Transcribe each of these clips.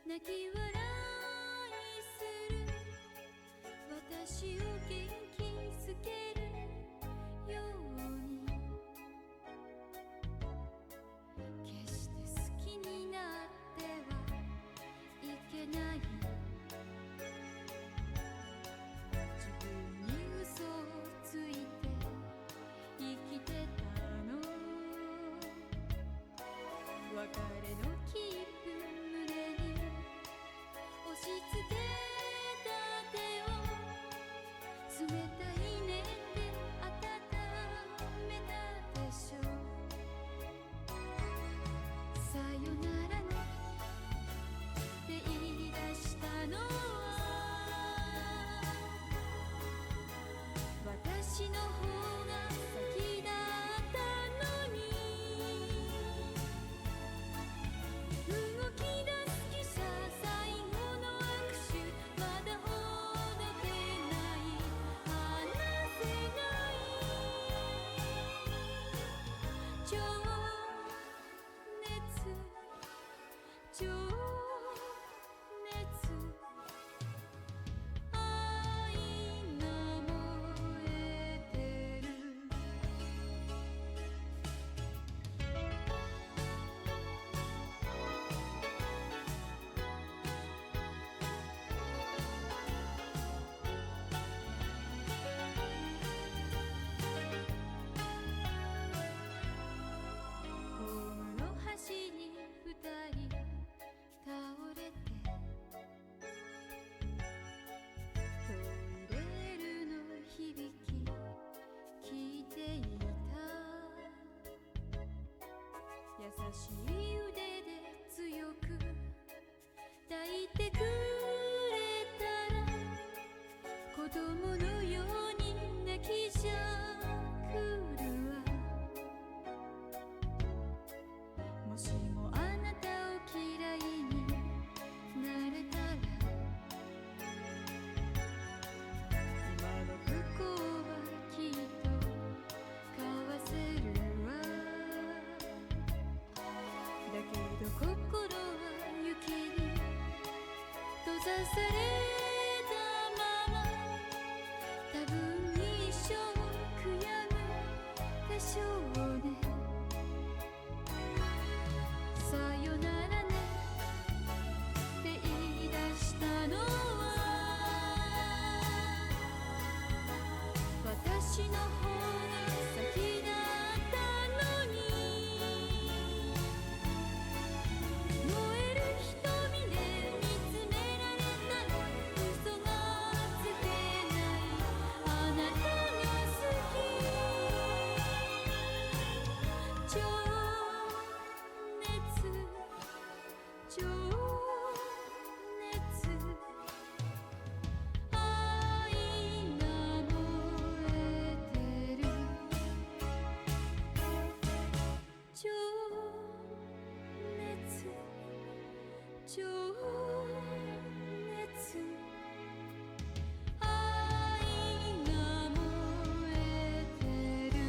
泣き笑いする私を元気づけるように決して好きになってはいけない自分に嘘をついて生きてたの別れの切符胸に押し付けた手を冷たいねって温めたでしょさよならねって言い出したのは私の方が先だったのに動き出す汽車最後の握手まだほどけない離せない情熱情熱愛が燃えてるホームの端に二人倒れてトイレールの響き聞いていた優しい腕で強く抱いてくれたら子供のように泣きじゃくるわもしもあなたを嫌いになれたら今の不幸はきっと交わせるわだけど心は雪に閉ざされたまま多分一生悔やむでしょうねさよならねって言い出したのは私の方が先だったのに燃える瞳で見つめられたら嘘がつけないあなたが好き情熱情熱愛が燃えてる情熱情熱愛が燃えてる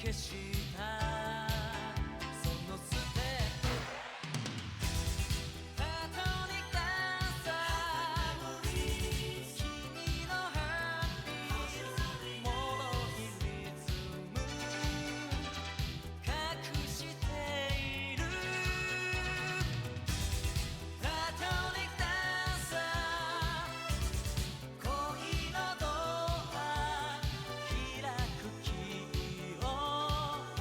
消したそのステップパトニックダンサー君のハッピーもろいリズム隠しているパトニックダンサー恋のドア開くキーを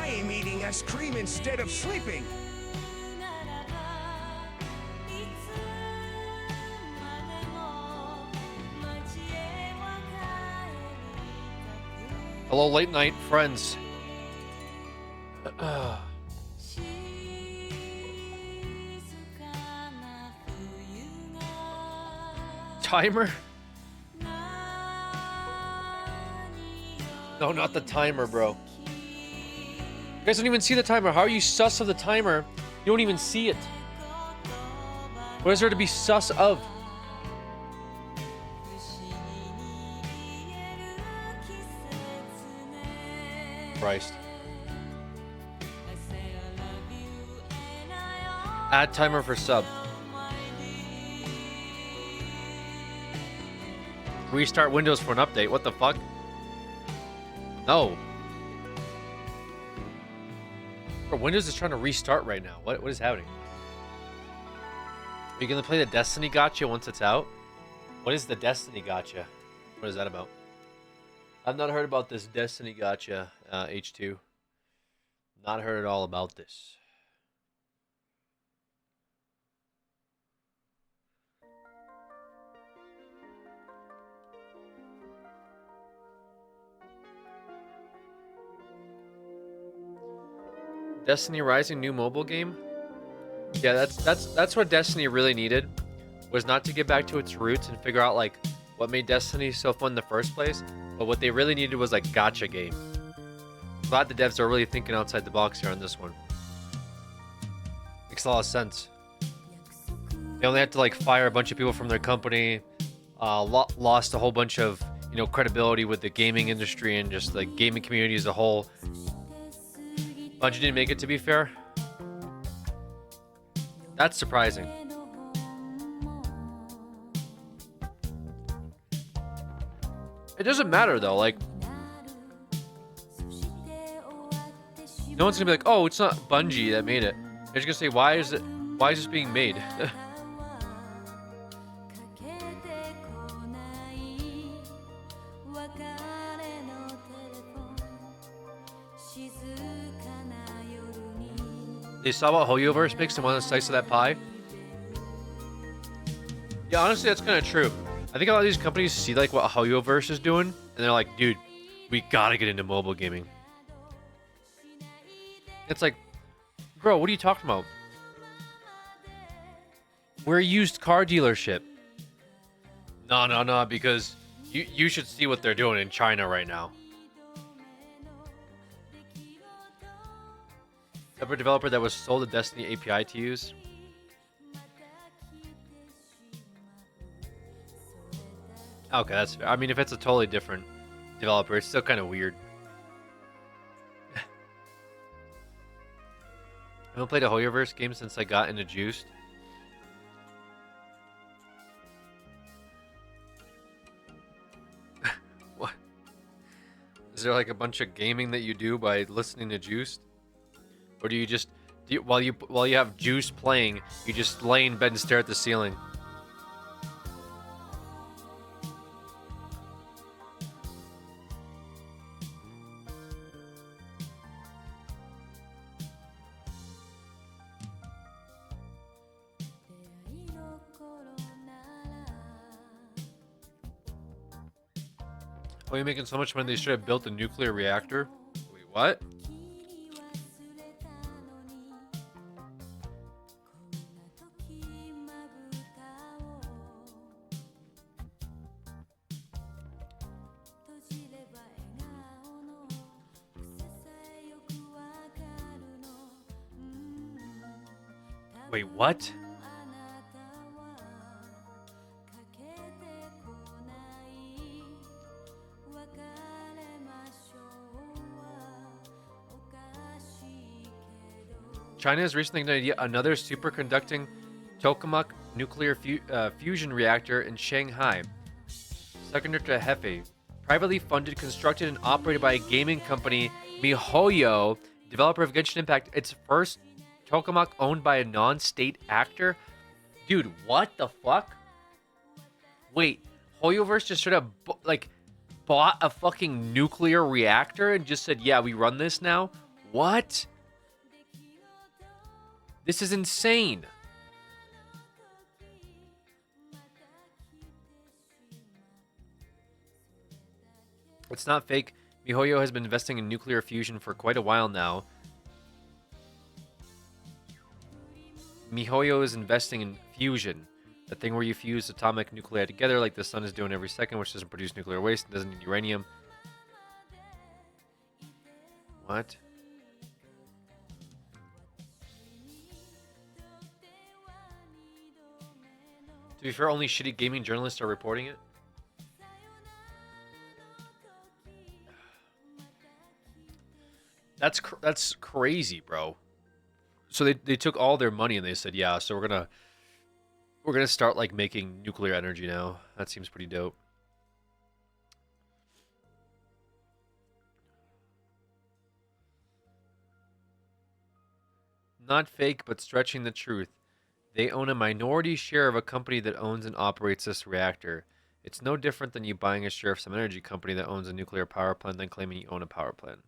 I'm eating ice cream instead of sleeping. ならばいつまでも街へは帰りたく Hello, late night friends. 静かな冬が Timer? 何よ No, not the timer, bro. You guys don't even see the timer. How are you sus of the timer? You don't even see it. What is there to be sus of? Christ. Add timer for sub. Restart Windows for an update. What the fuck? No. Bro, Windows is trying to restart right now. What is happening? Are you gonna play the Destiny Gotcha once it's out? What is the Destiny Gotcha? What is that about? I've not heard about this Destiny Gotcha, H2. Not heard at all about this. Destiny Rising new mobile game? Yeah, that's what Destiny really needed, was not to get back to its roots and figure out like what made Destiny so fun in the first place, but what they really needed was like gacha game. Glad the devs are really thinking outside the box here on this one. Makes a lot of sense. They only had to like fire a bunch of people from their company, lost a whole bunch of, you know, credibility with the gaming industry and just like gaming community as a whole. Bungie didn't make it, to be fair. That's surprising. It doesn't matter though, like no one's gonna be like, oh, it's not Bungie that made it. They're just gonna say, why is this being made? They saw what Hoyoverse makes and wanted a slice of that pie. Yeah, honestly, that's kind of true. I think a lot of these companies see like what Hoyoverse is doing, and they're like, dude, we gotta get into mobile gaming. It's like, bro, what are you talking about? We're a used car dealership. No, because you should see what they're doing in China right now. Ever developer that was sold a Destiny API to use? Okay, that's fair. I mean, if it's a totally different developer, it's still kind of weird. I haven't played a Hoyoverse game since I got into Juiced. What? Is there like a bunch of gaming that you do by listening to Juiced? Or do you just while you have Juice playing, you just lay in bed and stare at the ceiling? Oh, you're making so much money they should have built a nuclear reactor? Wait, what? Wait, what? China has recently ignited yet another superconducting tokamak nuclear fusion reactor in Shanghai, secondary to Hefei. Privately funded, constructed, and operated by a gaming company, MiHoYo, developer of Genshin Impact. Its first tokamak owned by a non-state actor? Dude, what the fuck? Wait, Hoyoverse just straight up bought a fucking nuclear reactor and just said, yeah, we run this now? What? This is insane. It's not fake. MiHoYo has been investing in nuclear fusion for quite a while now. MiHoYo is investing in fusion, the thing where you fuse atomic nuclei together like the sun is doing every second, which doesn't produce nuclear waste and doesn't need uranium. What? To be fair, only shitty gaming journalists are reporting it. That's crazy, bro. So they took all their money and they said, yeah, so we're gonna start like making nuclear energy now. That seems pretty dope. Not fake, but stretching the truth. They own a minority share of a company that owns and operates this reactor. It's no different than you buying a share of some energy company that owns a nuclear power plant than claiming you own a power plant.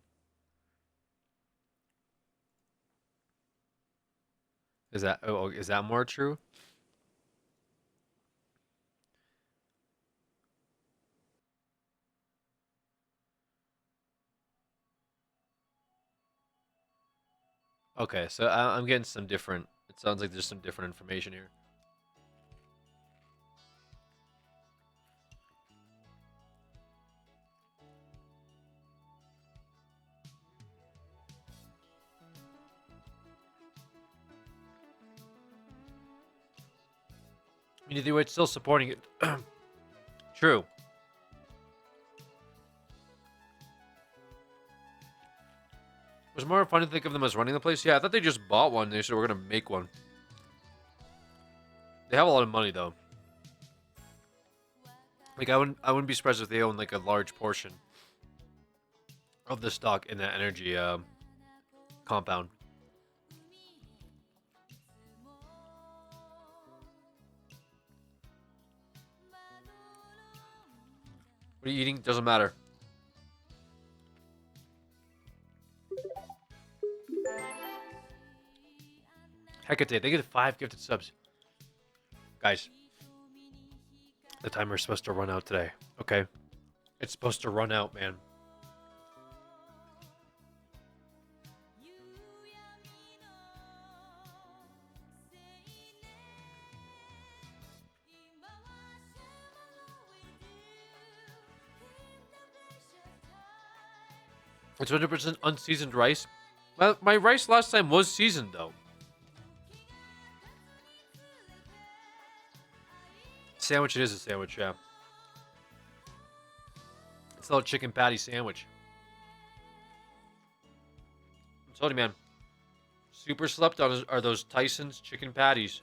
Is that more true? Okay, so I'm getting some different. It sounds like there's some different information here. I mean, either way, it's still supporting it. True. It was more fun to think of them as running the place. Yeah, I thought they just bought one. They said we're gonna make one. They have a lot of money though. Like I wouldn't be surprised if they own like a large portion of the stock in that energy compound. What are you eating? Doesn't matter. Hecate, they get 5 gifted subs. Guys, the timer's supposed to run out today. Okay? It's supposed to run out, man. It's 100% unseasoned rice. Well, my rice last time was seasoned, though. Sandwich, it is a sandwich, yeah. It's a little chicken patty sandwich. I'm telling you, man. Super slept on are those Tyson's chicken patties.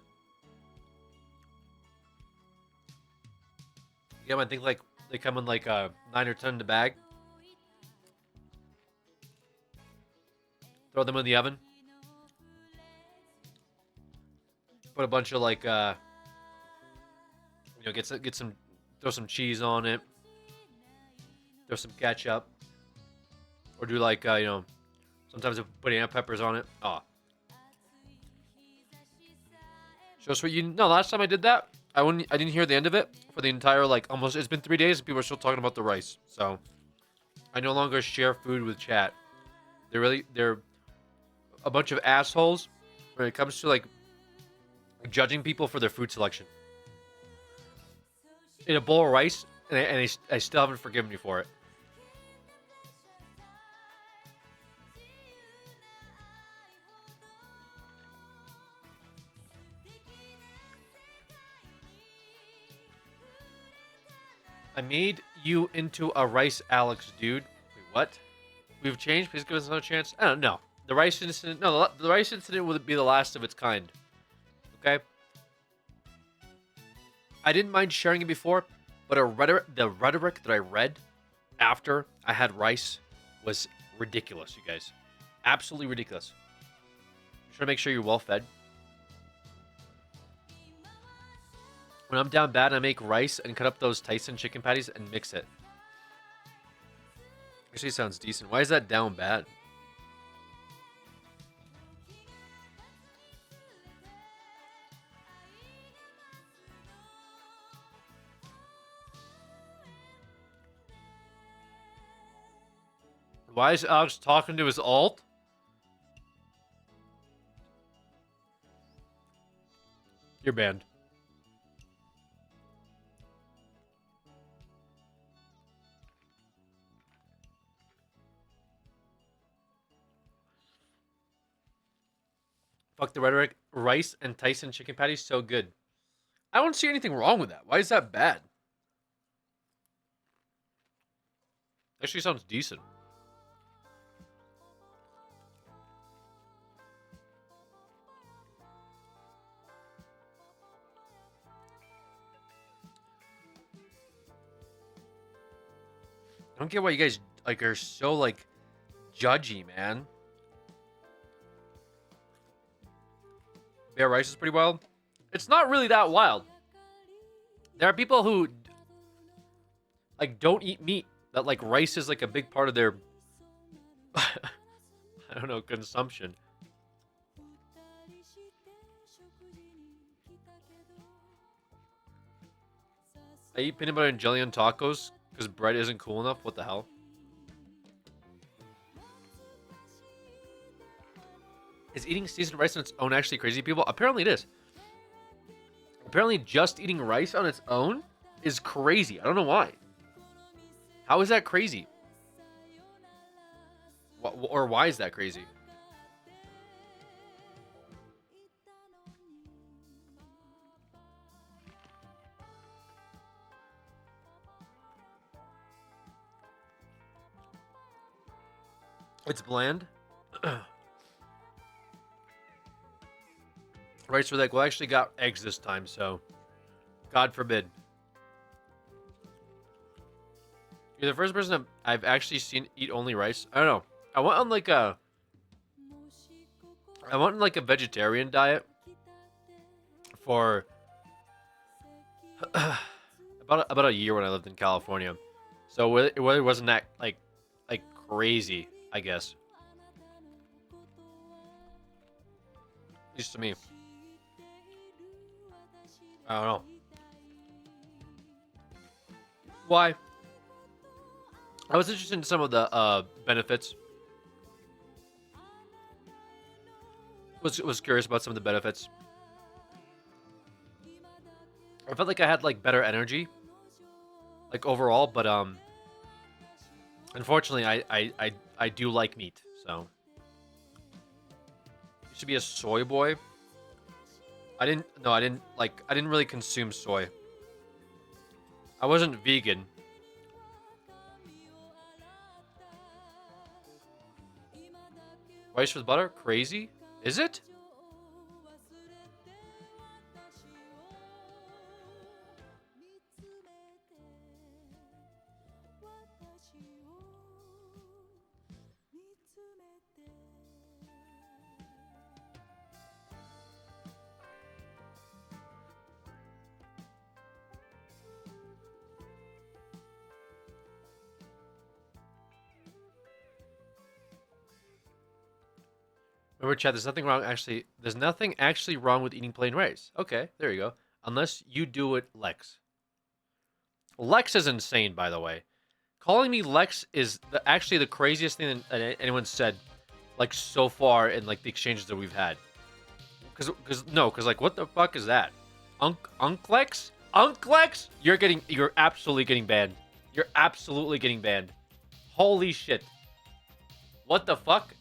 Yeah, I think like they come in like 9 or 10 in the bag. Throw them in the oven. Put a bunch of like get some, throw some cheese on it. Throw some ketchup. Or do like sometimes I put banana peppers on it. Oh. So sweet. Last time I did that, I didn't hear the end of it for the entire almost. It's been 3 days and people are still talking about the rice. So I no longer share food with chat. They're a bunch of assholes when it comes to judging people for their food selection. In a bowl of rice, and I still haven't forgiven me for it. I made you into a rice Alex, dude. Wait, what? We've changed. Please give us another chance. I don't know. The rice incident. No, the rice incident would be the last of its kind. Okay. I didn't mind sharing it before, but the rhetoric that I read after I had rice was ridiculous, you guys. Absolutely ridiculous. I'm trying to make sure you're well fed. When I'm down bad, I make rice and cut up those Tyson chicken patties and mix it. Actually sounds decent. Why is that down bad? Why is Alex talking to his alt? You're banned. Fuck the rhetoric. Rice and Tyson chicken patties, so good. I don't see anything wrong with that. Why is that bad? Actually sounds decent. I don't get why you guys like are so like judgy, man. Bear rice is pretty wild. It's not really that wild. There are people who like don't eat meat that like rice is like a big part of their I don't know, consumption. I eat peanut butter and jelly on tacos because bread isn't cool enough. What the hell? Is eating seasoned rice on its own actually crazy, people? Apparently it is. Apparently just eating rice on its own is crazy. I don't know why. How is that crazy? Or why is that crazy? It's bland. Rice were like, well, I actually got eggs this time, so God forbid. You're the first person I've actually seen eat only rice. I don't know. I went on like a vegetarian diet for about a year when I lived in California. So it really wasn't that like crazy, I guess. At least to me. I don't know. Why? I was interested in some of the benefits. Was curious about some of the benefits. I felt like I had like better energy, like overall, but unfortunately, I do like meat, so used to be a soy boy. I didn't really consume soy. I wasn't vegan. Rice with butter? Crazy? Is it? Remember, chat, there's nothing wrong actually. There's nothing actually wrong with eating plain rice. Okay, there you go. Unless you do it, Lex. Lex is insane, by the way. Calling me Lex is actually the craziest thing that anyone said, like, so far in, like, the exchanges that we've had. Because, like, what the fuck is that? Unclex? Unclex? You're absolutely getting banned. You're absolutely getting banned. Holy shit. What the fuck?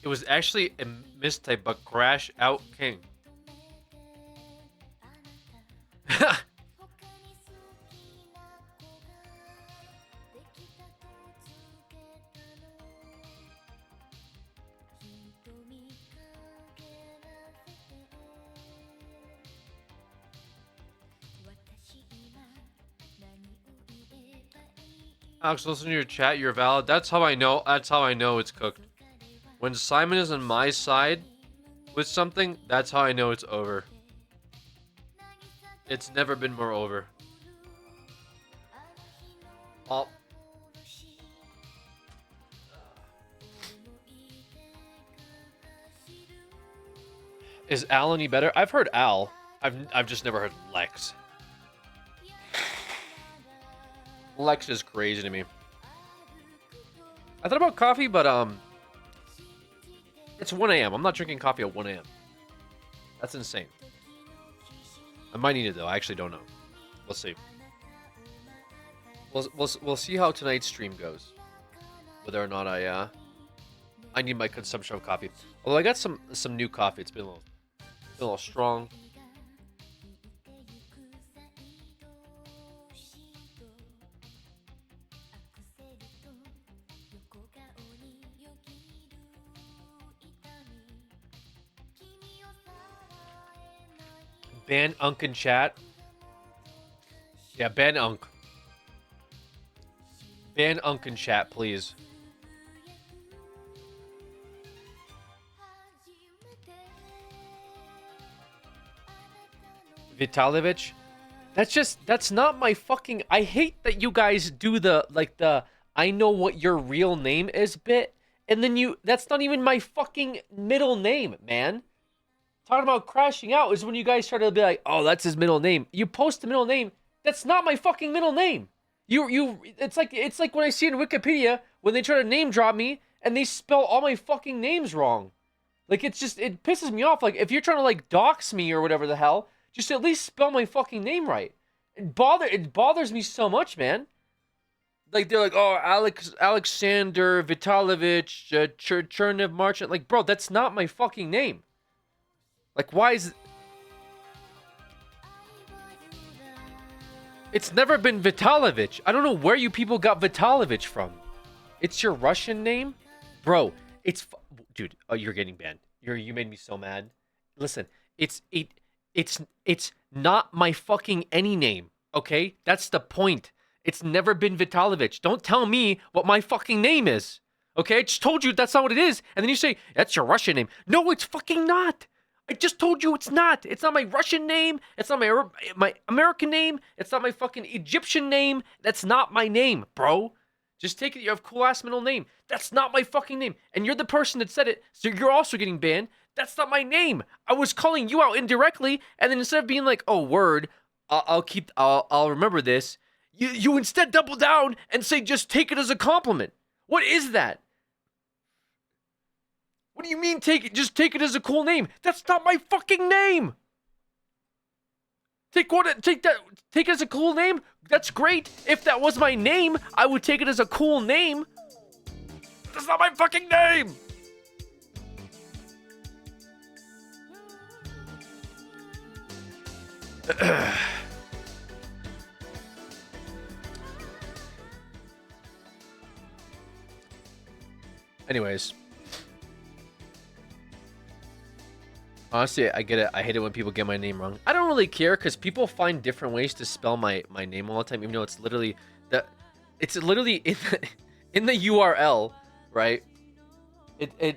It was actually a mistype, but Crash Out King. Alex, listen to your chat. You're valid. That's how I know. That's how I know it's cooked. When Simon is on my side with something, that's how I know it's over. It's never been more over. Is Al any better? I've heard Al. I've just never heard Lex. Lex is crazy to me. I thought about coffee, but it's 1 a.m. I'm not drinking coffee at 1 a.m. That's insane. I might need it though. I actually don't know. We'll see. We'll see how tonight's stream goes. Whether or not I need my consumption of coffee. Although I got some new coffee. It's been a little strong. Ban Unk in chat. Yeah, ban Unk. Ban Unk in chat, please. Vitalovich? That's not my fucking... I hate that you guys do the I know what your real name is bit. And then that's not even my fucking middle name, man. Talking about crashing out is when you guys start to be like, oh, that's his middle name. You post the middle name. That's not my fucking middle name. It's like when I see in Wikipedia when they try to name drop me and they spell all my fucking names wrong. Like, it pisses me off. Like, if you're trying to like dox me or whatever the hell, just at least spell my fucking name right. It bothers me so much, man. Like, they're like, oh, Alexander Vitalovich Chernev Marchant. Like, bro, that's not my fucking name. Like, why is... It's never been Vitalovich. I don't know where you people got Vitalovich from. It's your Russian name? Bro, dude, oh, you're getting banned. You made me so mad. Listen, it's not my fucking any name, okay? That's the point. It's never been Vitalovich. Don't tell me what my fucking name is, okay? I just told you that's not what it is, and then you say, that's your Russian name. No, it's fucking not. I just told you it's not. It's not my Russian name. It's not my American name. It's not my fucking Egyptian name. That's not my name, bro. Just take it. You have a cool-ass middle name. That's not my fucking name. And you're the person that said it, so you're also getting banned. That's not my name. I was calling you out indirectly, and then instead of being like, oh, word, I'll remember this, you instead double down and say, just take it as a compliment. What is that? What do you mean just take it as a cool name? That's not my fucking name. Take it as a cool name? That's great. If that was my name, I would take it as a cool name. That's not my fucking name. Anyways. Honestly, I get it. I hate it when people get my name wrong. I don't really care because people find different ways to spell my name all the time, even though it's literally in the URL, right?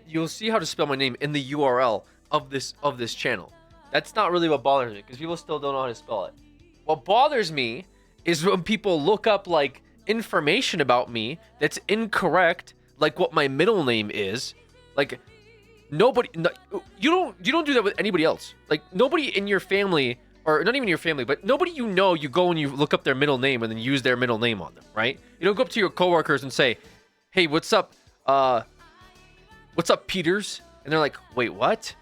You'll see how to spell my name in the URL of this channel. That's not really what bothers me because people still don't know how to spell it. What bothers me is when people look up like information about me that's incorrect, like what my middle name is, like. You don't do that with anybody else. Like, nobody in your family, or not even your family, but nobody you go and you look up their middle name and then use their middle name on them, right? You don't go up to your coworkers and say, hey, what's up, Peters? And they're like, wait, what?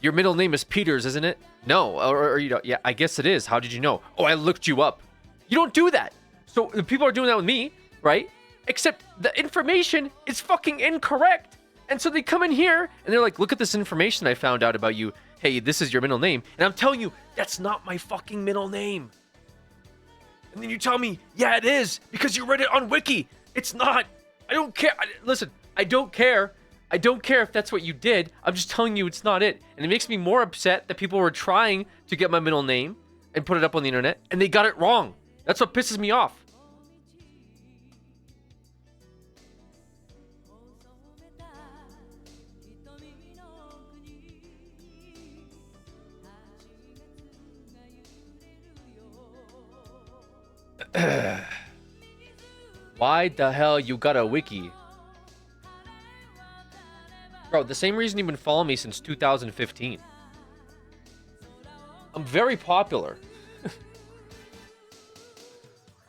Your middle name is Peters, isn't it? No, or you don't. Yeah, I guess it is. How did you know? Oh, I looked you up. You don't do that. So the people are doing that with me, right? Except the information is fucking incorrect. And so they come in here and they're like, look at this information I found out about you. Hey, this is your middle name. And I'm telling you, that's not my fucking middle name. And then you tell me, yeah, it is because you read it on Wiki. It's not. I don't care. Listen, I don't care. I don't care if that's what you did. I'm just telling you it's not it. And it makes me more upset that people were trying to get my middle name and put it up on the internet and they got it wrong. That's what pisses me off. Why the hell you got a wiki? Bro, the same reason you've been following me since 2015. I'm very popular.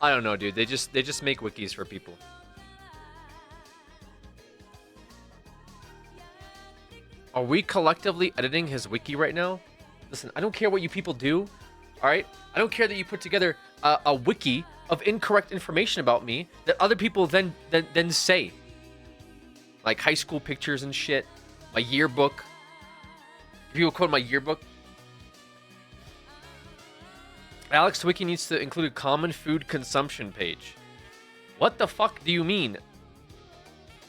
I don't know, dude. They just make wikis for people. Are we collectively editing his wiki right now? Listen, I don't care what you people do. All right? I don't care that you put together a wiki of incorrect information about me that other people then say. Like high school pictures and shit. My yearbook. People quote my yearbook. Alex Wiki needs to include a common food consumption page. What the fuck do you mean?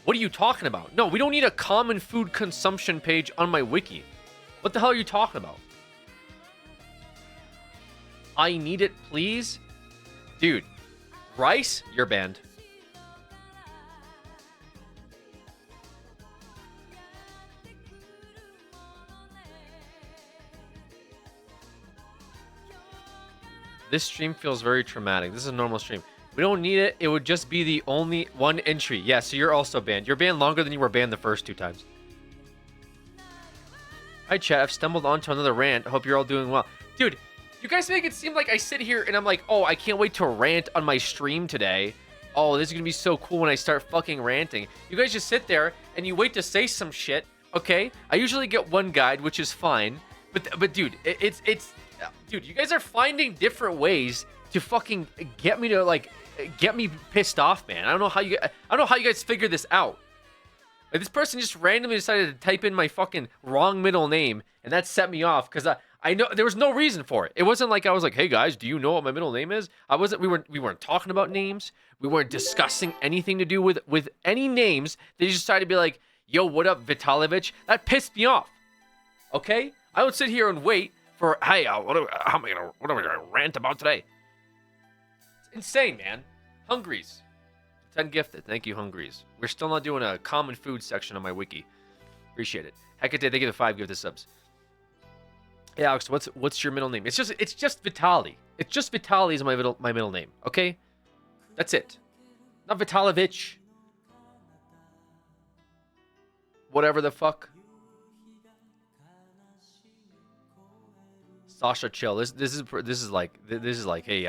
What are you talking about? No, we don't need a common food consumption page on my wiki. What the hell are you talking about? I need it, please? Dude, Rice, you're banned. This stream feels very traumatic. This is a normal stream. We don't need it. It would just be the only one entry. Yeah, so you're also banned. You're banned longer than you were banned the first 2 times. Hi, chat. I've stumbled onto another rant. Hope you're all doing well. Dude, you guys make it seem like I sit here and I'm like, oh, I can't wait to rant on my stream today. Oh, this is going to be so cool when I start fucking ranting. You guys just sit there and you wait to say some shit, okay? I usually get one guide, which is fine. But dude, dude, you guys are finding different ways to fucking get me to get me pissed off, man. I don't know how you guys figure this out. Like, this person just randomly decided to type in my fucking wrong middle name, and that set me off because I know there was no reason for it. It wasn't like I was like, "Hey guys, do you know what my middle name is?" We weren't talking about names. We weren't discussing anything to do with any names. They just decided to be like, "Yo, what up, Vitalovich?" That pissed me off. Okay, I would sit here and wait for, "Hey, what am I gonna rant about today?" It's insane, man. Hungries. 10 gifted. Thank you, Hungries. We're still not doing a common food section on my wiki. Appreciate it. Hecate, thank you for 5 gifted subs. Hey, Alex, what's your middle name? It's just Vitali. It's just Vitali is my middle name. Okay, that's it. Not Vitalovich. Whatever the fuck. Sasha, chill. This is like, hey,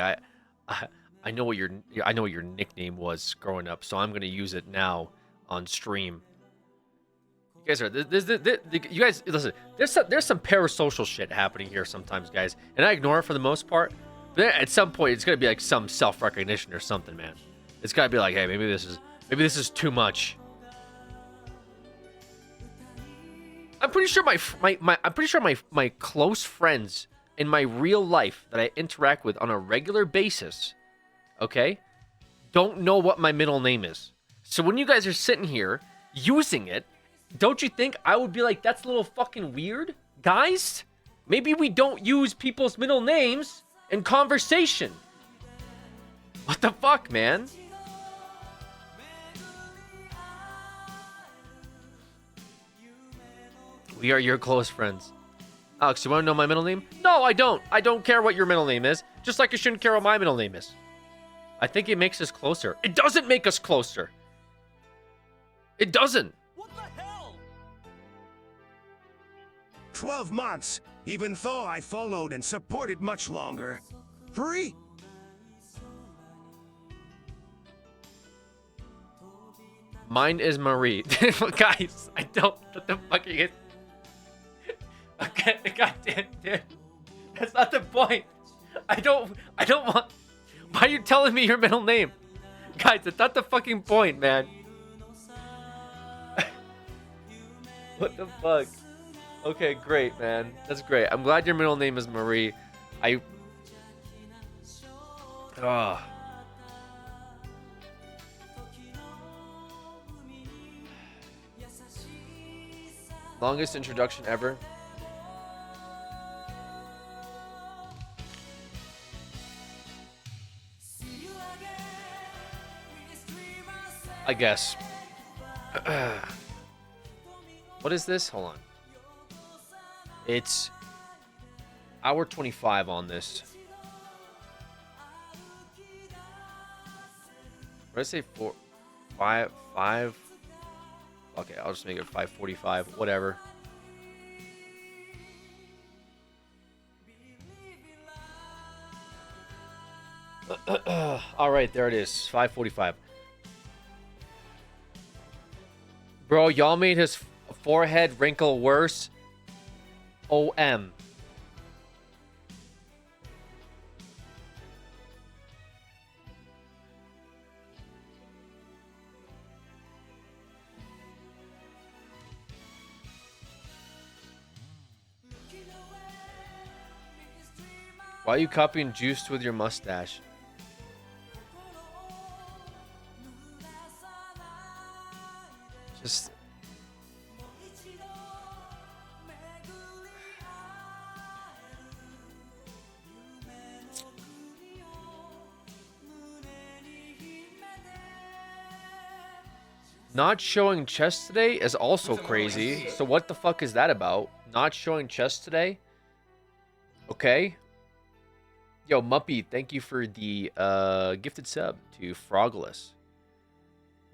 I know what your nickname was growing up, so I'm gonna use it now on stream. You guys you guys listen. There's some parasocial shit happening here sometimes, guys, and I ignore it for the most part. But at some point, it's gonna be like some self-recognition or something, man. It's gotta be like, hey, maybe this is too much. I'm pretty sure my close friends in my real life that I interact with on a regular basis, okay, don't know what my middle name is. So when you guys are sitting here using it, don't you think I would be like, that's a little fucking weird? Guys, maybe we don't use people's middle names in conversation. What the fuck, man? We are your close friends. Alex, you want to know my middle name? No, I don't. I don't care what your middle name is. Just like you shouldn't care what my middle name is. I think it makes us closer. It doesn't make us closer. It doesn't. What the hell? 12 months, even though I followed and supported much longer. Free? Mine is Marie. Guys, I don't. What the fuck are you guys? Okay, goddamn, dude. That's not the point. I don't want. Why are you telling me your middle name? Guys, that's not the fucking point, man. What the fuck? Okay, great, man. That's great. I'm glad your middle name is Marie. Longest introduction ever. I guess. What is this? Hold on. It's hour 25 on this. What did I say? 5. Okay, I'll just make it 5:45. Whatever. All right, there it is. 5:45. Bro, y'all made his forehead wrinkle worse. OM. Why are you copying Juiced with your mustache? Just... Not showing chest today is also crazy. So what the fuck is that about? Not showing chest today? Okay. Yo, Muppy, thank you for the gifted sub to Frogless.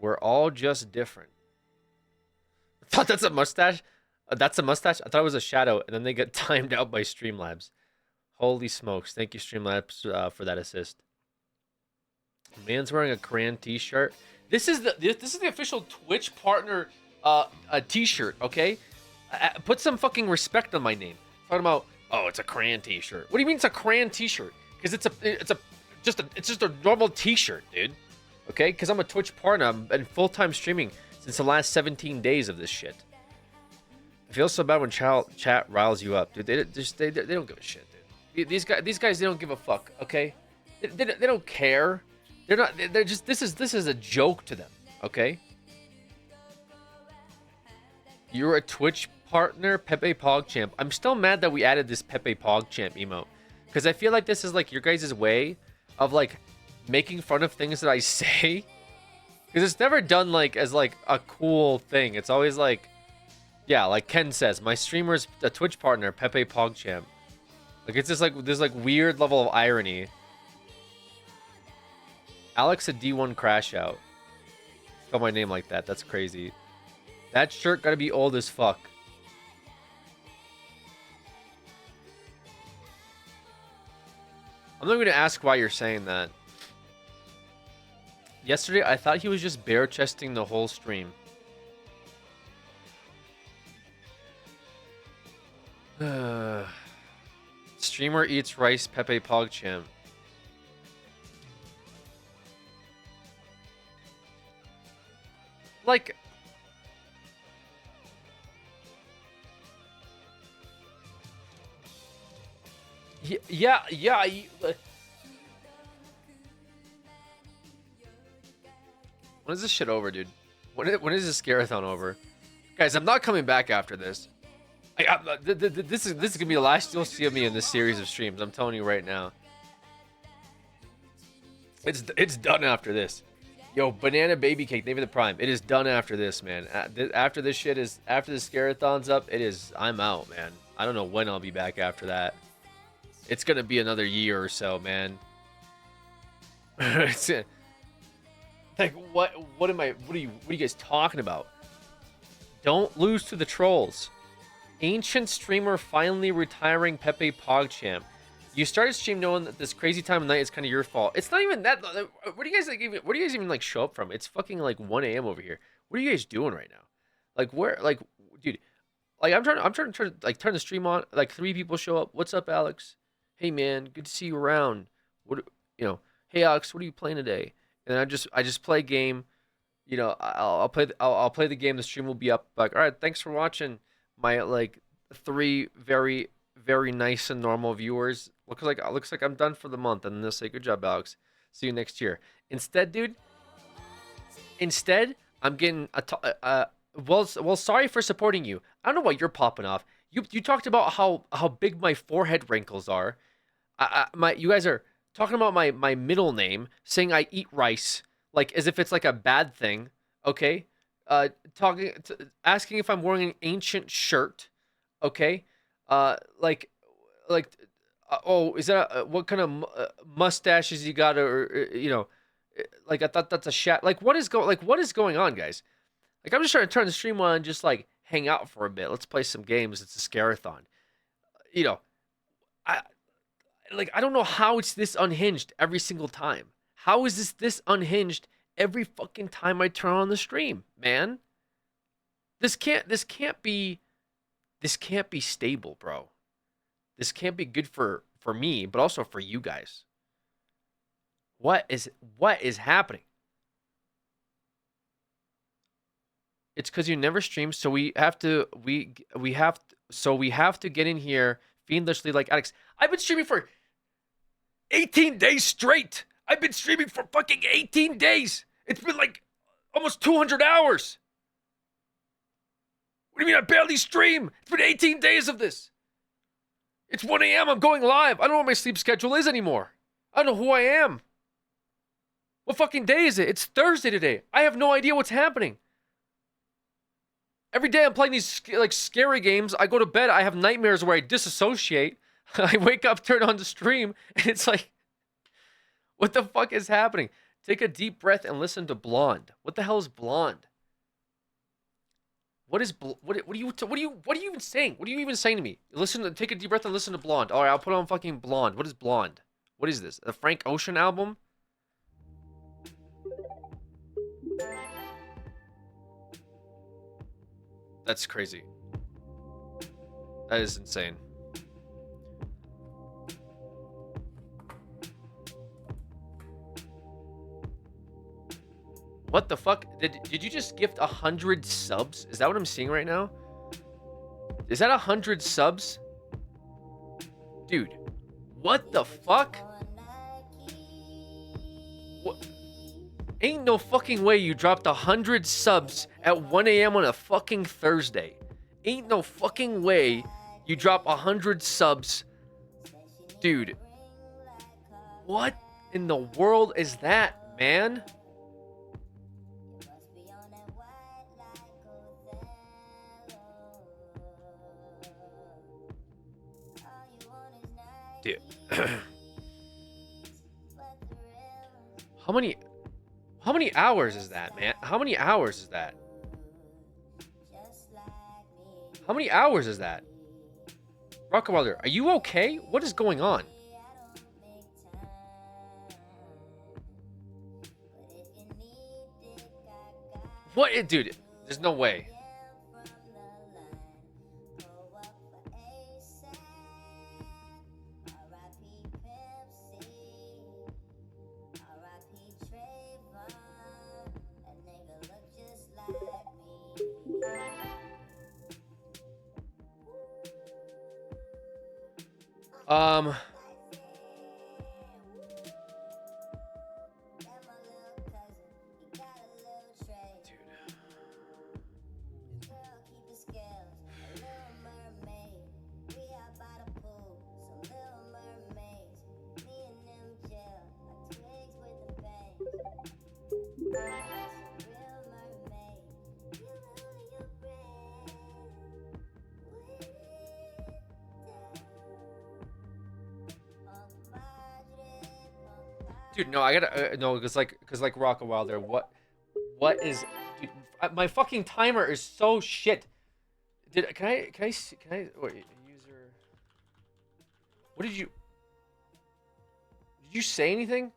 We're all just different. I thought that's a mustache. That's a mustache? I thought it was a shadow, and then they get timed out by Streamlabs. Holy smokes. Thank you, Streamlabs, for that assist. Man's wearing a Korean t-shirt. This is the official Twitch partner t-shirt, okay? Put some fucking respect on my name. Talking about, oh, it's a crayon t-shirt. What do you mean it's a crayon t-shirt? Because it's just a normal t-shirt, dude. Okay? Because I'm a Twitch partner. I've been full-time streaming since the last 17 days of this shit. I feel so bad when chat riles you up, dude. They don't give a shit, dude. These guys they don't give a fuck, okay? They don't care. They're not. They're just. This is a joke to them. Okay. You're a Twitch partner, Pepe PogChamp. I'm still mad that we added this Pepe PogChamp emote, because I feel like this is like your guys' way of like making fun of things that I say. Because it's never done like as like a cool thing. It's always like, yeah, like Ken says, my streamer's a Twitch partner, Pepe PogChamp. Like it's just like this like weird level of irony. Alex a D1 crash out. Spell my name like that. That's crazy. That shirt gotta be old as fuck. I'm not gonna ask why you're saying that. Yesterday, I thought he was just bare chesting the whole stream. Streamer eats rice, Pepe PogChamp. Like, yeah. When is this shit over, dude? When is this scare-a-thon over? Guys, I'm not coming back after this. This is gonna be the last you'll see of me in this series of streams. I'm telling you right now. It's done after this. Yo, banana baby cake, thank you for the prime. It is done after this, man. After this shit is, after the scare-a-thon's up, it is, I'm out, man. I don't know when I'll be back after that. It's gonna be another year or so, man. It's like, what are you guys talking about? Don't lose to the trolls. Ancient streamer finally retiring Pepe PogChamp. You started stream knowing that this crazy time of night is kind of your fault. It's not even that. Where do you guys even like show up from? It's fucking like 1 a.m. over here. What are you guys doing right now? Like where? Like, dude. Like I'm trying to like turn the stream on. Like 3 people show up. What's up, Alex? Hey man, good to see you around. What Hey Alex, what are you playing today? And I just play a game. You know, I'll play the game. The stream will be up. Like, all right, thanks for watching. My like 3 very nice and normal viewers. Looks like I'm done for the month, and then they'll say, "Good job, Alex. See you next year." Instead, dude. I'm getting well, sorry for supporting you. I don't know why you're popping off. You talked about how big my forehead wrinkles are. You guys are talking about my middle name, saying I eat rice, like as if it's like a bad thing. Okay, asking if I'm wearing an ancient shirt. Okay, oh, is that what kind of mustaches you got, or like I thought that's a like what is going on, guys? Like, I'm just trying to turn the stream on and just like hang out for a bit. Let's play some games. It's a scare-a-thon. You know, I I don't know how it's this unhinged every single time. How is this unhinged every fucking time I turn on the stream, man? This can't be stable, bro. This can't be good for me, but also for you guys. What is happening? It's because you never stream, so we have to get in here fiendishly like addicts. I've been streaming for 18 days straight. I've been streaming for fucking 18 days. It's been like almost 200 hours. What do you mean I barely stream? It's been 18 days of this. It's 1 a.m. I'm going live. I don't know what my sleep schedule is anymore. I don't know who I am. What fucking day is it? It's Thursday today. I have no idea what's happening. Every day I'm playing these like scary games. I go to bed. I have nightmares where I disassociate. I wake up, turn on the stream, and it's like, what the fuck is happening? Take a deep breath and listen to Blonde. What the hell is Blonde? What is what are you even saying? What are you even saying to me? Take a deep breath and listen to Blonde. All right, I'll put on fucking Blonde. What is Blonde? What is this? A Frank Ocean album? That's crazy. That is insane. What the fuck? Did you just gift 100 subs? Is that what I'm seeing right now? Is that 100 subs? Dude, what the fuck? What? Ain't no fucking way you dropped 100 subs at 1 a.m. on a fucking Thursday. Ain't no fucking way you drop 100 subs. Dude. What in the world is that, man? Dude. How many hours is that, man? How many hours is that? How many hours is that? Rockwilder, are you okay? What is going on? What? Dude, there's no way. Dude, no, I gotta no, because like Rock Wilder, what is, dude, my fucking timer is so shit. Can I wait, user? What did you say anything?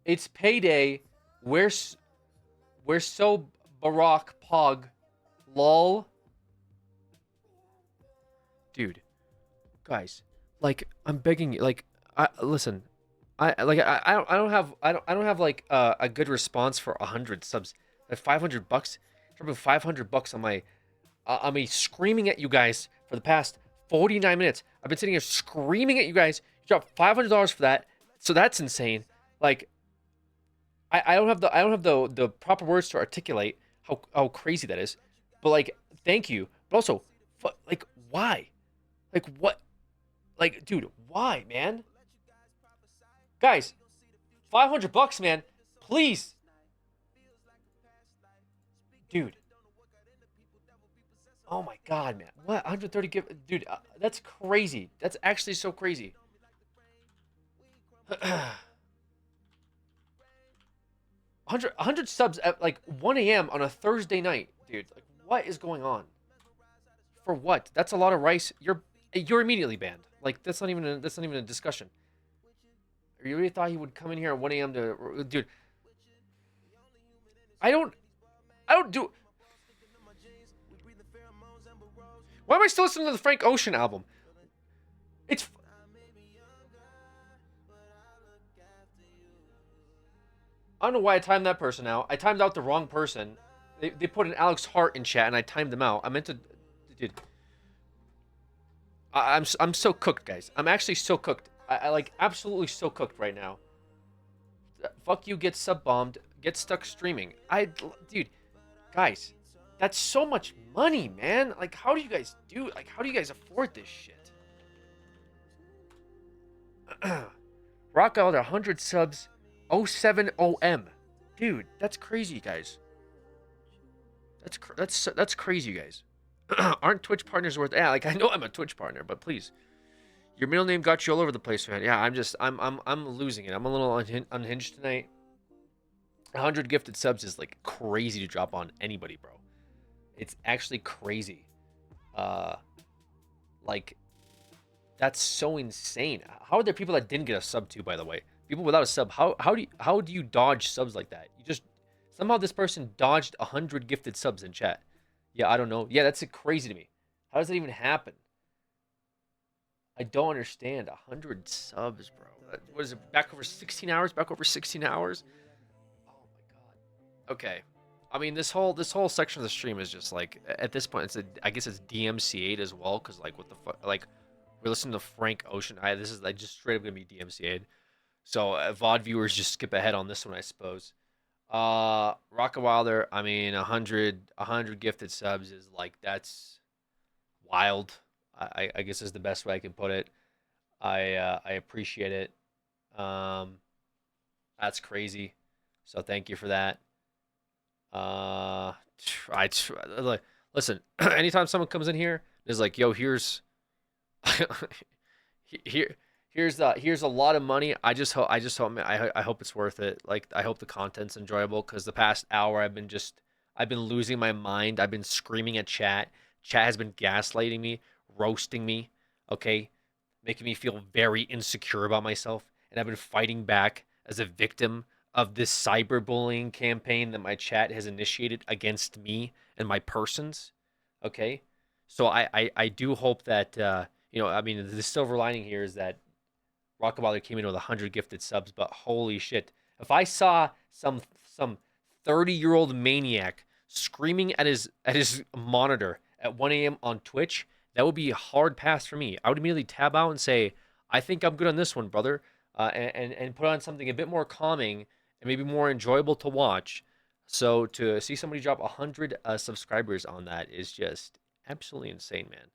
It's payday. We're so Barack Pog, lol. Dude, guys, like I'm begging you, like. Listen, I don't have like a good response for 100 subs. At $500, dropping $500 on me screaming at you guys for the past 49 minutes. I've been sitting here screaming at you guys. You dropped $500 for that, so that's insane. Like, I don't have the proper words to articulate how crazy that is. But like, thank you. But also, like, why? Like, what? Like, dude, why, man? Guys, $500, man. Please. Dude. Oh my god, man. What? 130 give, dude, that's crazy. That's actually so crazy. 100 subs at like 1 a.m. on a Thursday night, dude. Like, what is going on? For what? That's a lot of rice. You're immediately banned. Like, that's not even a discussion. You really thought he would come in here at 1 a.m. to, dude? I don't do. Why am I still listening to the Frank Ocean album? It's. I don't know why I timed that person out. I timed out the wrong person. They put an Alex Hart in chat and I timed them out. I meant to, dude. I'm so cooked, guys. I'm actually so cooked. I like absolutely so cooked right now. Fuck you, get sub bombed, get stuck streaming. Dude, guys, that's so much money, man. Like, how do you guys do? Like, how do you guys afford this shit? Rock out 100 subs, 070M. Dude, that's crazy, guys. That's crazy, guys. Aren't Twitch partners worth? Yeah, like I know I'm a Twitch partner, but please, your middle name got you all over the place, man. Yeah, I'm losing it. I'm a little unhinged tonight. 100 gifted subs is like crazy to drop on anybody, bro. It's actually crazy. Like that's so insane. How are there people that didn't get a sub too? By the way, people without a sub. How do you dodge subs like that? You just somehow this person dodged 100 gifted subs in chat. Yeah, I don't know. Yeah, that's crazy to me. How does that even happen? I don't understand. 100 subs, bro. What is it? Back over 16 hours? Back over 16 hours? Oh my god. Okay. I mean, this whole section of the stream is just like at this point, I guess it's DMCA'd as well, because like what the fuck, like we're listening to Frank Ocean. This is like just straight up gonna be DMCA'd. So VOD viewers just skip ahead on this one, I suppose. Rocket Wilder, I mean, 100 gifted subs is like, that's wild. I guess is the best way I can put it. I appreciate it. That's crazy. So thank you for that. Listen, anytime someone comes in here is like, yo, here's here's a lot of money. I just hope, man, I hope it's worth it. Like, I hope the content's enjoyable, because the past hour I've been losing my mind. I've been screaming at chat. Chat has been gaslighting me, roasting me, okay, making me feel very insecure about myself, and I've been fighting back as a victim of this cyberbullying campaign that my chat has initiated against me and my persons, okay? So I do hope that I mean, the silver lining here is that Rockabother came in with 100 gifted subs, but holy shit. If I saw some 30-year-old maniac screaming at his monitor at 1 a.m. on Twitch, that would be a hard pass for me. I would immediately tab out and say, I think I'm good on this one, brother, and put on something a bit more calming and maybe more enjoyable to watch. So to see somebody drop 100 subscribers on that is just absolutely insane, man.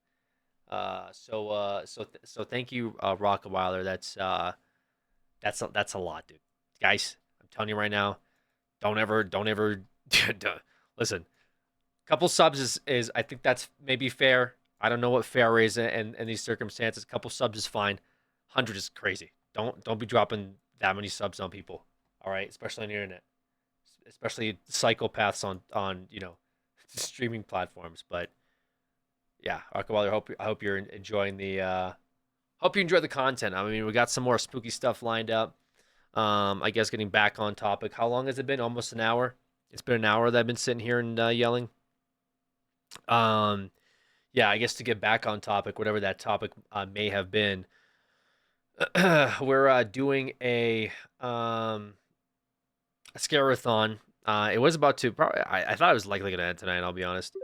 So thank you, Rockaweiler. That's a lot, dude. Guys, I'm telling you right now, don't ever listen. Couple subs is I think that's maybe fair. I don't know what fair is in these circumstances. Couple subs is fine. 100 is crazy. Don't be dropping that many subs on people. All right, especially on the internet, especially psychopaths on streaming platforms. But yeah, Rockaweiler, I hope you're enjoying the hope you enjoy the content. I mean, we got some more spooky stuff lined up. I guess getting back on topic. How long has it been? Almost an hour. It's been an hour that I've been sitting here and yelling. Yeah, I guess to get back on topic, whatever that topic may have been, we're doing a scare-a-thon. It was about to probably. I thought it was likely gonna end tonight. I'll be honest.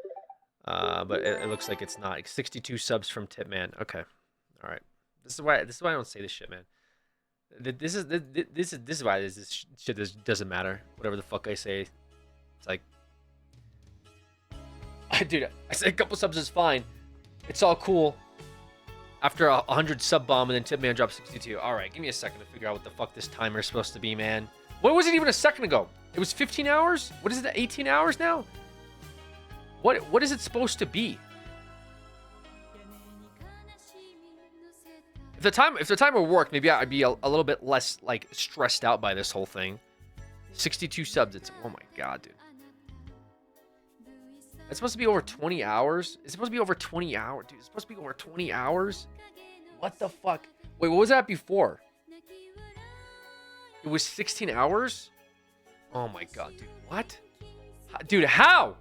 But it looks like it's not. 62 subs from Tipman. Okay, all right. This is why I don't say this shit, man. This is why this shit doesn't matter. Whatever the fuck I say, it's like, dude, I said a couple subs is fine. It's all cool. After 100 sub bomb and then Tipman drops 62. All right, give me a second to figure out what the fuck this timer is supposed to be, man. What was it even a second ago? It was 15 hours? What is it, 18 hours now? What is it supposed to be? If the timer worked, maybe I'd be a little bit less like stressed out by this whole thing. 62 subs. It's oh my god, dude. It's supposed to be over 20 hours. It's supposed to be over 20 hours, dude. It's supposed to be over 20 hours. What the fuck? Wait, what was that before? It was 16 hours? Oh my god, dude. What? Dude, how?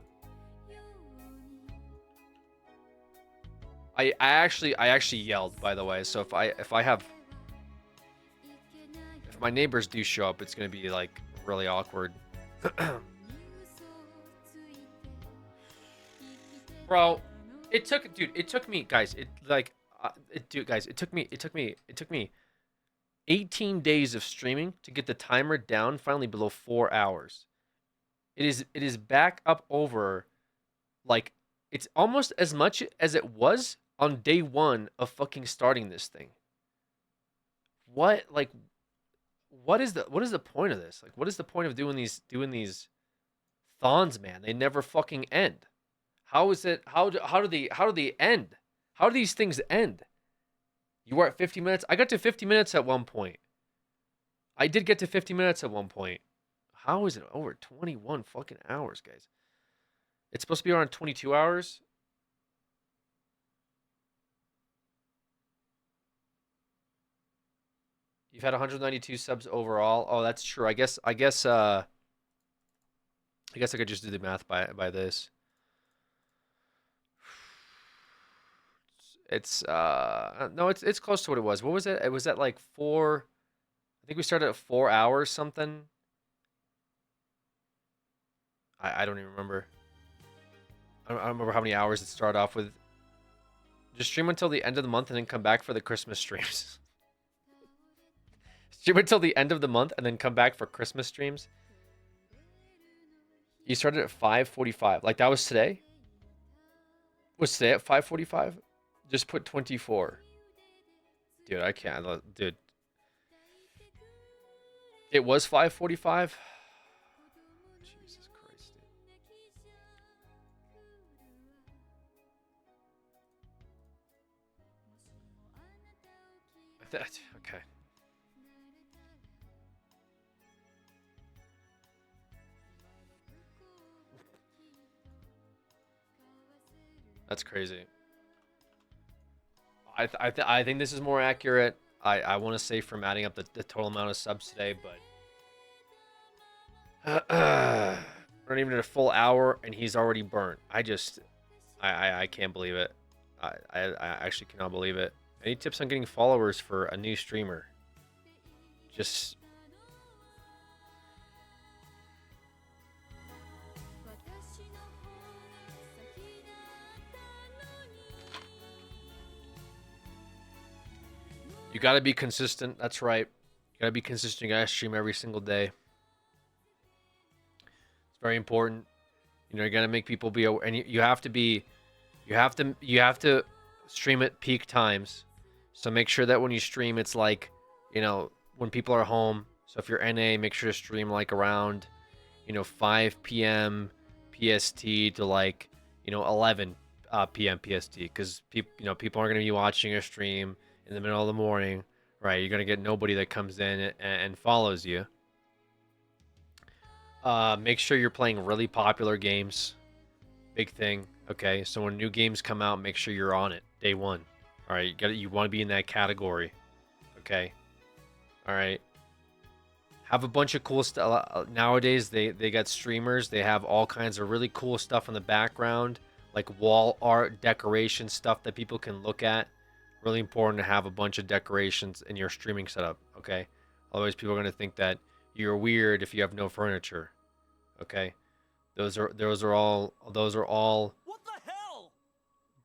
I actually yelled, by the way. So if my neighbors do show up, it's gonna be like really awkward. Bro, it took me, guys. It took me 18 days of streaming to get the timer down finally below 4 hours. It is back up over, like, it's almost as much as it was on day one of fucking starting this thing. What is the point of this? Like, what is the point of doing these thons, man? They never fucking end. How is it? How do they end? How do these things end? You were at 50 minutes. I got to 50 minutes at one point. I did get to 50 minutes at one point. How is it over 21 fucking hours, guys? It's supposed to be around 22 hours. You've had 192 subs overall. Oh, that's true. I guess I could just do the math by this. It's no, it's close to what it was. What was it? It was at like 4. I think we started at 4 hours something. I don't even remember. I don't remember how many hours it started off with. Just stream until the end of the month and then come back for the Christmas streams. Stream until the end of the month and then come back for Christmas streams. You started at 5:45. Like that was today? Was today at 5:45? Just put 24. Dude, I can't. Dude. It was 5:45? Jesus Christ, dude. Okay. That's crazy. I think this is more accurate. I want to say from adding up the total amount of subs today, but we're not even at a full hour and he's already burnt. I can't believe it. I actually cannot believe it. Any tips on getting followers for a new streamer? Just you got to be consistent. That's right. You got to be consistent. You got to stream every single day. It's very important. You know, you got to make people be aware, and you have to stream at peak times. So make sure that when you stream, it's like, you know, when people are home. So if you're NA, make sure to stream like around, you know, 5 p.m. PST to like, you know, 11 p.m. PST, because people aren't going to be watching your stream in the middle of the morning, right? You're gonna get nobody that comes in and follows you. Make sure you're playing really popular games. Big thing. Okay, so when new games come out, make sure you're on it day one. All right, you want to be in that category. Okay. All right. Have a bunch of cool stuff. Nowadays, they got streamers. They have all kinds of really cool stuff in the background, like wall art, decoration stuff that people can look at. Really important to have a bunch of decorations in your streaming setup, okay? Otherwise, people are going to think that you're weird if you have no furniture, okay? Those are all What the hell?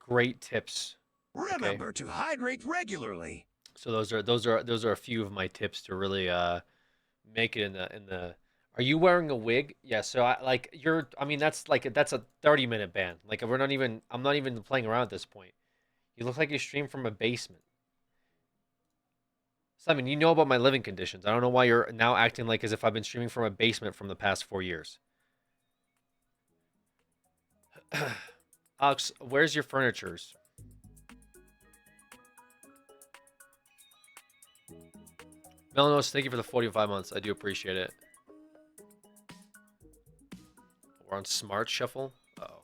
great tips. Remember to hydrate regularly. So those are a few of my tips to really make it in the. Are you wearing a wig? Yeah. So I mean that's a 30-minute ban. Like I'm not even playing around at this point. You look like you stream from a basement. Simon, you know about my living conditions. I don't know why you're now acting like as if I've been streaming from a basement from the past 4 years. Alex, where's your furnitures? Melanos, thank you for the 45 months. I do appreciate it. We're on Smart Shuffle. Oh.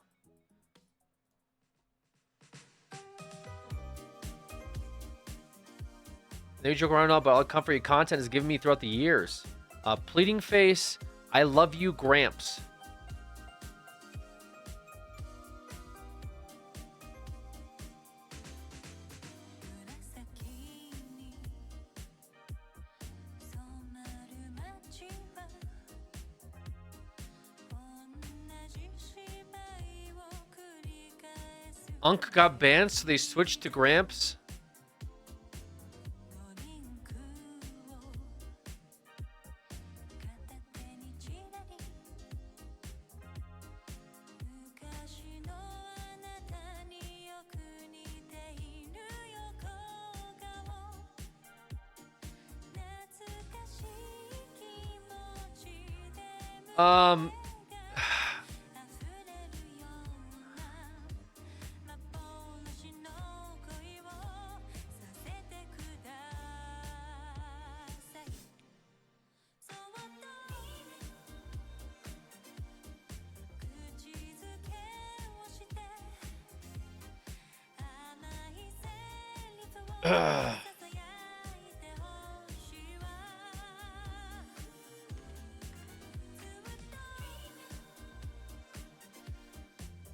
You joke around about all the comfort your content has given me throughout the years. Pleading face, I love you, Gramps. Unk got banned, so they switched to Gramps.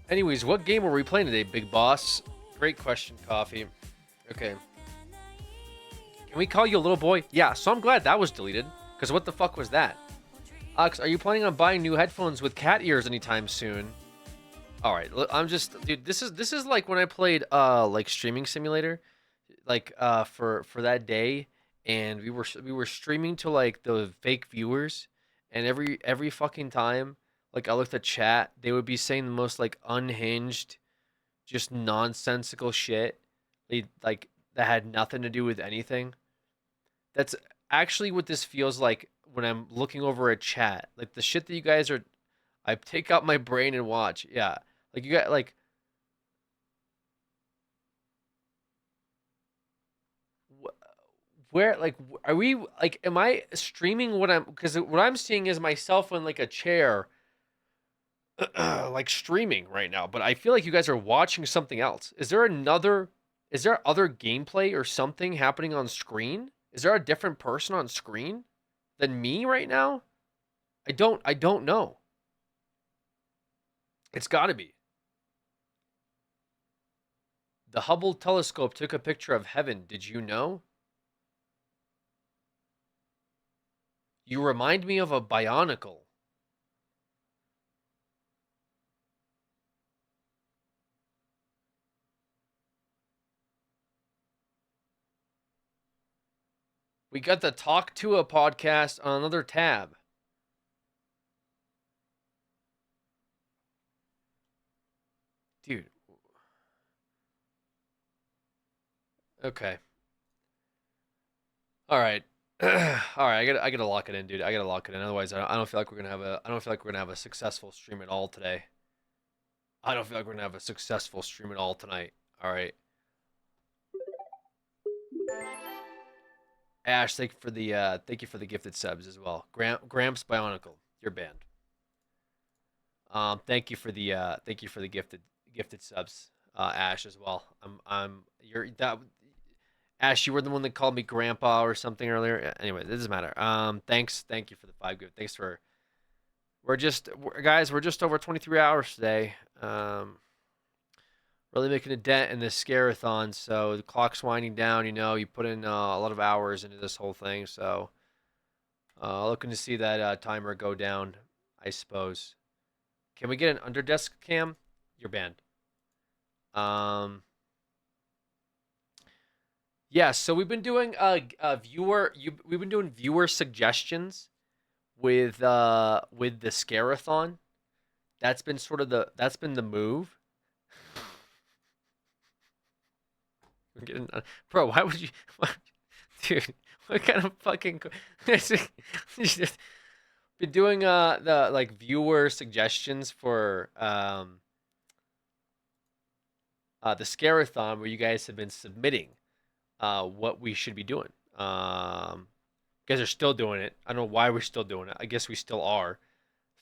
Anyways, what game were we playing today, Big Boss? Great question, Coffee. Okay. Can we call you a little boy? Yeah, so I'm glad that was deleted. Because what the fuck was that? Alex, are you planning on buying new headphones with cat ears anytime soon? Alright, I'm just... Dude, this is like when I played, like, Streaming Simulator. Like, for that day. And we were streaming to, like, the fake viewers. And every fucking time... Like, I looked at chat, they would be saying the most, like, unhinged, just nonsensical shit. Like, that had nothing to do with anything. That's actually what this feels like when I'm looking over at chat. Like, the shit that you guys are... I take out my brain and watch. Yeah. Like, you got, like... Where, like, are we... Like, am I streaming what I'm... Because what I'm seeing is myself in, like, a chair... like streaming right now, but I feel like you guys are watching something else. Is there other gameplay or something happening on screen? Is there a different person on screen than me right now? I don't know. It's got to be. The Hubble telescope took a picture of heaven. Did you know? You remind me of a Bionicle. We got the Talk to a podcast on another tab. Dude. Okay. All right. All right, I gotta lock it in, dude. I gotta lock it in. Otherwise, I don't feel like we're gonna have a. I don't feel like we're gonna have a successful stream at all today. I don't feel like we're gonna have a successful stream at all tonight. All right. Ash, thank you for the gifted subs as well. Gramps Bionicle, you're banned. Thank you for the gifted subs, Ash as well. You're that Ash, you were the one that called me grandpa or something earlier. Anyway, it doesn't matter. Thank you for the 5 gift. Thanks for. We're just over 23 hours today. Really making a dent in this scare-a-thon. So the clock's winding down. You know, you put in a lot of hours into this whole thing. So looking to see that timer go down, I suppose. Can we get an underdesk cam? You're banned. Yeah, so we've been doing we've been doing viewer suggestions with the scare-a-thon. That's been the move. We're getting, bro, why would you, dude? What kind of fucking? Been doing the like viewer suggestions for the scare-a-thon, where you guys have been submitting what we should be doing. You guys are still doing it. I don't know why we're still doing it. I guess we still are,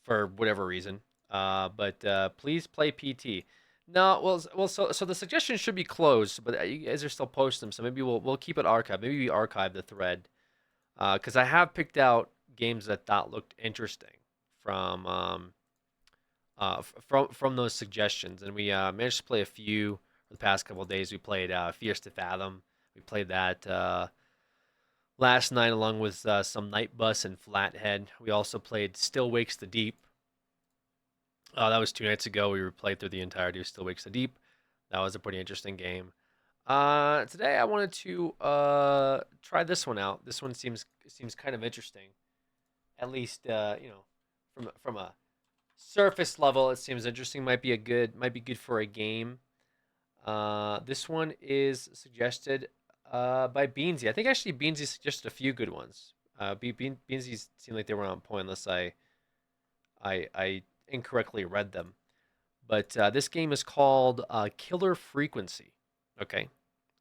for whatever reason. But please play PT. No, so the suggestion should be closed, but you guys are still posting them, so maybe we'll keep it archived. Maybe we archive the thread, because I have picked out games that thought looked interesting from from those suggestions, and we managed to play a few for the past couple of days. We played Fierce to Fathom. We played that last night along with some Night Bus and Flathead. We also played Still Wakes the Deep. That was 2 nights ago. We played through the entirety of Still Wakes the Deep. That was a pretty interesting game. Today I wanted to try this one out. This one seems kind of interesting. At least from a surface level, it seems interesting. Might be good for a game. This one is suggested by Beansy. I think actually Beansy suggested a few good ones. Beansy seemed like they were on point, unless I incorrectly read them. But this game is called Killer Frequency. Okay,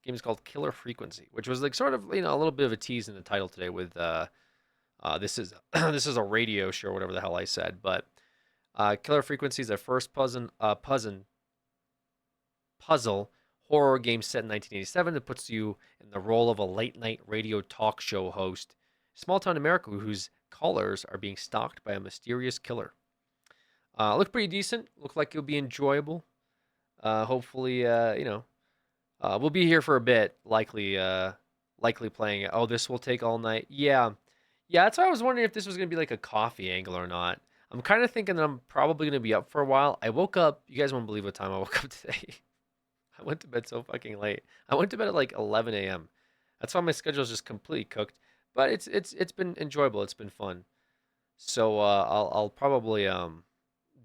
the game is called Killer Frequency, which was like sort of a little bit of a tease in the title today. With this is this is a radio show, or whatever the hell I said. But Killer Frequency is a first puzzle horror game set in 1987 that puts you in the role of a late night radio talk show host, small town America, whose callers are being stalked by a mysterious killer. Looked pretty decent. Looked like it'll be enjoyable. Hopefully, we'll be here for a bit. Likely playing it. Oh, this will take all night. Yeah, yeah. That's why I was wondering if this was gonna be like a coffee angle or not. I'm kind of thinking that I'm probably gonna be up for a while. I woke up. You guys won't believe what time I woke up today. I went to bed so fucking late. I went to bed at like 11 a.m. That's why my schedule is just completely cooked. But it's been enjoyable. It's been fun. So I'll probably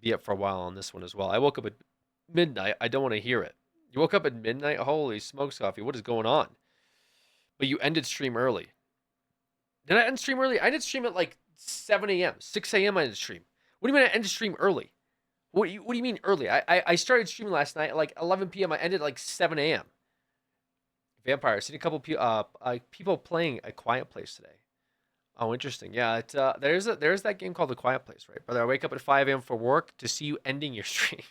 be up for a while on this one as well. I woke up at midnight. I don't want to hear it. You woke up at midnight? Holy smokes, coffee! What is going on? But you ended stream early. Did I end stream early? I did stream at like 7 a.m. 6 a.m. I did stream. What do you mean I ended stream early? What do you mean early? I started streaming last night at like 11 p.m. I ended at like 7 a.m. Vampire. I've seen a couple people playing A Quiet Place today. Oh, interesting. Yeah, it's there's that game called The Quiet Place, right? Brother, I wake up at 5 a.m. for work to see you ending your stream.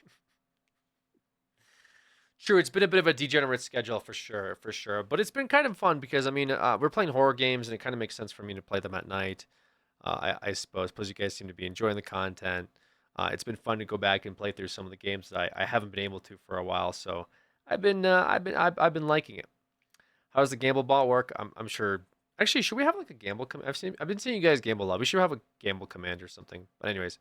True, it's been a bit of a degenerate schedule for sure, for sure. But it's been kind of fun because I mean, we're playing horror games, and it kind of makes sense for me to play them at night. I suppose. Plus, you guys seem to be enjoying the content. It's been fun to go back and play through some of the games that I haven't been able to for a while. So I've been liking it. How does the gamble bot work? I'm sure. Actually, should we have like a gamble I've been seeing you guys gamble a lot. We should have a gamble command or something. But anyways,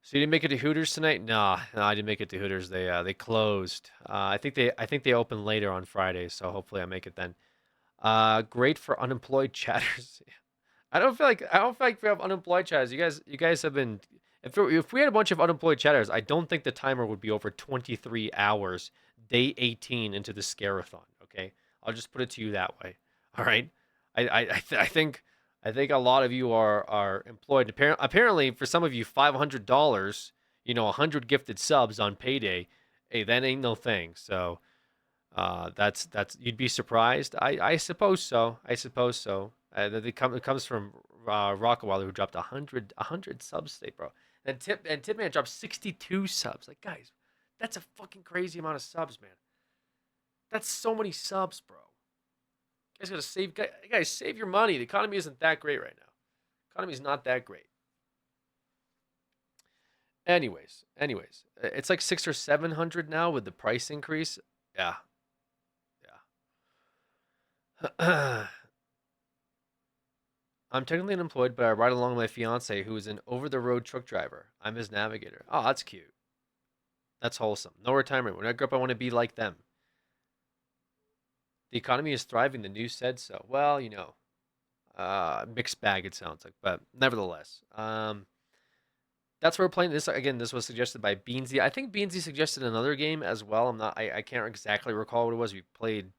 so you didn't make it to Hooters tonight? Nah, no, I didn't make it to Hooters. They closed. I think they open later on Friday, so hopefully I make it then. Great for unemployed chatters. I don't feel like we have unemployed chatters. You guys have been. If we had a bunch of unemployed chatters, I don't think the timer would be over 23 hours, day 18 into the scare-a-thon. Okay, I'll just put it to you that way. All right. I think a lot of you are employed. Apparently, for some of you, $500, 100 gifted subs on payday. Hey, that ain't no thing. So, that's you'd be surprised. I suppose so. I suppose so. It comes from Rockawala, who dropped a hundred subs today, bro. And Tipman dropped 62 subs. Like, guys, that's a fucking crazy amount of subs, man. That's so many subs, bro. You guys gotta save. Guys, save your money. The economy isn't that great right now. Economy's not that great. Anyways, it's like 600 or 700 now with the price increase. Yeah, yeah. I'm technically unemployed, but I ride along with my fiance, who is an over-the-road truck driver. I'm his navigator. Oh, that's cute. That's wholesome. No retirement. When I grow up, I want to be like them. The economy is thriving. The news said so. Well, mixed bag. It sounds like, but nevertheless, that's where we're playing this. Again, this was suggested by Beansy. I think Beansy suggested another game as well. I can't exactly recall what it was. We played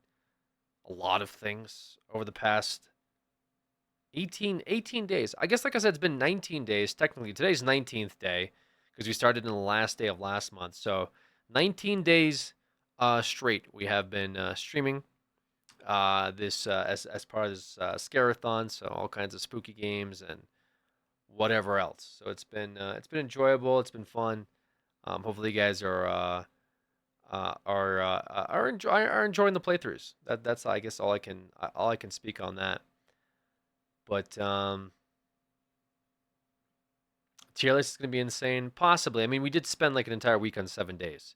a lot of things over the past 18 days. I guess, like I said, it's been 19 days. Technically, today's 19th day because we started in the last day of last month. So 19 days straight we have been streaming this as part of this scare-a-thon. So all kinds of spooky games and whatever else. So it's been enjoyable. It's been fun. Hopefully you guys are enjoying the playthroughs. That's I guess all I can speak on that. But tier list is gonna be insane. Possibly. I mean, we did spend like an entire week on 7 days,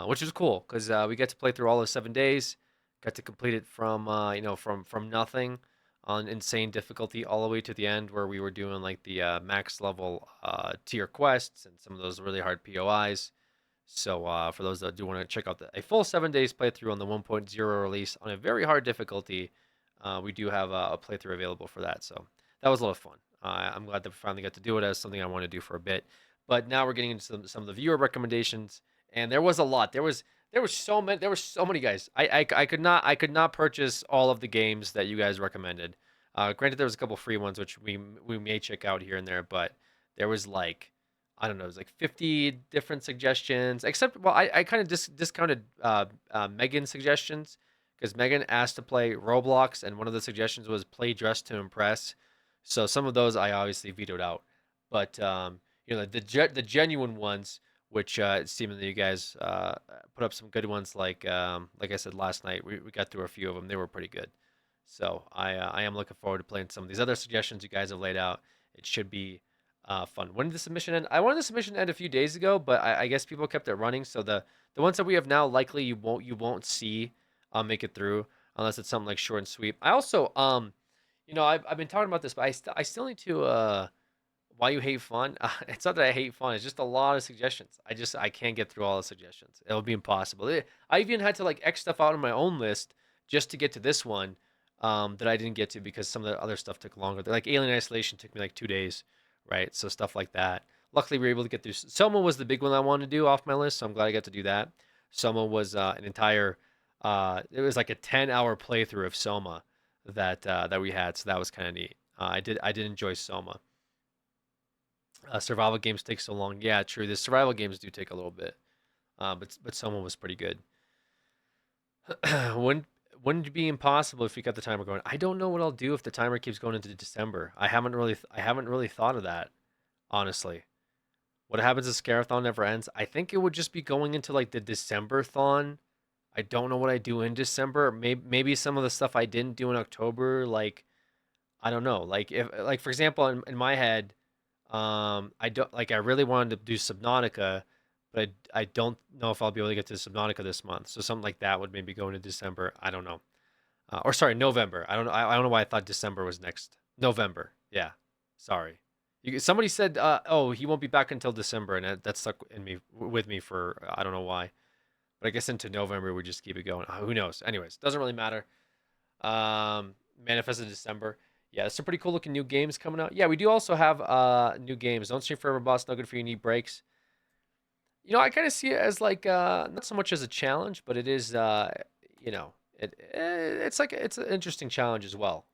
which was cool because we got to play through all of 7 days. Got to complete it from from nothing on insane difficulty all the way to the end where we were doing like the max level tier quests and some of those really hard POIs. So for those that do want to check out a full 7 days playthrough on the 1.0 release on a very hard difficulty, we do have a playthrough available for that. So that was a lot of fun. I'm glad that we finally got to do it as something I want to do for a bit. But now we're getting into some of the viewer recommendations, and there was a lot. There were so many guys. I could not purchase all of the games that you guys recommended. Granted, there was a couple free ones which we may check out here and there, but there was like I don't know, it was like 50 different suggestions. Except, well, I kind of discounted Megan's suggestions because Megan asked to play Roblox, and one of the suggestions was play Dress to Impress. So some of those I obviously vetoed out. But the genuine ones, which seemingly you guys put up some good ones, like I said last night, we got through a few of them. They were pretty good. So I am looking forward to playing some of these other suggestions you guys have laid out. It should be fun. When did the submission end? I wanted the submission to end a few days ago, but I guess people kept it running. So the ones that we have now, likely you won't see make it through unless it's something like short and sweet. I also I've been talking about this, but I still need to why you hate fun. It's not that I hate fun. It's just a lot of suggestions. I can't get through all the suggestions. It'll be impossible. I even had to like X stuff out on my own list just to get to this one that I didn't get to because some of the other stuff took longer. Like Alien Isolation took me like 2 days, right? So stuff like that. Luckily, we were able to get through. Selma was the big one I wanted to do off my list, so I'm glad I got to do that. Selma was an entire. It was like a 10-hour playthrough of Selma that we had, so that was kind of neat. I did enjoy Selma. Survival games take so long. Yeah, true. The survival games do take a little bit, but Selma was pretty good. Wouldn't wouldn't it be impossible if you got the timer going? I don't know what I'll do if the timer keeps going into December. I haven't really thought of that, honestly. What happens if scare-a-thon never ends? I think it would just be going into like the December thon. I don't know what I do in December. Maybe some of the stuff I didn't do in October, like I don't know. Like if like for example in my head, I don't like I really wanted to do Subnautica, but I don't know if I'll be able to get to Subnautica this month. So something like that would maybe go into December. I don't know. Or sorry, November. I don't know why I thought December was next. November. Yeah. Sorry. Somebody said, "Oh, he won't be back until December," and that stuck in me with me for I don't know why. But I guess into November we just keep it going. Who knows? Anyways, doesn't really matter. Manifest in December. Yeah, some pretty cool looking new games coming out. Yeah, we do also have new games. Don't stream forever, boss. No good for you. Need breaks. I kind of see it as like not so much as a challenge, but it is it's like it's an interesting challenge as well.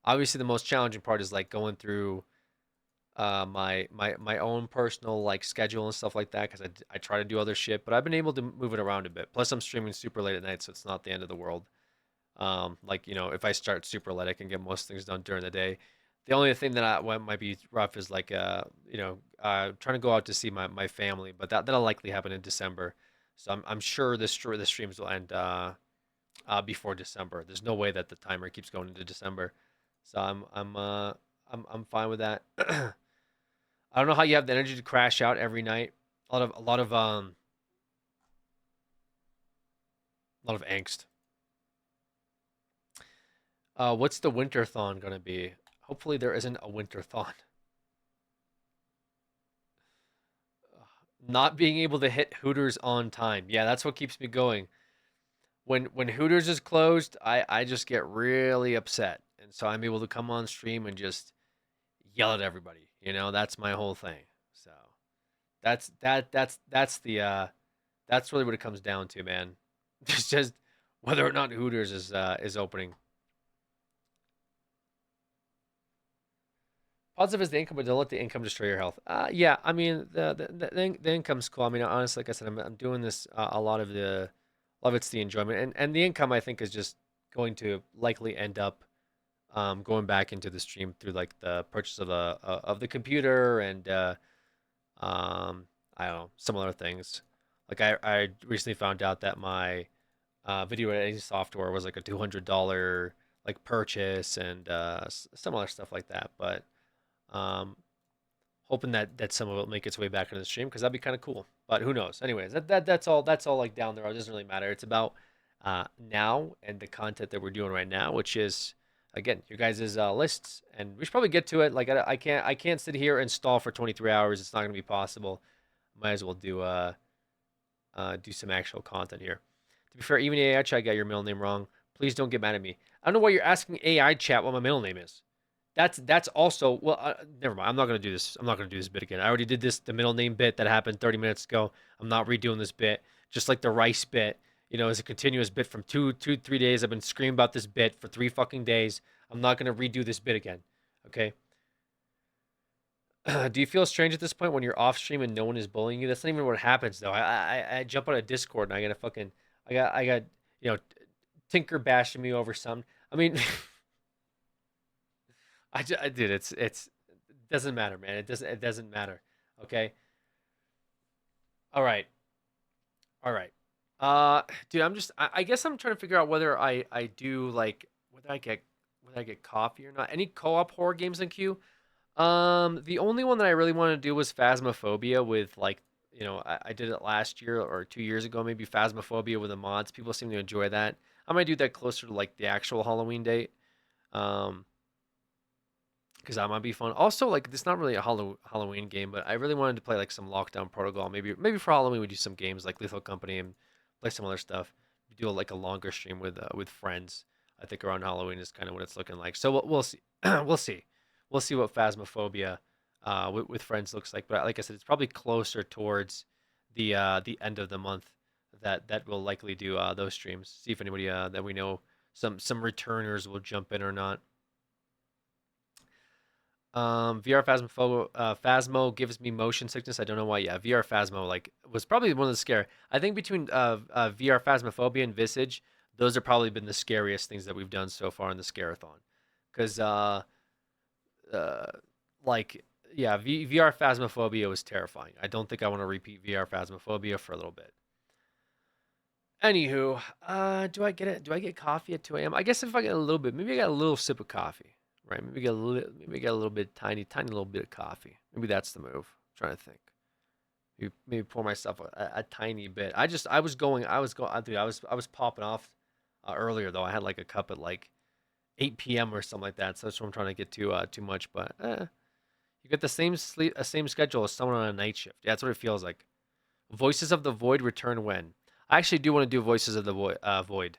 Obviously the most challenging part is like going through my own personal like schedule and stuff like that because I try to do other shit, but I've been able to move it around a bit. Plus I'm streaming super late at night, so it's not the end of the world. Like if I start super late, I can get most things done during the day. The only thing that what might be rough is like trying to go out to see my family, but that'll likely happen in December. So I'm sure the streams will end before December. There's no way that the timer keeps going into December. So I'm fine with that. I don't know how you have the energy to crash out every night. A lot of angst. What's the winter thon gonna be? Hopefully there isn't a winter thon. Not being able to hit Hooters on time. Yeah, that's what keeps me going. When Hooters is closed, I just get really upset. And so I'm able to come on stream and just yell at everybody. That's my whole thing. So that's really what it comes down to, man. It's just whether or not Hooters is opening. Positive is the income, but don't let the income destroy your health. Yeah, I mean the income's cool. I mean, honestly, like I said, I'm doing this a lot of it's the enjoyment, and the income I think is just going to likely end up going back into the stream through like the purchase of the computer and um, I don't know, some other things. Like I recently found out that my video editing software was like a $200 like purchase and some other stuff like that. But um, hoping that some of it will make its way back into the stream because that'd be kind of cool. But who knows? Anyways, that's all like down the road. It doesn't really matter. It's about now and the content that we're doing right now, which is again your guys' lists, and we should probably get to it. Like I can't sit here and stall for 23 hours. It's not gonna be possible. Might as well do some actual content here. To be fair, even AI chat got your middle name wrong. Please don't get mad at me. I don't know why you're asking AI chat what my middle name is. That's also well. Never mind. I'm not gonna do this. I'm not gonna do this bit again. I already did the middle name bit that happened 30 minutes ago. I'm not redoing this bit. Just like the rice bit, is a continuous bit from 3 days. I've been screaming about this bit for 3 fucking days. I'm not gonna redo this bit again. Okay. Do you feel strange at this point when you're off stream and no one is bullying you? That's not even what happens though. I jump on a Discord and I got a fucking I got Tinker bashing me over something. I mean, I did. It doesn't matter, man. It doesn't matter. Okay. All right. All right. Dude, I guess I'm trying to figure out whether I do like whether I get coffee or not. Any co-op horror games in queue? The only one that I really wanted to do was Phasmophobia with like, I did it last year or 2 years ago, maybe Phasmophobia with the mods. People seem to enjoy that. I might do that closer to like the actual Halloween date. Um, because that might be fun. Also, like it's not really a Halloween game, but I really wanted to play like some Lockdown Protocol. Maybe for Halloween we do some games like Lethal Company and play some other stuff. We do like a longer stream with friends. I think around Halloween is kind of what it's looking like. So we'll see. we'll see. We'll see what Phasmophobia with friends looks like. But like I said, it's probably closer towards the end of the month that we'll likely do those streams. See if anybody that we know some returners will jump in or not. VR Phasmo gives me motion sickness. I don't know why. Yeah, VR Phasmo like was probably one of the scare. I think between VR Phasmophobia and Visage, those have probably been the scariest things that we've done so far in the scare-a-thon. Because uh, like yeah, VR Phasmophobia was terrifying. I don't think I want to repeat VR Phasmophobia for a little bit. Anywho, do I get coffee at 2 a.m.? I guess if I get a little bit, maybe I got a little sip of coffee, right? Maybe get a little bit tiny little bit of coffee. Maybe that's the move. I'm trying to think. Maybe pour myself a tiny bit. Dude, I was popping off earlier though. I had like a cup at like 8 p.m. or something like that. So that's what I'm trying to get too much. But you get the same schedule as someone on a night shift. Yeah, that's what it feels like. Voices of the Void return when? I actually do want to do Voices of the Void.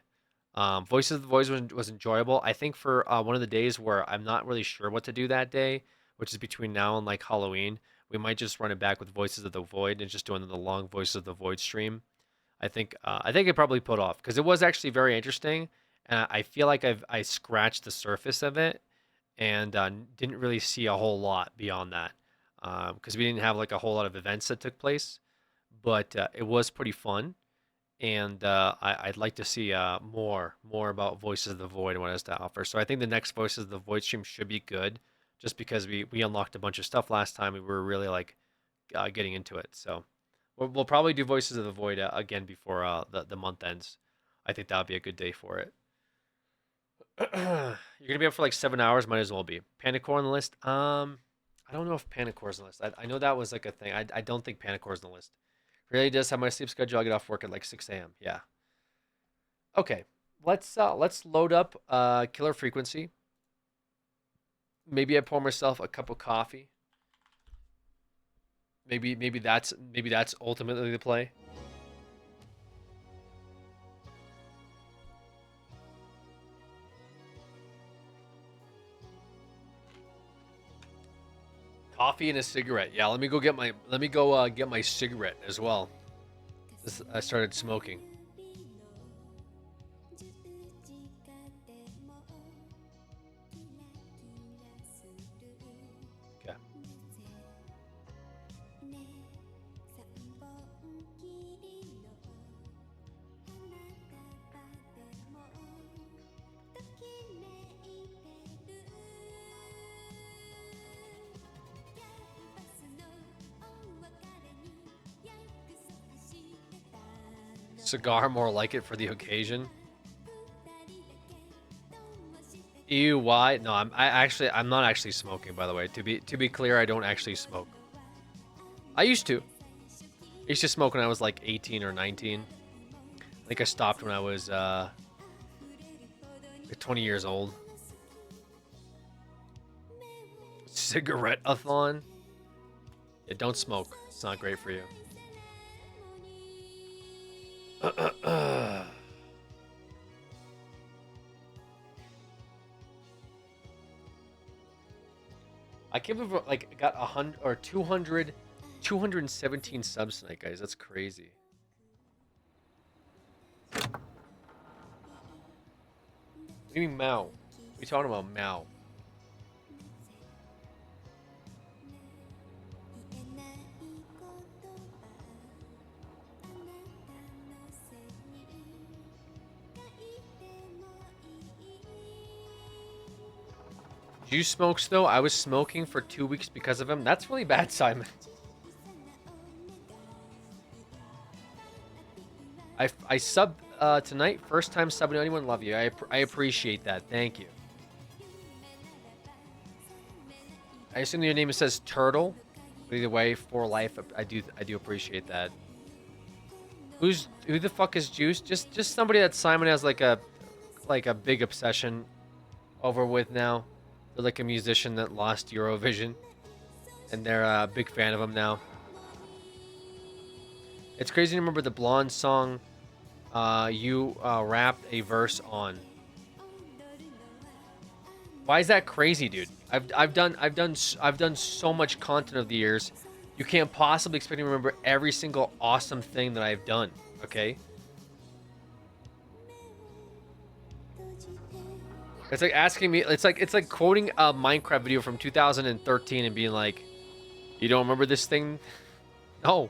Voices of the Void was enjoyable. I think for one of the days where I'm not really sure what to do that day, which is between now and like Halloween, we might just run it back with Voices of the Void and just doing the long Voices of the Void stream. I think it probably put off because it was actually very interesting, and I feel like I scratched the surface of it and didn't really see a whole lot beyond that because we didn't have like a whole lot of events that took place, but it was pretty fun, and I'd like to see more about Voices of the Void and what it has to offer. So I think the next Voices of the Void stream should be good, just because we unlocked a bunch of stuff last time and we were really like getting into it. So we'll probably do Voices of the Void again before the month ends. I think that would be a good day for it. You're gonna be up for like 7 hours. Might as well be. Panicore on the list. I don't know if Panicore's on the list. I know that was like a thing. I don't think Panicore's on the list. Really does have my sleep schedule. I get off work at like 6 a.m. Yeah. Okay. Let's load up Killer Frequency. Maybe I pour myself a cup of coffee. Maybe that's ultimately the play. Coffee and a cigarette. Yeah, let me go get my cigarette as well. I started smoking. Okay. Cigar, more like it for the occasion. Ew, why? No, I'm not actually smoking, by the way. To be clear, I don't actually smoke. I used to. I used to smoke when I was like 18 or 19. I think I stopped when I was 20 years old. Cigarette-a-thon? Yeah, don't smoke. It's not great for you. I can't believe like I got 100 or 217 subs tonight, guys. That's crazy. What do you mean Mao? What are you talking about, Mao? Do you smoke still? I was smoking for 2 weeks because of him. That's really bad, Simon. I sub tonight. First time subbing to anyone. Love you. I appreciate that. Thank you. I assume your name says Turtle. But either way, for life, I do appreciate that. Who the fuck is Juice? Just somebody that Simon has like a big obsession over with now. They're like a musician that lost Eurovision, and they're a big fan of him now. It's crazy to remember the Blonde song you rapped a verse on. Why is that crazy, dude? I've done so much content over the years. You can't possibly expect me to remember every single awesome thing that I've done, okay? It's like asking me, it's like quoting a Minecraft video from 2013 and being like, "You don't remember this thing?" No.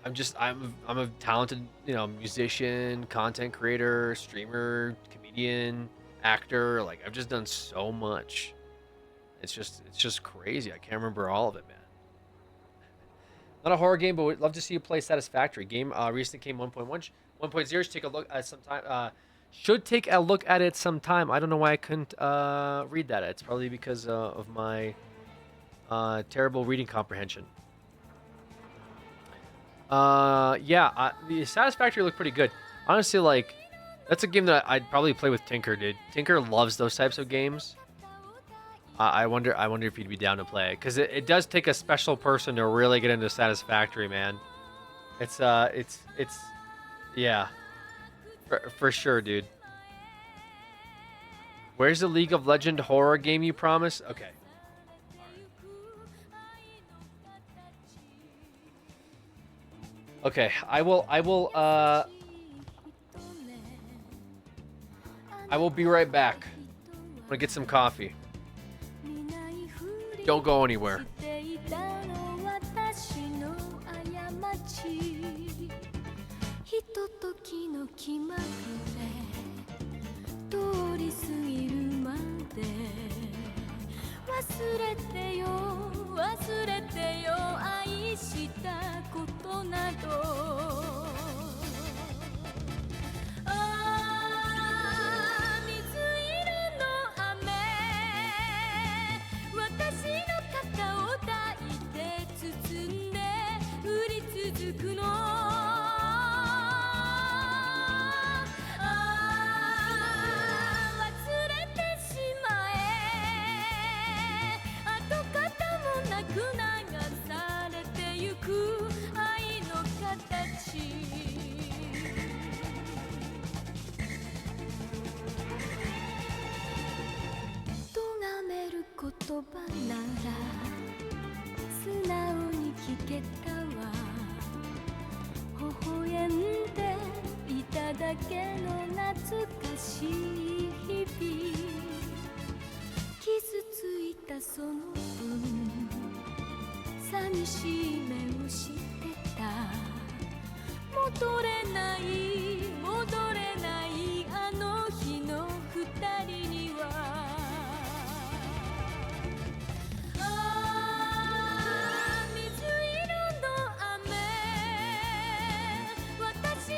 I'm a talented, musician, content creator, streamer, comedian, actor. Like, I've just done so much. It's just crazy. I can't remember all of it, man. Not a horror game, but we'd love to see you play Satisfactory. Game recently came 1.1, should take a look at sometime. Should take a look at it sometime. I don't know why I couldn't read that. It's probably because of my terrible reading comprehension. The Satisfactory looked pretty good. Honestly, like, that's a game that I'd probably play with Tinker, dude. Tinker loves those types of games. I wonder if he'd be down to play it, because it does take a special person to really get into Satisfactory, man. It's yeah, for sure, dude. Where's the League of Legends horror game you promised? Okay. Okay, I will be right back. I'm gonna get some coffee. Don't go anywhere. ひとときの気まぐれ通り過ぎるまで忘れてよ忘れてよ愛したことなど水色の雨私の肩を抱いて包んで降り続くの言葉なら素直に聞けたわ微笑んでいただけの懐かしい日々傷ついたその分寂しい目をしてた戻れない戻れないあの日の二人には水色の雨私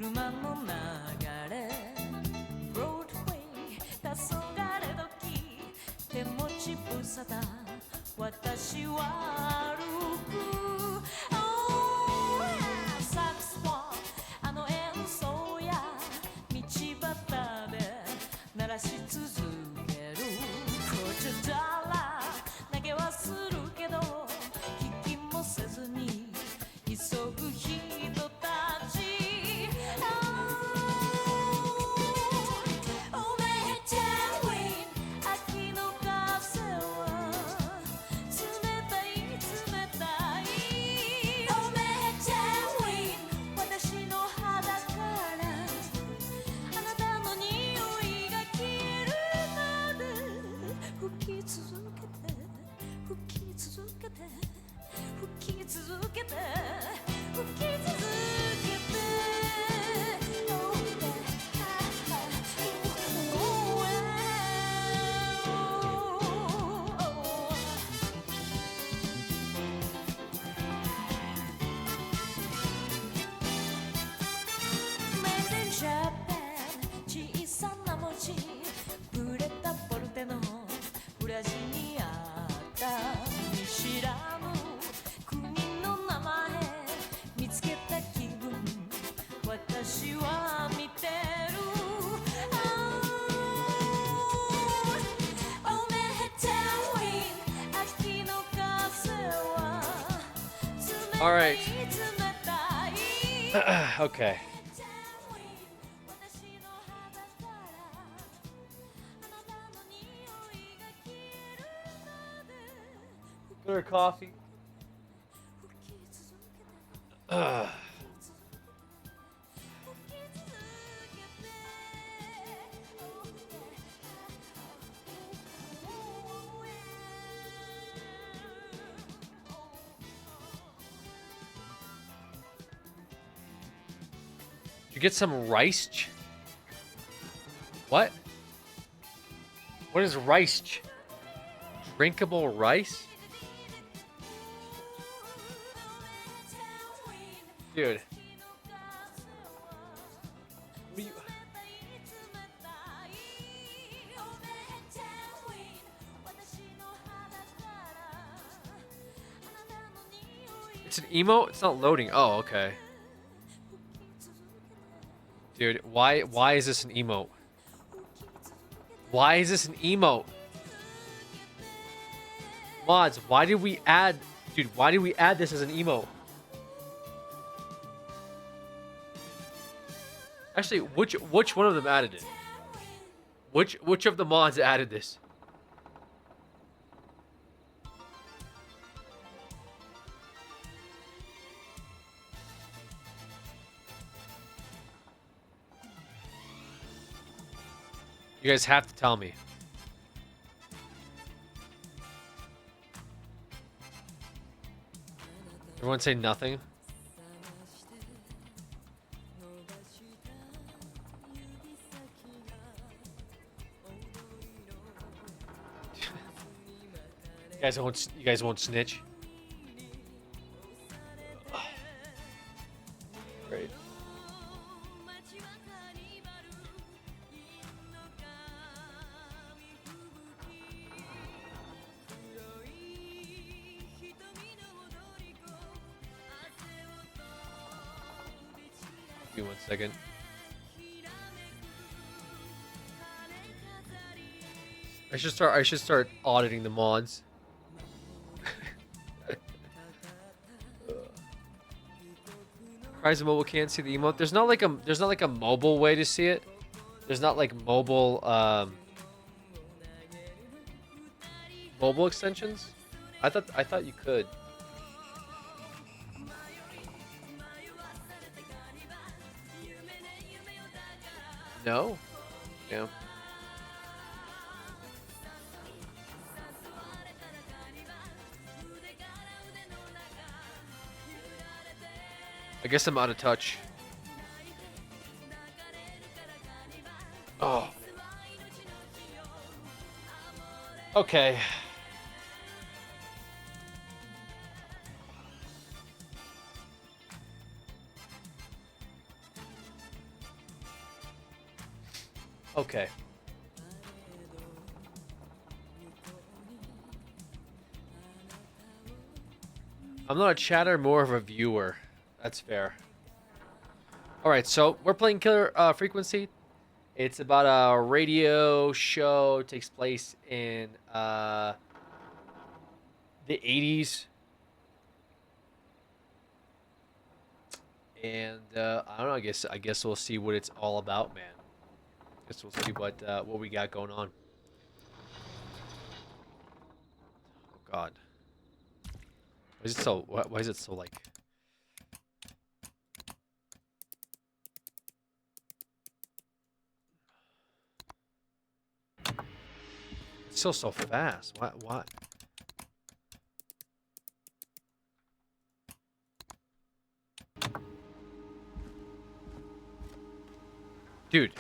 車の流れ Broadway 黄昏時手持ち無沙汰私は歩く Oh yeah サクスフォンあの演奏や道端で鳴らし続けるこちらら投げはするけど聞きもせずに急ぐ人たち Oh man tell me 秋の風は冷たい冷たい Oh man tell me 私の肌からあなたの匂いが消えるまで吹き続けて吹き続けて吹き続けて吹き続けて Oh Made in Japan 小さな文字ぶれたポルテの裏地にあった見知らぬ国の名前見つけた気分私は見てる Oh man tell me 秋の風は冷た Alright. い冷たい Okay. Good coffee. Did you get some rice? What? What is rice? Drinkable rice? Dude. What are you... It's an emote? It's not loading. Oh, okay. Dude, why is this an emote? Why is this an emote? Mods, why did we add... Dude, why did we add this as an emote? Actually, which one of them added it? Which of the mods added this? You guys have to tell me. Everyone say nothing. You guys won't snitch. Great. Give me 1 second. I should start auditing the mods. Cries Mobile can't see the emote. There's not like a mobile way to see it. There's not like mobile mobile extensions. I thought you could. No? Yeah. I guess I'm out of touch. Oh. Okay. Okay. I'm not a chatter, more of a viewer. That's fair. All right, so we're playing Killer Frequency. It's about a radio show. It takes place in the 80s. And I don't know. I guess we'll see what it's all about, man. Guess we'll see what we got going on. Oh God, why is it so? Why is it so like? It's still so fast. Why? Why? Dude.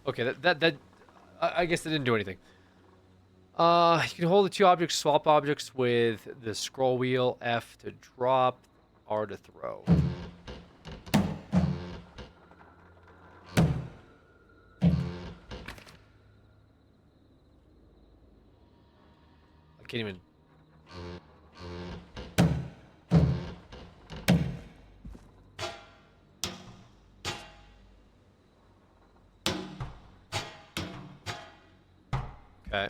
Okay, I guess that didn't do anything. You can hold the two objects, swap objects with the scroll wheel, F to drop, R to throw. I can't even. Okay.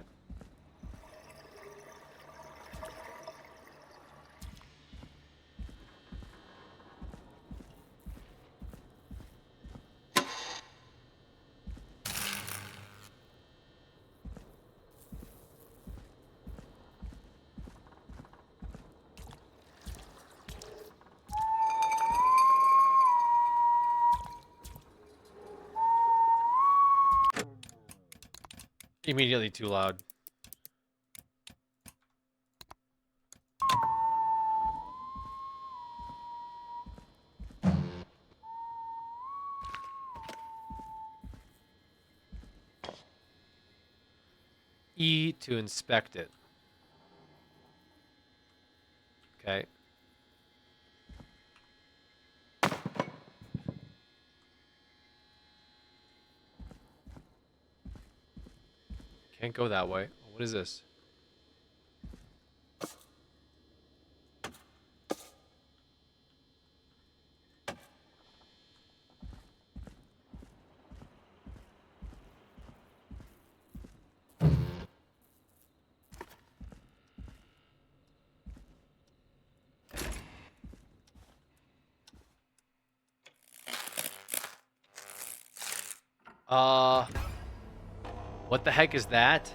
Immediately too loud. E to inspect it. Okay. Can't go that way. What is this? What the heck is that?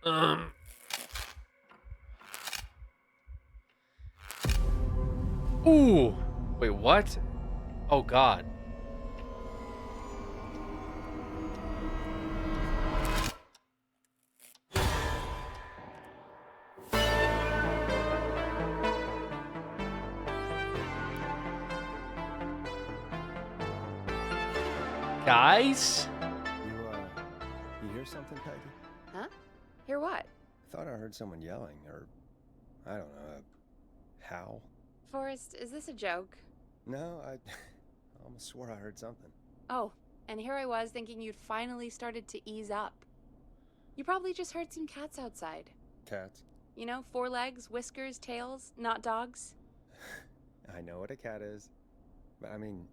Um. Ooh. Wait, what? Oh God. Guys? You hear something, Peggy? Huh? Hear what? I thought I heard someone yelling, or I don't know, a howl. Forrest, is this a joke? No, I almost swore I heard something. Oh, and here I was thinking you'd finally started to ease up. You probably just heard some cats outside. Cats? You know, 4 legs, whiskers, tails, not dogs. I know what a cat is, but I mean,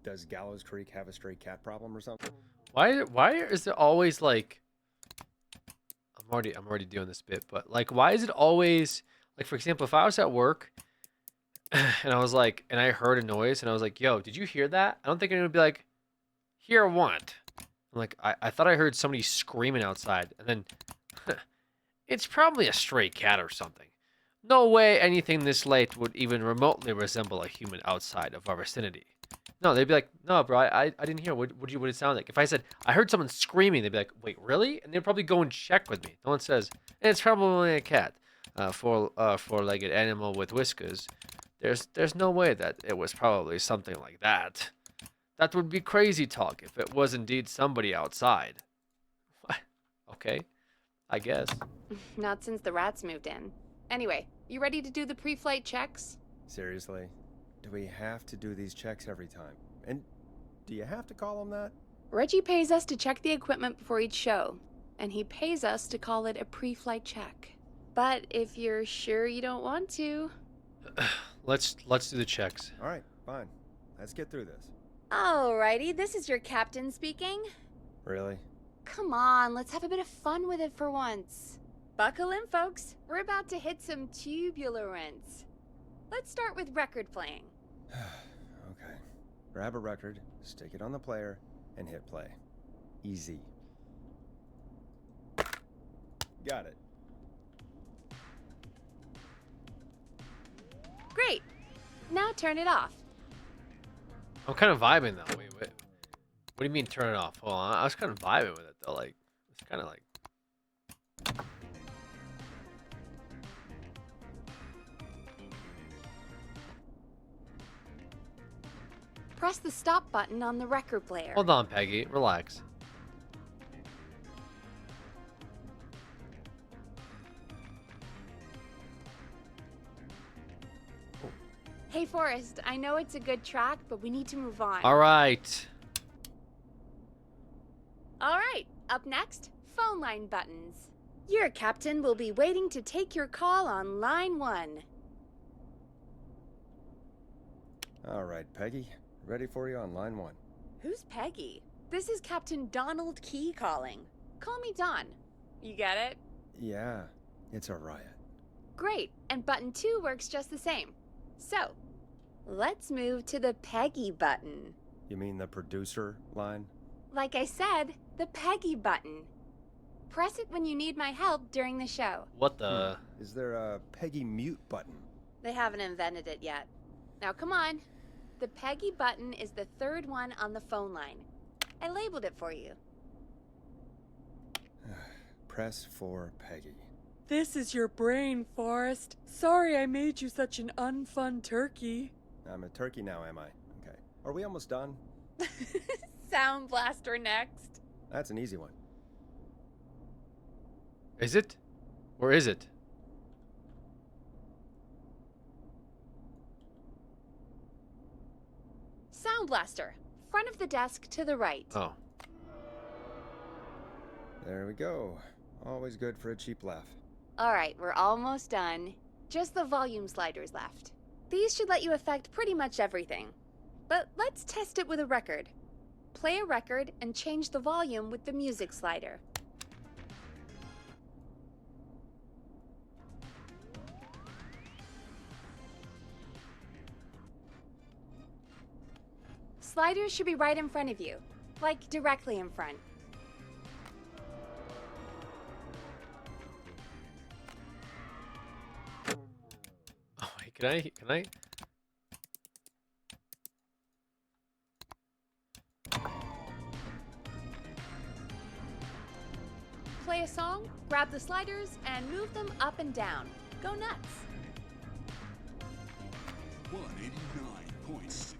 does Gallows Creek have a stray cat problem or something? Why is it always like I'm already doing this bit, but like why is it always like, for example, if I was at work and I was like, and I heard a noise and I was like, yo, did you hear that? I don't think anyone would be like, hear what? I'm like, I thought I heard somebody screaming outside, and then it's probably a stray cat or something. No way anything this late would even remotely resemble a human outside of our vicinity. No, they'd be like, no, bro, I didn't hear. What did it sound like? If I said, I heard someone screaming, they'd be like, wait, really? And they'd probably go and check with me. No one says, it's probably a cat. Four-legged animal with whiskers. There's no way that it was probably something like that. That would be crazy talk if it was indeed somebody outside. Okay, I guess. Not since the rats moved in. Anyway, you ready to do the pre-flight checks? Seriously? Do we have to do these checks every time? And do you have to call them that? Reggie pays us to check the equipment before each show, and he pays us to call it a pre-flight check. But if you're sure you don't want to... Let's do the checks. All right, fine. Let's get through this. Alrighty, this is your captain speaking. Really? Come on, let's have a bit of fun with it for once. Buckle in, folks. We're about to hit some tubulance. Let's start with record playing. Okay. Grab a record, stick it on the player, and hit play. Easy. Got it. Great. Now turn it off. I'm kind of vibing though. Wait. What do you mean turn it off? Well, I was kind of vibing with it though. Like, it's kind of like. Press the stop button on the record player. Hold on, Peggy. Relax. Hey, Forrest, I know it's a good track, but we need to move on. All right. All right, up next, phone line buttons. Your captain will be waiting to take your call on line 1. All right, Peggy. Ready for you on line 1. Who's Peggy? This is Captain Donald Key calling. Call me Don. You get it? Yeah, it's a riot. Great, and button 2 works just the same. So, let's move to the Peggy button. You mean the producer line? Like I said, the Peggy button. Press it when you need my help during the show. What the? Is there a Peggy mute button? They haven't invented it yet. Now come on. The Peggy button is the 3rd one on the phone line. I labeled it for you. Press for Peggy. This is your brain, Forrest. Sorry I made you such an unfun turkey. I'm a turkey now, am I? Okay. Are we almost done? Sound Blaster next. That's an easy one. Is it? Or is it? Sound Blaster. Front of the desk to the right. Oh. There we go. Always good for a cheap laugh. Alright, we're almost done. Just the volume sliders left. These should let you affect pretty much everything. But let's test it with a record. Play a record and change the volume with the music slider. Sliders should be right in front of you, like directly in front. Oh wait, can I? Play a song, grab the sliders, and move them up and down. Go nuts. 189.6.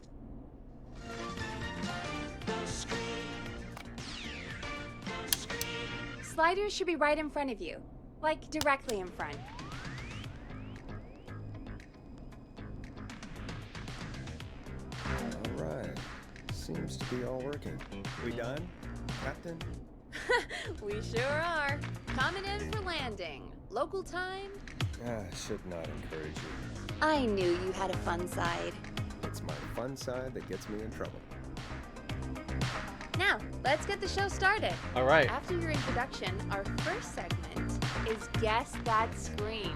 Sliders should be right in front of you, like directly in front. All right. Seems to be all working. We done, Captain? We sure are. Coming in for landing. Local time? Should not encourage you. I knew you had a fun side. It's my fun side that gets me in trouble. Now, let's get the show started. All right. After your introduction, our first segment is Guess That Scream.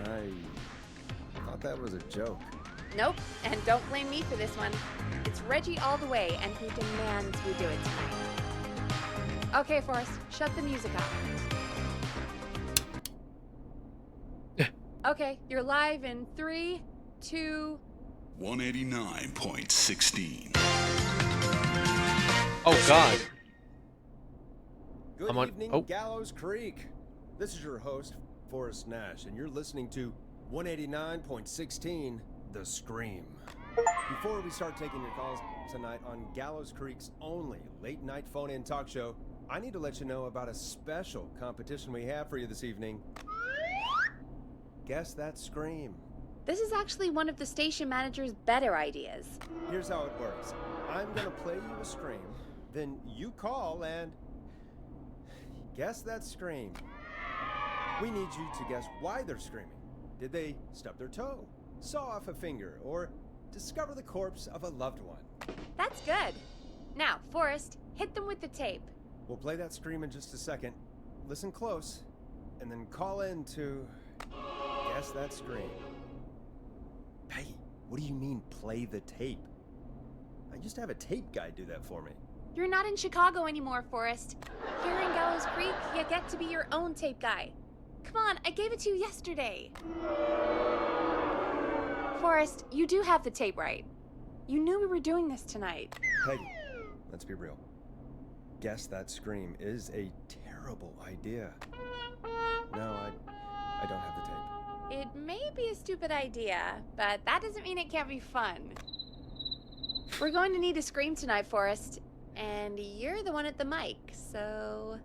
I thought that was a joke. Nope, and don't blame me for this one. It's Reggie all the way, and he demands we do it tonight. Okay, Forrest, shut the music off. Okay, you're live in 3, 2... 189.16. Oh God. Good I'm on- evening, oh. Gallows Creek. This is your host, Forrest Nash, and you're listening to 189.16, The Scream. Before we start taking your calls tonight on Gallows Creek's only late-night phone-in talk show, I need to let you know about a special competition we have for you this evening. Guess that scream. This is actually one of the station manager's better ideas. Here's how it works. I'm gonna play you a scream, then you call and guess that scream. We need you to guess why they're screaming. Did they stub their toe, saw off a finger, or discover the corpse of a loved one? That's good. Now, Forrest, hit them with the tape. We'll play that scream in just a second. Listen close, and then call in to guess that scream. Peggy, what do you mean, play the tape? I used to have a tape guy do that for me. You're not in Chicago anymore, Forrest. Here in Gallows Creek, you get to be your own tape guy. Come on, I gave it to you yesterday. Forrest, you do have the tape right. You knew we were doing this tonight. Peggy, let's be real. Guess that scream is a terrible idea. No, I don't have the tape. It may be a stupid idea, but that doesn't mean it can't be fun. We're going to need a scream tonight, Forrest, and you're the one at the mic, so...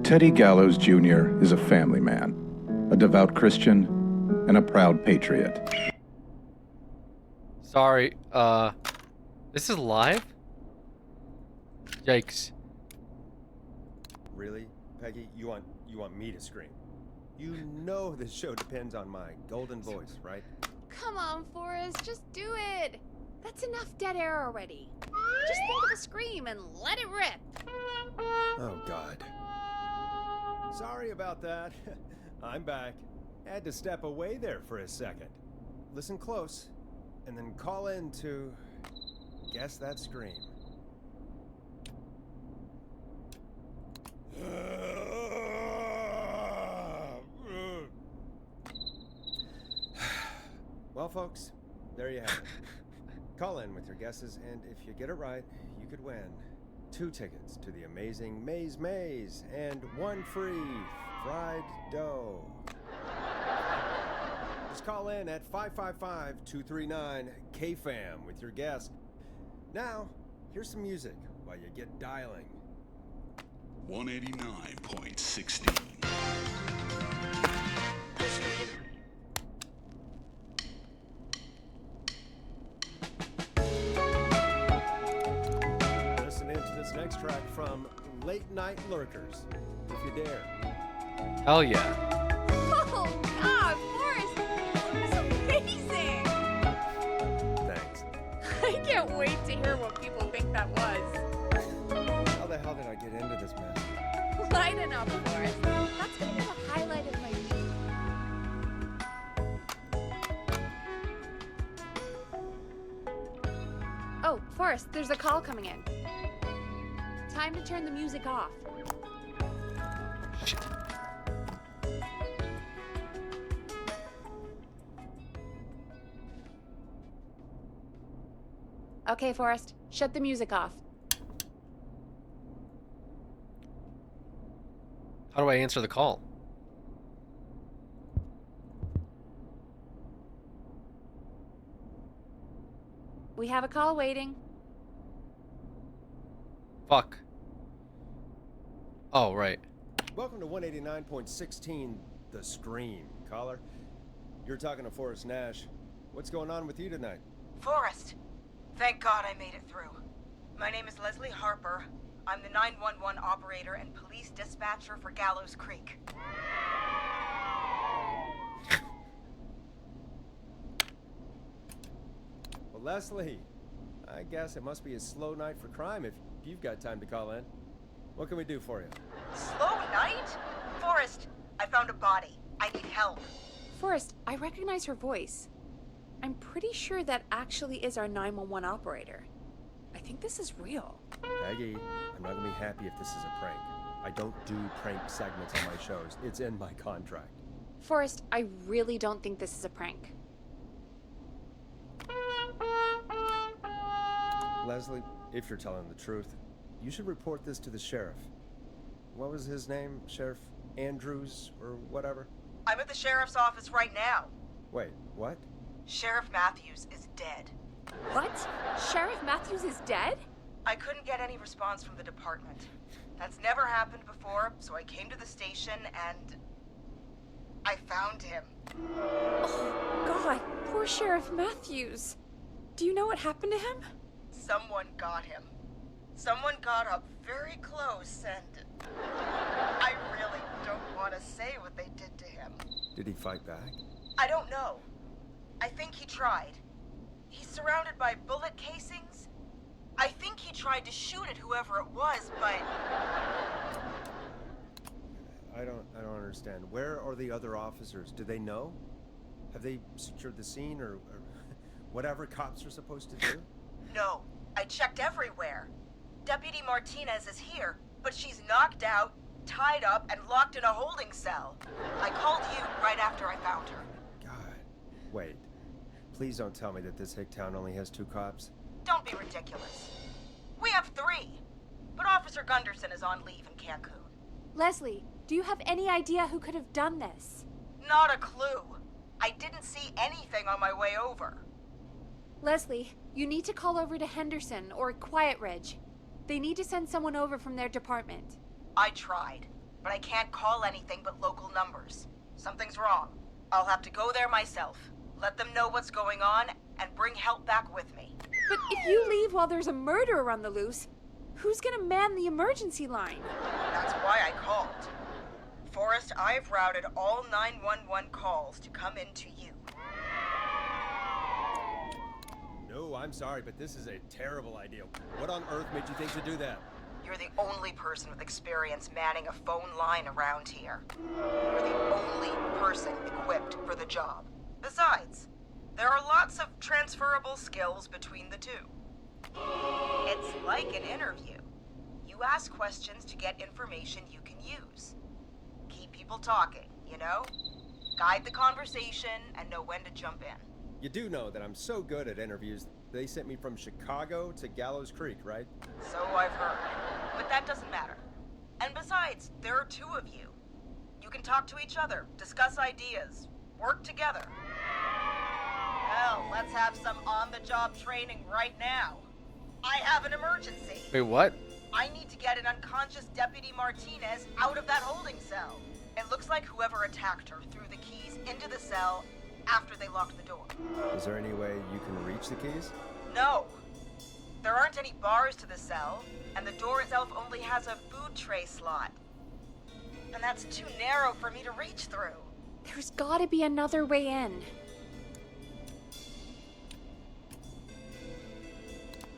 Teddy Gallows Jr. is a family man, a devout Christian, and a proud patriot. Sorry, this is live? Yikes. Really, Peggy? You want me to scream? You know this show depends on my golden voice, right? Come on, Forrest, just do it. That's enough dead air already. Just think of a scream and let it rip. Oh, God. Sorry about that. I'm back. Had to step away there for a second. Listen close, and then call in to guess that scream. Well, folks, there you have it. Call in with your guesses, and if you get it right, you could win 2 tickets to the amazing Maze Maze and 1 free fried dough. Just call in at 555-239-KFAM with your guess. Now, here's some music while you get dialing. 189.16. Listen in to this next track from Late Night Lurkers, if you dare. Hell yeah. Oh, God, Forrest, that was amazing. Thanks. I can't wait to hear what people think that was. How the hell did I get into this mess? Lighten up, Forrest. That's gonna be the highlight of my week. Oh, Forrest, there's a call coming in. Time to turn the music off. Shit. Okay, Forrest, shut the music off. How do I answer the call? We have a call waiting. Fuck. Oh, right. Welcome to 189.16, The Scream. Caller, you're talking to Forrest Nash. What's going on with you tonight? Forrest, thank God I made it through. My name is Leslie Harper. I'm the 911 operator and police dispatcher for Gallows Creek. Well, Leslie, I guess it must be a slow night for crime if you've got time to call in. What can we do for you? Slow night? Forrest, I found a body. I need help. Forrest, I recognize her voice. I'm pretty sure that actually is our 911 operator. I think this is real. Peggy, I'm not gonna be happy if this is a prank. I don't do prank segments on my shows. It's in my contract. Forrest, I really don't think this is a prank. Leslie, if you're telling the truth, you should report this to the sheriff. What was his name? Sheriff Andrews or whatever? I'm at the sheriff's office right now. Wait, what? Sheriff Matthews is dead. What? Sheriff Matthews is dead? I couldn't get any response from the department. That's never happened before, so I came to the station and I found him. Oh, God, poor Sheriff Matthews. Do you know what happened to him? Someone got him. Someone got up very close and I really don't want to say what they did to him. Did he fight back? I don't know. I think he tried. He's surrounded by bullet casings. I think he tried to shoot at whoever it was, but I don't understand. Where are the other officers? Do they know? Have they secured the scene or whatever cops are supposed to do? no. I checked everywhere. Deputy Martinez is here, but she's knocked out, tied up, and locked in a holding cell. I called you right after I found her. God. Wait. Please don't tell me that this hick town only has 2 cops. Don't be ridiculous. We have 3, but Officer Gunderson is on leave in Cancun. Leslie, do you have any idea who could have done this? Not a clue. I didn't see anything on my way over. Leslie, you need to call over to Henderson or Quiet Ridge. They need to send someone over from their department. I tried, but I can't call anything but local numbers. Something's wrong. I'll have to go there myself, let them know what's going on, and bring help back with me. But if you leave while there's a murderer on the loose, who's gonna man the emergency line? That's why I called. Forrest, I've routed all 911 calls to come in to you. No, I'm sorry, but this is a terrible idea. What on earth made you think to do that? You're the only person with experience manning a phone line around here. You're the only person equipped for the job. Besides, there are lots of transferable skills between the two. It's like an interview. You ask questions to get information you can use. Keep people talking, you know? Guide the conversation and know when to jump in. You do know that I'm so good at interviews, they sent me from Chicago to Gallows Creek, right? So I've heard. But that doesn't matter. And besides, there are 2 of you. You can talk to each other, discuss ideas, work together. Hell, let's have some on-the-job training right now. I have an emergency. Wait, what? I need to get an unconscious Deputy Martinez out of that holding cell. It looks like whoever attacked her threw the keys into the cell after they locked the door. Is there any way you can reach the keys? No. There aren't any bars to the cell, and the door itself only has a food tray slot. And that's too narrow for me to reach through. There's gotta be another way in.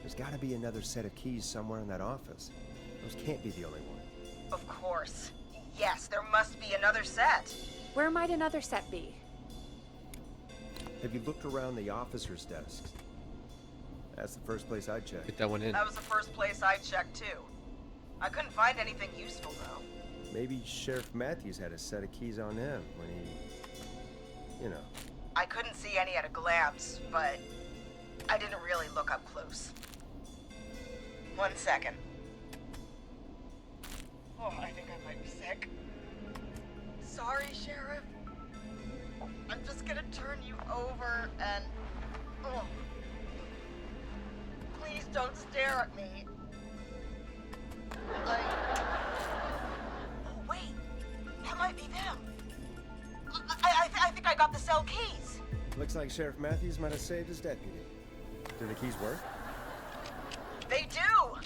There's gotta be another set of keys somewhere in that office. Those can't be the only one. Of course. Yes, there must be another set. Where might another set be? Have you looked around the officers' desks? That's the first place I'd check. Get that one in. That was the first place I checked, too. I couldn't find anything useful, though. Maybe Sheriff Matthews had a set of keys on him when he... you know. I couldn't see any at a glance, but I didn't really look up close. 1 second. Oh, I think I might be sick. Sorry, Sheriff. I'm just gonna turn you over and... Oh. Please don't stare at me. Oh, wait. That might be them. I think I got the cell keys. Looks like Sheriff Matthews might have saved his deputy. Do the keys work? They do!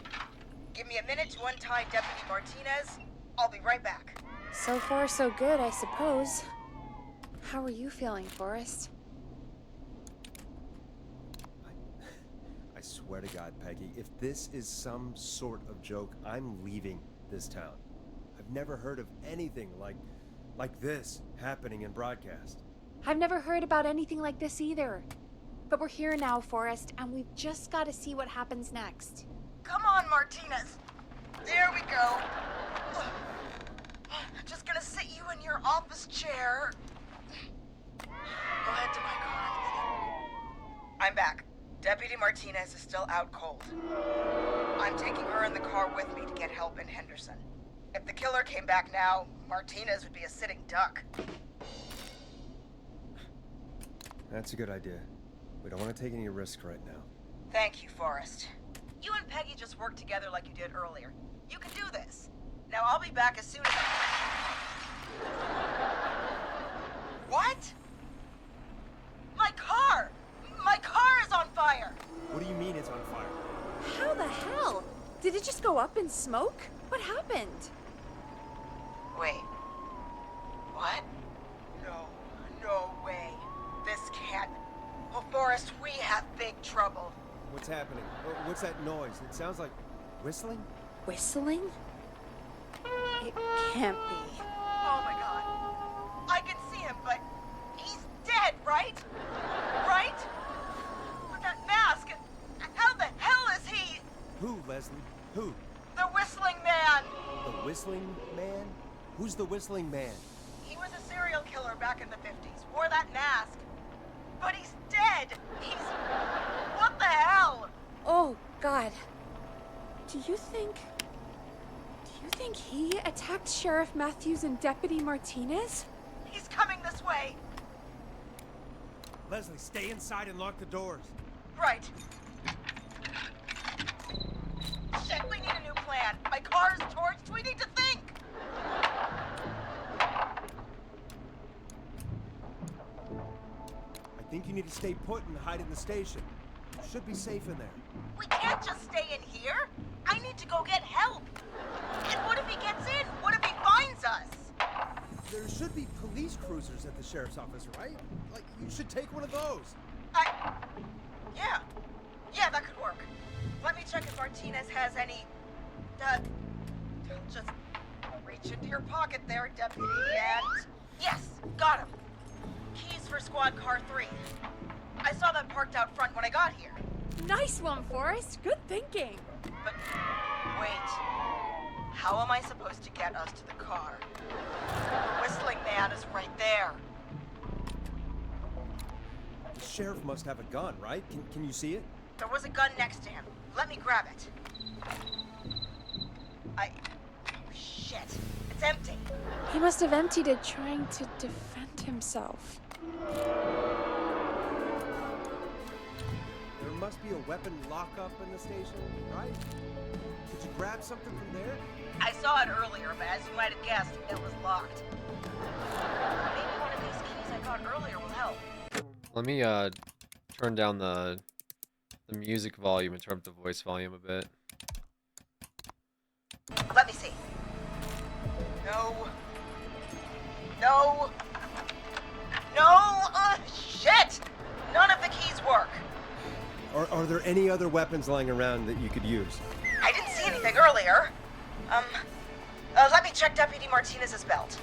Give me a minute to untie Deputy Martinez. I'll be right back. So far, so good, I suppose. How are you feeling, Forrest? I swear to God, Peggy, if this is some sort of joke, I'm leaving this town. I've never heard of anything like this happening in broadcast. I've never heard about anything like this either. But we're here now, Forrest, and we've just got to see what happens next. Come on, Martinez. There we go. Just gonna sit you in your office chair. Go ahead to my car. I'm back. Deputy Martinez is still out cold. I'm taking her in the car with me to get help in Henderson. If the killer came back now, Martinez would be a sitting duck. That's a good idea. We don't want to take any risks right now. Thank you, Forrest. You and Peggy just worked together like you did earlier. You can do this. Now I'll be back as soon as What? My car! My car is on fire! What do you mean it's on fire? How the hell? Did it just go up in smoke? What happened? Wait. What? No way. This can't... Oh, Forrest, we have big trouble. What's happening? What's that noise? It sounds like whistling? Whistling? It can't be. Oh my god. I can see him, but he's dead, right? Right? With that mask, how the hell is he? Who, Leslie? Who? The Whistling Man! The Whistling Man? Who's the Whistling Man? He was a serial killer back in the 50s, wore that mask. But he's dead! He's... What the hell? Oh, God. Do you think he attacked Sheriff Matthews and Deputy Martinez? He's coming this way. Leslie, stay inside and lock the doors. Right. Shit, we need a new plan. My car's torched. We need to think. I think you need to stay put and hide in the station. You should be safe in there. We can't just stay in here. I need to go get help. And what if he gets in? What if he finds us? There should be police cruisers at the sheriff's office, right? Like, you should take one of those. Yeah, that could work. Let me check if Martinez has any... just reach into your pocket there, Deputy, and... Yes, got him. Keys for Squad Car 3. I saw them parked out front when I got here. Nice one, Forrest. Good thinking. But wait, how am I supposed to get us to the car? The Whistling Man is right there. The sheriff must have a gun, right? Can you see it? There was a gun next to him. Let me grab it. Oh, shit. It's empty. He must have emptied it trying to defend himself. There must be a weapon lockup in the station, right? Did you grab something from there? I saw it earlier, but as you might have guessed, it was locked. Maybe one of these keys I got earlier will help. Let me turn down the music volume and turn up the voice volume a bit. Let me see. No. Shit! None of the keys work. Are there any other weapons lying around that you could use? I didn't see anything earlier. Let me check Deputy Martinez's belt.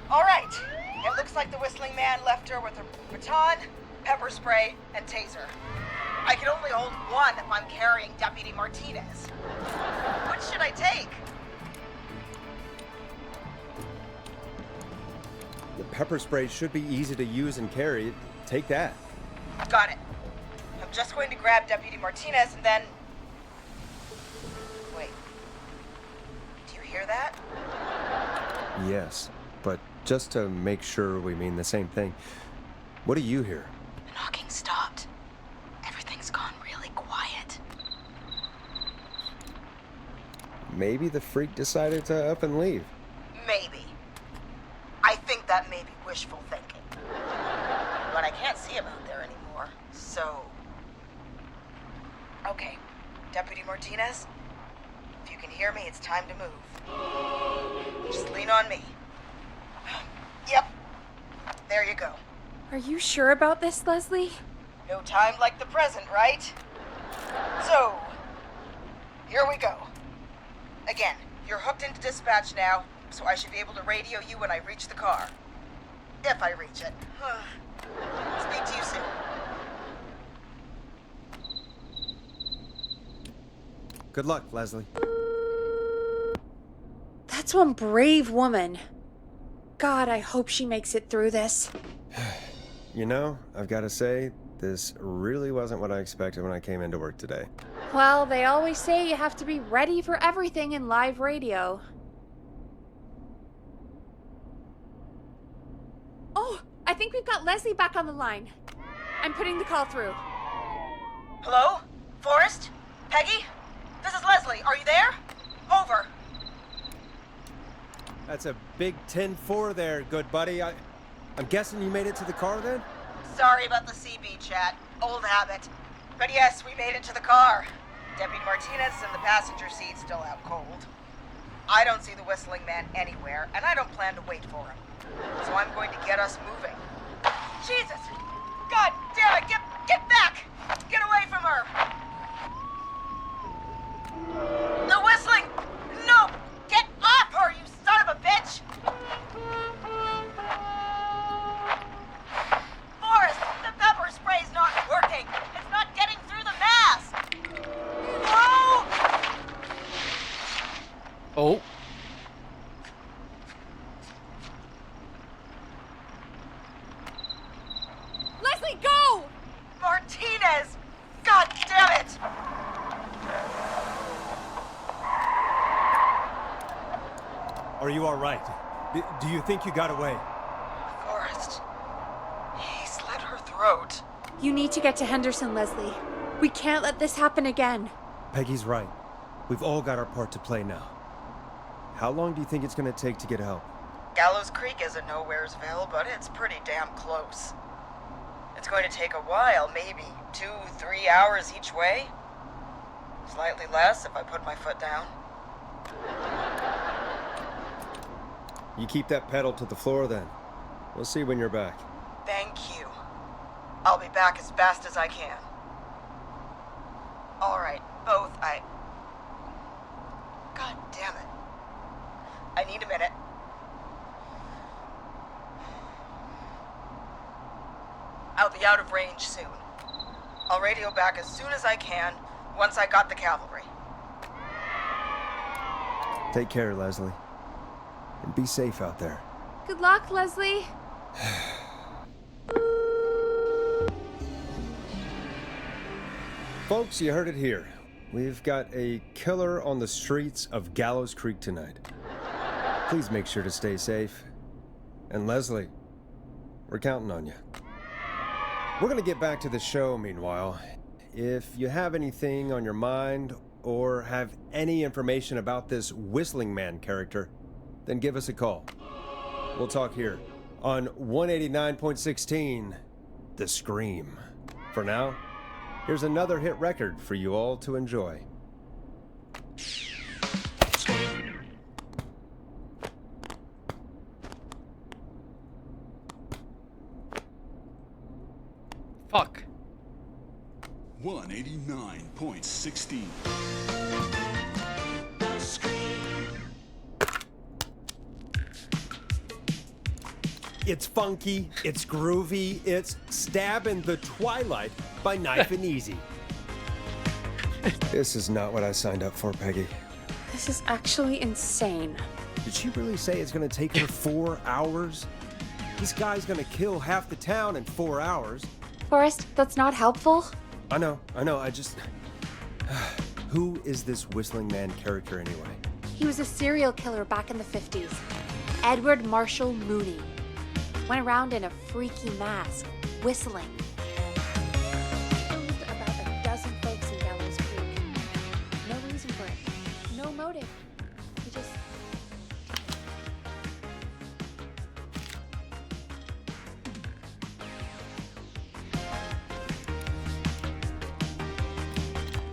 All right. It looks like the Whistling Man left her with a baton, pepper spray, and taser. I can only hold one if I'm carrying Deputy Martinez. Which should I take? The pepper spray should be easy to use and carry. Take that. Got it. I'm just going to grab Deputy Martinez and then... Wait. Do you hear that? Yes, but just to make sure we mean the same thing, what do you hear? The knocking stopped. Everything's gone really quiet. Maybe the freak decided to up and leave. Maybe. I think that may be wishful thinking. But I can't see him out there anymore, so... Okay, Deputy Martinez, if you can hear me, it's time to move. Just lean on me. Yep, there you go. Are you sure about this, Leslie? No time like the present, right? So, here we go. Again, you're hooked into dispatch now, so I should be able to radio you when I reach the car. If I reach it. Speak to you soon. Good luck, Leslie. That's one brave woman. God, I hope she makes it through this. You know, I've got to say, this really wasn't what I expected when I came into work today. Well, they always say you have to be ready for everything in live radio. Oh, I think we've got Leslie back on the line. I'm putting the call through. Hello? Forrest? Peggy? This is Leslie. Are you there? Over. That's a big 10-4 there, good buddy. I'm guessing you made it to the car then? Sorry about the CB chat. Old habit. But yes, we made it to the car. Deputy Martinez in the passenger seat, still out cold. I don't see the whistling man anywhere, and I don't plan to wait for him. So I'm going to get us moving. Jesus! God damn it! Get back! Get away from her! The whistling! No! Get off her, you son of a bitch! Forrest, the pepper spray's not working! It's not getting through the mask! No! Oh. Leslie, go! Martinez! God damn it! Are you all right? Do you think you got away? Forrest. He slit her throat. You need to get to Henderson, Leslie. We can't let this happen again. Peggy's right. We've all got our part to play now. How long do you think it's going to take to get help? Gallows Creek is a nowheresville, but it's pretty damn close. It's going to take a while, maybe 2-3 hours each way. Slightly less if I put my foot down. You keep that pedal to the floor then. We'll see when you're back. Thank you. I'll be back as fast as I can. All right, both. God damn it. I need a minute. I'll be out of range soon. I'll radio back as soon as I can, once I got the cavalry. Take care, Leslie. And be safe out there. Good luck, Leslie. Folks, you heard it here. We've got a killer on the streets of Gallows Creek tonight. Please make sure to stay safe. And Leslie, we're counting on you. We're gonna get back to the show meanwhile. If you have anything on your mind or have any information about this Whistling Man character, then give us a call. We'll talk here on 189.16, The Scream. For now, here's another hit record for you all to enjoy. Fuck. 189.16. It's funky, it's groovy, it's Stab in the Twilight by Knife and Easy. This is not what I signed up for, Peggy. This is actually insane. Did she really say it's gonna take her 4 hours? This guy's gonna kill half the town in 4 hours. Forrest, that's not helpful. I know, I just... Who is this Whistling Man character anyway? He was a serial killer back in the 50s. Edward Marshall Mooney. Went around in a freaky mask, whistling. Killed about a dozen folks in Gallows Creek. No reason for it. No motive. He just...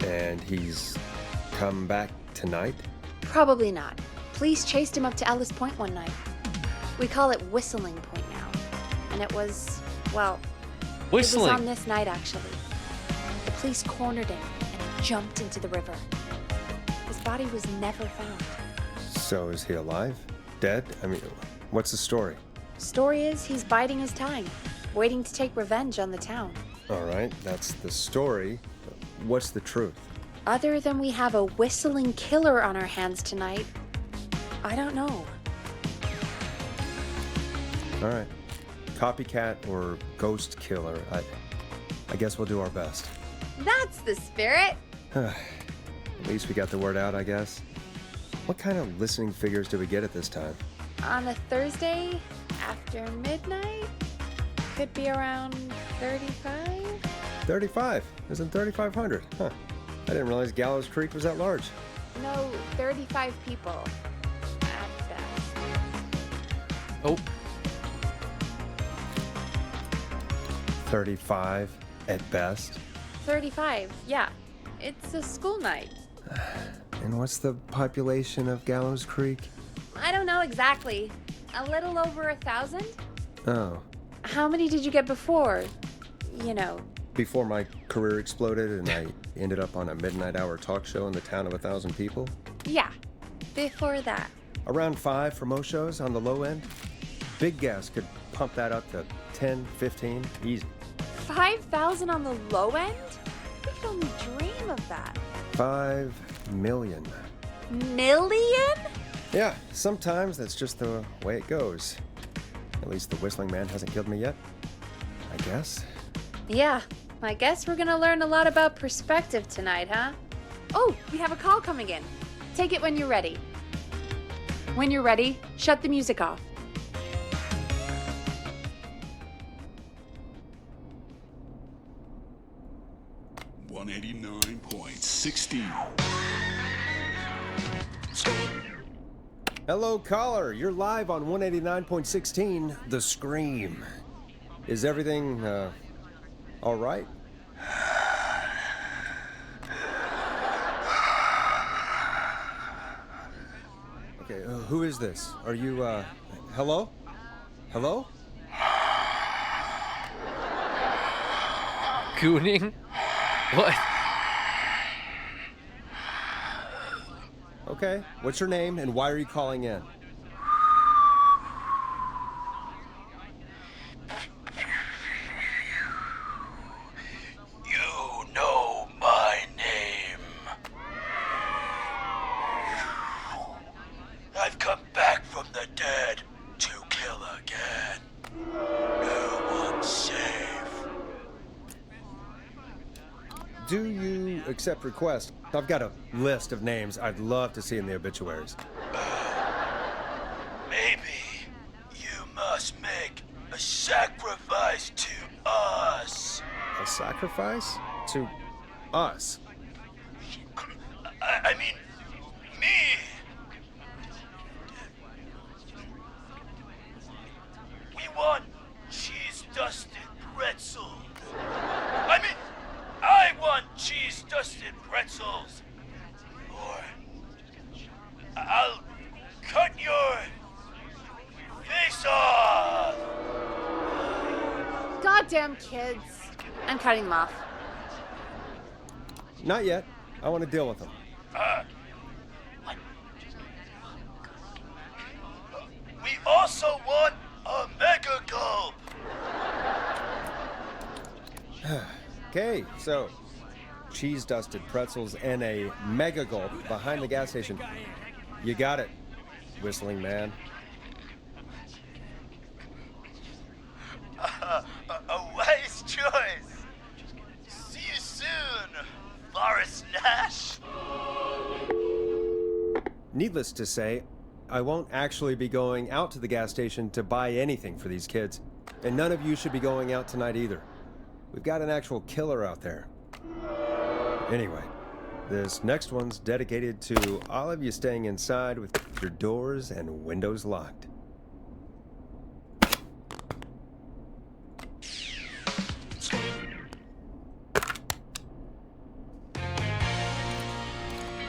And he's come back tonight? Probably not. Police chased him up to Ellis Point one night. We call it Whistling Point now. And it was, well, Whistling. It was on this night, actually. The police cornered him and he jumped into the river. His body was never found. So is he alive? Dead? I mean, what's the story? Story is he's biding his time, waiting to take revenge on the town. All right, that's the story. What's the truth? Other than we have a whistling killer on our hands tonight, I don't know. All right. Copycat or ghost killer. I guess we'll do our best. That's the spirit. At least we got the word out, I guess. What kind of listening figures do we get at this time? On a Thursday after midnight? Could be around 35? 35. Isn't 3,500? Huh. I didn't realize Gallows Creek was that large. No, 35 people. At best. Oh, 35 at best. 35, yeah. It's a school night. And what's the population of Gallows Creek? I don't know exactly. A little over 1,000? Oh. How many did you get before? You know. Before my career exploded and I ended up on a midnight hour talk show in the town of 1,000 people? Yeah, before that. Around 5 for most shows on the low end. Big gas could pump that up to 10, 15, easy. 5,000 on the low end? We could only dream of that. 5 million. Million? Yeah, sometimes that's just the way it goes. At least the Whistling Man hasn't killed me yet, I guess. Yeah, I guess we're gonna learn a lot about perspective tonight, huh? Oh, we have a call coming in. Take it when you're ready. When you're ready, shut the music off. $189.16. Hello, caller. You're live on 189.16, The Scream. Is everything, all right? Okay, who is this? Are you, hello? Hello? gooning? What? Okay, what's your name and why are you calling in? You know my name. I've come back from the dead to kill again. No one's safe. Do you accept requests? I've got a list of names I'd love to see in the obituaries. Maybe you must make a sacrifice to us. A sacrifice? To us? I mean, me. We want cheese-dusted pretzels. I want cheese-dusted pretzels. Or I'll cut your face off. Goddamn kids. I'm cutting them off. Not yet. I want to deal with them. What? We also want a mega gulp. Okay, so cheese-dusted pretzels and a mega gulp behind the gas station. You got it, Whistling Man. A wise choice. See you soon, Boris Nash. Needless to say, I won't actually be going out to the gas station to buy anything for these kids. And none of you should be going out tonight either. We've got an actual killer out there. Anyway, this next one's dedicated to all of you staying inside with your doors and windows locked.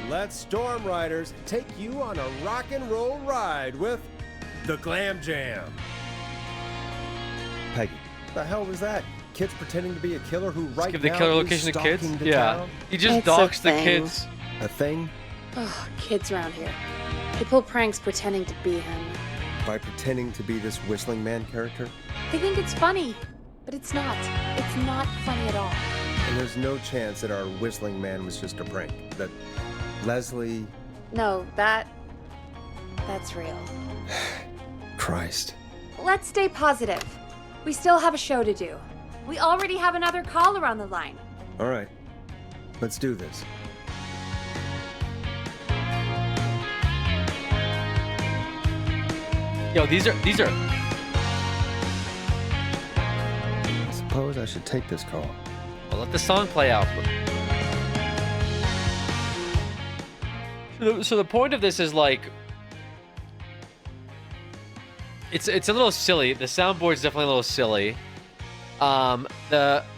Let's Storm Riders take you on a rock and roll ride with the Glam Jam. Peggy, what the hell was that? Kids pretending to be a killer who right Give now the killer is location to kids? stalking the Yeah. town? He just It's a doxed the thing. kids. A thing? Oh, kids around here. They pull pranks pretending to be him. By pretending to be this Whistling Man character? They think it's funny, but it's not. It's not funny at all. And there's no chance that our Whistling Man was just a prank. That Leslie... No, that's real. Christ. let's stay positive. We still have a show to do. We already have another caller on the line. All right. Let's do this. Yo, these are. I suppose I should take this call. I'll let the song play out. So the point of this is like, it's a little silly. The soundboard's definitely a little silly. I'm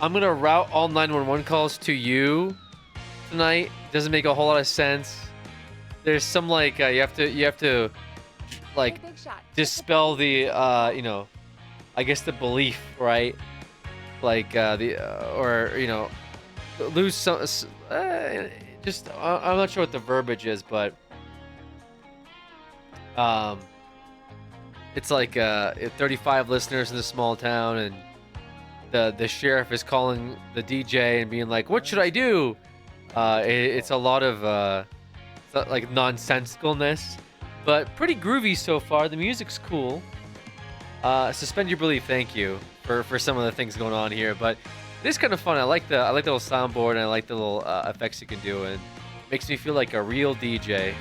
gonna route all 911 calls to you tonight. Doesn't make a whole lot of sense. There's some like you have to like dispel the I guess the belief, right? Like or lose some. Just I'm not sure what the verbiage is, but it's like 35 listeners in a small town, and the sheriff is calling the DJ and being like, "What should I do?" It's a lot of like nonsensicalness, but pretty groovy so far. The music's cool. Suspend your belief. Thank you for some of the things going on here, but it is kind of fun. I like the little soundboard, and I like the little effects you can do, and it makes me feel like a real DJ.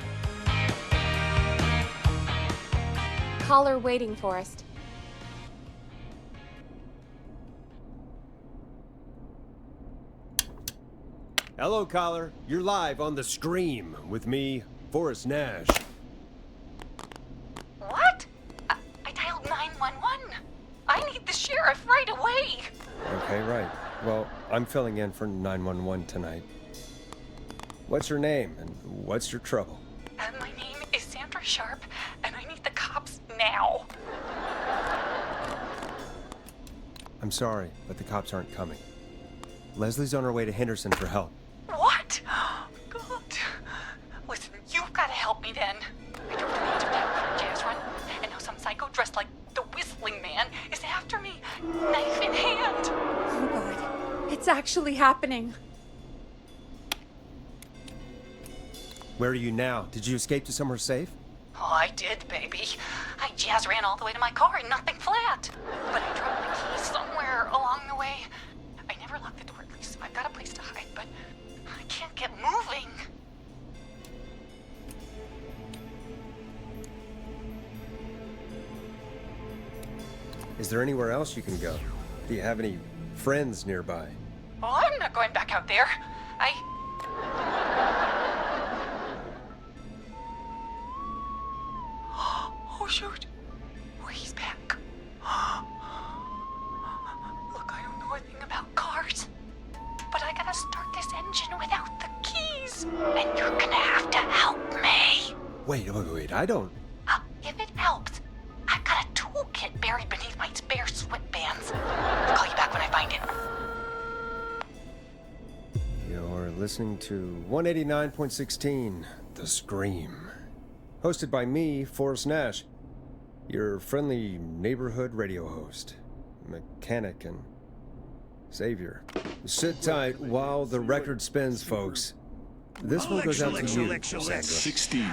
Caller waiting, Forrest. Hello, caller. You're live on the Scream with me, Forrest Nash. What? I dialed 911. I need the sheriff right away. Okay, right. Well, I'm filling in for 911 tonight. What's your name and what's your trouble? My name is Sandra Sharp, and I need the cops now. I'm sorry, but the cops aren't coming. Leslie's on her way to Henderson for help. What? God. Listen, you've got to help me then. I drove to the edge of town for a jazz run, and now some psycho dressed like the Whistling Man is after me, knife in hand. Oh God, it's actually happening. Where are you now? Did you escape to somewhere safe? Oh, I did, baby. I jazz ran all the way to my car and nothing flat. But I dropped my keys somewhere along the way. I never locked the door at least, so I've got a place to hide, but I can't get moving. Is there anywhere else you can go? Do you have any friends nearby? Oh, I'm not going back out there. Oh, shoot. Oh, he's back. Look, I don't know a thing about cars, but I gotta start this engine without the keys. And you're gonna have to help me. Wait, I don't... If it helps, I've got a toolkit buried beneath my spare sweatbands. I'll call you back when I find it. You're listening to 189.16, The Scream. Hosted by me, Forrest Nash, your friendly neighborhood radio host, mechanic and savior. Sit tight while the record spins, folks. This one goes out to you, Sandra. 16.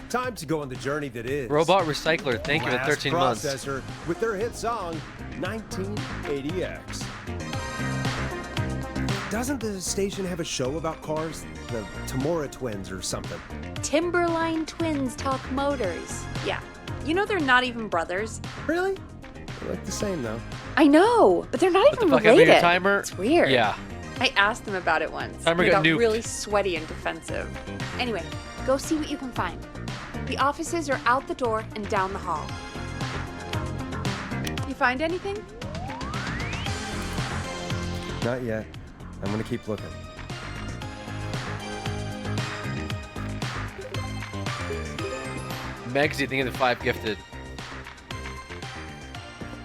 Time to go on the journey that is. Robot Recycler, thank you for Blast 13 months. Processor with their hit song 1980X. Doesn't the station have a show about cars? The Tamora twins or something? Timberline twins talk motors. Yeah. You know they're not even brothers. Really? They look the same though. I know, but they're not What even the fuck, I made related. your timer? It's weird. Yeah. I asked them about it once. Timer They got got nuked. really sweaty and defensive. Anyway, go see what you can find. The offices are out the door and down the hall. You find anything? Not yet. I'm gonna keep looking. Megsy, thank you for the 5 gifted.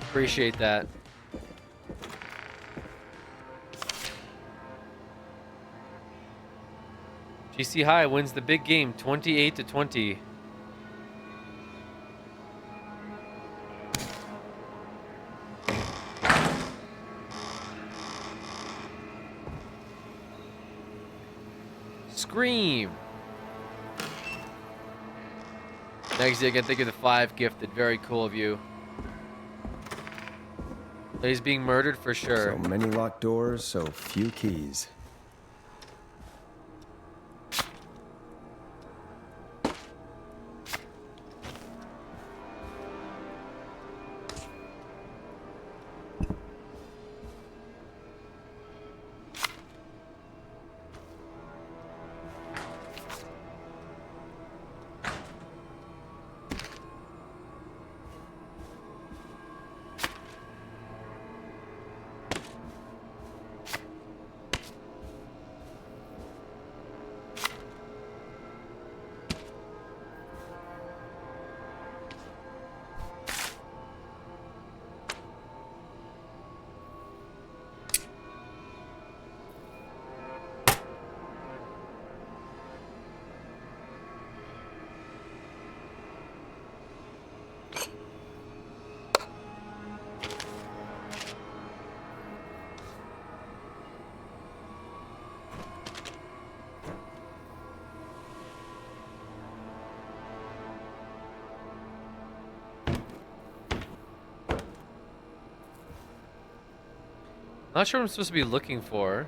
Appreciate that. GC High wins the big game 28-20. Scream. Next again, thank you for the 5 gifted. Very cool of you. He's being murdered for sure. So many locked doors, so few keys. Not sure what I'm supposed to be looking for.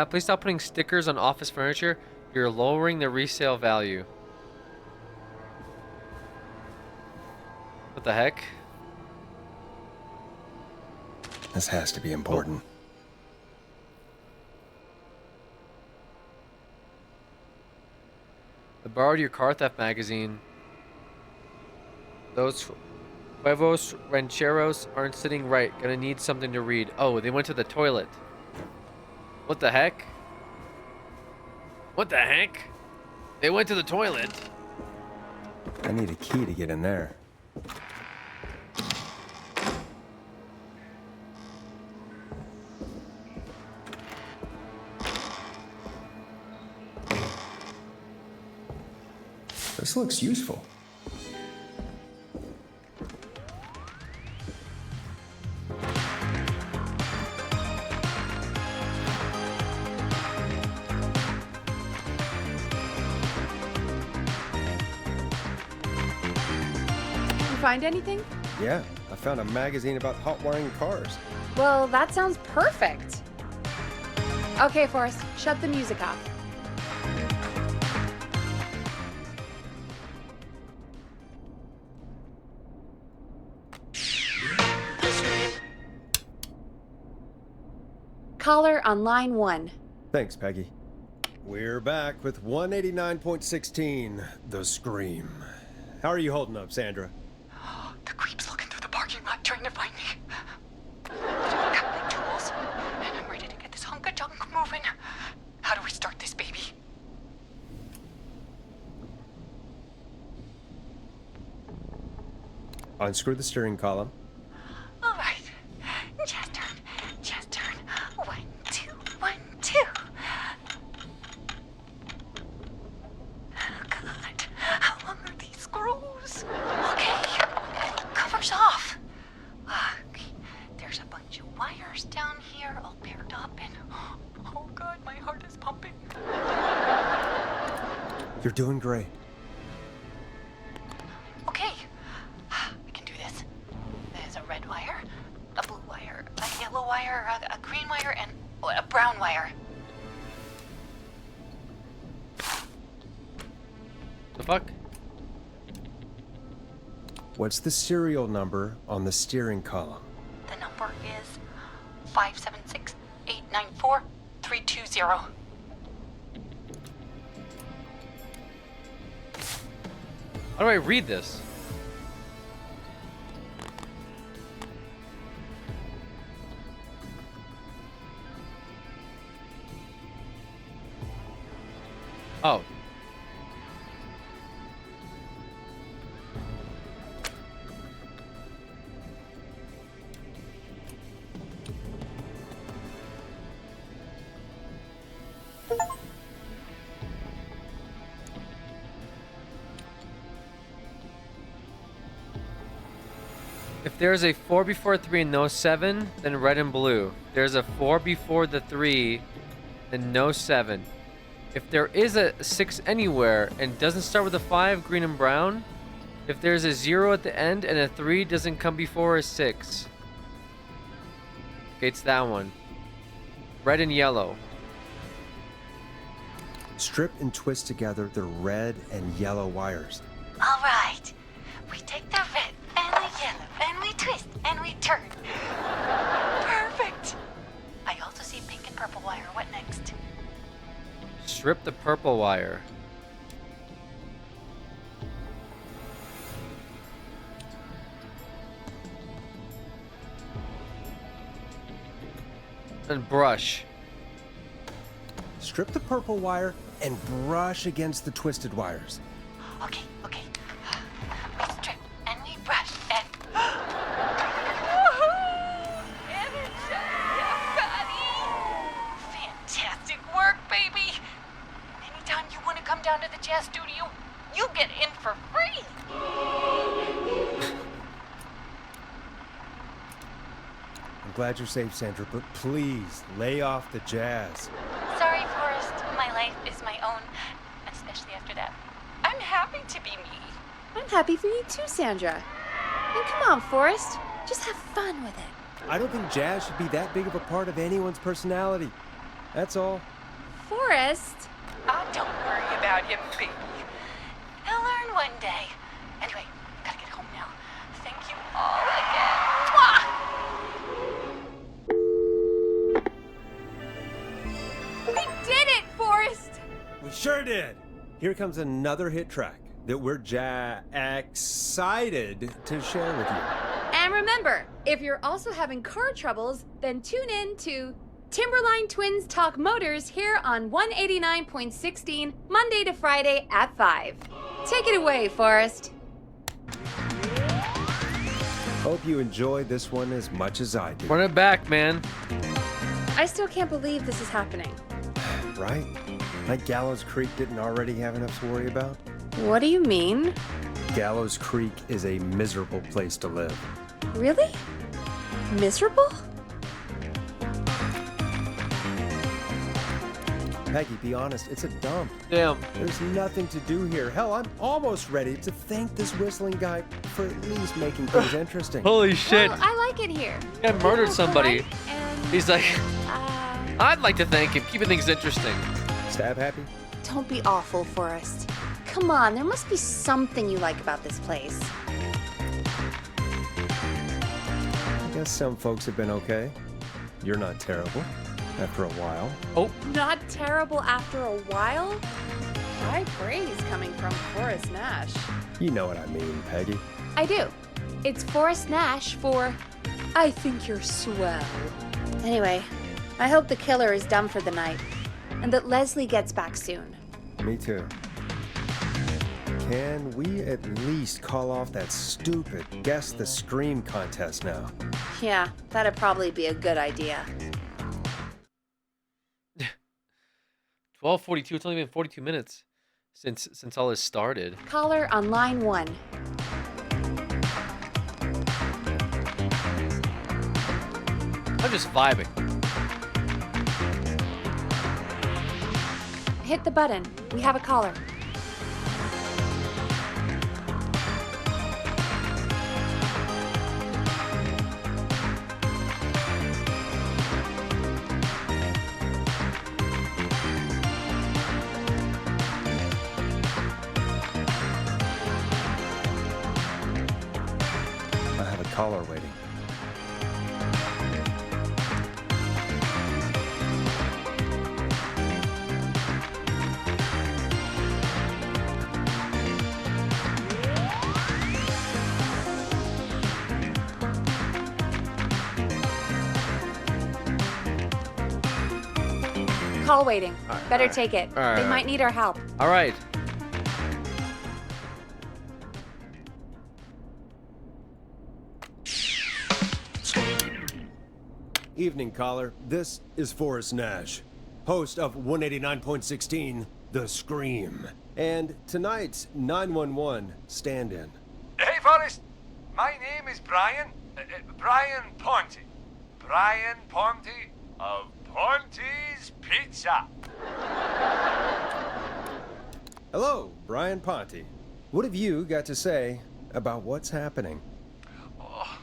Please stop putting stickers on office furniture. You're lowering the resale value. What the heck? This has to be important. I borrowed your car theft magazine. Those huevos rancheros aren't sitting right. Gonna need something to read. Oh, they went to the toilet. What the heck? What the heck? They went to the toilet. I need a key to get in there. This looks useful. Find anything? Yeah, I found a magazine about hot wiring cars. Well, that sounds perfect. Okay, Forrest, shut the music off. Caller on line 1. Thanks, Peggy. We're back with 189.16, The Scream. How are you holding up, Sandra? The creep's looking through the parking lot trying to find me. I got my tools, and I'm ready to get this hunk of junk moving. How do we start this baby? Unscrew the steering column. All right. Chest turn. Chest turn. 1, 2, 1, 2. Oh, God. How long are these screws? Okay. Cover's off. Okay. There's a bunch of wires down here all paired up, and oh, God, my heart is pumping. You're doing great. Okay. I can do this. There's a red wire, a blue wire, a yellow wire, a green wire, and a brown wire. The fuck? What's the serial number on the steering column? The number is 576-894-320. How do I read this? Oh. If there's a 4 before 3 and no 7, then red and blue. If there's a 4 before the 3 and no 7. If there is a 6 anywhere and doesn't start with a 5, green and brown. If there's a 0 at the end and a 3 doesn't come before a 6. Okay, it's that one. Red and yellow. Strip and twist together the red and yellow wires. All right. We take the red and the yellow and we twist and we turn. Perfect. I also see pink and purple wire. What next? Strip the purple wire. And brush. Strip the purple wire and brush against the twisted wires. Okay. We strip and we brush and. Fantastic work, baby. Anytime you want to come down to the jazz studio, you get in for free. I'm glad you're safe, Sandra, but please lay off the jazz. Sorry, Forrest. My life is my own, especially after that. I'm happy to be me. I'm happy for you too, Sandra. And come on, Forrest. Just have fun with it. I don't think jazz should be that big of a part of anyone's personality. That's all. Forrest? Oh, don't worry about him, baby. He'll learn one day. Anyway, gotta get home now. Thank you all again. Mwah! We did it, Forrest! We sure did. Here comes another hit track that we're excited to share with you. And remember, if you're also having car troubles, then tune in to Timberline Twins Talk Motors here on 189.16, Monday to Friday at 5. Take it away, Forrest. Hope you enjoyed this one as much as I do. Run it back, man. I still can't believe this is happening. Right? Like Gallows Creek didn't already have enough to worry about? What do you mean? Gallows Creek is a miserable place to live. Really? Miserable? Peggy, be honest, it's a dump. Damn. There's nothing to do here. Hell, I'm almost ready to thank this whistling guy for at least making things interesting. Holy shit. Well, I like it here. Guy murdered People somebody. polite and, He's like, I'd like to thank him, keeping things interesting. Stab happy? Don't be awful, Forrest. Come on, there must be something you like about this place. I guess some folks have been okay. You're not terrible after a while. Oh, Not terrible after a while? High praise coming from Forrest Nash. You know what I mean, Peggy. I do. It's Forrest Nash for I think you're swell. Anyway, I hope the killer is done for the night and that Leslie gets back soon. Me too. Can we at least call off that stupid Guess the Scream contest now? Yeah, that'd probably be a good idea. 12:42. It's only been 42 minutes since all this started. Caller on line 1. I'm just vibing. Hit the button. We have a caller. I have a caller waiting. Call waiting. Better right. take it. All right, They all might right. need our help. All right. Evening, caller. This is Forrest Nash, host of 189.16, The Scream. And tonight's 911 stand-in. Hey, Forrest. My name is Brian. Brian Ponte. Brian Ponte of Ponte's Pizza. Hello, Brian Ponte. What have you got to say about what's happening? Oh,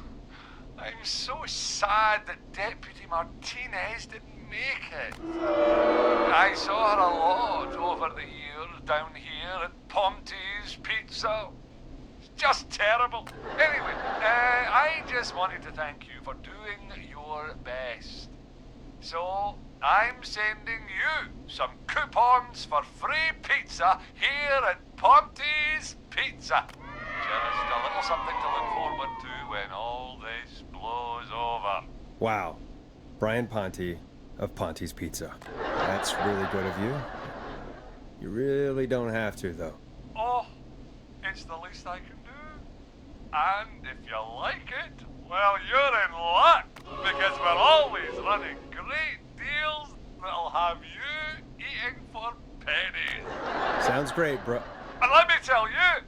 I'm so sad that Deputy Martinez didn't make it. I saw her a lot over the years down here at Ponte's Pizza. It's just terrible. Anyway, I just wanted to thank you for doing your best. So, I'm sending you some coupons for free pizza here at Ponte's Pizza. Just a little something to look forward to when all this blows over. Wow. Brian Ponte of Ponte's Pizza. That's really good of you. You really don't have to, though. Oh, it's the least I can do. And if you like it, well, you're in luck, because we're always running great deals that'll have you eating for pennies. Sounds great, bro. And let me tell you,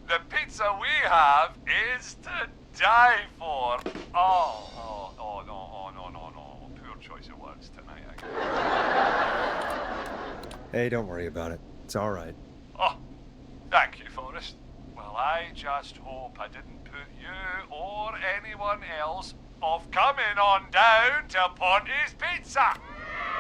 the pizza we have is to die for. No. Poor choice of words tonight, I guess. Hey, don't worry about it. It's all right. Oh, thank you, Forrest. Well, I just hope I didn't put you or anyone else off coming on down to Ponte's Pizza.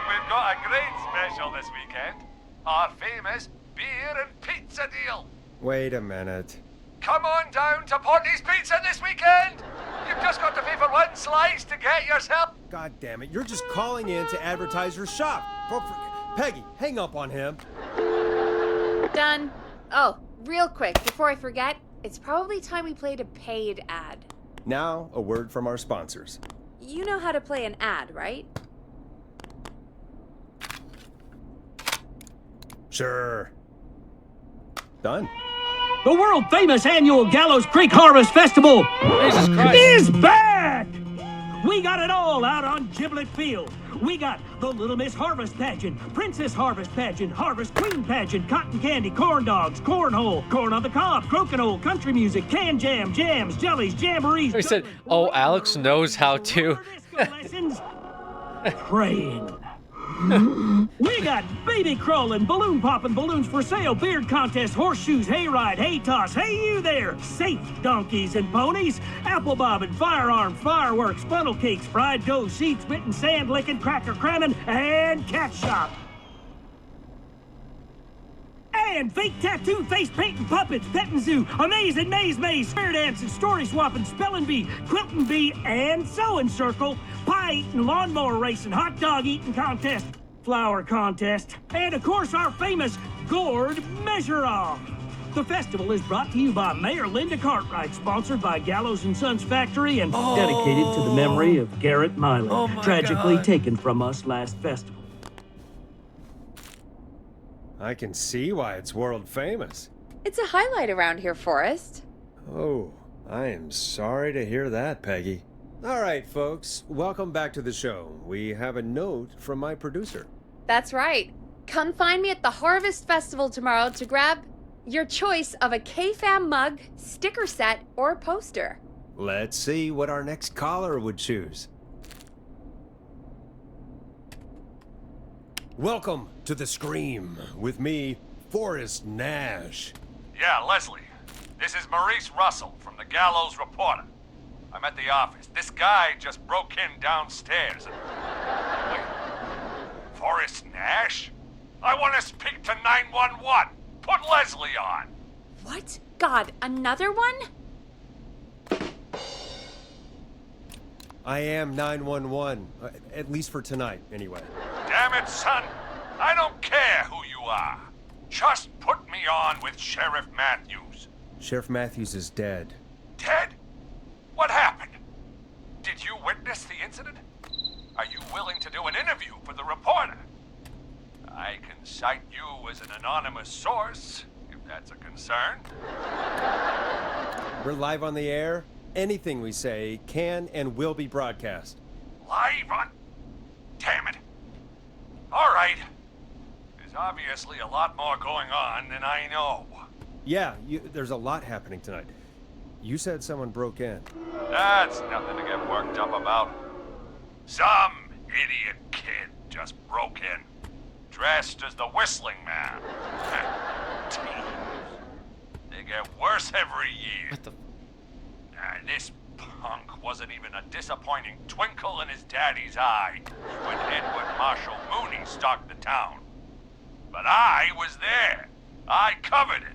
We've got a great special this weekend. Our famous beer and pizza deal. Wait a minute. Come on down to Ponte's Pizza this weekend. You've just got to pay for one slice to get yourself. God damn it, you're just calling in to advertise your shop. Peggy, hang up on him. Done. Oh, real quick, before I forget, it's probably time we played a paid ad. Now, a word from our sponsors. You know how to play an ad, right? Sure. Done. The world-famous annual Gallows Creek Harvest Festival Jesus Christ. is back! We got it all out on Giblet Field. We got the Little Miss Harvest Pageant, Princess Harvest Pageant, Harvest Queen Pageant, Cotton Candy, Corn Dogs, Cornhole, Corn on the Cob, Crokinole, Country Music, Can Jam, Jams, Jellies, Jamborees. He said, "Oh, Alex knows how to." Lessons, praying. We got baby crawling, balloon popping, balloons for sale, beard contest, horseshoes, hayride, hay toss, hey you there, safe donkeys and ponies, apple bobbing, firearms, fireworks, funnel cakes, fried dough, seed spitting, sand licking, cracker cramming, and cat shop. And fake tattoo, face painting, puppets, petting zoo, amazing maze, square dancing, story swapping, spelling bee, quilting bee, and sewing circle, pie eating, lawnmower racing, hot dog eating contest, flower contest, and of course our famous gourd measure-off. The festival is brought to you by Mayor Linda Cartwright, sponsored by Gallows & Sons Factory, and dedicated to the memory of Garrett Miley, tragically taken from us last festival. I can see why it's world famous. It's a highlight around here, Forrest. Oh, I am sorry to hear that, Peggy. All right, folks, welcome back to the show. We have a note from my producer. That's right. Come find me at the Harvest Festival tomorrow to grab your choice of a K-Fam mug, sticker set, or poster. Let's see what our next caller would choose. Welcome to The Scream with me, Forrest Nash. Yeah, Leslie. This is Maurice Russell from the Gallows Reporter. I'm at the office. This guy just broke in downstairs. Wait. Forrest Nash? I want to speak to 911. Put Leslie on. What? God, another one? I am 911, at least for tonight, anyway. Damn it, son. I don't care who you are. Just put me on with Sheriff Matthews. Sheriff Matthews is dead. Dead? What happened? Did you witness the incident? Are you willing to do an interview for the reporter? I can cite you as an anonymous source, if that's a concern. We're live on the air. Anything we say can and will be broadcast. Live on? Damn it. All right. There's obviously a lot more going on than I know. Yeah, there's a lot happening tonight. You said someone broke in. That's nothing to get worked up about. Some idiot kid just broke in, dressed as the Whistling Man. Teens. They get worse every year. What the? This punk wasn't even a disappointing twinkle in his daddy's eye when Edward Marshall Mooney stalked the town. But I was there. I covered it.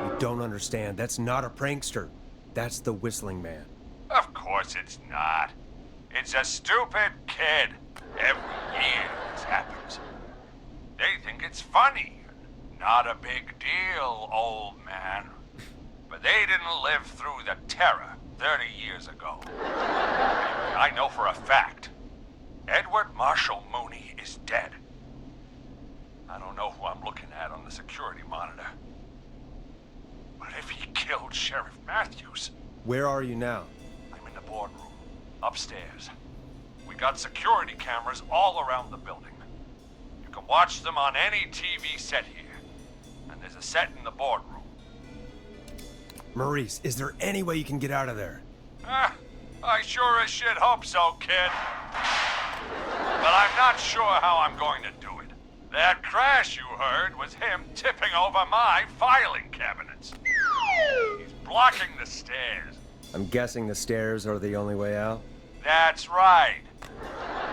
You don't understand. That's not a prankster. That's the Whistling Man. Of course it's not. It's a stupid kid. Every year this happens. They think it's funny. Not a big deal, old man. But they didn't live through the terror 30 years ago. I know for a fact. Edward Marshall Mooney is dead. I don't know who I'm looking at on the security monitor. But if he killed Sheriff Matthews... Where are you now? I'm in the boardroom, upstairs. We got security cameras all around the building. You can watch them on any TV set here. And there's a set in the boardroom. Maurice, is there any way you can get out of there? I sure as shit hope so, kid. But I'm not sure how I'm going to do it. That crash you heard was him tipping over my filing cabinets. He's blocking the stairs. I'm guessing the stairs are the only way out? That's right.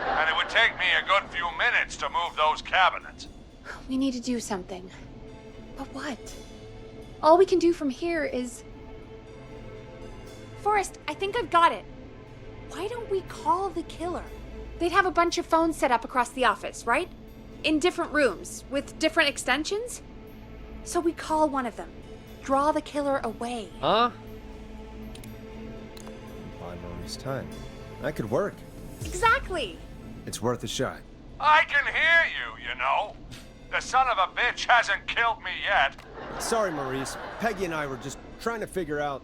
And it would take me a good few minutes to move those cabinets. We need to do something. But what? All we can do from here is... Forrest, I think I've got it. Why don't we call the killer? They'd have a bunch of phones set up across the office, right? In different rooms, with different extensions? So we call one of them. Draw the killer away. Huh? Buy Maurice time. That could work. Exactly! It's worth a shot. I can hear you, you know. The son of a bitch hasn't killed me yet. Sorry, Maurice. Peggy and I were just trying to figure out...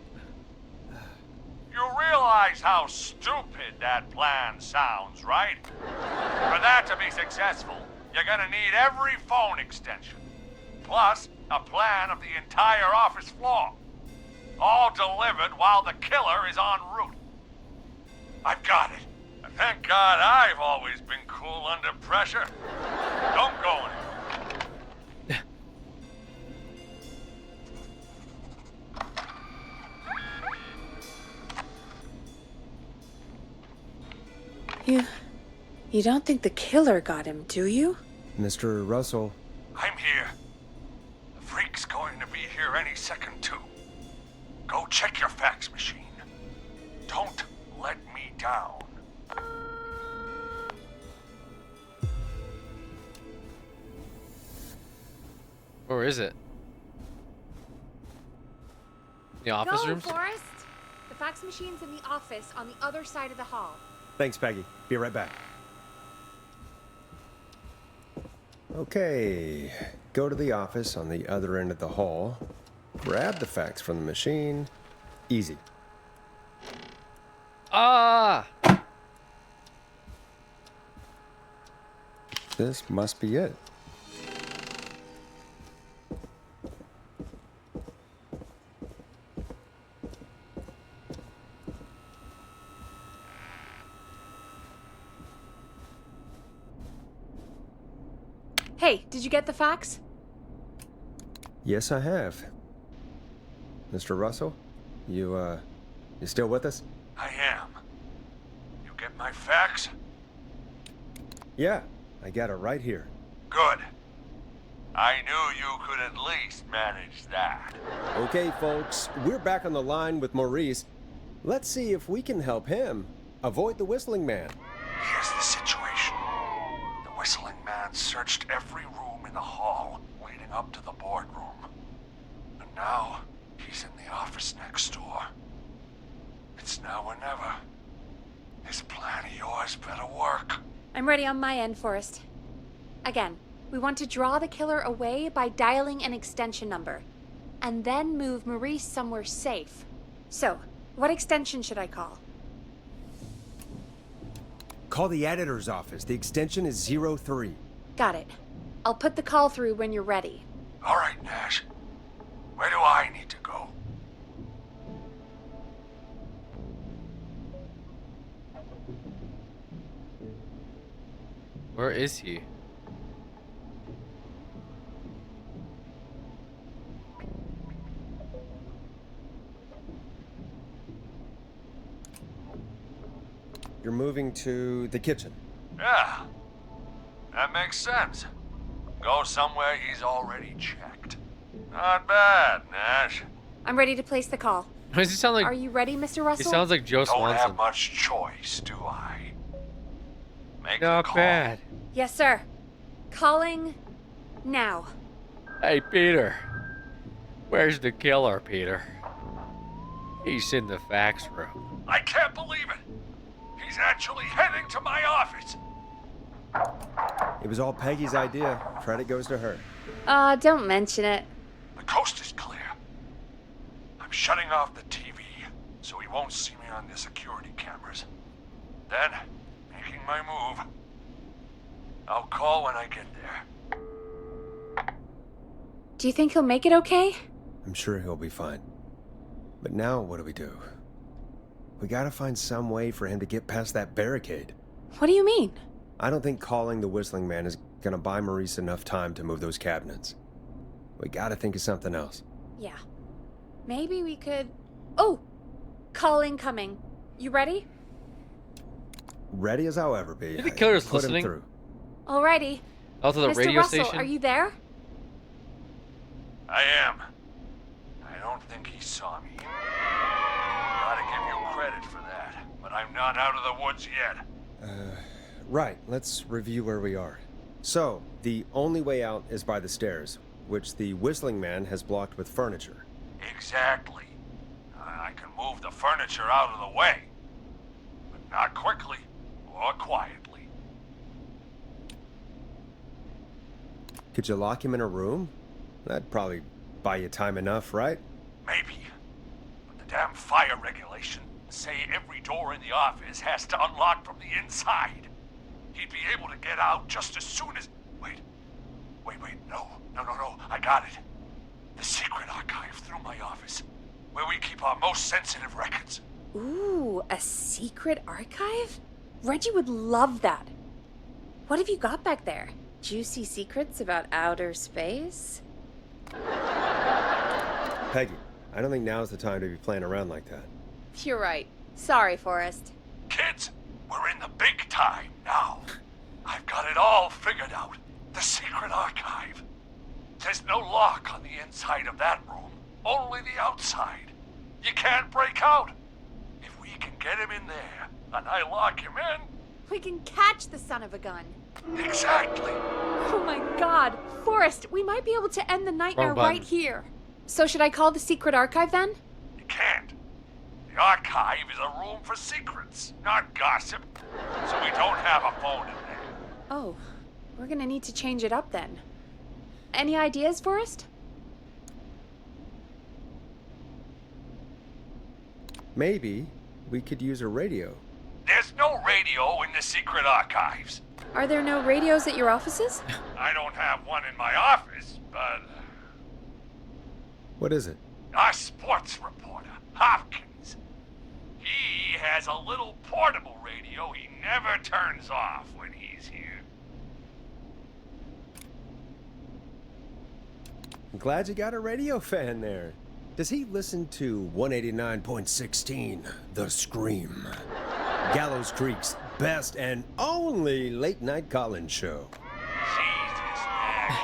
You realize how stupid that plan sounds, right? For that to be successful, you're gonna need every phone extension. Plus, a plan of the entire office floor. All delivered while the killer is en route. I've got it. And thank God I've always been cool under pressure. Don't go anywhere. You don't think the killer got him, do you? Mr. Russell. I'm here. The freak's going to be here any second, too. Go check your fax machine. Don't let me down. Where is it? The office rooms? Go, Forrest! The fax machine's in the office on the other side of the hall. Thanks, Peggy. Be right back. Okay. Go to the office on the other end of the hall. Grab the fax from the machine. Easy. Ah! This must be it. Hey, did you get the fax? Yes, I have. Mr. Russell, you still with us? I am. You get my fax? Yeah, I got it right here. Good. I knew you could at least manage that. Okay, folks, we're back on the line with Maurice. Let's see if we can help him avoid the Whistling Man. Here's the situation. The Whistling Man searched every room in the hall leading up to the boardroom. And now, he's in the office next door. It's now or never. This plan of yours better work. I'm ready on my end, Forrest. Again, we want to draw the killer away by dialing an extension number, and then move Maurice somewhere safe. So, what extension should I call? Call the editor's office. The extension is 03. Got it. I'll put the call through when you're ready. All right, Nash. Where do I need to go? Where is he? You're moving to the kitchen. Yeah. That makes sense. Go somewhere he's already checked. Not bad, Nash. I'm ready to place the call. Why does he sound like? Are you ready, Mr. He Russell? sounds like Joe Don't Swanson. have much choice, do I? Make the Not call. bad. Yes, sir. Calling now. Hey, Peter. Where's the killer, Peter? He's in the fax room. I can't believe it. He's actually heading to my office. It was all Peggy's idea. Credit goes to her. Don't mention it. The coast is clear. I'm shutting off the TV so he won't see me on the security cameras. Then, making my move. I'll call when I get there. Do you think he'll make it okay? I'm sure he'll be fine. But now what do? We gotta find some way for him to get past that barricade. What do you mean? I don't think calling the Whistling Man is gonna buy Maurice enough time to move those cabinets. We gotta think of something else. Yeah. Maybe we could... Oh! Call incoming. You ready? Ready as I'll ever be. Think the killer's Put him listening? through. Alrighty. Also, the Mr. radio Russell, station. are you there? I am. I don't think he saw me. Gotta give you credit for that, but I'm not out of the woods yet. Right, let's review where we are. So, the only way out is by the stairs, which the Whistling Man has blocked with furniture. Exactly. I can move the furniture out of the way, but not quickly or quietly. Could you lock him in a room? That'd probably buy you time enough, right? Maybe. But the damn fire regulations say every door in the office has to unlock from the inside. He'd be able to get out just as soon as... Wait, no. I got it. The secret archive through my office, where we keep our most sensitive records. Ooh, a secret archive? Reggie would love that. What have you got back there? Juicy secrets about outer space? Peggy, I don't think now's the time to be playing around like that. You're right. Sorry, Forrest. Kids, we're in the big time now. I've got it all figured out. The secret archive. There's no lock on the inside of that room, only the outside. You can't break out. If we can get him in there, and I lock him in... We can catch the son of a gun. Exactly. Oh my god. Forrest, we might be able to end the nightmare Wrong button. right here. So should I call the secret archive then? You can't. The archive is a room for secrets, not gossip. So we don't have a phone in there. Oh, we're gonna need to change it up then. Any ideas, Forrest? Maybe we could use a radio. There's no radio in the secret archives. Are there no radios at your offices? I don't have one in my office, but What is it? our sports reporter, Hopkins, he has a little portable radio he never turns off when he's here. I'm glad you got a radio fan there. Does he listen to 189.16, The Scream? Gallows Creek's best and only late-night call-in show. Jesus, Nash.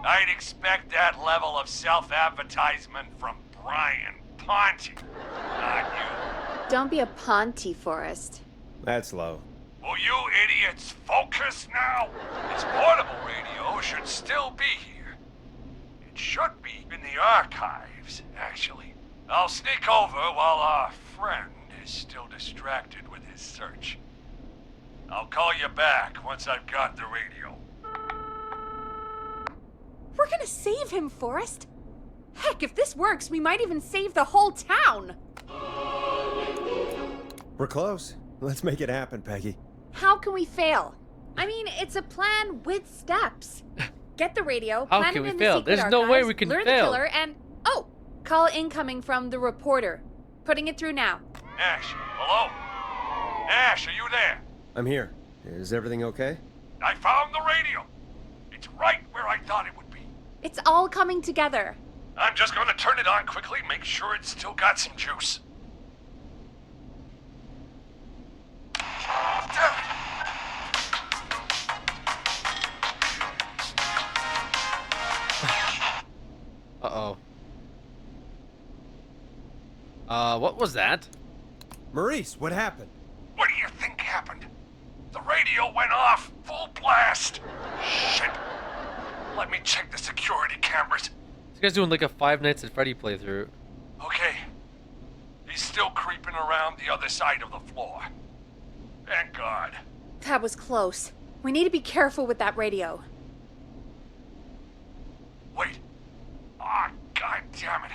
I'd expect that level of self-advertisement from Brian Ponte, not you. Don't be a Ponty, Forrest. That's low. Will you idiots focus now? His portable radio should still be here. It should be in the archives, actually. I'll sneak over while our friend is still distracted with his search. I'll call you back once I've got the radio. We're gonna save him, Forrest. Heck, if this works, we might even save the whole town. We're close. Let's make it happen, Peggy. How can we fail? I mean, it's a plan with steps. get the radio, How plant can it we in fail? the secret There's no way archives, we can lure fail. the killer, and call incoming from the reporter. Putting it through now. Nash, hello? Nash, are you there? I'm here. Is everything okay? I found the radio. It's right where I thought it would be. It's all coming together. I'm just gonna turn it on quickly, make sure it's still got some juice. Damn it. Uh-oh. What was that? Maurice, what happened? What do you think happened? The radio went off, full blast. Shit. Let me check the security cameras. This guy's doing like a Five Nights at Freddy playthrough. Okay. He's still creeping around the other side of the floor. Thank God. That was close. We need to be careful with that radio. Wait. Ah, God damn it.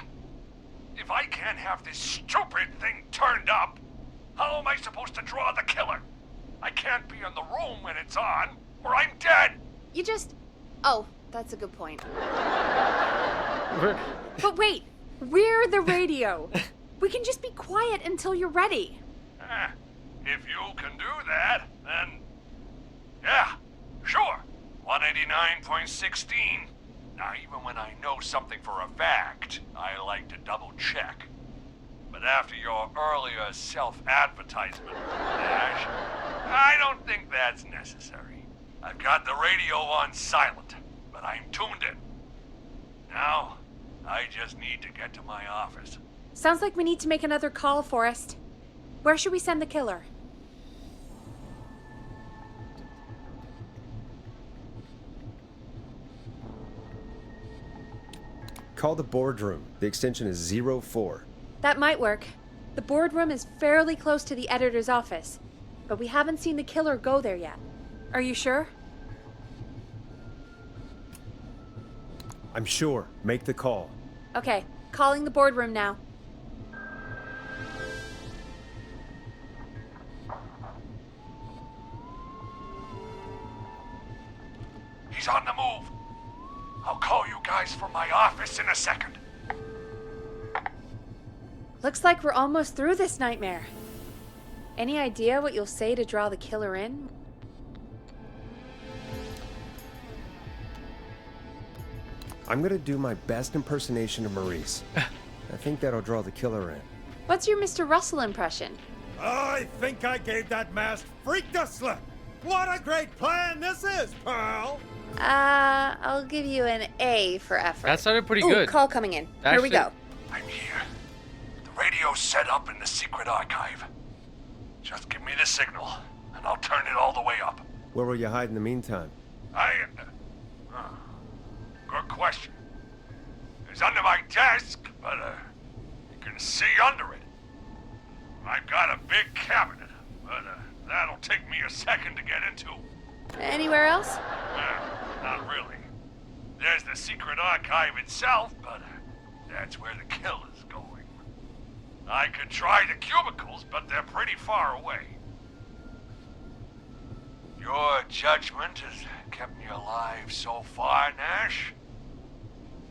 If I can't have this stupid thing turned up, how am I supposed to draw the killer? I can't be in the room when it's on, or I'm dead. You just... Oh, that's a good point. But wait, we're the radio. We can just be quiet until you're ready. If you can do that, then... Yeah, sure. 189.16. Now, even when I know something for a fact, I like to double check. But after your earlier self-advertisement, Nash, I don't think that's necessary. I've got the radio on silent, but I'm tuned in. Now, I just need to get to my office. Sounds like we need to make another call, Forrest. Where should we send the killer? Call the boardroom. The extension is 04. That might work. The boardroom is fairly close to the editor's office, but we haven't seen the killer go there yet. Are you sure? I'm sure. Make the call. Okay, calling the boardroom now. He's on the move. I'll call you guys from my office in a second. Looks like we're almost through this nightmare. Any idea what you'll say to draw the killer in? I'm gonna do my best impersonation of Maurice. I think that'll draw the killer in. What's your Mr. Russell impression? I think I gave that masked freak the slip. What a great plan this is, Pearl! I'll give you an A for effort. That sounded pretty Ooh, good. Call coming in. Here Actually- we go. I'm here. The radio's set up in the secret archive. Just give me the signal, and I'll turn it all the way up. Where will you hide in the meantime? Good question. It's under my desk, but you can see under it. I've got a big cabinet, but that'll take me a second to get into. Anywhere else? Not really. There's the secret archive itself, but that's where the killer's going. I could try the cubicles, but they're pretty far away. Your judgment has kept me alive so far, Nash.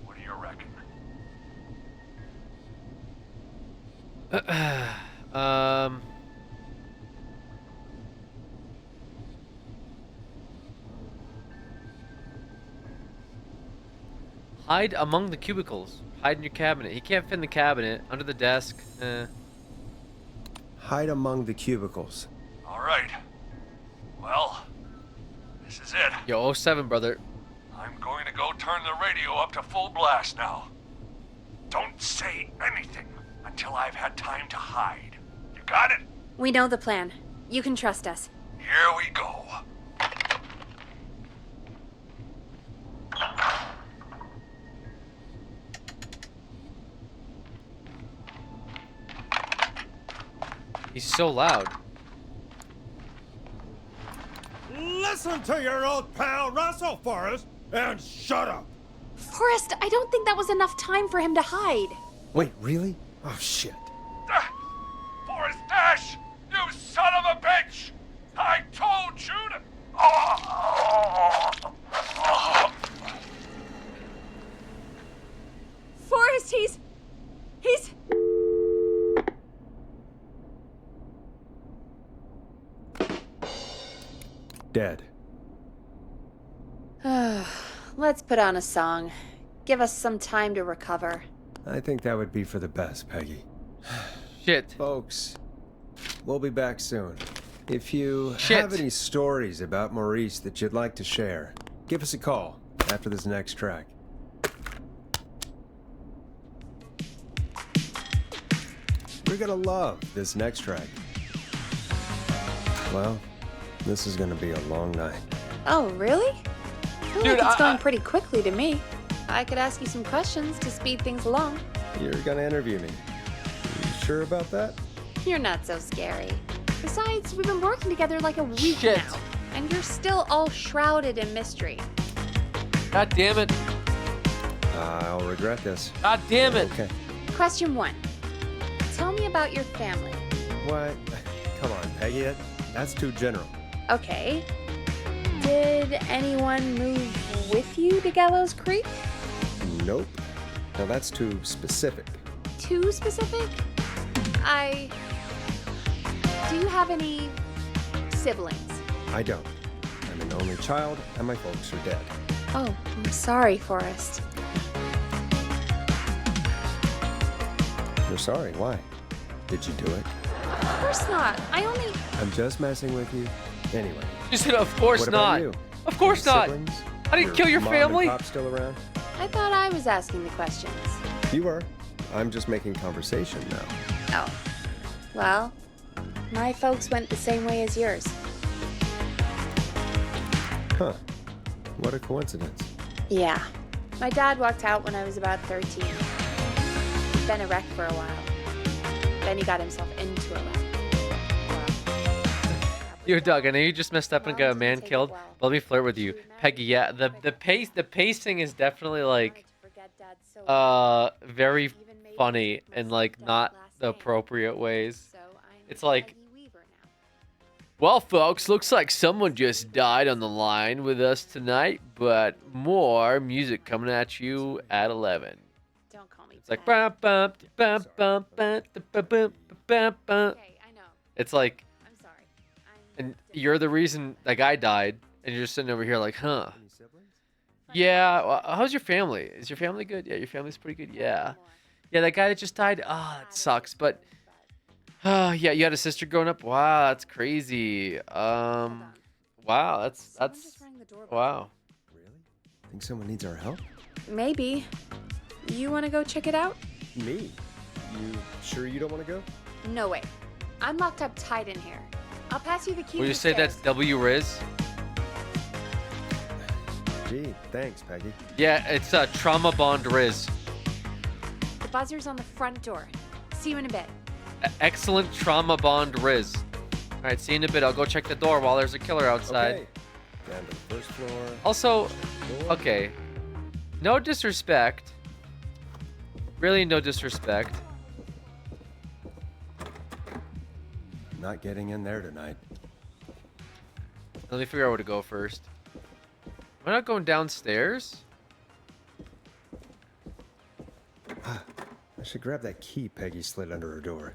What do you reckon? Hide among the cubicles. Hide in your cabinet. He can't fit in the cabinet. Under the desk. Hide among the cubicles. All right. Well, this is it. Yo, 07, brother. I'm going to go turn the radio up to full blast now. Don't say anything until I've had time to hide. You got it? We know the plan. You can trust us. Here we go. He's so loud. Listen to your old pal Russell, Forrest, and shut up! Forrest, I don't think that was enough time for him to hide. Wait, really? Oh, shit. Forrest Nash, you son of a bitch! I told you to... Let's put on a song. Give us some time to recover. I think that would be for the best, Peggy. Shit. Folks, we'll be back soon. If you have any stories about Maurice that you'd like to share, give us a call after this next track. You're gonna love this next track. Well, this is gonna be a long night. Oh, really? I feel like it's going pretty quickly to me. I could ask you some questions to speed things along. You're gonna interview me. You sure about that? You're not so scary. Besides, we've been working together like a week now, and you're still all shrouded in mystery. God damn it. I'll regret this. God damn it. Okay. Question 1. Tell me about your family. What? Come on, Peggy. That's too general. Okay. Did anyone move with you to Gallows Creek? Nope. Now that's too specific. Too specific? Do you have any siblings? I don't. I'm an only child, and my folks are dead. Oh, I'm sorry, Forrest. You're sorry. Why? Did you do it? Of course not. I'm just messing with you. Anyway. You said, of course what about not. You? Of course not. Siblings? I didn't kill your mom family. And pop still around? I thought I was asking the questions. You were. I'm just making conversation now. Oh. Well, my folks went the same way as yours. Huh. What a coincidence. Yeah. My dad walked out when I was about 13. He'd been a wreck for a while. Then he got himself into a wreck. Yo, Doug, I know you just messed up and got a man killed, but let me flirt with you. Peggy, yeah, the pacing is definitely like very funny and like not the appropriate ways. It's like, well, folks, looks like someone just died on the line with us tonight, but more music coming at you at 11. Don't call me. It's like bum bum bum bum bum bum bum bum. Okay, I know. It's like, I'm sorry. and you're the reason that guy died, and you're just sitting over here like, huh? Yeah. Well, how's your family? Is your family good? Yeah, your family's pretty good. Yeah. Yeah, that guy that just died. Ah, that sucks. But, yeah, you had a sister growing up. Wow, that's crazy. Wow, that's wow. Really? Think someone needs our help? Maybe. You want to go check it out? Me? You sure you don't want to go? No way. I'm locked up tight in here. I'll pass you the key. Will you say that's W Riz? Gee, thanks, Peggy. Yeah, it's Trauma Bond Riz. The buzzer's on the front door. See you in a bit. Excellent Trauma Bond Riz. All right, see you in a bit. I'll go check the door while there's a killer outside. Okay. Down to the first floor. Also, okay, no disrespect. Really, no disrespect. I'm not getting in there tonight. Let me figure out where to go first. Am I not going downstairs? I should grab that key Peggy slid under her door.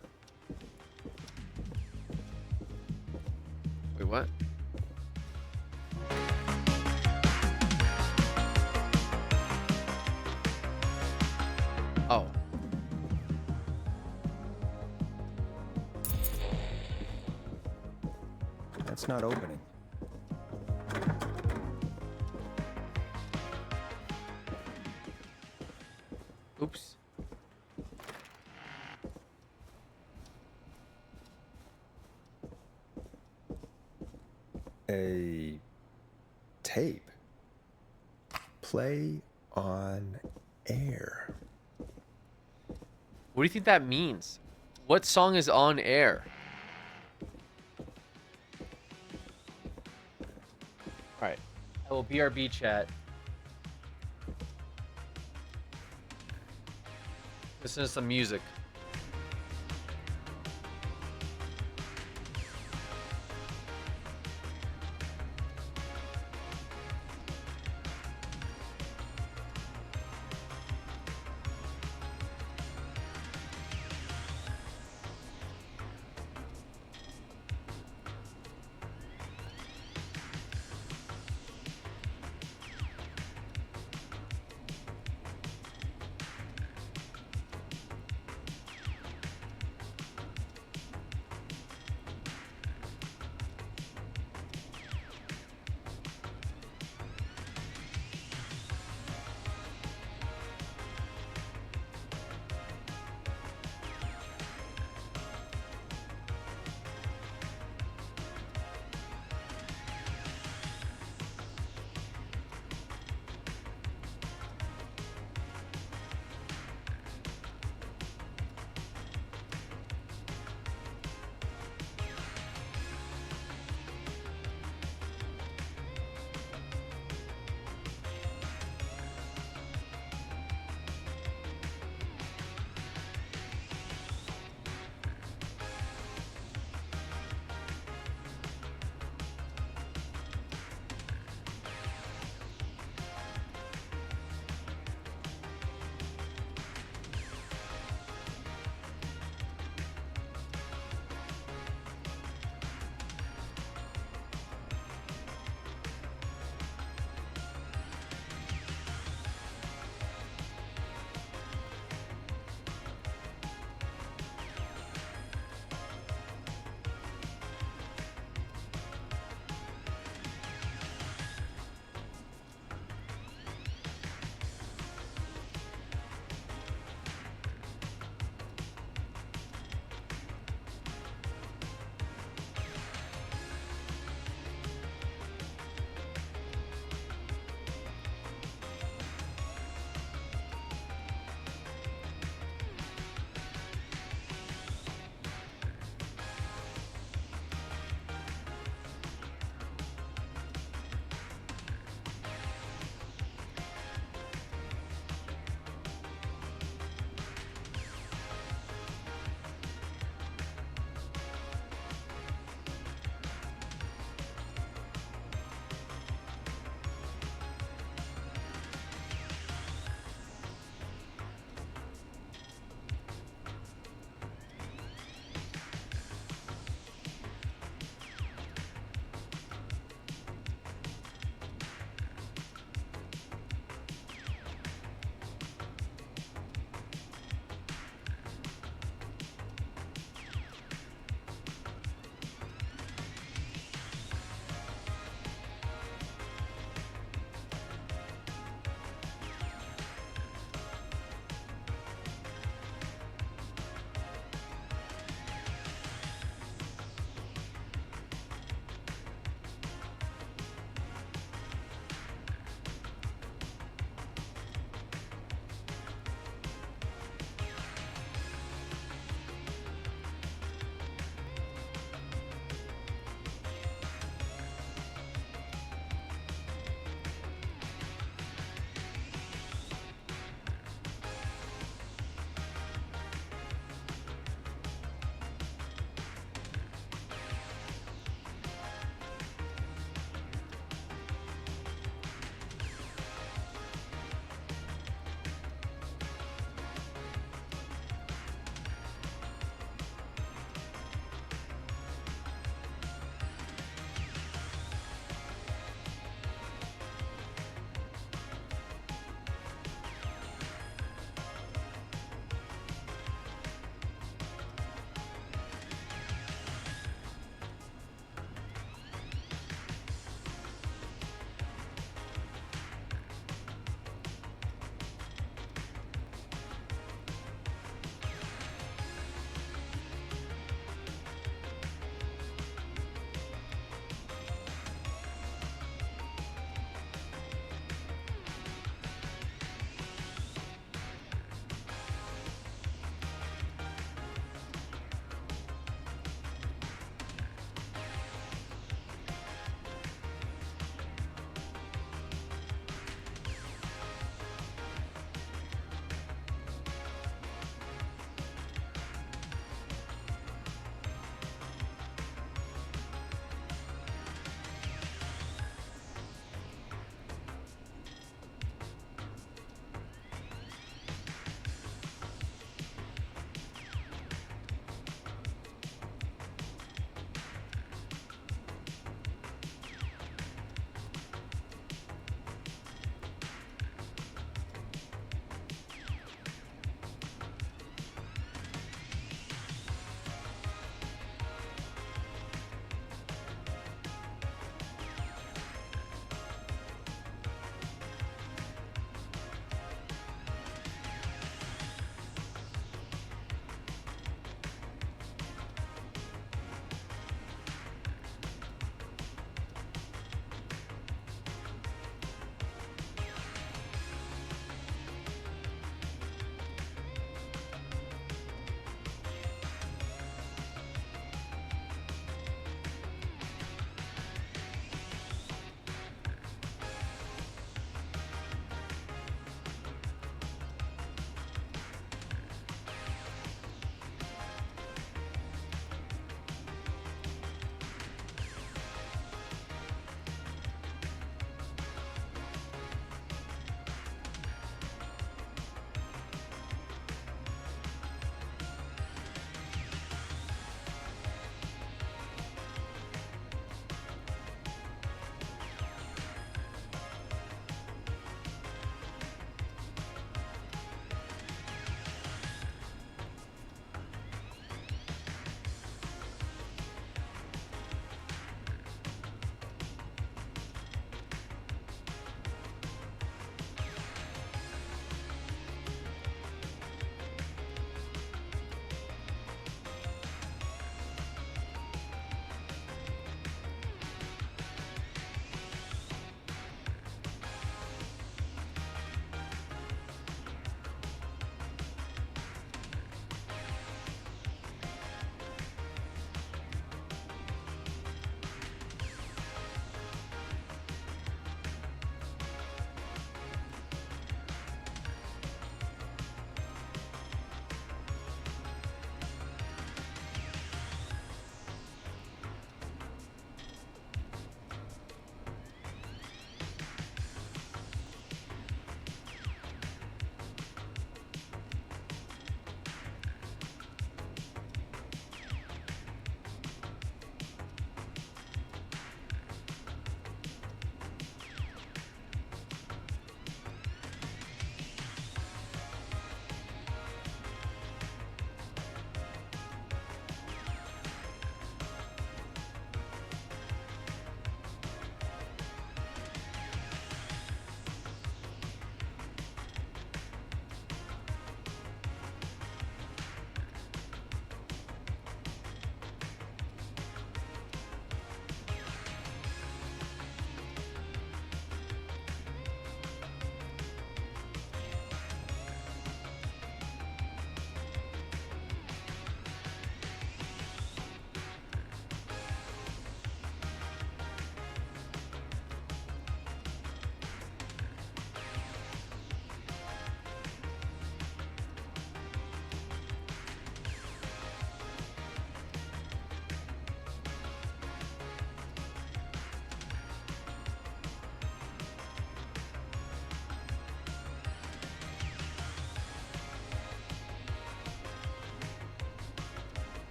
Wait, what? Oh. That's not opening. Oops. A tape. Play on air. What do you think that means? What song is on air? Alright. I will BRB chat. Listen to some music.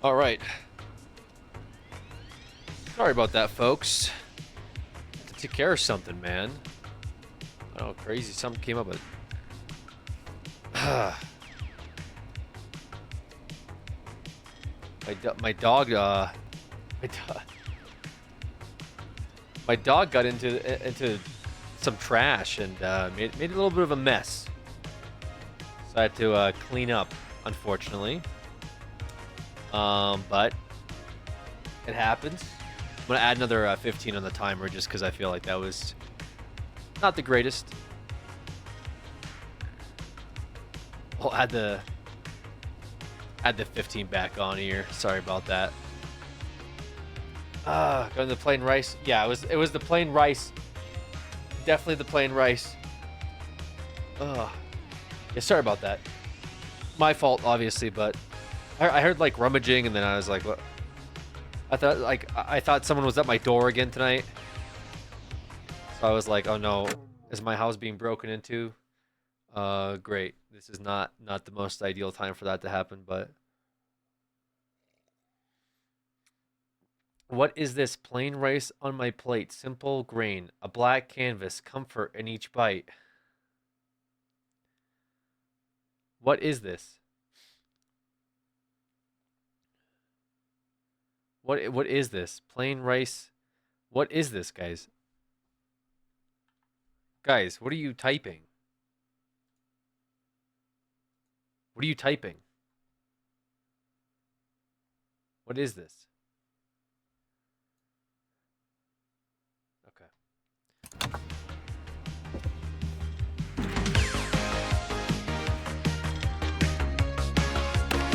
All right. Sorry about that, folks. Had to take care of something, man. I don't know, crazy. Something came up with. My dog got into some trash and made a little bit of a mess. So I had to clean up, unfortunately. But it happens. I'm gonna add another 15 on the timer just because I feel like that was not the greatest. I'll add the 15 back on here. Sorry about that. Going to the plain rice. Yeah, it was the plain rice. Definitely the plain rice. Yeah, sorry about that. My fault, obviously, but I heard like rummaging, and then I was like, what? I thought someone was at my door again tonight. So I was like, oh no, is my house being broken into? Great. This is not the most ideal time for that to happen, but what is this? Plain rice on my plate, simple grain, a black canvas, comfort in each bite. What is this? What is this? Plain rice. What is this, guys? Guys, what are you typing? What are you typing? What is this? Okay.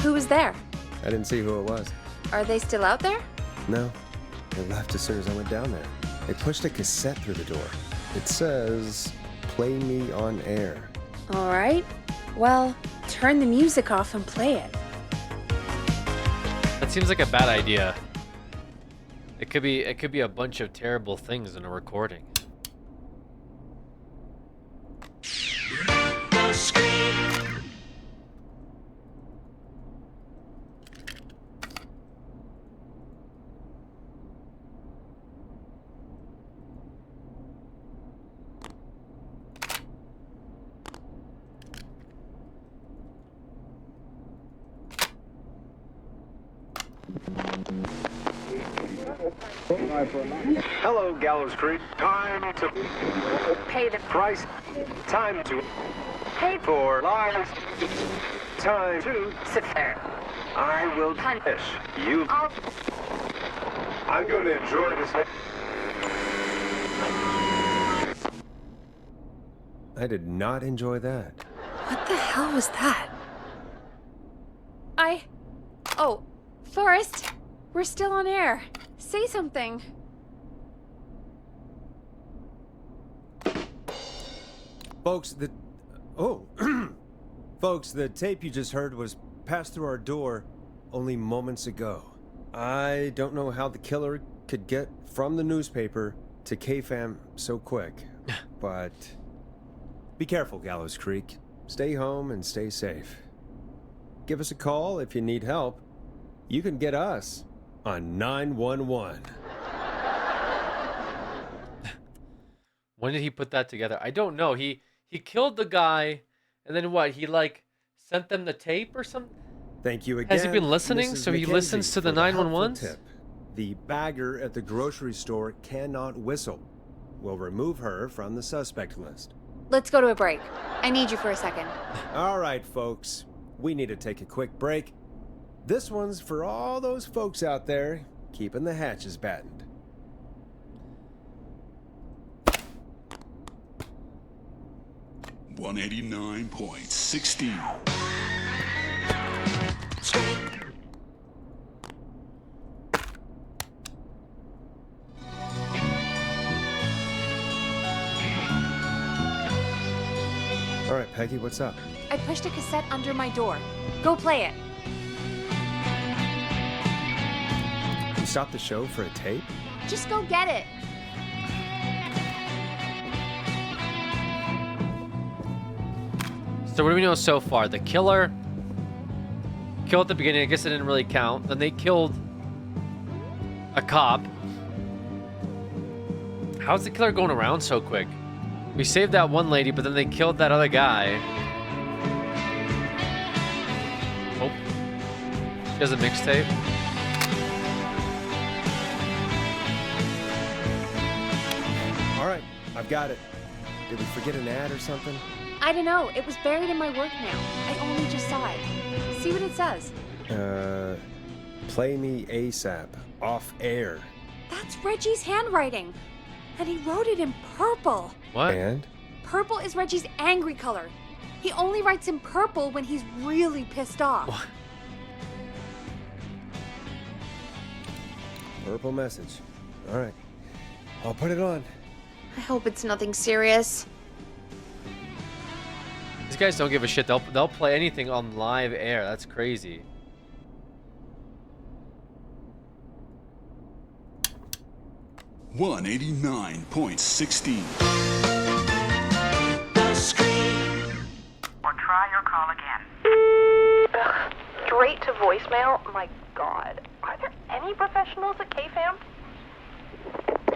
Who was there? I didn't see who it was. Are they still out there? No. They left as soon as I went down there. They pushed a cassette through the door. It says, "Play me on air." All right. Well, turn the music off and play it. That seems like a bad idea. It could be a bunch of terrible things in a recording. Hello, Gallows Creek. Time to Pay the price. Time to pay for lives. Time to sit there. I will finish. You. I'm going to enjoy this. I did not enjoy that. What the hell was that? Oh, Forrest, we're still on air. Say something. Folks, Folks, the tape you just heard was passed through our door only moments ago. I don't know how the killer could get from the newspaper to KFAM so quick, but be careful, Gallows Creek. Stay home and stay safe. Give us a call if you need help. You can get us on 911. When did he put that together? I don't know. He killed the guy, and then what? He like sent them the tape or something? Thank you again. Has he been listening? Mrs. So he McKenzie, listens to the for the helpful 911s? tip. The bagger at the grocery store cannot whistle. We'll remove her from the suspect list. Let's go to a break. I need you for a second. All right, folks. We need to take a quick break. This one's for all those folks out there keeping the hatches battened. $189.16. All right, Peggy, what's up? I pushed a cassette under my door. Go play it. You stopped the show for a tape? Just go get it. So what do we know so far? The killer kill at the beginning. I guess it didn't really count. Then they killed a cop. How's the killer going around so quick? We saved that one lady, but then they killed that other guy. Oh. She has a mixtape. All right, I've got it. Did we forget an ad or something? I don't know. It was buried in my work mail. I only just saw it. See what it says. Play me ASAP. Off air. That's Reggie's handwriting. And he wrote it in purple. What? And? Purple is Reggie's angry color. He only writes in purple when he's really pissed off. What? Purple message. All right. I'll put it on. I hope it's nothing serious. These guys don't give a shit. They'll play anything on live air. That's crazy. $189.16. Or try your call again. Ugh, straight to voicemail? My God. Are there any professionals at KFAM?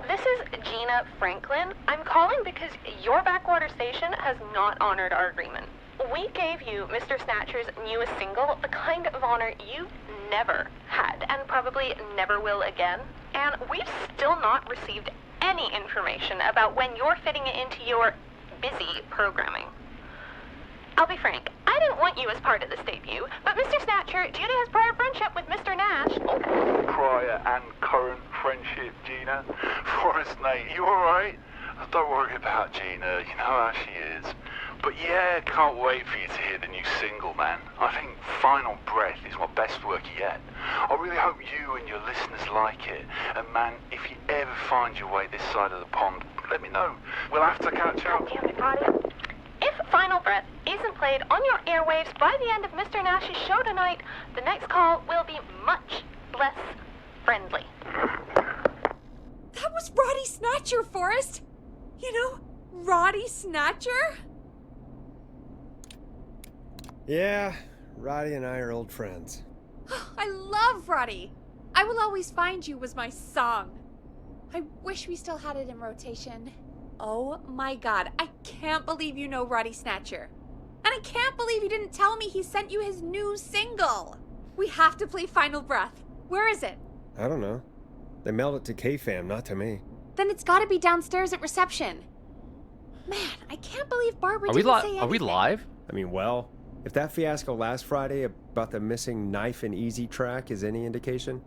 This is Gina Franklin. I'm calling because your backwater station has not honored our agreement. We gave you Mr. Snatcher's newest single, the kind of honor you've never had and probably never will again. And we've still not received any information about when you're fitting it into your busy programming. I'll be frank, I didn't want you as part of this debut, but Mr. Snatcher, due to his prior friendship with Mr. Nash... Prior and current friendship, Gina. Forrest, mate, you alright? Don't worry about Gina, you know how she is. But yeah, can't wait for you to hear the new single, man. I think Final Breath is my best work yet. I really hope you and your listeners like it. And man, if you ever find your way this side of the pond, let me know. We'll have to catch up. Damn it, Roddy. If Final Breath isn't played on your airwaves by the end of Mr. Nash's show tonight, the next call will be much less friendly. That was Roddy Snatcher, Forrest. You know, Roddy Snatcher? Yeah, Roddy and I are old friends. I love Roddy. I Will Always Find You was my song. I wish we still had it in rotation. Oh my God, I can't believe you know Roddy Snatcher. And I can't believe you didn't tell me he sent you his new single. We have to play Final Breath. Where is it? I don't know. They mailed it to KFAM, not to me. Then it's gotta be downstairs at reception. Man, I can't believe Barbara didn't say anything. Are we live? I mean, well, if that fiasco last Friday about the missing Knife and Easy track is any indication,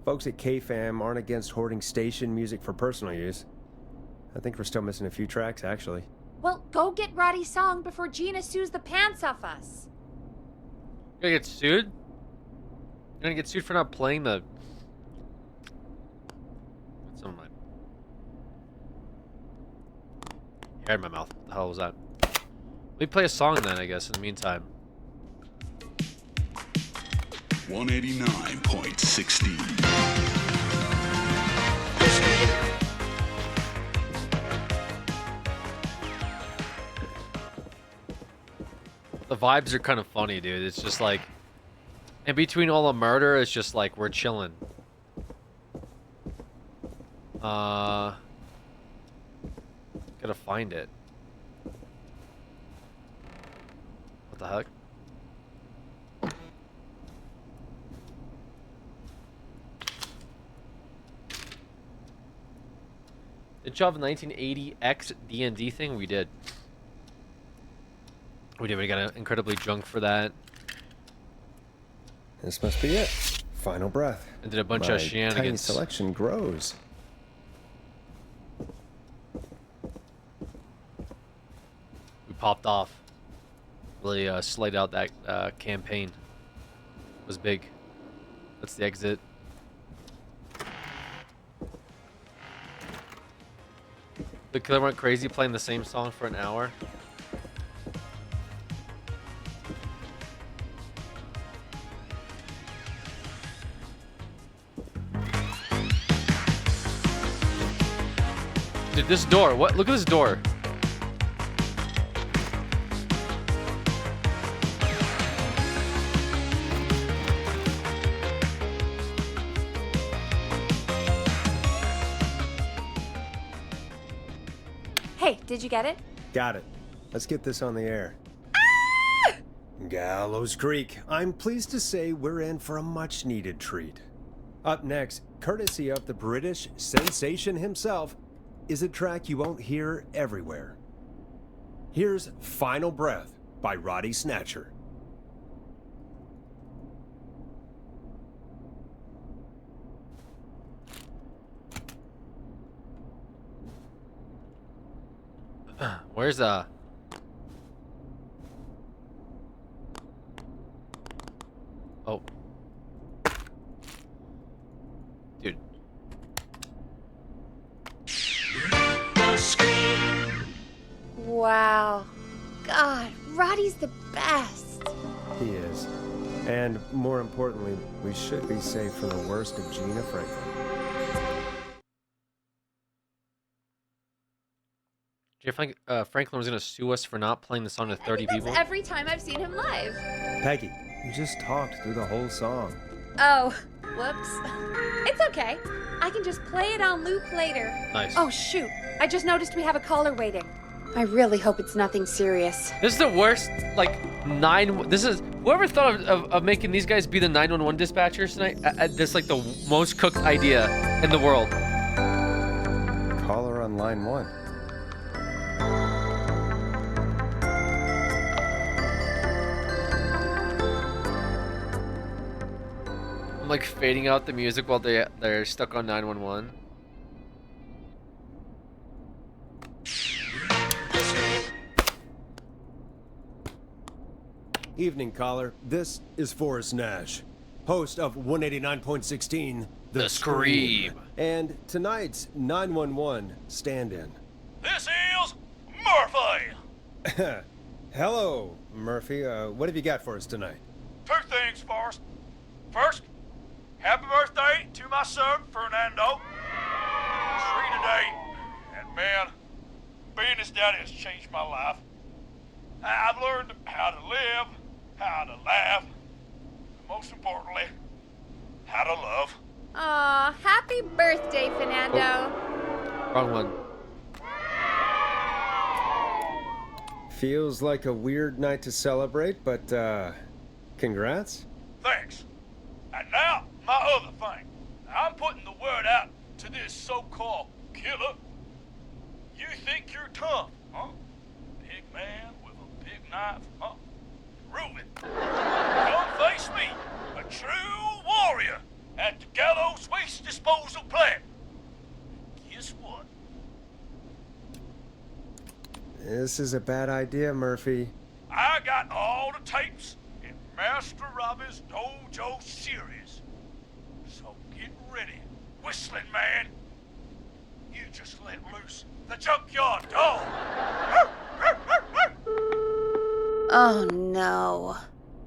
folks at KFAM aren't against hoarding station music for personal use. I think we're still missing a few tracks, actually. Well, go get Roddy's song before Gina sues the pants off us. You're gonna get sued? You're gonna get sued for not playing the... What's on my... Hair in my mouth. What the hell was that? Let me play a song then, I guess, in the meantime. 189.16. The vibes are kind of funny, dude. It's just like... In between all the murder, it's just like, we're chilling. Gotta find it. What the heck? Did you have a 1980X D&D thing? We did. We got incredibly drunk for that. This must be it. Final Breath. And did a bunch My of shenanigans. tiny selection grows. We popped off. Really slayed out that campaign. It was big. That's the exit. The killer went crazy playing the same song for an hour. Dude, this door. What? Look at this door. Hey, did you get it? Got it. Let's get this on the air. Gallows Creek. I'm pleased to say we're in for a much-needed treat. Up next, courtesy of the British sensation himself, is a track you won't hear everywhere. Here's Final Breath by Roddy Snatcher. Where's Oh. Dude. Wow. God, Roddy's the best. He is. And more importantly, we should be safe from the worst of Gina Franklin. Franklin was gonna sue us for not playing the song to 30 people. That's every time I've seen him live. Peggy, you just talked through the whole song. Oh, whoops. It's okay. I can just play it on loop later. Nice. Oh, shoot. I just noticed we have a caller waiting. I really hope it's nothing serious. This is the worst, whoever thought of making these guys be the 911 dispatchers tonight, this like the most cooked idea in the world. Caller on line 1. I'm like fading out the music while they're stuck on 911. Evening, caller. This is Forrest Nash, host of 189.16, The Scream. And tonight's 911 stand-in. This is Murphy. Hello, Murphy. What have you got for us tonight? 2 things, Forrest. First, happy birthday to my son, Fernando. He's 3 today, and man, being his daddy has changed my life. I've learned how to live, how to laugh, and most importantly, how to love. Aw, happy birthday, Fernando. Oh. Wrong one. Feels like a weird night to celebrate, but, congrats? Thanks. And now, my other thing. I'm putting the word out to this so-called killer. You think you're tough, huh? Big man with a big knife, huh? Prove it. Come face me, a true warrior, at the Gallows Waste Disposal Plant. Guess what? This is a bad idea, Murphy. I got all the tapes in Master Robbie's Dojo series. So get ready, whistling man. You just let loose the junkyard dog. Oh, no.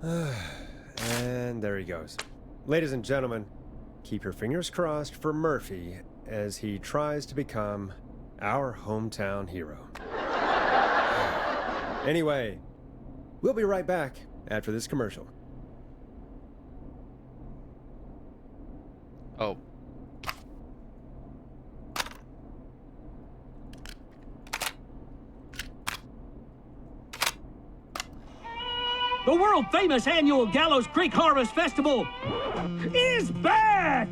And there he goes. Ladies and gentlemen, keep your fingers crossed for Murphy as he tries to become our hometown hero. Anyway, we'll be right back after this commercial. Oh. The world-famous annual Gallows Creek Harvest Festival is back!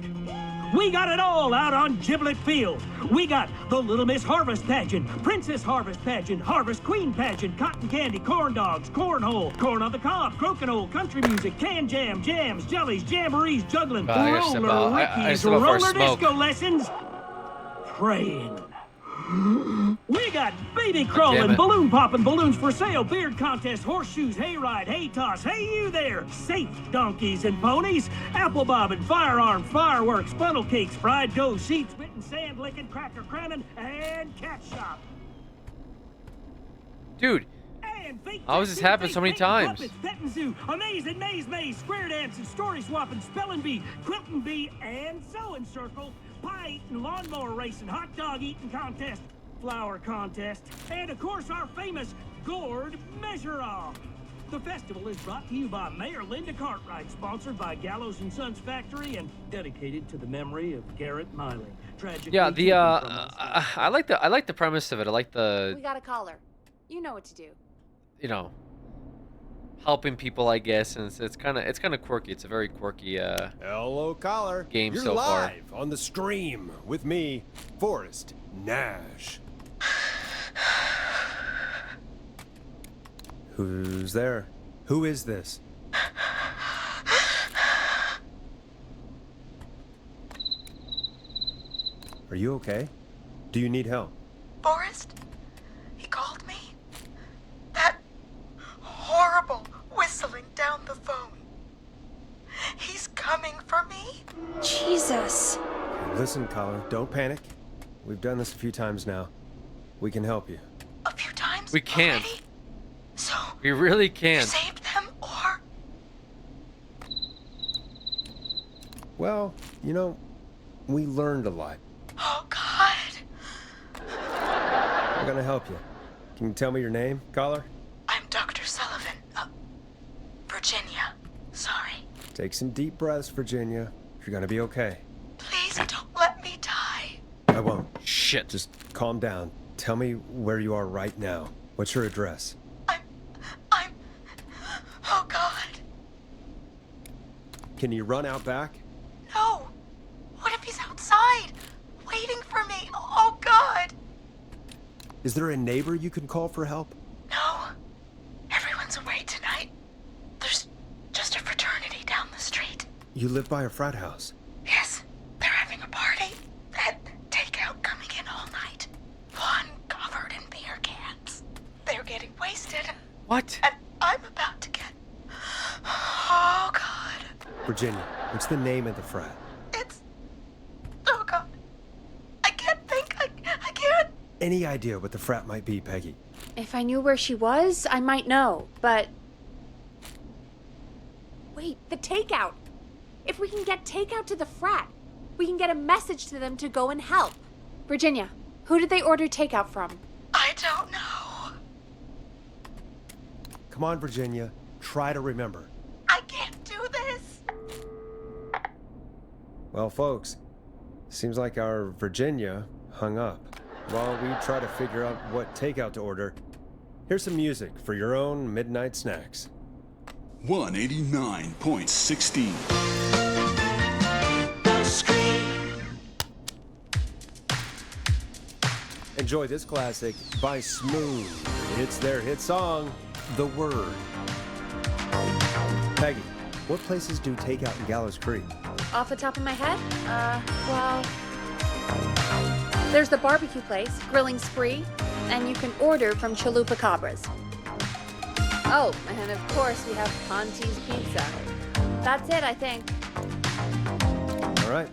We got it all out on Giblet Field. We got the Little Miss Harvest Pageant, Princess Harvest Pageant, Harvest Queen Pageant, Cotton Candy, Corn Dogs, Cornhole, Corn on the Cob, Crokinole, Country Music, Can Jam, Jams, Jellies, Jamborees, Juggling, Roller Rickies, Roller Disco Lessons, Praying. We got baby crawling, balloon popping, balloons for sale, beard contest, horseshoes, hayride, hay toss, hey you there, safe donkeys and ponies, apple bobbing, firearm, fireworks, funnel cakes, fried dough, seed spitting, sand licking, cracker cramming, and cat shop. Dude, how has this happened so many times? Petting zoo, amazing maze, square dancing, story swapping, spelling bee, quilting bee, and sewing circle, pie eating, lawnmower racing, hot dog eating contest, flower contest, and of course our famous gourd measure-off. The festival is brought to you by Mayor Linda Cartwright, sponsored by Gallows and Sons Factory, and dedicated to the memory of Garrett Miley. Tragically Yeah, the taken from us last I like the premise of it. I like the, We got a caller. You know what to do. you know, helping people, I guess, and it's kind of quirky. It's a very quirky Hello, caller. game You're so far. live on the stream with me, Forrest Nash. Who's there? Who is this? Are you okay? Do you need help? Forrest? He called me? That horrible whistling down the phone. He's coming for me? Jesus. Listen, caller, don't panic. We've done this a few times now. We can help you. A few times? We can't. already? So, We really you can't. saved them, or? Well, you know, we learned a lot. Oh, God. We're gonna help you. Can you tell me your name, caller? I'm Dr. Sullivan. Virginia. Sorry. Take some deep breaths, Virginia. You're gonna be okay. Please don't let me die. I won't. Shit. Just calm down. Tell me where you are right now. What's your address? Oh, God. Can you run out back? No. What if he's outside, waiting for me? Oh, God. Is there a neighbor you can call for help? No. Everyone's away tonight. There's just a fraternity down the street. You live by a frat house. Yes, they're having a party. That takeout coming in all night. One covered in beer cans. They're getting wasted. What? And I'm about to get... Oh, God. Virginia, what's the name of the frat? It's... Oh, God. I can't think. I can't... Any idea what the frat might be, Peggy? If I knew where she was, I might know, but... Wait, the takeout! If we can get takeout to the frat, we can get a message to them to go and help. Virginia, who did they order takeout from? I don't know. Come on, Virginia. Try to remember. I can't do this. Well, folks, seems like our Virginia hung up. While we try to figure out what takeout to order, here's some music for your own midnight snacks. 189.16. Enjoy this classic by Smooth. It's their hit song, The Word. Peggy, what places do takeout in Gallows Creek? Off the top of my head? Well... There's the barbecue place, Grilling Spree, and you can order from Chalupa Cabras. Oh, and of course we have Ponte's Pizza. That's it, I think. All right.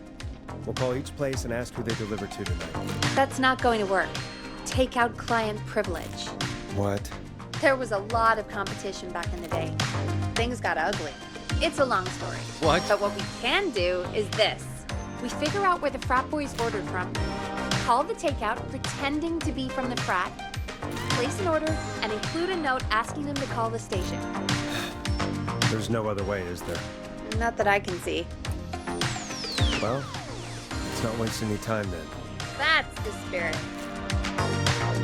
We'll call each place and ask who they deliver to tonight. That's not going to work. Takeout client privilege. What? There was a lot of competition back in the day. Things got ugly. It's a long story. What? But what we can do is this. We figure out where the frat boys ordered from, call the takeout pretending to be from the frat, place an order, and include a note asking them to call the station. There's no other way, is there? Not that I can see. Well, let's not waste any time then. That's the spirit.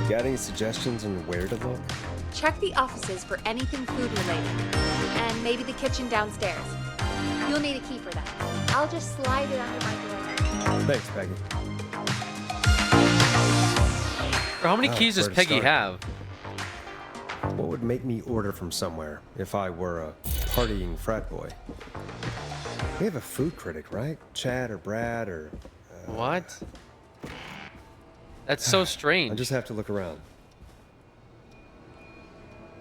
Got any suggestions on where to look? Check the offices for anything food related, and maybe the kitchen downstairs. You'll need a key for that. I'll just slide it under my door. Thanks, Peggy. How many keys does where to Peggy start? have? What would make me order from somewhere if I were a partying frat boy? We have a food critic, right? Chad or Brad or... What? That's so strange. I just have to look around.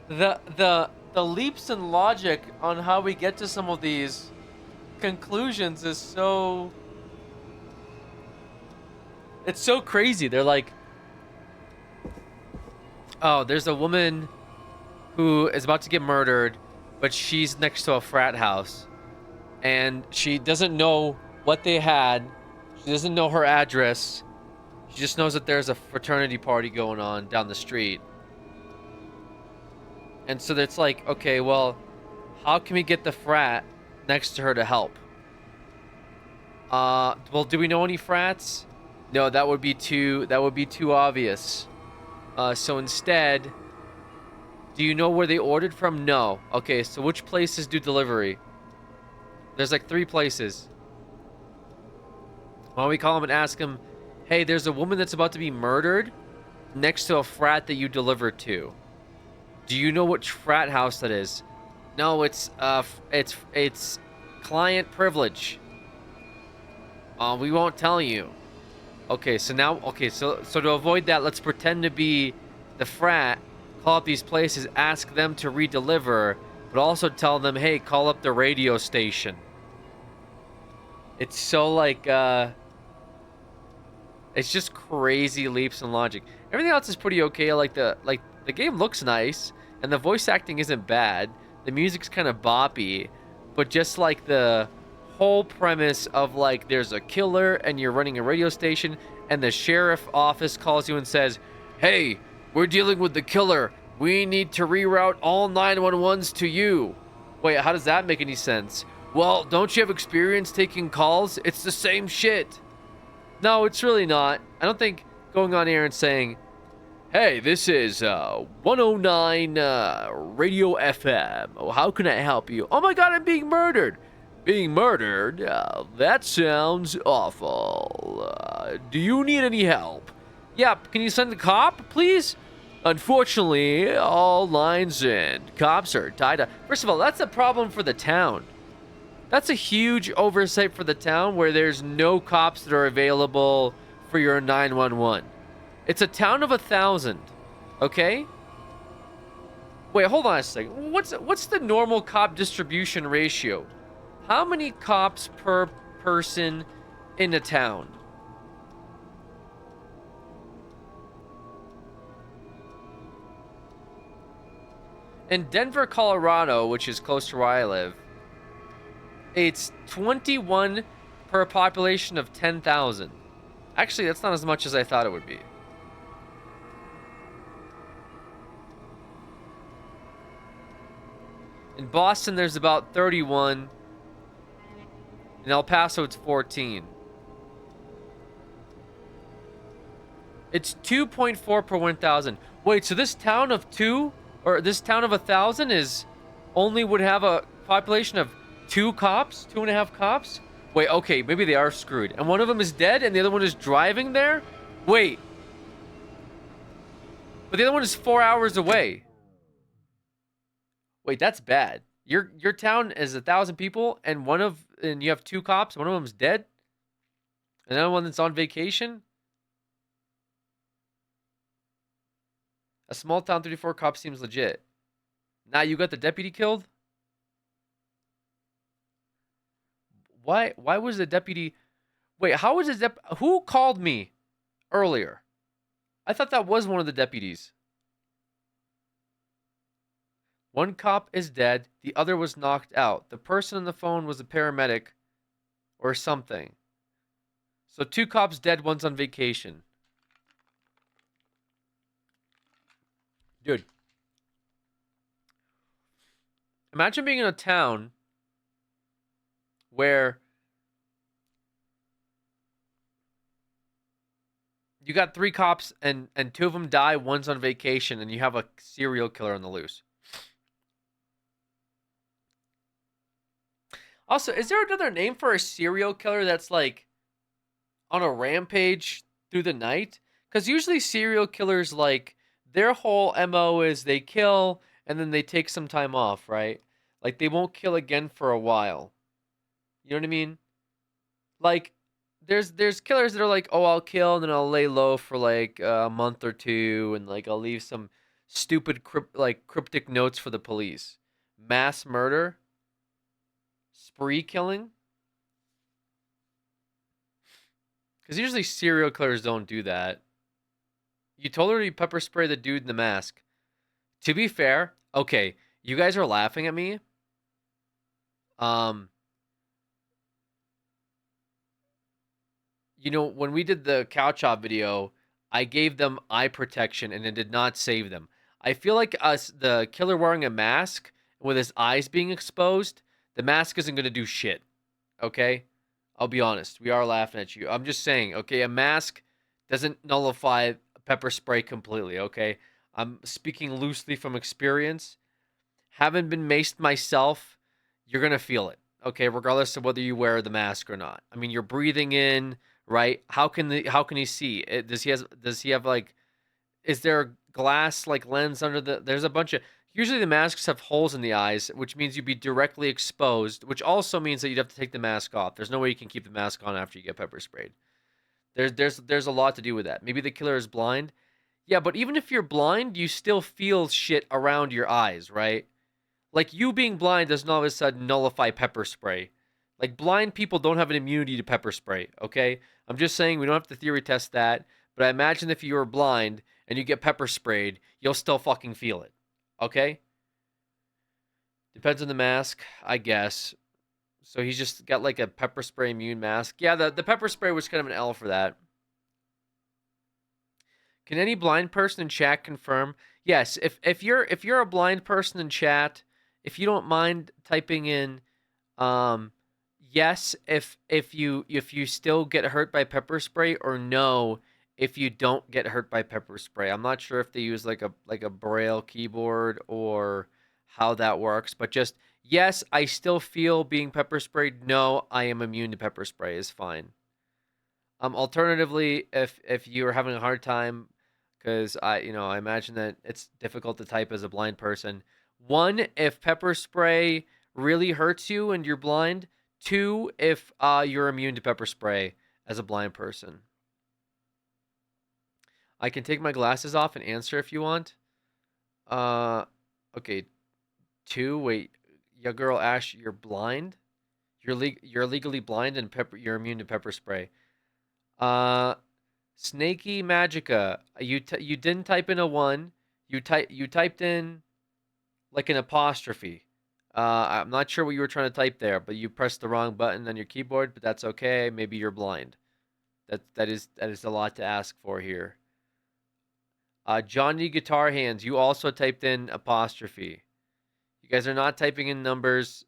The leaps in logic on how we get to some of these conclusions is so... It's so crazy. They're like, oh, there's a woman who is about to get murdered, but she's next to a frat house. And she doesn't know what they had. She doesn't know her address. She just knows that there's a fraternity party going on down the street. And so it's like, okay, well, how can we get the frat next to her to help? Well, do we know any frats? No, that would be too obvious. So instead, do you know where they ordered from? No. Okay, so which places do delivery? There's like 3 places. Why don't we call them and ask them, hey, there's a woman that's about to be murdered next to a frat that you deliver to. Do you know which frat house that is? No, it's client privilege. We won't tell you. Okay, so now, so to avoid that, let's pretend to be the frat, call up these places, ask them to redeliver, but also tell them, hey, call up the radio station. It's so like, it's just crazy leaps in logic. Everything else is pretty okay. Like the game looks nice, and the voice acting isn't bad. The music's kind of boppy, but just like the whole premise of like there's a killer and you're running a radio station and the sheriff office calls you and says, hey, we're dealing with the killer. We need to reroute all 911s to you. Wait, how does that make any sense? Well, don't you have experience taking calls? It's the same shit. No, it's really not. I don't think going on air and saying, hey, this is 109 Radio FM. Oh, how can I help you? Oh my god, I'm being murdered. Being murdered? That sounds awful. Do you need any help? Yeah, can you send a cop, please? Unfortunately, all lines and cops are tied up. First of all, that's a problem for the town. That's a huge oversight for the town where there's no cops that are available for your 911. It's a town of 1,000, okay? Wait, hold on a second. What's the normal cop distribution ratio? How many cops per person in a town? In Denver, Colorado, which is close to where I live, it's 21 per population of 10,000. Actually, that's not as much as I thought it would be. In Boston, there's about 31. In El Paso, it's 14. It's 2.4 per 1,000. Wait, so this town of 2, or this town of 1,000 is only would have a population of 2 cops? 2.5 cops? Wait, okay, maybe they are screwed. And one of them is dead and the other one is driving there? Wait. But the other one is 4 hours away. Wait, that's bad. Your town is 1,000 people and you have 2 cops, one of them's dead? And another one that's on vacation? A small town, 34 cops seems legit. Now you got the deputy killed? Why was the deputy... Wait, how was his who called me earlier? I thought that was one of the deputies. One cop is dead. The other was knocked out. The person on the phone was a paramedic or something. So 2 cops dead, one's on vacation. Dude. Imagine being in a town where you got 3 cops and 2 of them die, one's on vacation, and you have a serial killer on the loose. Also, is there another name for a serial killer that's like on a rampage through the night? Because usually serial killers, like, their whole MO is they kill and then they take some time off, right? Like, they won't kill again for a while. You know what I mean? Like, there's killers that are like, oh, I'll kill and then I'll lay low for like a month or 2 and like I'll leave some stupid cryptic notes for the police. Mass murder? Spree killing? Because usually serial killers don't do that. You told her to pepper spray the dude in the mask. To be fair, okay, you guys are laughing at me. You know, when we did the cow chop video, I gave them eye protection and it did not save them. I feel like the killer wearing a mask with his eyes being exposed, the mask isn't going to do shit. Okay? I'll be honest. We are laughing at you. I'm just saying, okay? A mask doesn't nullify pepper spray completely, okay? I'm speaking loosely from experience. Haven't been maced myself, you're going to feel it, okay? Regardless of whether you wear the mask or not. I mean, you're breathing in, right? How can he see? Does he have like, is there a glass like lens under there's a bunch of, usually the masks have holes in the eyes, which means you'd be directly exposed, which also means that you'd have to take the mask off. There's no way you can keep the mask on after you get pepper sprayed. There's a lot to do with that. Maybe the killer is blind. Yeah, but even if you're blind, you still feel shit around your eyes, right? Like, you being blind doesn't all of a sudden nullify pepper spray. Like, blind people don't have an immunity to pepper spray, okay? I'm just saying we don't have to theory test that, but I imagine if you were blind and you get pepper sprayed, you'll still fucking feel it, okay? Depends on the mask, I guess. So he's just got like a pepper spray immune mask. Yeah, the pepper spray was kind of an L for that. Can any blind person in chat confirm? Yes, if you're a blind person in chat, if you don't mind typing in yes if you still get hurt by pepper spray, or no if you don't get hurt by pepper spray. I'm not sure if they use like a braille keyboard or how that works, but just yes, I still feel being pepper sprayed. No, I am immune to pepper spray is fine. Alternatively, if you're having a hard time, because I imagine that it's difficult to type as a blind person. 1, if pepper spray really hurts you and you're blind. 2, if you're immune to pepper spray as a blind person. I can take my glasses off and answer if you want. Okay. 2, wait, yeah, girl Ash, you're blind. You're legally blind and you're immune to pepper spray. Snaky Magica, you didn't type in a 1. You typed in like an apostrophe. I'm not sure what you were trying to type there, but you pressed the wrong button on your keyboard, but that's okay. Maybe you're blind. That is a lot to ask for here. Johnny Guitar Hands, you also typed in apostrophe. You guys are not typing in numbers.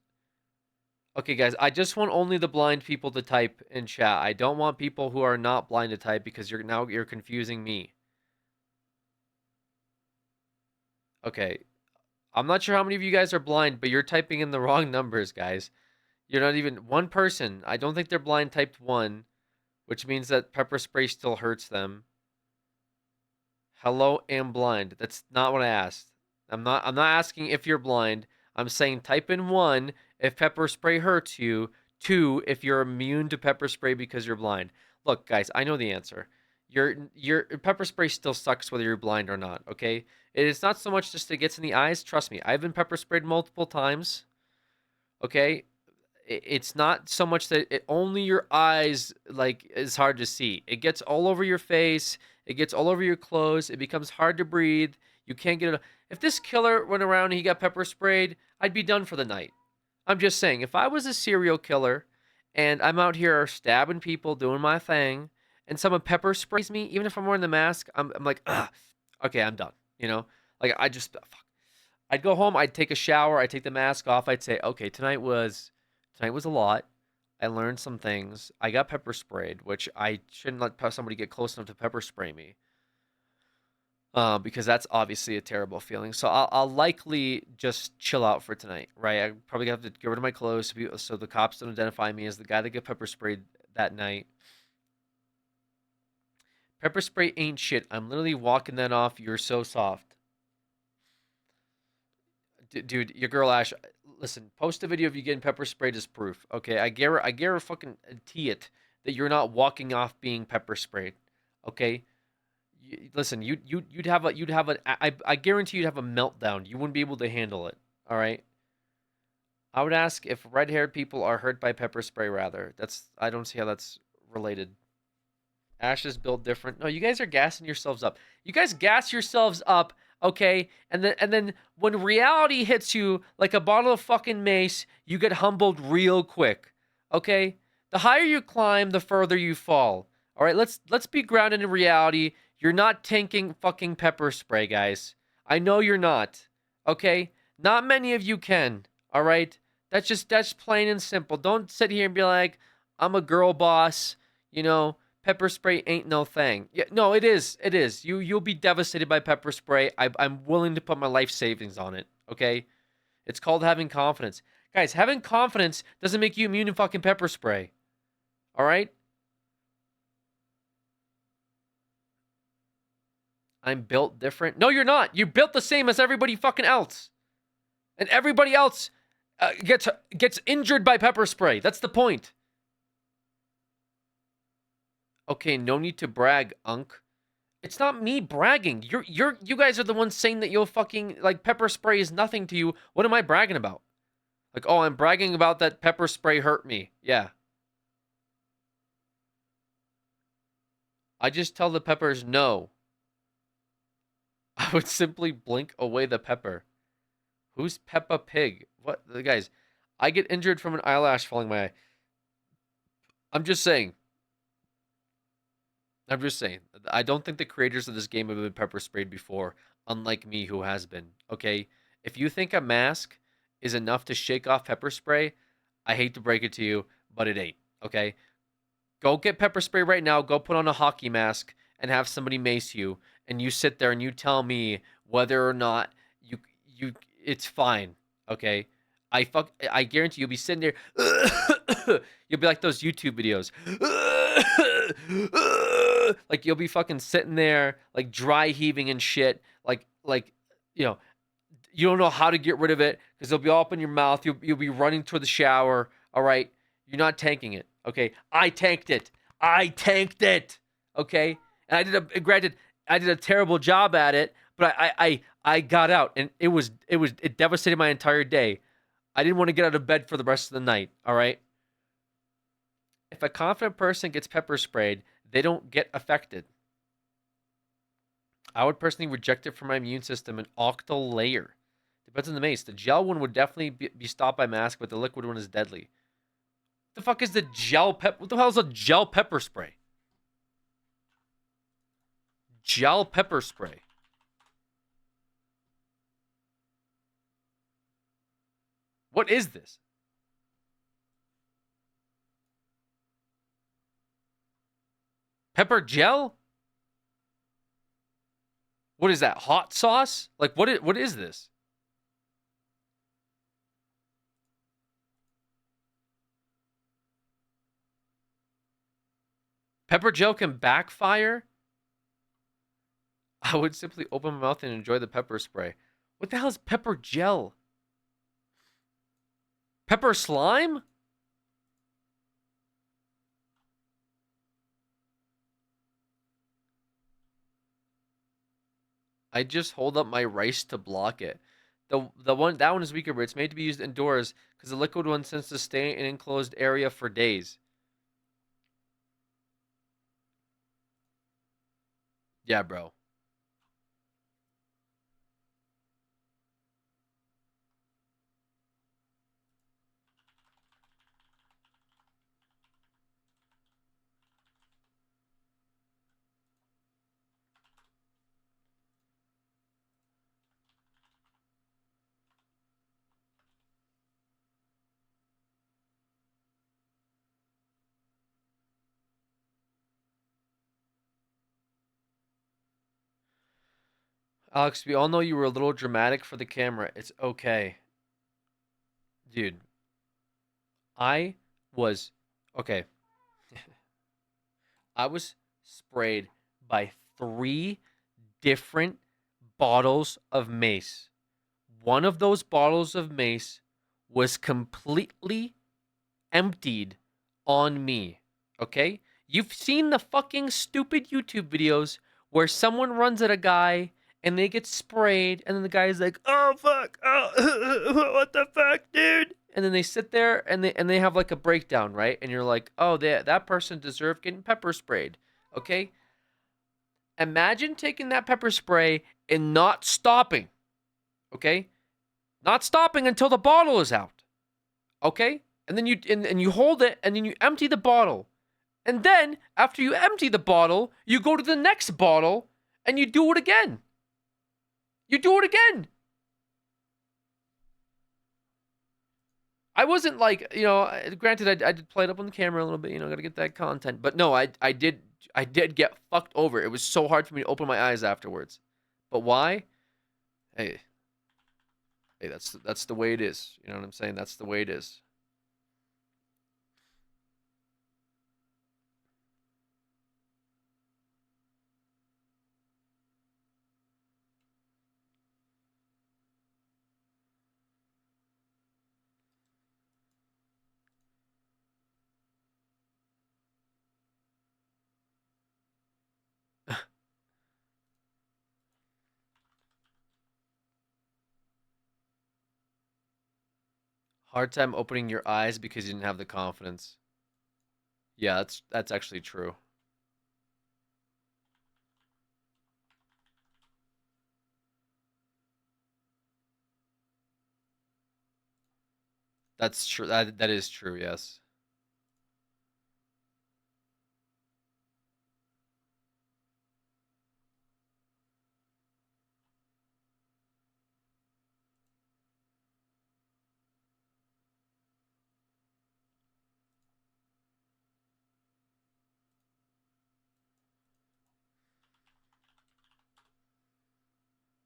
Okay, guys, I just want only the blind people to type in chat. I don't want people who are not blind to type because you're confusing me. Okay. I'm not sure how many of you guys are blind, but you're typing in the wrong numbers, guys. You're not even one person. I don't think they're blind typed 1, which means that pepper spray still hurts them. Hello, am blind. That's not what I asked. I'm not asking if you're blind. I'm saying type in 1 if pepper spray hurts you. 2 if you're immune to pepper spray because you're blind. Look, guys, I know the answer. Your pepper spray still sucks whether you're blind or not, okay? It is not so much just it gets in the eyes. Trust me, I've been pepper sprayed multiple times. Okay? It's not so much that only your eyes like is hard to see. It gets all over your face. It gets all over your clothes. It becomes hard to breathe. You can't get it. If this killer went around and he got pepper sprayed, I'd be done for the night. I'm just saying, if I was a serial killer and I'm out here stabbing people, doing my thing, and someone pepper sprays me, even if I'm wearing the mask, I'm like, ugh, okay, I'm done. You know, like fuck. I'd go home, I'd take a shower, I'd take the mask off, I'd say, okay, tonight was a lot. I learned some things. I got pepper sprayed, which I shouldn't let somebody get close enough to pepper spray me. Because that's obviously a terrible feeling. So I'll likely just chill out for tonight, right? I probably have to get rid of my clothes so the cops don't identify me as the guy that got pepper sprayed that night. Pepper spray ain't shit. I'm literally walking that off. You're so soft. Dude, your girl Ash, listen, post a video of you getting pepper sprayed as proof. Okay, I guarantee fucking it that you're not walking off being pepper sprayed. Okay? Listen, you'd have I guarantee you'd have a meltdown. You wouldn't be able to handle it. All right. I would ask if red-haired people are hurt by pepper spray. Rather, I don't see how that's related. Ash is built different. No, you guys are gassing yourselves up. You guys gas yourselves up, okay? And then when reality hits you like a bottle of fucking mace, you get humbled real quick. Okay? The higher you climb, the further you fall. All right, let's be grounded in reality. You're not tanking fucking pepper spray, guys. I know you're not. Okay? Not many of you can. All right? That's plain and simple. Don't sit here and be like, I'm a girl boss. You know, pepper spray ain't no thing. Yeah, no, it is. It is. You'll be devastated by pepper spray. I'm willing to put my life savings on it. Okay? It's called having confidence. Guys, having confidence doesn't make you immune to fucking pepper spray. All right? I'm built different. No, you're not. You're built the same as everybody fucking else. And everybody else gets injured by pepper spray. That's the point. Okay, no need to brag, Unk. It's not me bragging. You guys are the ones saying that you'll fucking like pepper spray is nothing to you. What am I bragging about? Like, oh, I'm bragging about that pepper spray hurt me. Yeah. I just tell the peppers no. I would simply blink away the pepper. Who's Peppa Pig? What? Guys, I get injured from an eyelash falling my eye. I'm just saying. I don't think the creators of this game have been pepper sprayed before, unlike me who has been. Okay? If you think a mask is enough to shake off pepper spray, I hate to break it to you, but it ain't. Okay? Go get pepper spray right now. Go put on a hockey mask and have somebody mace you, and you sit there and you tell me whether or not you it's fine. Okay? I guarantee you'll be sitting there. You'll be like those YouTube videos. Like you'll be fucking sitting there like dry heaving and shit. Like you know, you don't know how to get rid of it because it'll be all up in your mouth. You'll be running toward the shower. All right, you're not tanking it. Okay, I tanked it. Okay, and I did a terrible job at it, but I got out, and it devastated my entire day. I didn't want to get out of bed for the rest of the night. All right. If a confident person gets pepper sprayed, they don't get affected. I would personally reject it from my immune system an octal layer. Depends on the mace. The gel one would definitely be stopped by mask, but the liquid one is deadly. What the fuck is the gel pep? What the hell is a gel pepper spray? Gel pepper spray. What is this? Pepper gel? What is that? Hot sauce? Like what is this? Pepper gel can backfire? I would simply open my mouth and enjoy the pepper spray. What the hell is pepper gel? Pepper slime? I just hold up my rice to block it. That one is weaker, but it's made to be used indoors because the liquid one tends to stay in an enclosed area for days. Yeah, bro. Alex, we all know you were a little dramatic for the camera. It's okay. Dude, I was okay. I was sprayed by 3 different bottles of mace. One of those bottles of mace was completely emptied on me. Okay? You've seen the fucking stupid YouTube videos where someone runs at a guy and they get sprayed, and then the guy's like, "Oh fuck, oh, what the fuck, dude?" And then they sit there and they have like a breakdown, right? And you're like, "Oh, that person deserved getting pepper sprayed." Okay? Imagine taking that pepper spray and not stopping. Okay? Not stopping until the bottle is out. Okay? And then you hold it and then you empty the bottle. And then after you empty the bottle, you go to the next bottle and you do it again. You do it again. I wasn't like, granted, I did play it up on the camera a little bit, gotta get that content. But no, I did get fucked over. It was so hard for me to open my eyes afterwards. But why? Hey, that's the way it is. You know what I'm saying? That's the way it is. Hard time opening your eyes because you didn't have the confidence. Yeah, that's actually true. That's true. That is true. Yes.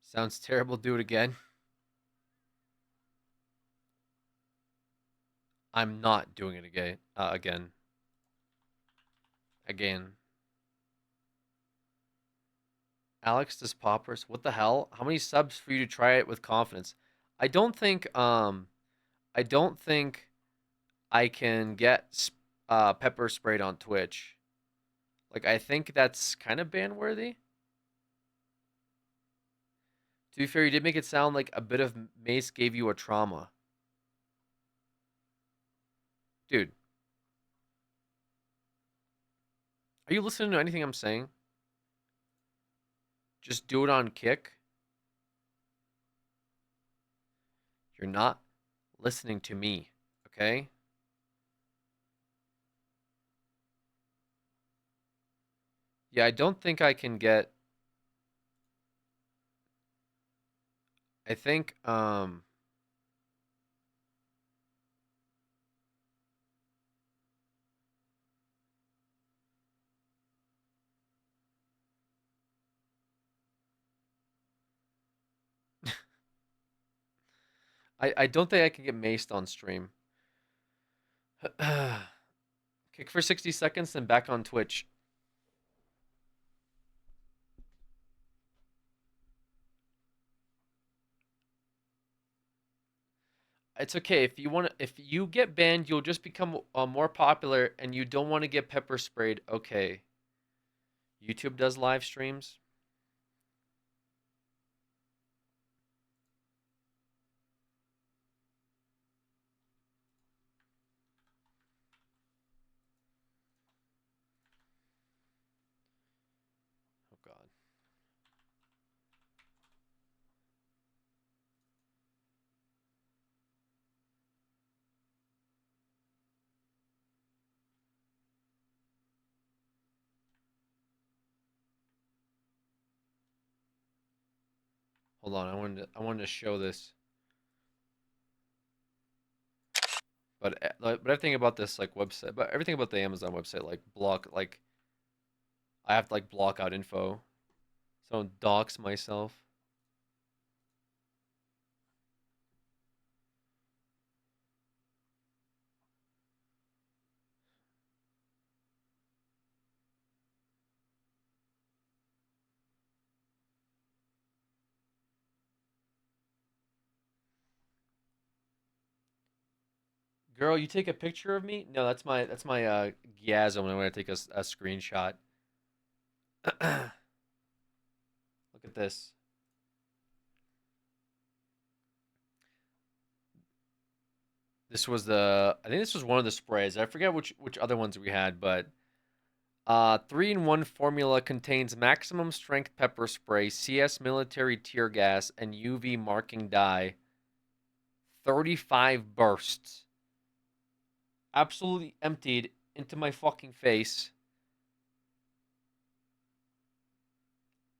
Sounds terrible. Do it again. I'm not doing it again. Again. Alex does poppers. What the hell? How many subs for you to try it with confidence? I don't think I don't think I can get pepper sprayed on Twitch. Like I think that's kind of ban worthy. To be fair, you did make it sound like a bit of mace gave you a trauma. Dude. Are you listening to anything I'm saying? Just do it on kick. You're not listening to me, okay? Yeah, I don't think I can get I think I don't think I can get maced on stream. Kick for 60 seconds, then back on Twitch. It's okay if you want to. If you get banned, you'll just become more popular, and you don't want to get pepper sprayed. Okay. YouTube does live streams. Oh God. Hold on. I wanted to show this. But everything about this like website, but everything about the Amazon website like block like I have to like block out info. So I don't dox myself. Girl, you take a picture of me? No, that's my Giasm when I take a screenshot. Look at this. I think this was one of the sprays. I forget which other ones we had, but 3-in-1 formula contains maximum strength pepper spray, CS military tear gas, and UV marking dye. 35 bursts. Absolutely emptied into my fucking face.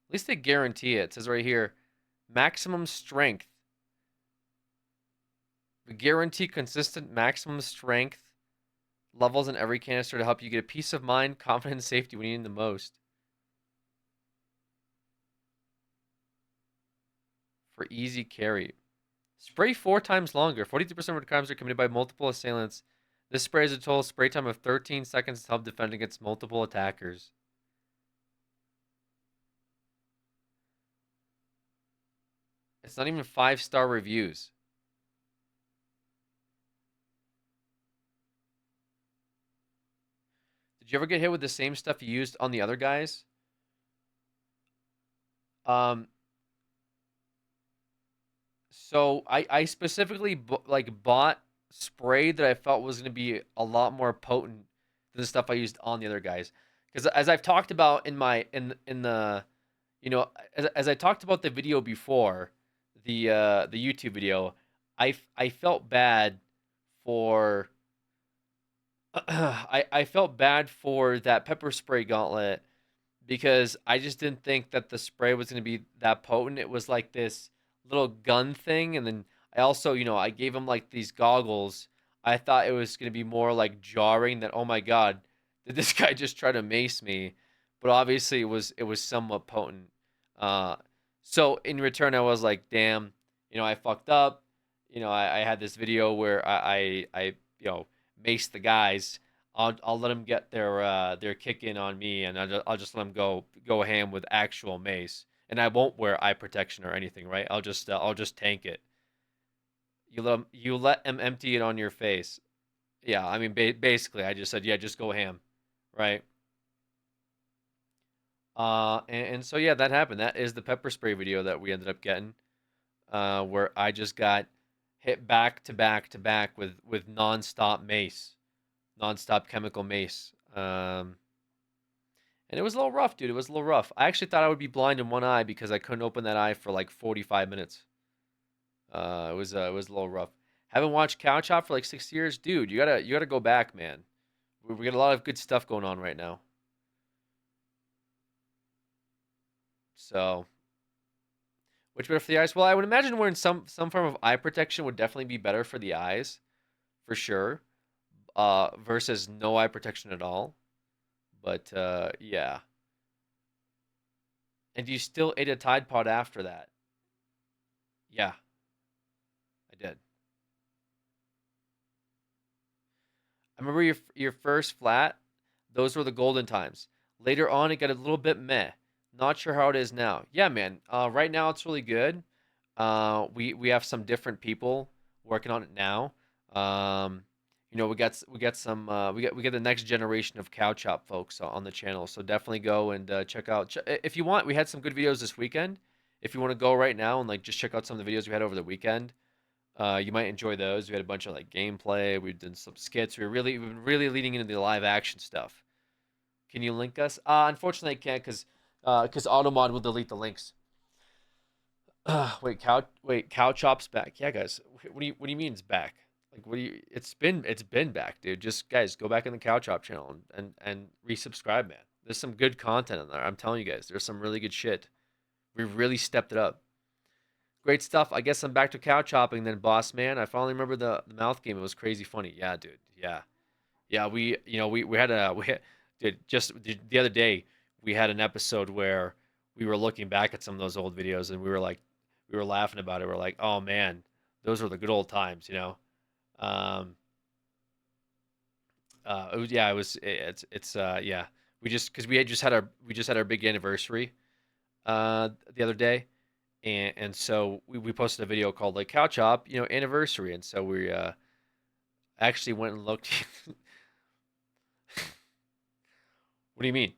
At least they guarantee it. It says right here, Maximum strength. We guarantee consistent maximum strength levels in every canister to help you get a peace of mind, confidence, safety when you need the most. For easy carry. Spray 4 times longer. 42% of crimes are committed by multiple assailants. This spray has a total spray time of 13 seconds to help defend against multiple attackers. It's not even 5-star reviews. Did you ever get hit with the same stuff you used on the other guys? So I specifically bought spray that I felt was going to be a lot more potent than the stuff I used on the other guys. Because as I've talked about in the as I talked about the video before, the YouTube video, I felt bad for I felt bad for that pepper spray gauntlet because I just didn't think that the spray was going to be that potent. It was like this little gun thing, and then I also, I gave him like these goggles. I thought it was going to be more like jarring that, oh my god, did this guy just try to mace me? But obviously it was somewhat potent. Uh, so in return, I was like, damn, I fucked up. I had this video where I mace the guys. I'll let them get their kick in on me, and I'll just let them go ham with actual mace, and I won't wear eye protection or anything, right? I'll just tank it. You let them empty it on your face. Yeah, I mean basically, I just said yeah, just go ham, right? And so yeah, that happened. That is the pepper spray video that we ended up getting, where I just got hit back to back to back with nonstop mace. Nonstop chemical mace. And it was a little rough, dude. It was a little rough. I actually thought I would be blind in one eye because I couldn't open that eye for like 45 minutes. It was a little rough. Haven't watched Cow Chop for like 6 years, dude. You gotta go back, man. We got a lot of good stuff going on right now. So, which better for the eyes? Well, I would imagine wearing some form of eye protection would definitely be better for the eyes, for sure. Versus no eye protection at all. But yeah. And you still ate a Tide Pod after that? Yeah, I did. I remember your first flat. Those were the golden times. Later on, it got a little bit meh. Not sure how it is now. Yeah, man. Right now it's really good. We have some different people working on it now. Um, we got some we got the next generation of cow chop folks on the channel. So definitely go and check out if you want. We had some good videos this weekend. If you want to go right now and like just check out some of the videos we had over the weekend, you might enjoy those. We had a bunch of like gameplay. We've done some skits. We've been really leading into the live action stuff. Can you link us? Unfortunately, I can't because Automod will delete the links. Cow Chop's back. Yeah, guys. What do you mean it's back? Like, what do you? It's been back, dude. Just guys, go back in the Cow Chop channel and resubscribe, man. There's some good content in there. I'm telling you guys, there's some really good shit. We've really stepped it up. Great stuff. I guess I'm back to cow chopping then, boss man. I finally remember the mouth game. It was crazy funny. Yeah, dude. Yeah, yeah. Dude, just the other day we had an episode where we were looking back at some of those old videos and we were laughing about it. We're like, oh man, those were the good old times, you know. Um, yeah. We just because we just had our big anniversary the other day, and so we posted a video called like Cow Chop, anniversary, and so we actually went and looked. What do you mean?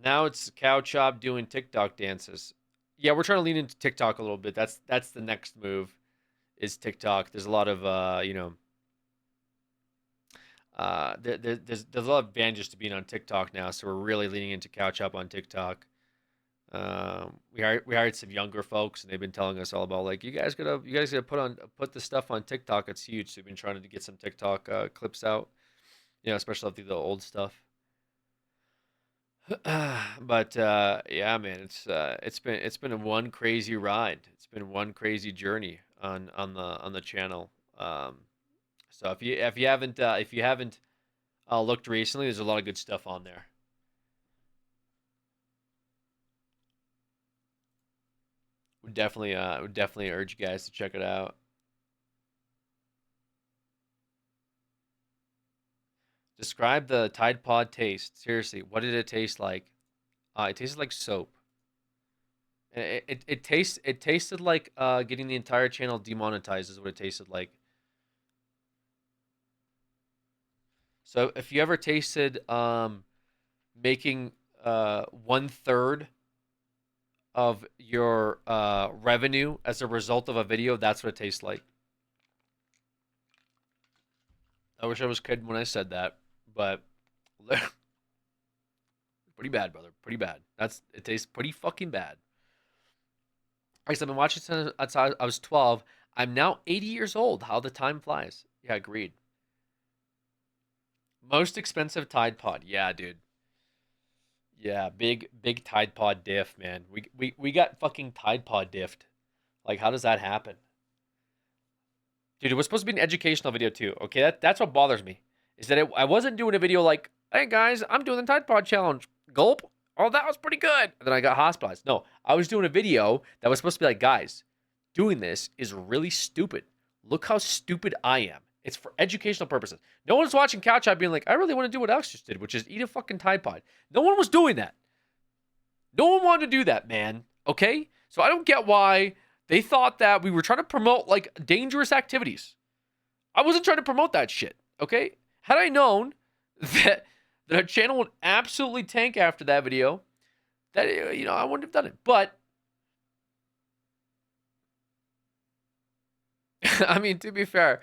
Now it's Cow Chop doing TikTok dances. Yeah, we're trying to lean into TikTok a little bit. That's the next move is TikTok. There's a lot of there's a lot of advantages to being on TikTok now, so we're really leaning into Cow Chop on TikTok. We hired some younger folks, and they've been telling us all about like you guys gotta put this stuff on TikTok. It's huge. So we've been trying to get some TikTok clips out, especially the old stuff. But yeah, man, it's been one crazy ride. It's been one crazy journey on the channel. So if you haven't looked recently, there's a lot of good stuff on there. Would definitely urge you guys to check it out. Describe the Tide Pod taste. Seriously, what did it taste like? It tasted like soap. It tasted like getting the entire channel demonetized is what it tasted like. So if you ever tasted making 1/3 of your revenue as a result of a video, that's what it tastes like. I wish I was kidding when I said that, but pretty bad, brother. Pretty bad. It tastes pretty fucking bad. I guess I've been watching since I was 12. I'm now 80 years old. How the time flies. Yeah, agreed. Most expensive Tide Pod. Yeah, dude. Yeah, big Tide Pod diff, man. We got fucking Tide Pod diffed. Like, how does that happen? Dude, it was supposed to be an educational video too. Okay, that's what bothers me. Is that I wasn't doing a video like, hey guys, I'm doing the Tide Pod challenge. Gulp. Oh, that was pretty good. And then I got hospitalized. No, I was doing a video that was supposed to be like, guys, doing this is really stupid. Look how stupid I am. It's for educational purposes. No one's watching Couch Out being like, I really want to do what Alex just did, which is eat a fucking Tide Pod. No one was doing that. No one wanted to do that, man. Okay? So I don't get why they thought that we were trying to promote like dangerous activities. I wasn't trying to promote that shit. Okay? Had I known that our channel would absolutely tank after that video, that I wouldn't have done it. But I mean, to be fair,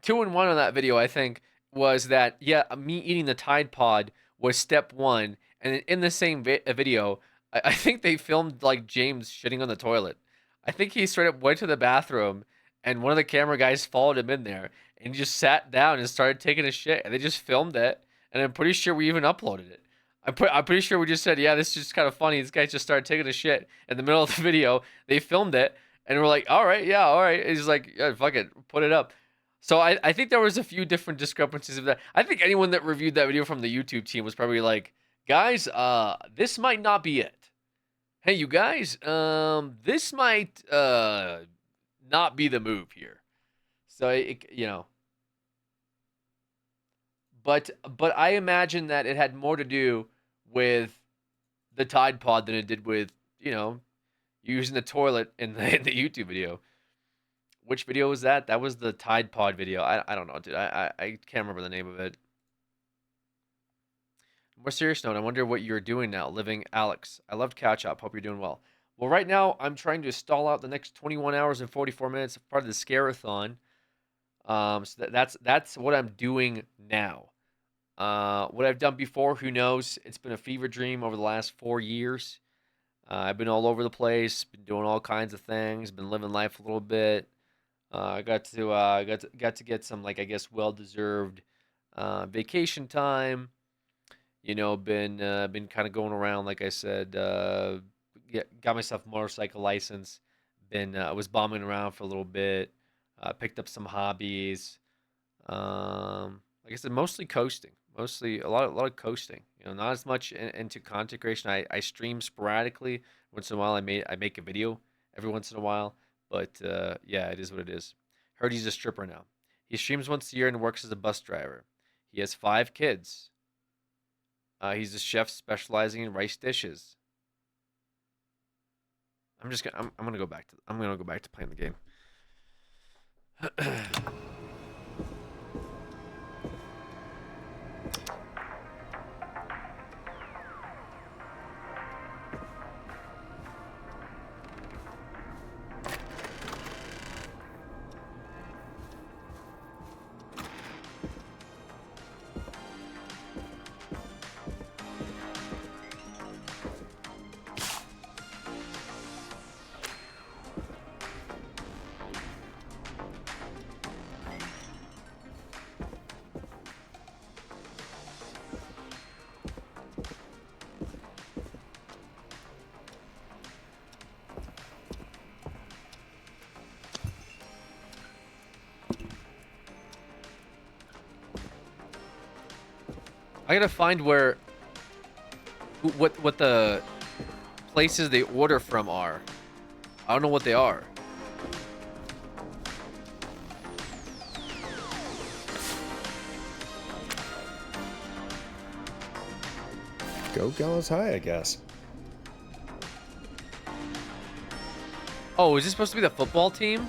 2 and 1 on that video, I think, was that, yeah, me eating the Tide Pod was step 1. And in the same video, I think they filmed, like, James shitting on the toilet. I think he straight up went to the bathroom, and one of the camera guys followed him in there, and he just sat down and started taking a shit, and they just filmed it, and I'm pretty sure we even uploaded it. I'm pretty sure we just said, yeah, this is just kind of funny. This guy just started taking a shit in the middle of the video. They filmed it, and we're like, all right, yeah, all right. And he's like, yeah, fuck it, put it up. So I think there was a few different discrepancies of that. I think anyone that reviewed that video from the YouTube team was probably like, guys, this might not be it. Hey, you guys, this might not be the move here. So but I imagine that it had more to do with the Tide Pod than it did with using the toilet in the YouTube video. Which video was that? That was the Tide Pod video. I don't know, dude. I can't remember the name of it. More serious note, I wonder what you're doing now, living Alex. I loved Catch Up. Hope you're doing well. Well, right now, I'm trying to stall out the next 21 hours and 44 minutes as part of the scare-a-thon. So that's what I'm doing now. What I've done before, who knows? It's been a fever dream over the last 4 years. I've been all over the place, been doing all kinds of things, been living life a little bit. I got to get some, like, I guess, well-deserved vacation time. Been kind of going around, like I said. Got myself a motorcycle license. I was bombing around for a little bit. Picked up some hobbies. Like I said, mostly coasting. Mostly a lot of coasting. Not as much into content creation. I stream sporadically. Once in a while, I make a video every once in a while. But yeah, it is what it is. Heard he's a stripper now. He streams once a year and works as a bus driver. He has 5 kids. He's a chef specializing in rice dishes. I'm gonna go back to playing the game. I gotta find where what the places they order from are. I don't know what they are. Go Gallows High, I guess. Oh, is this supposed to be the football team?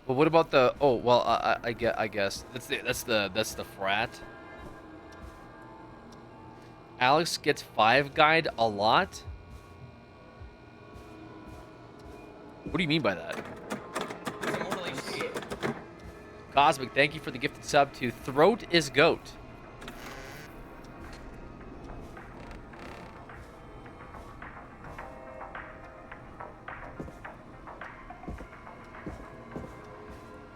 But what about the? Oh, well, I guess that's the frat. Alex gets 5 guide a lot. What do you mean by that? Cosmic, thank you for the gifted sub to Throat is Goat.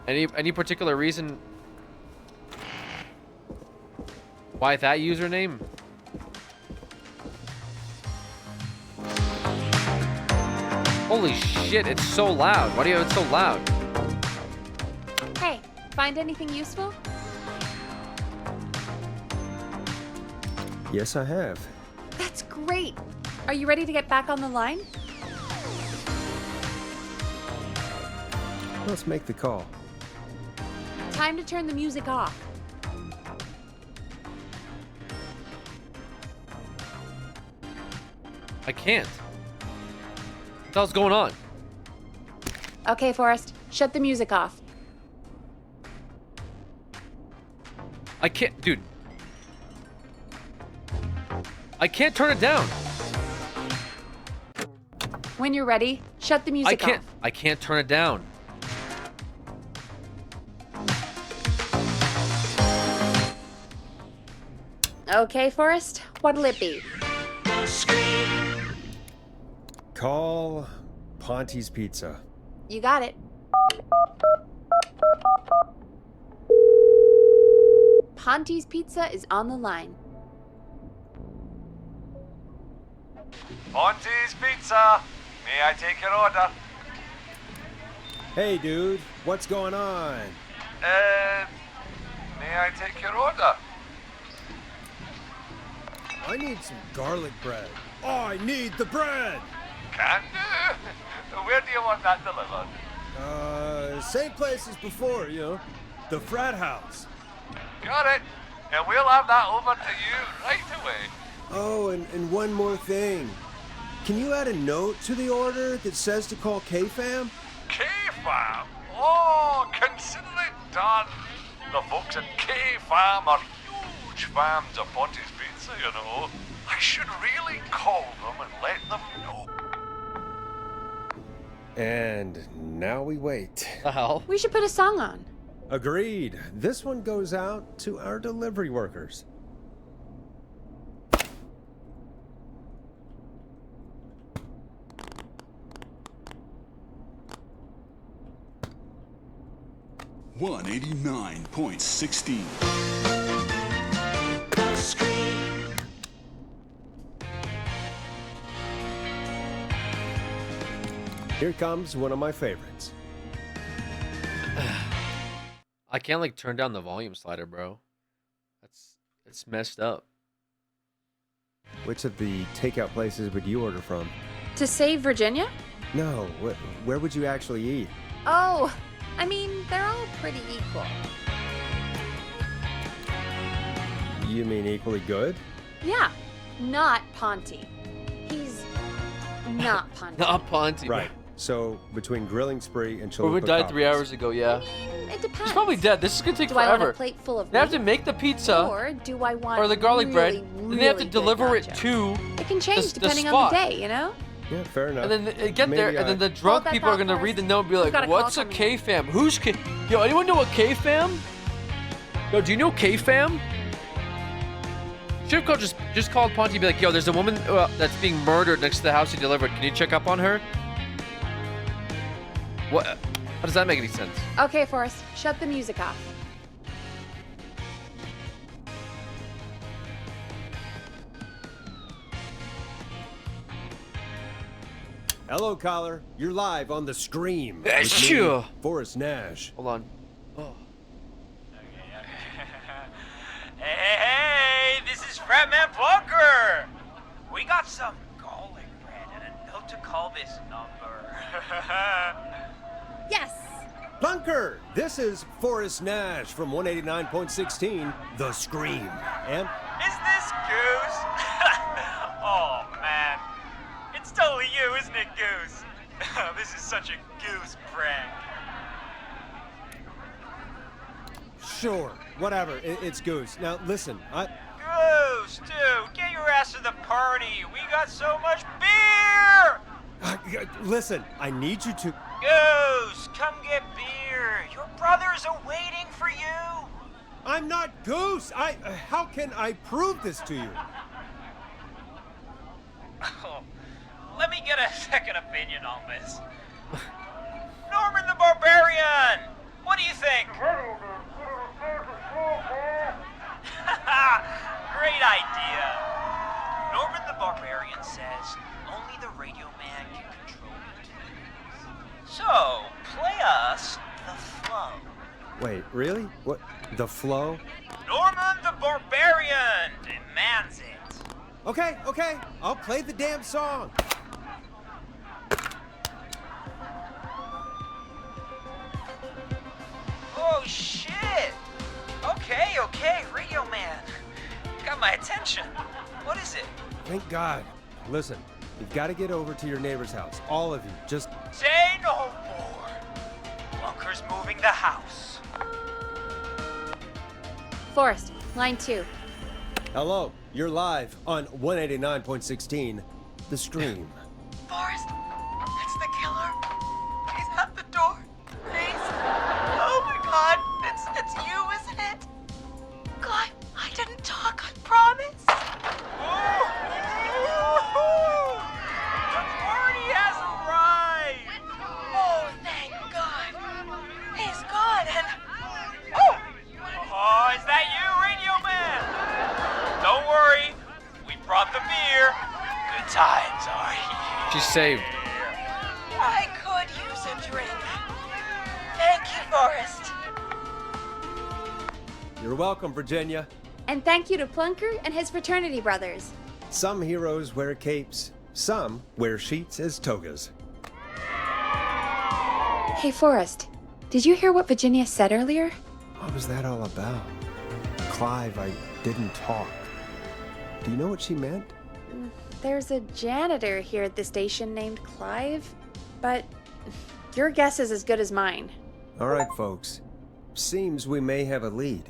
Any particular reason why that username? Holy shit, it's so loud. Why do you have it so loud? Hey, find anything useful? Yes, I have. That's great. Are you ready to get back on the line? Let's make the call. Time to turn the music off. I can't. What the hell's going on? Okay, Forrest, shut the music off. I can't, dude. I can't turn it down. When you're ready, shut the music off. I can't turn it down. Okay, Forrest, what'll it be? Call Ponte's Pizza. You got it. Ponte's Pizza is on the line. Ponte's Pizza. May I take your order? Hey, dude, what's going on? May I take your order? I need some garlic bread. Oh, I need the bread! Can do. Where do you want that delivered? Same place as before, you know. The frat house. Got it. And we'll have that over to you right away. Oh, and one more thing. Can you add a note to the order that says to call K-Fam? K-Fam? Oh, consider it done. The folks at K-Fam are huge fans of Ponte's Pizza, you know. I should really call them and let them know. And now we wait. The hell? We should put a song on. Agreed. This one goes out to our delivery workers. $189.16. Here comes one of my favorites. I can't like turn down the volume slider, bro. It's messed up. Which of the takeout places would you order from? To save Virginia? No, where would you actually eat? Oh, I mean, they're all pretty equal. You mean equally good? Yeah, not Ponte. He's not Ponte. Not Ponte. Right. So, between Grilling Spree and Or Chalupa we died Coppers. 3 hours ago, yeah. It depends. He's probably dead. This is gonna take Do I want forever. a plate full of They have to meat? make the pizza Or do I want or the garlic bread, really, then they have to really good deliver it nachos? to It can change the depending on spot. the day, you know? Yeah, fair enough. And then they get there, Maybe and then the drunk that people are thought gonna first. read the note and be We've like, got a call "What's a coming K-Fam? Who's K? Yo, anyone know a K-Fam? Yo, do you know K-Fam?" Should have called just called Ponte and be like, "Yo, there's a woman that's being murdered next to the house you delivered. Can you check up on her?" What? How does that make any sense? Okay, Forrest, shut the music off. Hello, caller. You're live on the Scream. Yeah, with me, sure. Forrest Nash. Hold on. Oh. Crabman Bunker! We got some garlic bread and a note to call this number. Yes! Bunker! This is Forrest Nash from 189.16, The Scream. And Is this Goose? Oh, man. It's totally you, isn't it, Goose? This is such a Goose prank. sure, whatever, it's Goose. Now, listen, Goose, dude, get your ass to the party. We got so much beer! Listen, I need you to... Goose, come get beer. Your brothers are waiting for you. I'm not Goose! How can I prove this to you? Oh, let me get a second opinion on this. Norman the Barbarian! What do you think? Great idea. Norman the Barbarian says only the radio man can control the tunes. So, play us the flow. Wait, really? What? The flow? Norman the Barbarian demands it. Okay, I'll play the damn song. Oh, shit! Okay, radio man. Got my attention. What is it? Thank God. Listen, you've got to get over to your neighbor's house. All of you, just... Say no more. Bunker's moving the house. Forrest, line 2. Hello, you're live on 189.16, The Stream. Forrest, it's the killer. He's at the door. Please. Oh my God, it's you, isn't it? God, I didn't talk, I promise. The party has arrived. Oh, thank God. He's gone and... Oh, is that you, radio man? Don't worry, we brought the beer. Good times are here. She's saved. I could use a drink. Thank you, Forrest. You're welcome, Virginia. And thank you to Plunker and his fraternity brothers. Some heroes wear capes, some wear sheets as togas. Hey, Forrest, did you hear what Virginia said earlier? What was that all about? Clive, I didn't talk. Do you know what she meant? There's a janitor here at the station named Clive, but your guess is as good as mine. All right, folks. Seems we may have a lead.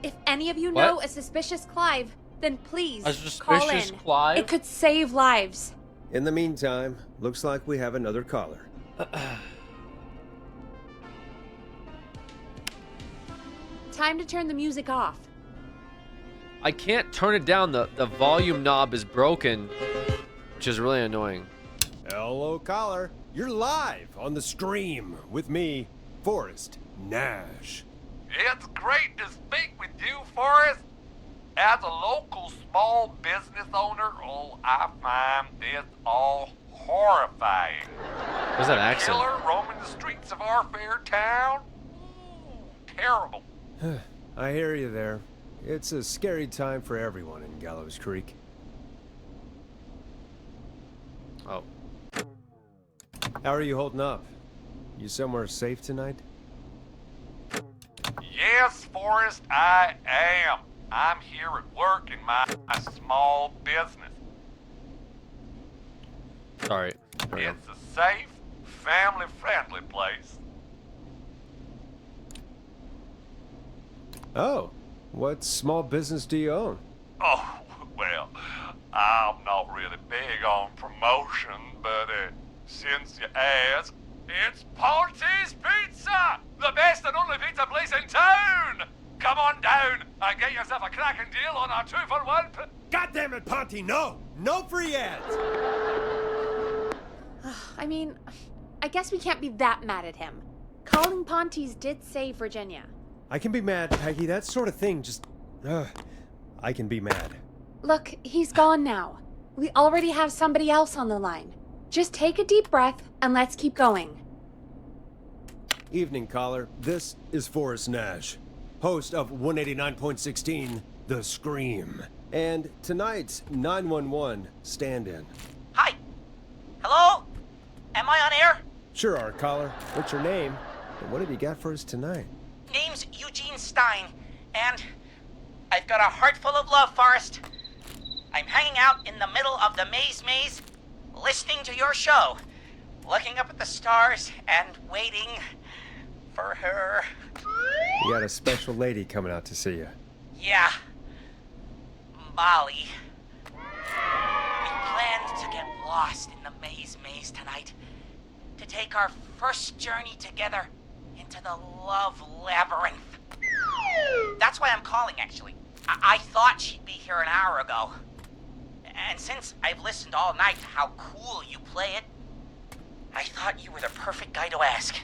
If any of you What? know a suspicious Clive, then please A call in. suspicious Clive? It could save lives. In the meantime, looks like we have another caller. Time to turn the music off. I can't turn it down. The volume knob is broken, which is really annoying. Hello, caller. You're live on The Stream with me, Forrest Nash. It's great to speak with you, Forrest. As a local small business owner, I find this all horrifying. What's that accent? Killer roaming the streets of our fair town? Ooh, terrible. I hear you there. It's a scary time for everyone in Gallows Creek. Oh. How are you holding up? You somewhere safe tonight? Yes, Forrest, I am. I'm here at work in my small business. Sorry. It's a safe, family-friendly place. Oh, what small business do you own? Oh, well, I'm not really big on promotion, but since you ask, it's Ponty's Pizza! The best and only pizza place in town! Come on down and get yourself a cracking deal on our 2-for-1 God damn it, Ponty, no! No free ads! I mean, I guess we can't be that mad at him. Calling Ponty's did save Virginia. I can be mad, Peggy. That sort of thing just... I can be mad. Look, he's gone now. We already have somebody else on the line. Just take a deep breath and let's keep going. Evening, caller. This is Forrest Nash, host of 189.16, The Scream. and tonight's 911 stand-in. Hi. Hello? Am I on air? Sure are, caller. What's your name? And what have you got for us tonight? Name's Eugene Stein, and I've got a heart full of love, Forrest. I'm hanging out in the middle of the maze, listening to your show, looking up at the stars and waiting for her. You got a special lady coming out to see you. Yeah. Molly. We planned to get lost in the maze tonight, to take our first journey together into the love labyrinth. That's why I'm calling, actually. I thought she'd be here an hour ago. And since I've listened all night to how cool you play it, I thought you were the perfect guy to ask.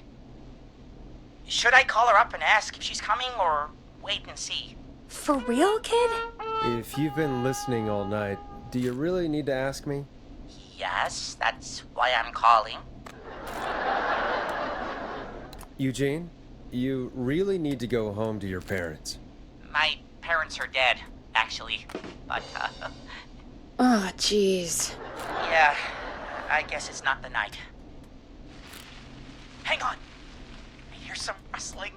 Should I call her up and ask if she's coming, or wait and see? For real, kid? If you've been listening all night, do you really need to ask me? Yes, that's why I'm calling. Eugene, you really need to go home to your parents. My parents are dead, actually. But, Oh, jeez. yeah, I guess it's not the night. Hang on. I hear some rustling.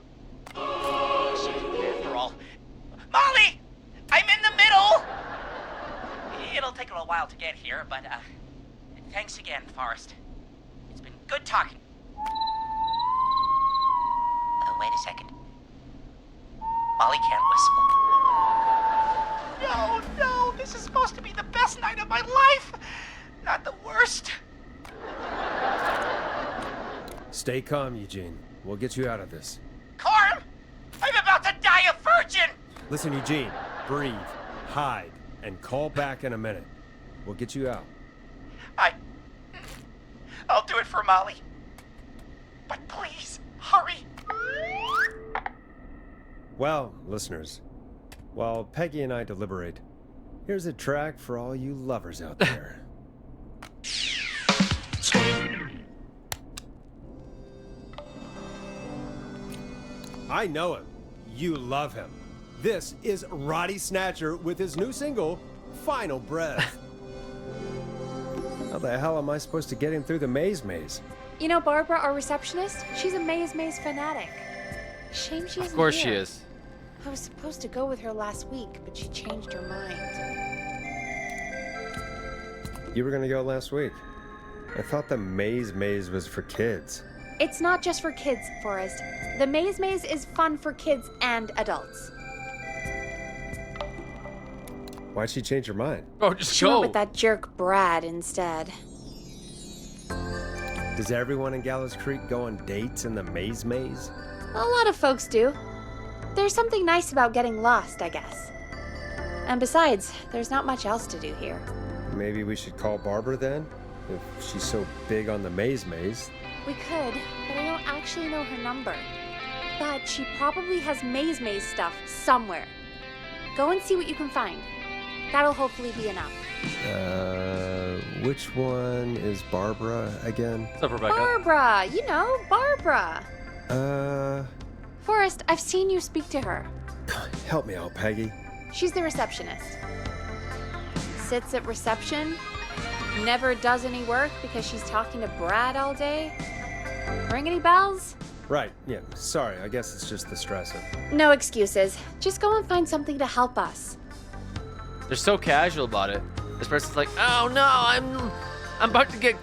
After all. Molly! I'm in the middle! It'll take a little while to get here, but, thanks again, Forrest. It's been good talking. Oh, wait a second. Molly can't whistle. No, this is supposed to be the best night of my life! Not the worst. Stay calm, Eugene. We'll get you out of this. Carm! I'm about to die a virgin! Listen, Eugene, breathe, hide, and call back in a minute. We'll get you out. I'll do it for Molly. But please, hurry. Well, listeners, while Peggy and I deliberate, here's a track for all you lovers out there. I know him. You love him. This is Roddy Snatcher with his new single, Final Breath. How the hell am I supposed to get him through the maze? You know Barbara, our receptionist? She's a maze fanatic. Shame she isn't Of course here. she is. I was supposed to go with her last week, but she changed her mind. You were gonna go last week. I thought the maze was for kids. It's not just for kids, Forrest. The maze is fun for kids and adults. Why'd she change her mind? Oh, just She went with that jerk Brad instead. Does everyone in Gallows Creek go on dates in the maze? A lot of folks do. There's something nice about getting lost, I guess. And besides, there's not much else to do here. Maybe we should call Barbara then? If she's so big on the maze. We could, but I don't actually know her number. But she probably has maze stuff somewhere. Go and see what you can find. That'll hopefully be enough. Which one is Barbara again? What's up, Rebecca? Barbara! You know, Barbara! Forrest, I've seen you speak to her. Help me out, Peggy. She's the receptionist. Sits at reception, never does any work because she's talking to Brad all day. Ring any bells? Right, yeah, sorry, I guess it's just the stress of... No excuses. Just go and find something to help us. They're so casual about it. This person's like, oh no, I'm about to get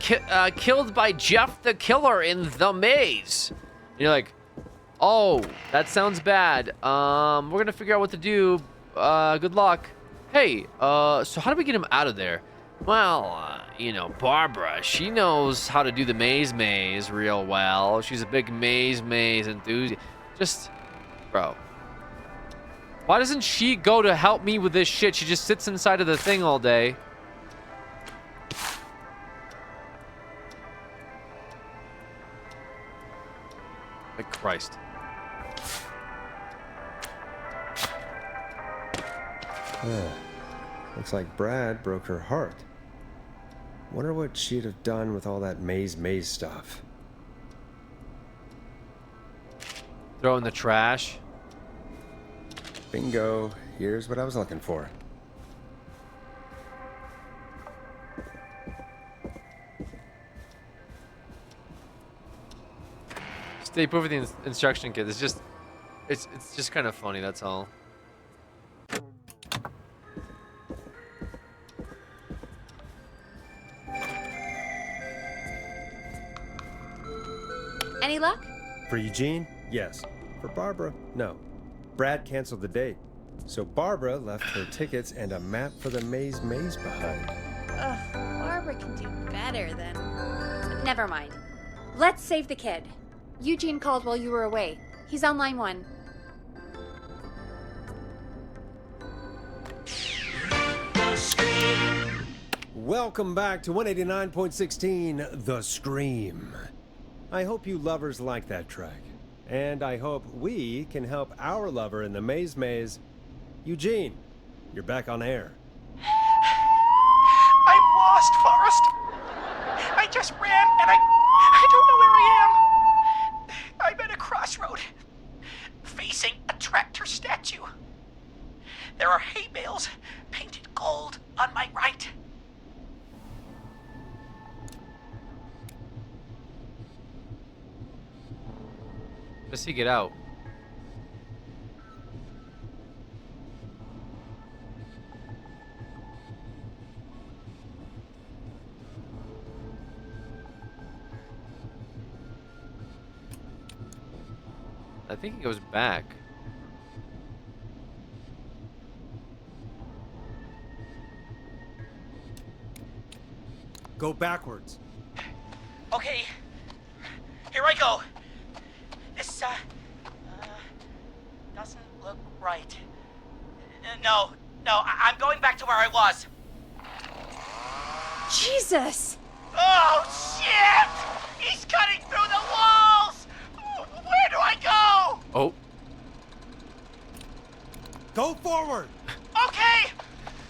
killed by Jeff the Killer in the maze. And you're like, oh, that sounds bad. We're gonna figure out what to do. Good luck. Hey, so how do we get him out of there? Well, you know, Barbara, she knows how to do the maze real well. She's a big maze enthusiast. Just, bro. Why doesn't she go to help me with this shit? She just sits inside of the thing all day. Like Christ. Looks like Brad broke her heart. Wonder what she'd have done with all that maze stuff. Throw in the trash. Bingo. Here's what I was looking for. Stay put with the instruction kit. It's just kind of funny. That's all. Any luck? For Eugene, yes. For Barbara, no. Brad canceled the date. So Barbara left her tickets and a map for the maze behind. Ugh, Barbara can do better than... Never mind. Let's save the kid. Eugene called while you were away. He's on line 1. Welcome back to 189.16, The Scream. I hope you lovers like that track. And I hope we can help our lover in the maze. Eugene, you're back on air. I'm lost, Forrest. I just ran and I don't know where I am. I'm at a crossroad, facing a tractor statue. There are hay bales painted gold on my right. Does he get out? I think he goes back. Go backwards. Okay, here I go. This, doesn't look right. No, I'm going back to where I was. Jesus! Oh, shit! He's cutting through the walls! Where do I go? Oh. Go forward! Okay,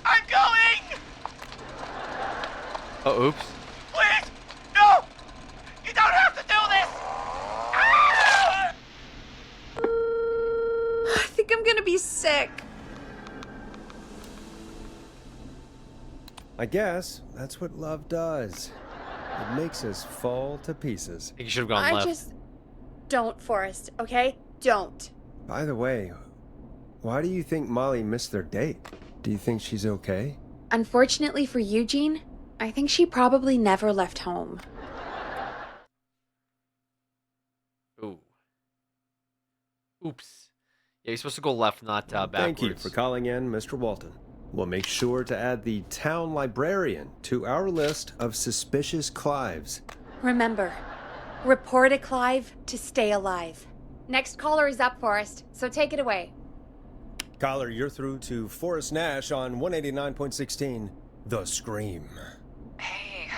I'm going! Oh, oops. Please, no! You don't have to do this! Ah! I think I'm gonna be sick. I guess that's what love does. It makes us fall to pieces. I think you should have gone left. Just don't, Forrest, okay? Don't. By the way, why do you think Molly missed their date? Do you think she's okay? Unfortunately for Eugene, I think she probably never left home. Ooh. Oops. Yeah, you're supposed to go left, not backwards. Thank you for calling in, Mr. Walton. We'll make sure to add the town librarian to our list of suspicious Clives. Remember, report a Clive to stay alive. Next caller is up, Forrest, so take it away. Caller, you're through to Forrest Nash on 189.16, The Scream. Hey,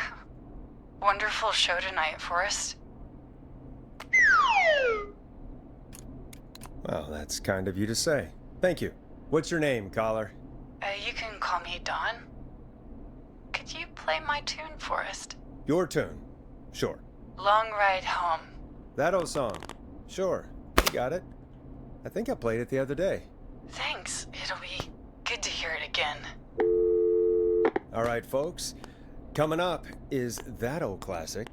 wonderful show tonight, Forrest. Well, that's kind of you to say. Thank you. What's your name, caller? You can call me Dawn. Could you play my tune, Forrest? Your tune. Sure. Long Ride Home. That old song. Sure. You got it. I think I played it the other day. Thanks. It'll be good to hear it again. All right, folks. Coming up is that old classic.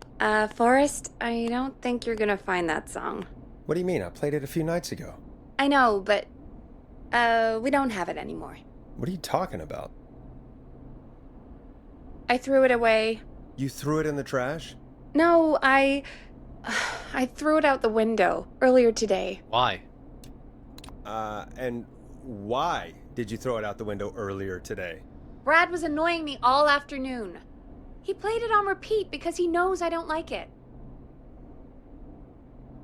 Forrest, I don't think you're gonna find that song. What do you mean? I played it a few nights ago. I know, but, we don't have it anymore. What are you talking about? I threw it away. You threw it in the trash? No, I threw it out the window earlier today. Why? And why did you throw it out the window earlier today? Brad was annoying me all afternoon. He played it on repeat because he knows I don't like it.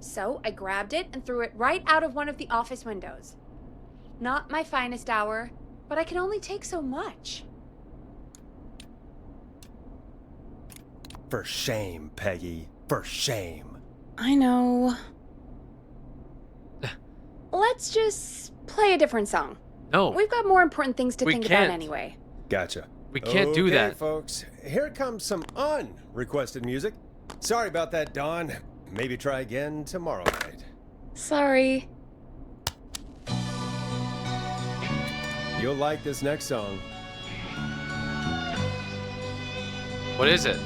So I grabbed it and threw it right out of one of the office windows. Not my finest hour, but I can only take so much. For shame, Peggy. For shame. I know. Let's just play a different song. No. We've got more important things to We think can't. about anyway. Gotcha. We can't do that. Okay, folks. Here comes some unrequested music. Sorry about that, Dawn. Maybe try again tomorrow night. Sorry. You'll like this next song. What is it?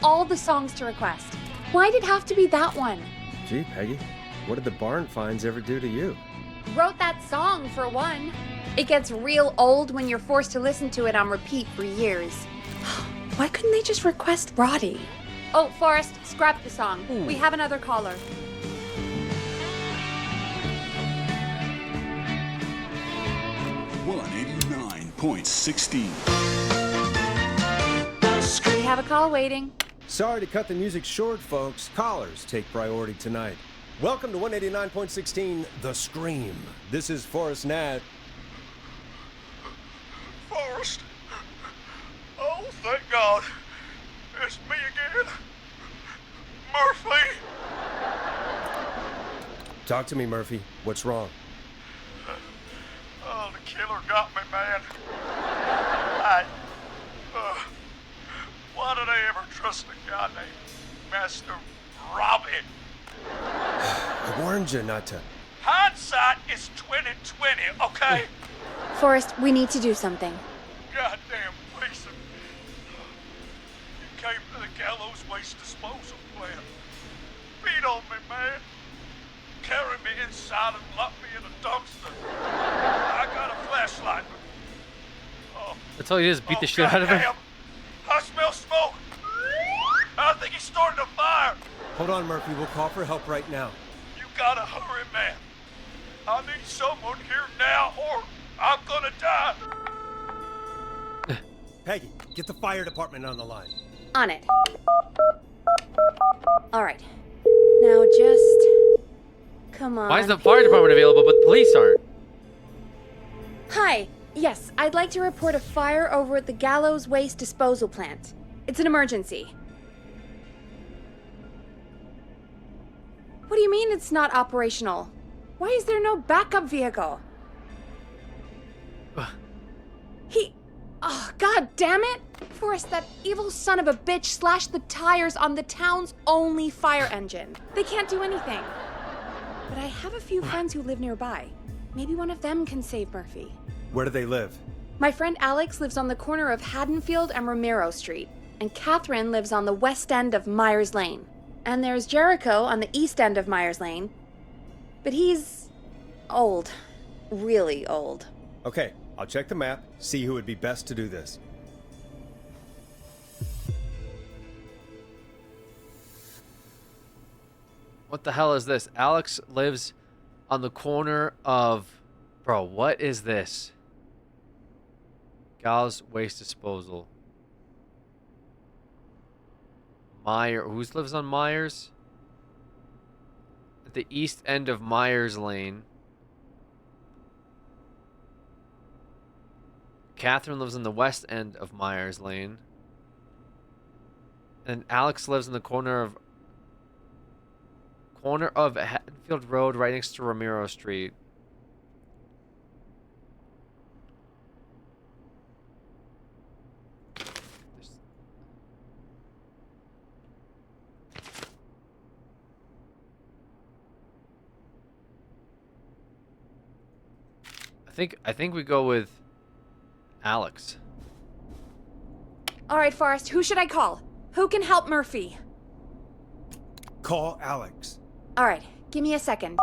all the songs to request. Why'd it have to be that one? Gee, Peggy, what did the barn finds ever do to you? Wrote that song, for one. It gets real old when you're forced to listen to it on repeat for years. Why couldn't they just request Roddy? Oh, Forrest, scrap the song. We have another caller. We have a call waiting. Sorry to cut the music short, folks. Callers take priority tonight. Welcome to 189.16, The Scream. This is Forrest Nat. Forrest. Oh, thank God. It's me again. Murphy. Talk to me, Murphy. What's wrong? Oh, the killer got me, man. Why did I ever trust a guy named Master Robbie? I warned you not to. Hindsight is 2020, okay? Forrest, we need to do something. Goddamn Gleason. He came to the gallows waste disposal plant. Beat on me, man. Carry me inside and lock me in a dumpster. I got a flashlight. That's all he does, beat the shit out of her. I smell smoke. I think he started a fire. Hold on, Murphy. We'll call for help right now. You gotta hurry, man. I need someone here now or I'm gonna die. Peggy, get the fire department on the line. On it. All right. Now just... Come on. Why is the fire department available but the police aren't? Hi. Yes, I'd like to report a fire over at the Gallows Waste Disposal Plant. It's an emergency. What do you mean it's not operational? Why is there no backup vehicle? Oh, god damn it! Forrest, that evil son of a bitch slashed the tires on the town's only fire engine. They can't do anything. But I have a few friends who live nearby. Maybe one of them can save Murphy. Where do they live? My friend Alex lives on the corner of Haddonfield and Romero Street, and Catherine lives on the west end of Myers Lane. And there's Jericho on the east end of Myers Lane. But he's old. Really old. Okay, I'll check the map, see who would be best to do this. What the hell is this? Alex lives on the corner of... Bro, what is this? Gallows Waste Disposal. Who lives on Myers? At the east end of Myers Lane. Catherine lives on the west end of Myers Lane. And Alex lives in the corner of Haddonfield Road right next to Romero Street. I think we go with Alex. All right, Forrest, who should I call? Who can help Murphy? Call Alex. All right, give me a second.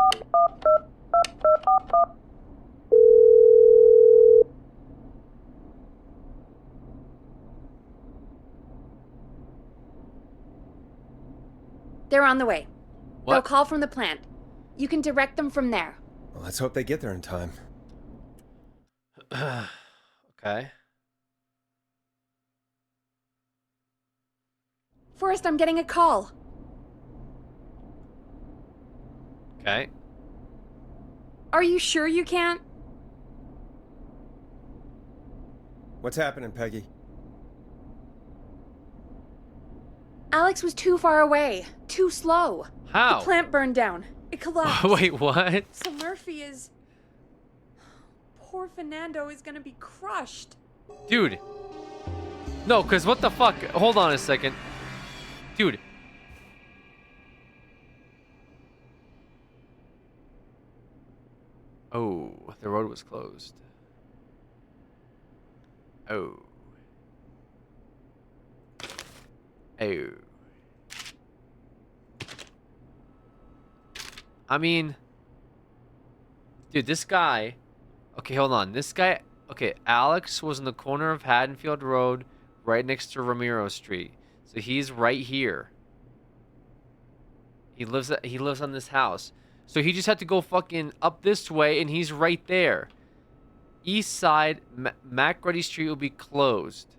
They're on the way. What? They'll call from the plant. You can direct them from there. Well, let's hope they get there in time. Okay. Forrest, I'm getting a call. Okay. Are you sure you can't? What's happening, Peggy? Alex was too far away. Too slow. How? The plant burned down. It collapsed. Wait, what? So Murphy is... Poor Fernando is gonna be crushed. Dude. No, because what the fuck? Hold on a second. Dude. Oh, the road was closed. Oh. Oh. I mean, dude, this guy. Okay, hold on. This guy. Okay, Alex was in the corner of Haddonfield Road, right next to Ramiro Street. So he's right here. He lives on this house. So he just had to go fucking up this way, and he's right there. East side, MacReady Street will be closed.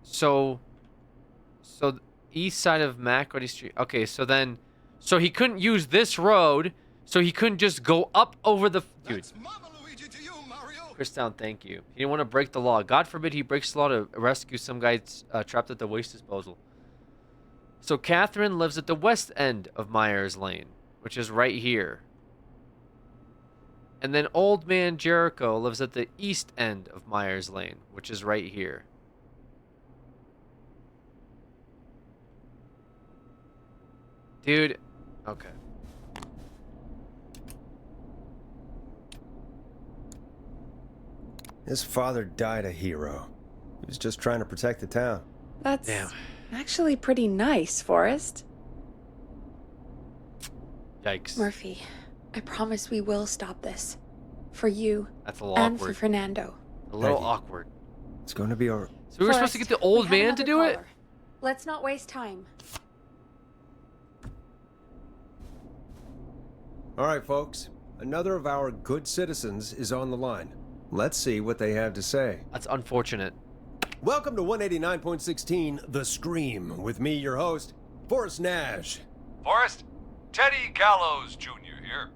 So east side of MacReady Street. Okay, so he couldn't use this road, so he couldn't just go up over the dude. Christown, thank you. He didn't want to break the law. God forbid he breaks the law to rescue some guy trapped at the waste disposal. So Catherine lives at the west end of Myers Lane, which is right here. And then Old Man Jericho lives at the east end of Myers Lane, which is right here. Dude, okay. His father died a hero. He was just trying to protect the town. That's actually pretty nice, Forrest. Yikes. Murphy, I promise we will stop this. For you. That's a little and awkward. for Fernando. A little Peggy. awkward. It's going to be alright. So we were supposed to get the old man to do it? Let's not waste time. Alright, folks. Another of our good citizens is on the line. Let's see what they have to say. That's unfortunate. Welcome to 189.16 The Scream, with me, your host, Forrest Nash. Forrest, Teddy Gallows Jr. here.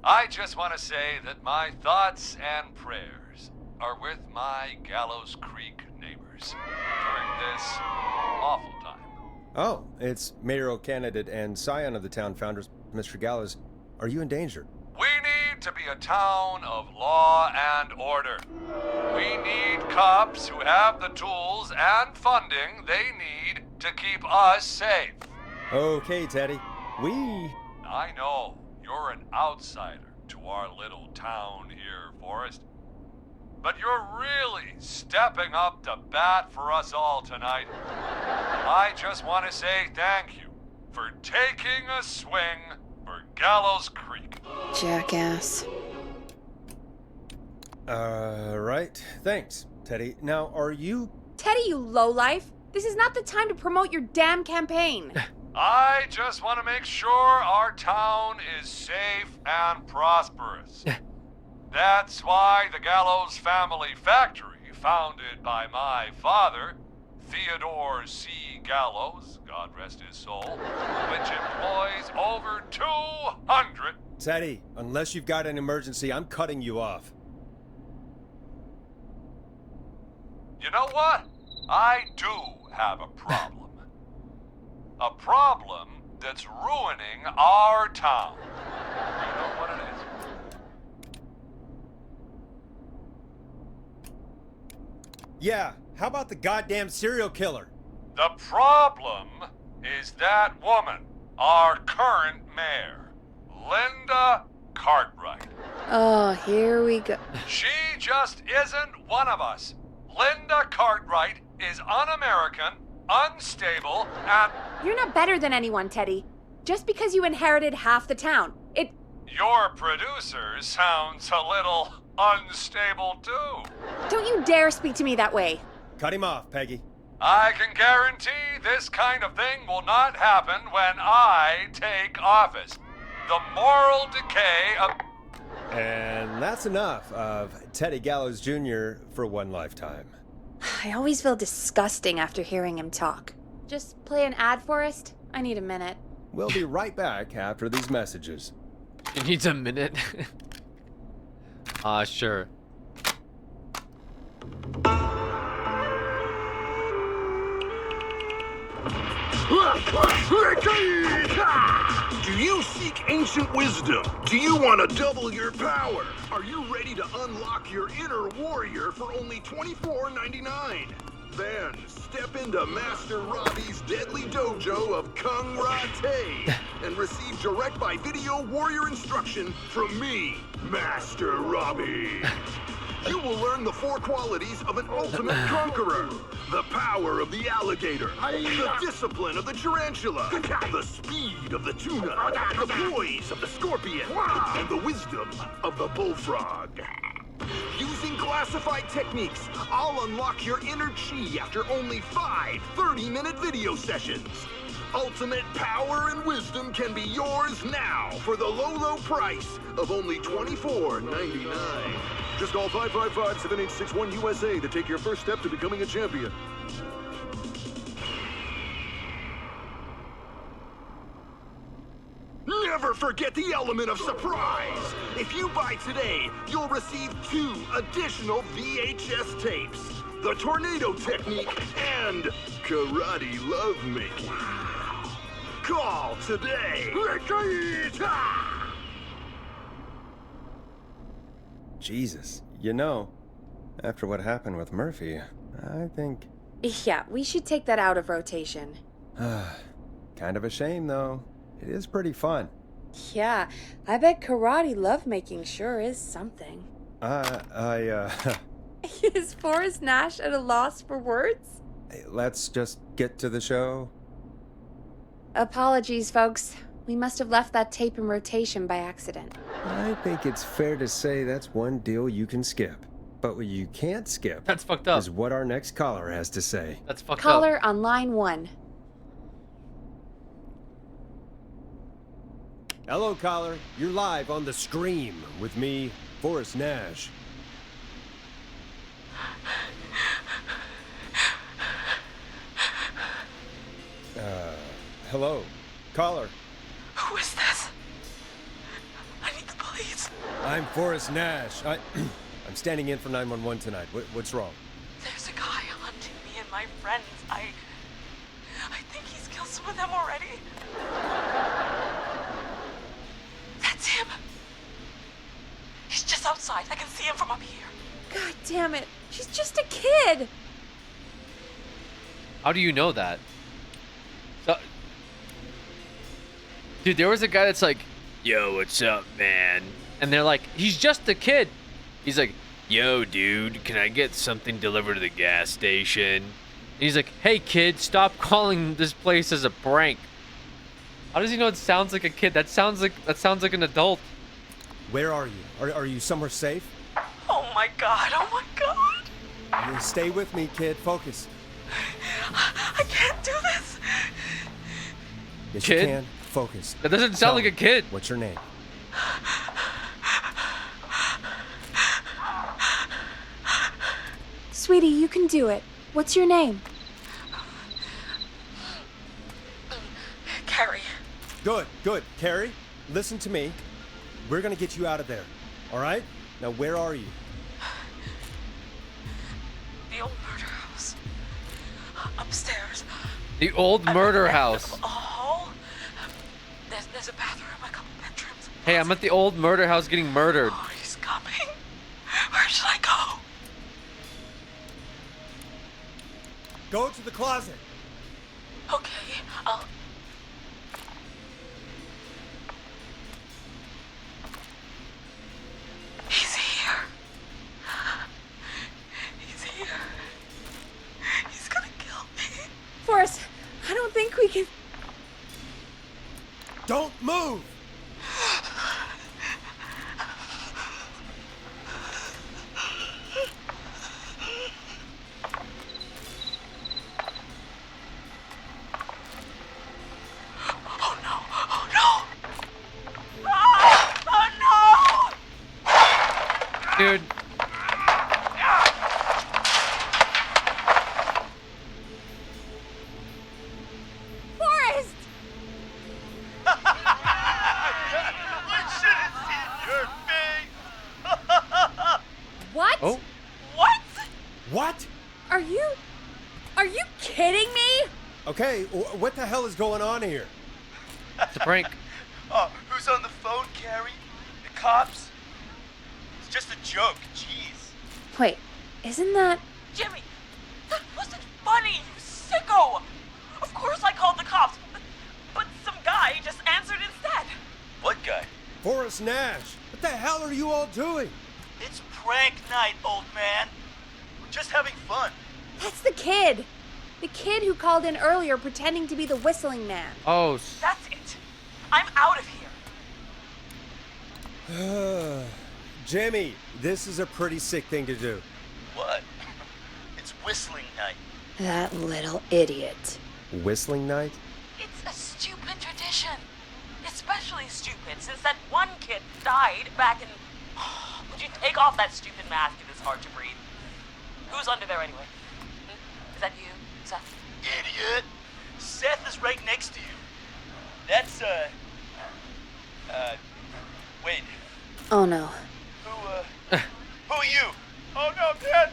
I just want to say that my thoughts and prayers are with my Gallows Creek neighbors during this awful time. Oh, it's mayoral candidate and scion of the town founders, Mr. Gallows. Are you in danger? We need to be a town of law and order. We need cops who have the tools and funding they need to keep us safe. Okay, Teddy. I know you're an outsider to our little town here, Forrest. But you're really stepping up to bat for us all tonight. I just want to say thank you for taking a swing for Gallows Creek. Jackass. Right. Thanks, Teddy. Now, are you... Teddy, you lowlife! This is not the time to promote your damn campaign. I just want to make sure our town is safe and prosperous. That's why the Gallows Family Factory, founded by my father, Theodore C. Gallows, God rest his soul, which employs over 200... Teddy, unless you've got an emergency, I'm cutting you off. You know what? I do have a problem. A problem that's ruining our town. You know what it is? Yeah, how about the goddamn serial killer? The problem is that woman, our current mayor, Linda Cartwright. Oh, here we go. She just isn't one of us. Linda Cartwright is un-American, unstable, and... You're not better than anyone, Teddy. Just because you inherited half the town, Your producer sounds a little unstable, too. Don't you dare speak to me that way. Cut him off, Peggy. I can guarantee this kind of thing will not happen when I take office. The moral decay of... And that's enough of Teddy Gallows Jr. for one lifetime. I always feel disgusting after hearing him talk. Just play an ad, Forrest? I need a minute. We'll be right back after these messages. She needs a minute. Sure. Do you seek ancient wisdom? Do you want to double your power? Are you ready to unlock your inner warrior for only $24.99? Then step into Master Robbie's deadly dojo of Kung Rate and receive direct by video warrior instruction from me, Master Robbie. You will learn the 4 qualities of an ultimate conqueror. The power of the alligator, the discipline of the tarantula, the speed of the tuna, the poise of the scorpion, and the wisdom of the bullfrog. Using classified techniques, I'll unlock your inner chi after only 5 30-minute video sessions. Ultimate power and wisdom can be yours now for the low price of only $24.99. Just call 555-7861 USA to take your first step to becoming a champion. Never forget the element of surprise! If you buy today, you'll receive 2 additional VHS tapes. The Tornado Technique and Karate Lovemaking. Call today! Jesus, you know, after what happened with Murphy, I think... Yeah, we should take that out of rotation. Kind of a shame, though. It is pretty fun. Yeah, I bet karate lovemaking sure is something. Is Forrest Nash at a loss for words? Let's just get to the show. Apologies, folks. We must have left that tape in rotation by accident. I think it's fair to say that's one deal you can skip. But what you can't skip... That's fucked up. ...is what our next caller has to say. That's fucked up. Caller on line 1. Hello, caller. You're live on the Scream with me, Forrest Nash. Hello, caller. Who is this? I need the police. I'm Forrest Nash. I'm standing in for 911 tonight. What's wrong? There's a guy hunting me and my friends. I think he's killed some of them already. That's him. He's just outside. I can see him from up here. God damn it. She's just a kid. How do you know that? So, dude, there was a guy that's like, yo, what's up, man? And they're like, he's just a kid. He's like, yo, dude, can I get something delivered to the gas station? And he's like, hey, kid, stop calling this place as a prank. How does he know it sounds like a kid? That sounds like an adult. Where are you? Are you somewhere safe? Oh my god, oh my god. Stay with me, kid. Focus. I can't do this. Yes, Kid? you can. Focus. That doesn't sound like a kid. What's your name? Sweetie, you can do it. What's your name? Carrie. Good. Carrie, listen to me. We're gonna get you out of there. All right? Now, where are you? The old murder house. Upstairs. The old murder house. A hall. There's a bathroom, a couple bedrooms. Hey, I'm at the old murder house getting murdered. Oh, he's coming. Where should I go? Go to the closet. Okay, I'll... He's here. He's here. He's gonna kill me. Forrest, I don't think we can... Don't move! Oh no! Oh no! Oh no! Dude. Forrest! What? Oh. What? What? Are you kidding me? Okay, what the hell is going on here? It's a prank. Oh, who's on the phone, Carrie? The cops? It's just a joke, jeez. Wait, isn't that... Jimmy, that wasn't funny, you sicko! Of course I called the cops, but some guy just answered instead. What guy? Forrest Nash, what the hell are you all doing? It's prank prank night, old man. We're just having fun. That's the kid! The kid who called in earlier pretending to be the whistling man. Oh. That's it. I'm out of here. Jimmy, this is a pretty sick thing to do. What? It's whistling night. That little idiot. Whistling night? It's a stupid tradition. Especially stupid since that one kid died back in... Would you take off that stupid mask? It is hard to breathe. Who's under there anyway? Is that you, Seth? Idiot. Seth is right next to you. That's, wait. Oh no. Who are you? Oh no, Dad!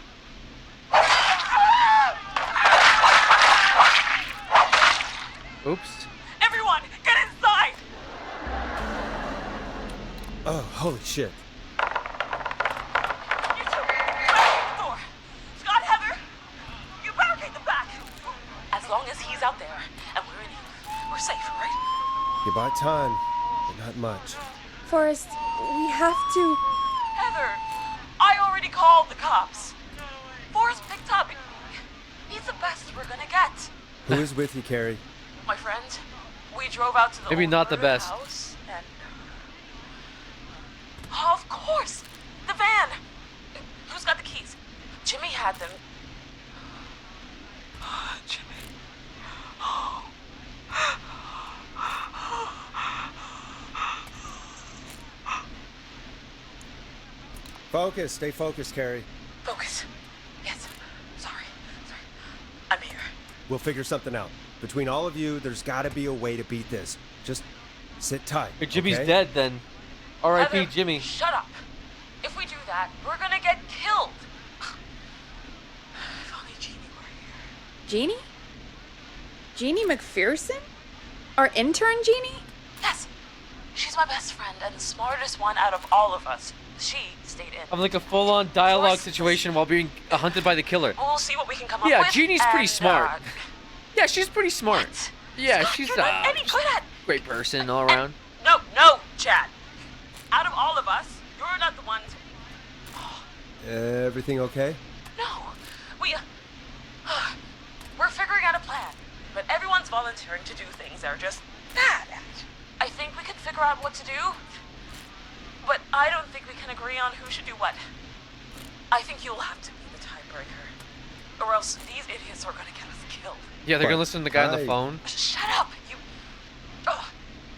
Oops. Everyone, get inside! Oh, holy shit. You two, barricade the door. Scott, Heather, you barricade the back. As long as he's out there and we're in here, we're safe, right? You bought time, but not much. Forrest, we have to... Heather, I already called the cops. Forrest picked up. He's the best we're gonna get. Who is with you, Carrie? My friend, we drove out to the Maybe old not the murder best. house and... Oh, of course! The van! Who's got the keys? Jimmy had them. Jimmy. Focus, stay focused, Carrie. Focus. Yes. Sorry. I'm here. We'll figure something out. Between all of you, there's gotta be a way to beat this. Just sit tight. If Jimmy's okay? dead, then R.I.P. Heather, Jimmy. Shut up. If we do that, we're gonna get killed. If only Jeannie were here. Jeannie? Jeannie McPherson? Our intern Jeannie? Yes. She's my best friend and the smartest one out of all of us. She stayed in. I'm like a full-on dialogue situation while being hunted by the killer. We'll see what we can come up Yeah, with. Jeannie's pretty and, smart. Yeah, she's pretty smart. Yeah, Scott, she's you're not any good at... great person all around. No, Chad. Out of all of us, you're not the ones... Everything okay? No. We're figuring out a plan. But everyone's volunteering to do things they're just bad at. I think we can figure out what to do. But I don't think we can agree on who should do what. I think you'll have to be the tiebreaker. Or else these idiots are gonna get us killed. Yeah, they're gonna listen to the guy on the phone. Shut up, you...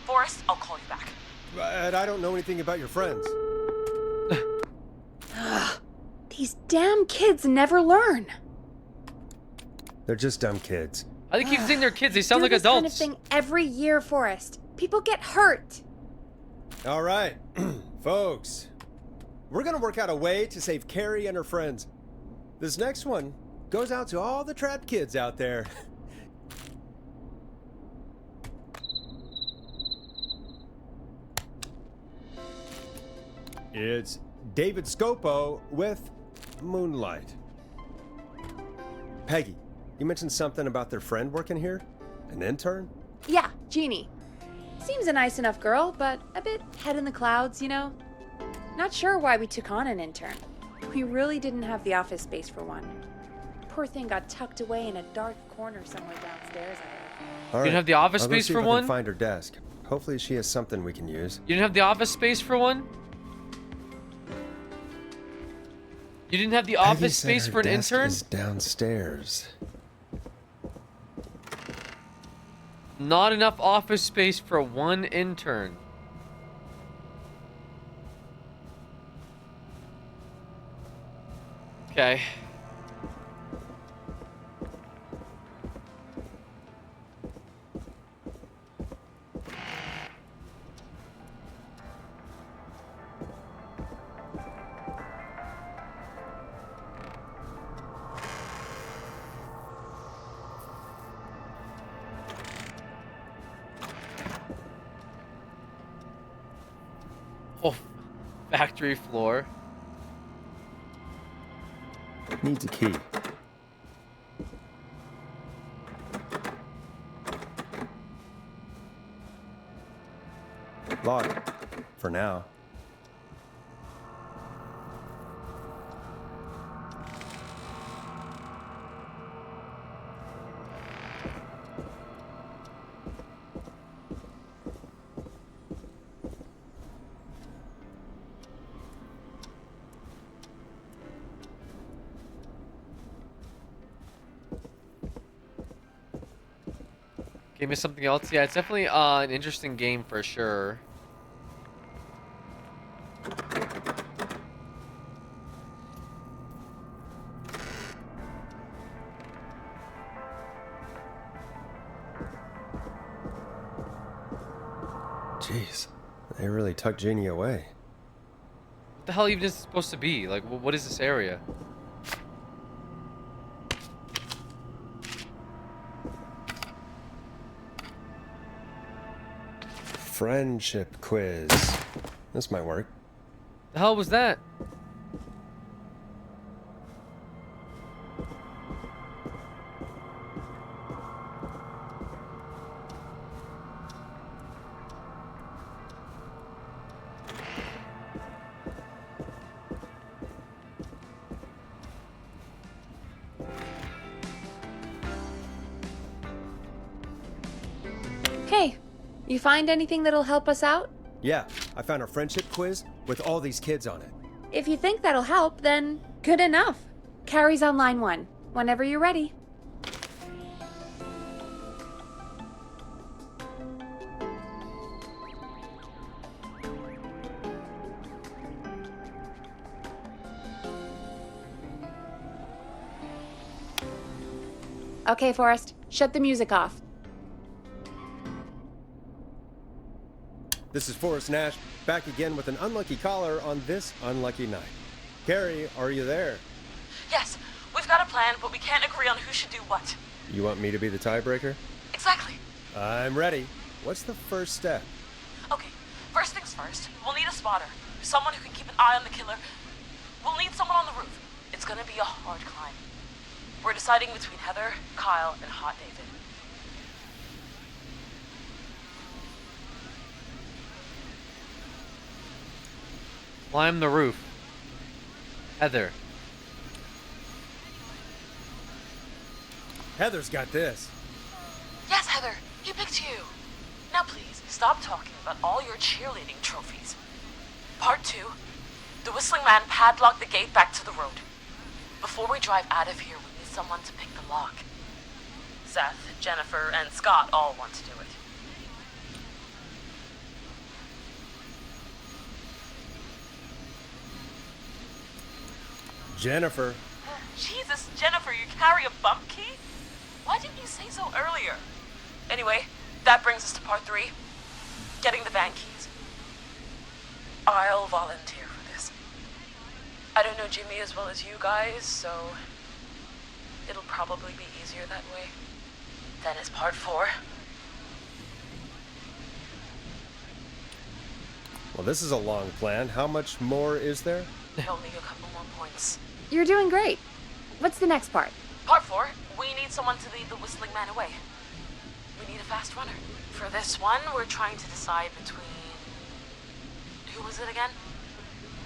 Forrest, I'll call you back. But I don't know anything about your friends. These damn kids never learn. They're just dumb kids. I keep saying they're kids. They sound like this adults. kind of thing every year, Forrest. People get hurt. All right, folks. We're gonna work out a way to save Carrie and her friends. This next one goes out to all the trapped kids out there. It's David Scopo with Moonlight. Peggy, you mentioned something about their friend working here? An intern? Yeah, Jeannie. Seems a nice enough girl, but a bit head in the clouds, you know? Not sure why we took on an intern. We really didn't have the office space for one. Poor thing got tucked away in a dark corner somewhere downstairs, I heard. All You didn't have the office I'll go space see for if I can one? find her desk. Hopefully she has something we can use. You didn't have the office space for one? You didn't have the Peggy office said space her for an desk intern? is downstairs. Not enough office space for one intern. Okay. Oh, factory floor. Needs a key. Locked. For now. Game is something else. Yeah, it's definitely an interesting game for sure. Jeez, they really tucked Jeannie away. What the hell even is it supposed to be? Like, what is this area? Friendship quiz. This might work. The hell was that? Okay, you find anything that'll help us out? Yeah, I found a friendship quiz with all these kids on it. If you think that'll help, then good enough. Carrie's on line 1, whenever you're ready. Okay, Forrest, shut the music off. This is Forrest Nash, back again with an unlucky caller on this unlucky night. Carrie, are you there? Yes, we've got a plan, but we can't agree on who should do what. You want me to be the tiebreaker? Exactly. I'm ready. What's the first step? Okay, first things first, we'll need a spotter. Someone who can keep an eye on the killer. We'll need someone on the roof. It's gonna be a hard climb. We're deciding between Heather, Kyle, and Hot David. Climb the roof. Heather. Heather's got this. Yes, Heather, he picked you. Now please, stop talking about all your cheerleading trophies. Part 2. The Whistling Man padlocked the gate back to the road. Before we drive out of here, we need someone to pick the lock. Seth, Jennifer, and Scott all want to do it. Jennifer. Jesus, Jennifer, you carry a bump key? Why didn't you say so earlier? Anyway, that brings us to part 3. Getting the van keys. I'll volunteer for this. I don't know Jimmy as well as you guys, so it'll probably be easier that way. Then it's part 4. Well, this is a long plan. How much more is there? Only a couple more points. You're doing great. What's the next part? Part 4, we need someone to lead the Whistling Man away. We need a fast runner. For this one, we're trying to decide between... Who was it again?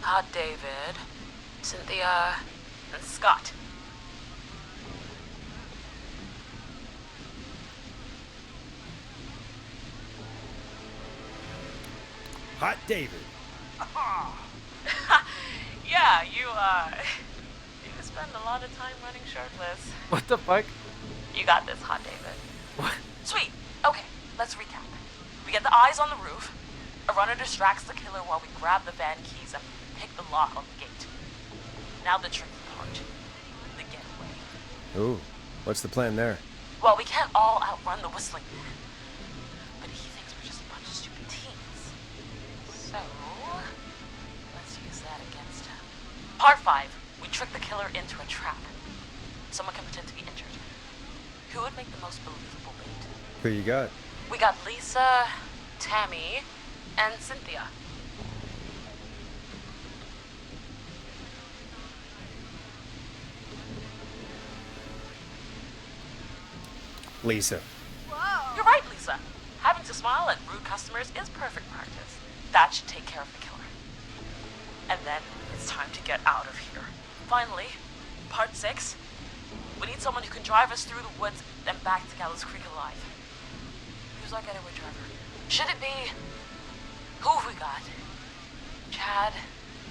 Hot David, Cynthia, and Scott. Hot David. Yeah, you spend a lot of time running shirtless. What the fuck? You got this, Hot David. What? Sweet. Okay, let's recap. We get the eyes on the roof. A runner distracts the killer while we grab the van keys and pick the lock on the gate. Now the tricky part. The getaway. Ooh, what's the plan there? Well, we can't all outrun the Whistling Man. But he thinks we're just a bunch of stupid teens. So, let's use that against him. Part 5. We trick the killer into a trap. Someone can pretend to be injured. Who would make the most believable bait? Who you got? We got Lisa, Tammy, and Cynthia. Lisa. Whoa. You're right, Lisa. Having to smile at rude customers is perfect practice. That should take care of the killer. And then it's time to get out of here. Finally, part 6. We need someone who can drive us through the woods and back to Gallows Creek alive. Who's our getaway driver? Should it be... Who have we got? Chad?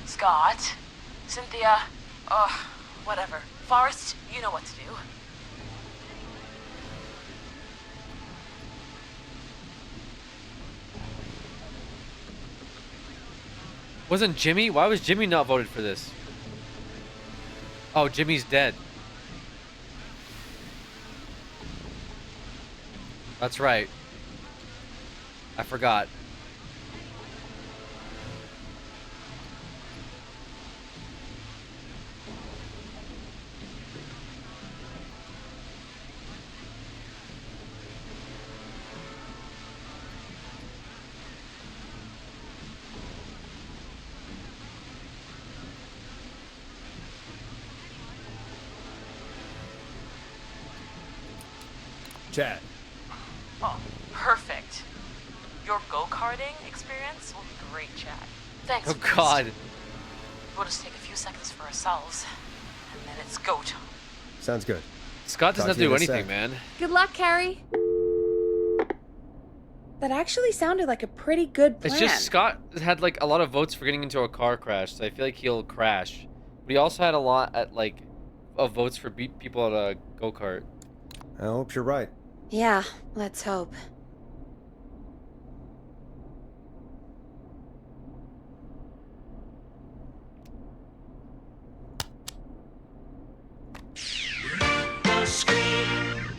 Scott? Cynthia? Whatever. Forrest, you know what to do. Wasn't Jimmy? Why was Jimmy not voted for this? Oh, Jimmy's dead. That's right. I forgot. Chad. Oh, perfect. Your go-karting experience will be great, Chad. Thanks. Oh Forrest. God. We'll just take a few seconds for ourselves, and then it's go time. Sounds good. Scott doesn't have to do anything, man. Good luck, Carrie. That actually sounded like a pretty good plan. It's just Scott had like a lot of votes for getting into a car crash, so I feel like he'll crash. But he also had a lot at like of votes for beat people at a go-kart. I hope you're right. Yeah, let's hope.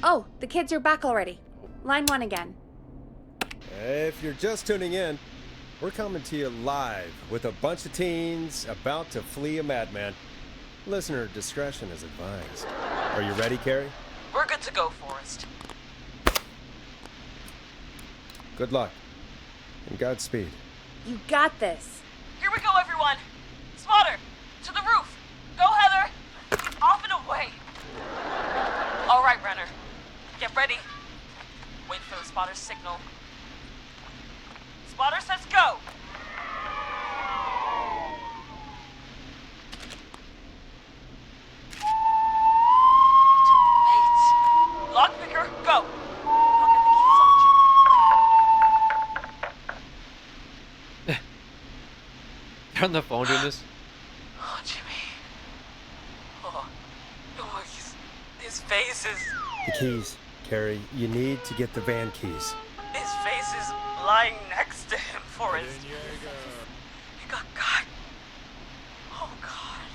Oh, the kids are back already. Line 1 again. If you're just tuning in, we're coming to you live with a bunch of teens about to flee a madman. Listener discretion is advised. Are you ready, Carrie? We're good to go, Forrest. Good luck. And Godspeed. You got this. Here we go, everyone. Spotter, to the roof. Go, Heather. Off and away. All right, Renner. Get ready. Wait for the spotter's signal. Spotter says go. Wait. Lockpicker, go. I'll get the keys off Jimmy. They're on the phone doing this. Oh, Jimmy. Oh, his face is... The keys, Carrie. You need to get the van keys. His face is lying next to him, Forrest. He got caught. Oh, God.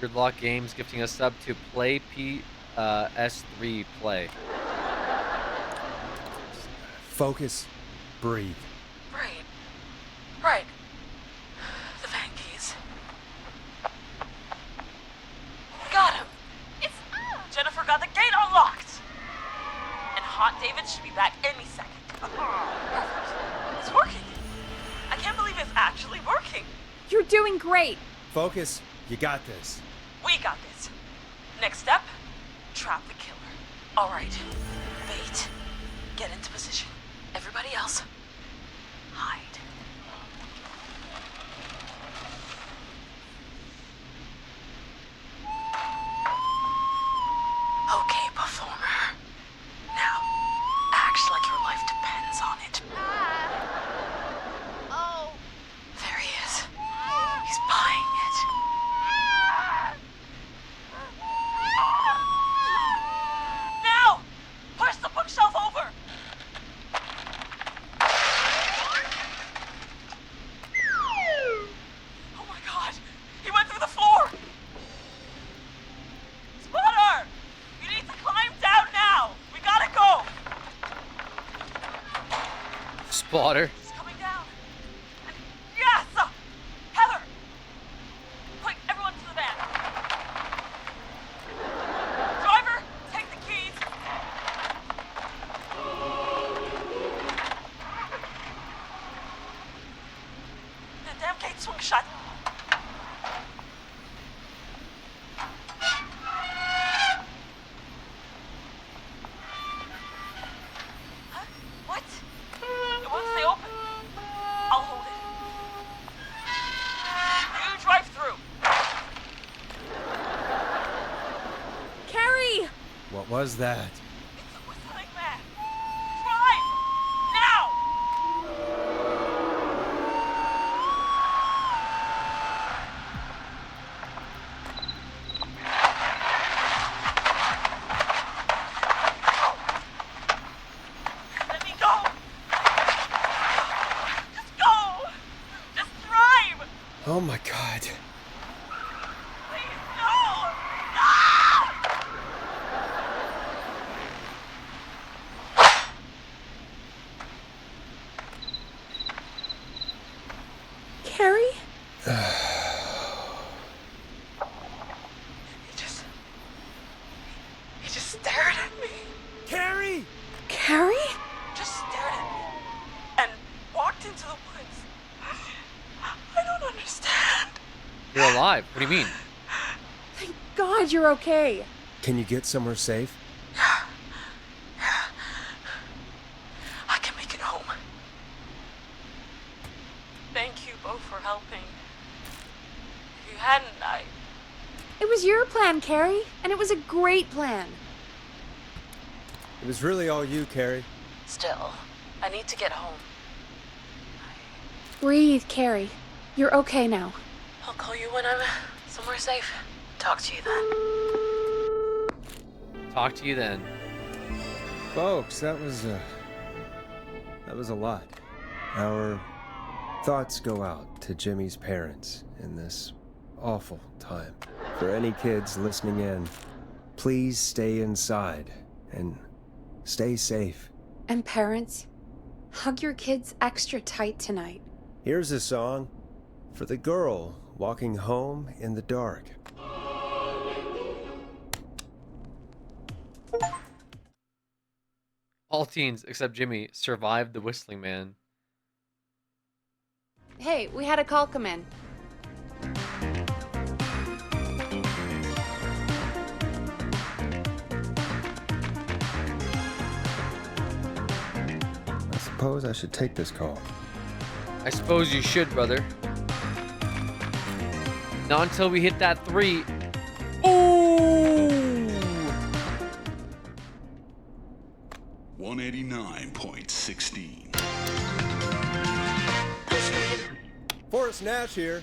Good Luck Games gifting a sub to Play S3 Play. Focus. Breathe. Right. The van keys. Got him. It's Jennifer got the gate unlocked. And Hot David should be back any second. Perfect. It's working. I can't believe it's actually working. You're doing great. Focus. You got this. We got this. Next step, trap the killer. All right. Bait. Get into position. Everybody else, hide. Okay, performer. Now, act like your life depends on it. Oh. There he is. He's buying it. Now! Push the bookshelf over! Oh my God! He went through the floor! Spotter! You need to climb down now! We gotta go! Spotter. He's coming down. Yes! Heather! Quick, everyone to the van. Driver, take the keys. The damn gate swung shut. Huh? What? It won't stay open. I'll hold it. You drive through. Carrie! What was that? It's a whistling man. Drive! Now! Let me go! Just go! Just drive! stared at me. Carrie! Carrie? Just stared at me. And walked into the woods. I don't understand. You're alive. What do you mean? Thank God you're okay. Can you get somewhere safe? I can make it home. Thank you both for helping. If you hadn't, It was your plan, Carrie, and it was a great plan. It was really all you, Carrie. Still, I need to get home. Breathe, Carrie. You're okay now. I'll call you when I'm somewhere safe. Talk to you then. Talk to you then. Folks, that was a lot. Our thoughts go out to Jimmy's parents in this awful time. For any kids listening in, please stay inside and stay safe. And parents, hug your kids extra tight tonight. Here's a song for the girl walking home in the dark. All teens except Jimmy survived the Whistling Man. Hey, we had a call come in. I suppose I should take this call. I suppose you should, brother. Not until we hit that 3. Ooh! 189.16. Forrest Nash here.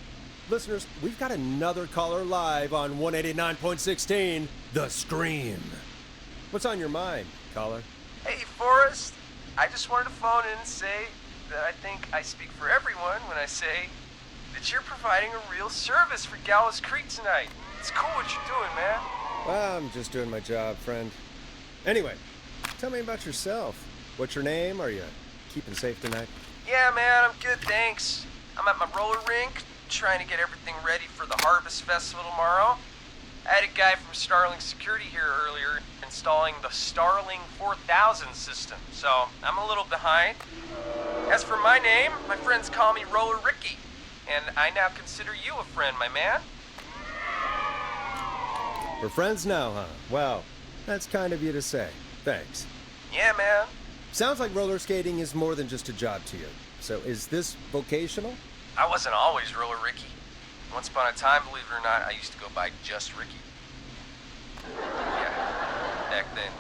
Listeners, we've got another caller live on 189.16, The Scream. What's on your mind, caller? Hey, Forrest. I just wanted to phone in and say that I think I speak for everyone when I say that you're providing a real service for Gallows Creek tonight. It's cool what you're doing, man. Well, I'm just doing my job, friend. Anyway, tell me about yourself. What's your name? Are you keeping safe tonight? Yeah, man, I'm good, thanks. I'm at my roller rink, trying to get everything ready for the Harvest Festival tomorrow. I had a guy from Starling Security here earlier installing the Starling 4000 system, so I'm a little behind. As for my name, my friends call me Roller Ricky, and I now consider you a friend, my man. We're friends now, huh? Well, that's kind of you to say. Thanks. Yeah, man. Sounds like roller skating is more than just a job to you. So is this vocational? I wasn't always Roller Ricky. Once upon a time, believe it or not, I used to go by just Ricky. Yeah, back then,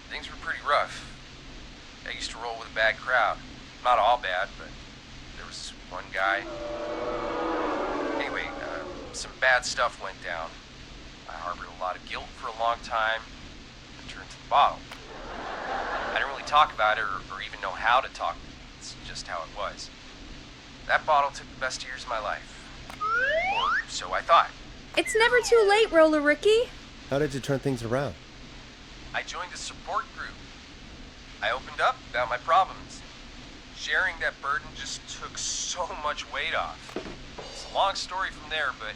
things were pretty rough. I used to roll with a bad crowd. Not all bad, but there was one guy. Anyway, some bad stuff went down. I harbored a lot of guilt for a long time and turned to the bottle. I didn't really talk about it or even know how to talk. It's just how it was. That bottle took the best years of my life. Or so I thought. It's never too late, Roller Ricky. How did you turn things around? I joined a support group. I opened up about my problems. Sharing that burden just took so much weight off. It's a long story from there, but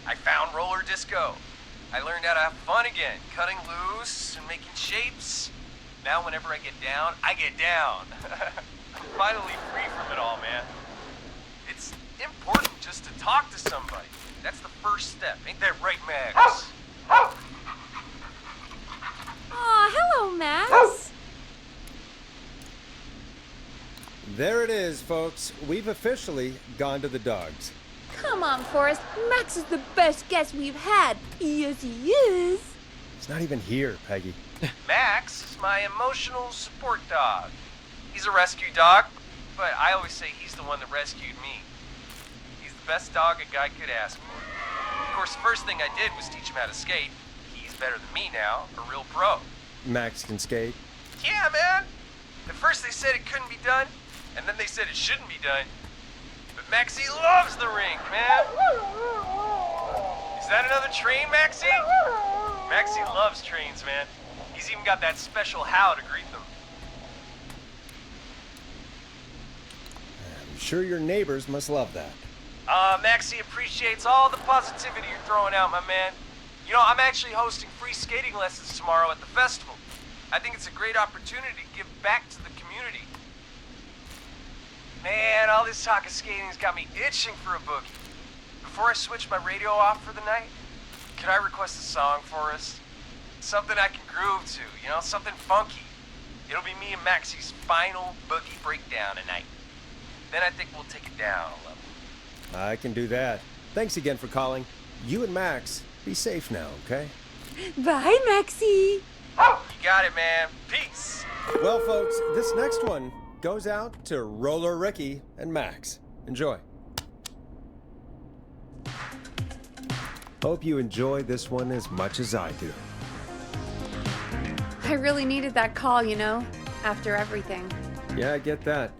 I found roller disco. I learned how to have fun again, cutting loose and making shapes. Now whenever I get down, I get down. I'm finally free from it all, man. It's important just to talk to somebody. That's the first step. Ain't that right, Max? Aw, hello, Max. There it is, folks. We've officially gone to the dogs. Come on, Forrest. Max is the best guest we've had. Yes, he is. He's not even here, Peggy. Max is my emotional support dog. He's a rescue dog, but I always say he's the one that rescued me. He's the best dog a guy could ask for. Of course, the first thing I did was teach him how to skate. He's better than me now, a real pro. Max can skate. Yeah, man. At first they said it couldn't be done, and then they said it shouldn't be done. But Maxie loves the rink, man. Is that another train, Maxie? Maxie loves trains, man. He's even got that special how to greet them. I'm sure your neighbors must love that. Maxie appreciates all the positivity you're throwing out, my man. You know, I'm actually hosting free skating lessons tomorrow at the festival. I think it's a great opportunity to give back to the community. Man, all this talk of skating's got me itching for a boogie. Before I switch my radio off for the night, could I request a song for us? Something I can groove to, you know, something funky. It'll be me and Maxie's final boogie breakdown tonight. Then I think we'll take it down a level. I can do that. Thanks again for calling. You and Max, be safe now, okay? Bye, Maxie. You got it, man. Peace. Well, folks, this next one goes out to Roller Ricky and Max. Enjoy. Hope you enjoy this one as much as I do. I really needed that call, you know, after everything. Yeah, I get that.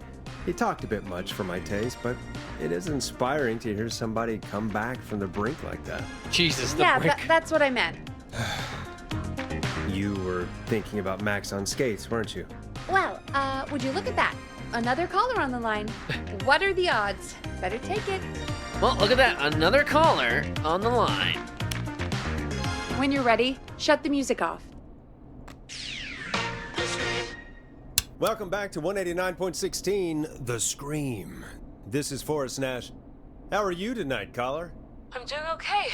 He talked a bit much for my taste, but it is inspiring to hear somebody come back from the brink like that. Jesus, Yeah, that's what I meant. You were thinking about Max on skates, weren't you? Well, would you look at that? Another caller on the line. What are the odds? Better take it. Well, look at that. Another caller on the line. When you're ready, shut the music off. Welcome back to 189.16, The Scream. This is Forrest Nash. How are you tonight, caller? I'm doing okay.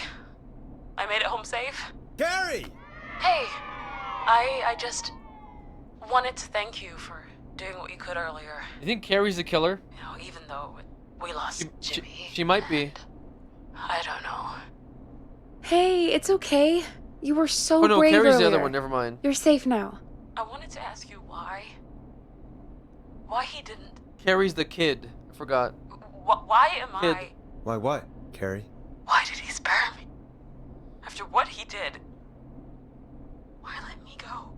I made it home safe. Gary! Hey, I just wanted to thank you for doing what you could earlier. You think Carrie's the killer? You know, even though we lost Jimmy. She might be. I don't know. Hey, it's okay. You were so Oh no, brave Carrie's earlier. the other one. Never mind. You're safe now. I wanted to ask you why. Why he didn't. Carrie's the kid. I forgot. Why am Kid. I? Why what, Carrie? Why did he spare me? After what he did. Why let me go?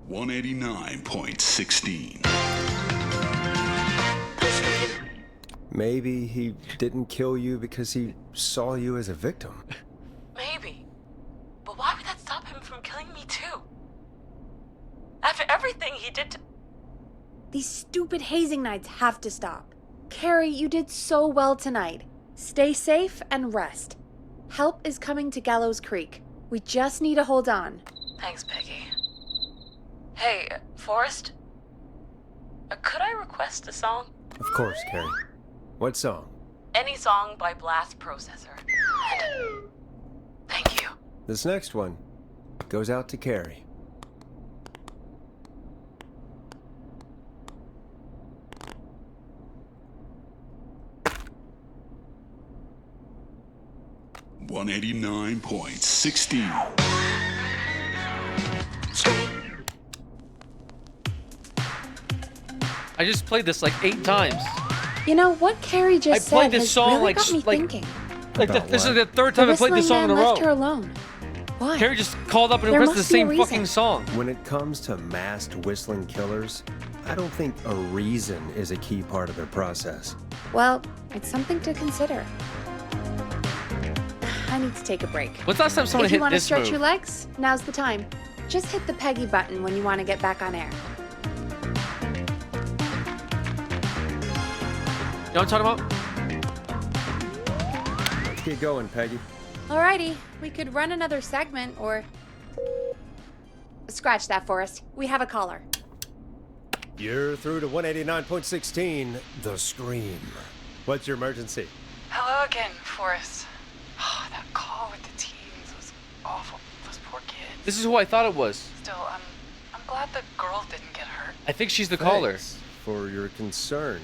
$189.16. Maybe he didn't kill you because he saw you as a victim. Maybe. But why would that stop him from killing me too? After everything he did to... These stupid hazing nights have to stop. Carrie, you did so well tonight. Stay safe and rest. Help is coming to Gallows Creek. We just need to hold on. Thanks, Peggy. Hey, Forrest? Could I request a song? Of course, Carrie. What song? Any song by Blast Processor. Thank you. This next one goes out to Carrie. $189.16. I just played this like 8 times. You know what Carrie just I said played this has song really like got me like thinking. this is the third time I played this song in a Whistling Man row. left her alone. Why? Carrie just called up and There requested the must be a same reason. fucking song. When it comes to masked whistling killers, I don't think a reason is a key part of their process. Well, it's something to consider. I need to take a break. When's the last time someone If you hit want to this stretch move? your legs, now's the time. Just hit the Peggy button when you want to get back on air. You know what I'm talking about? Let's get going, Peggy. Alrighty, we could run another segment or... Scratch that, Forrest. We have a caller. You're through to 189.16, The Scream. What's your emergency? Hello again, Forrest. Oh, that call with the teens was awful. Those poor kids. This is who I thought it was. Still, I'm glad the girl didn't get hurt. I think she's the caller. Thanks for your concern.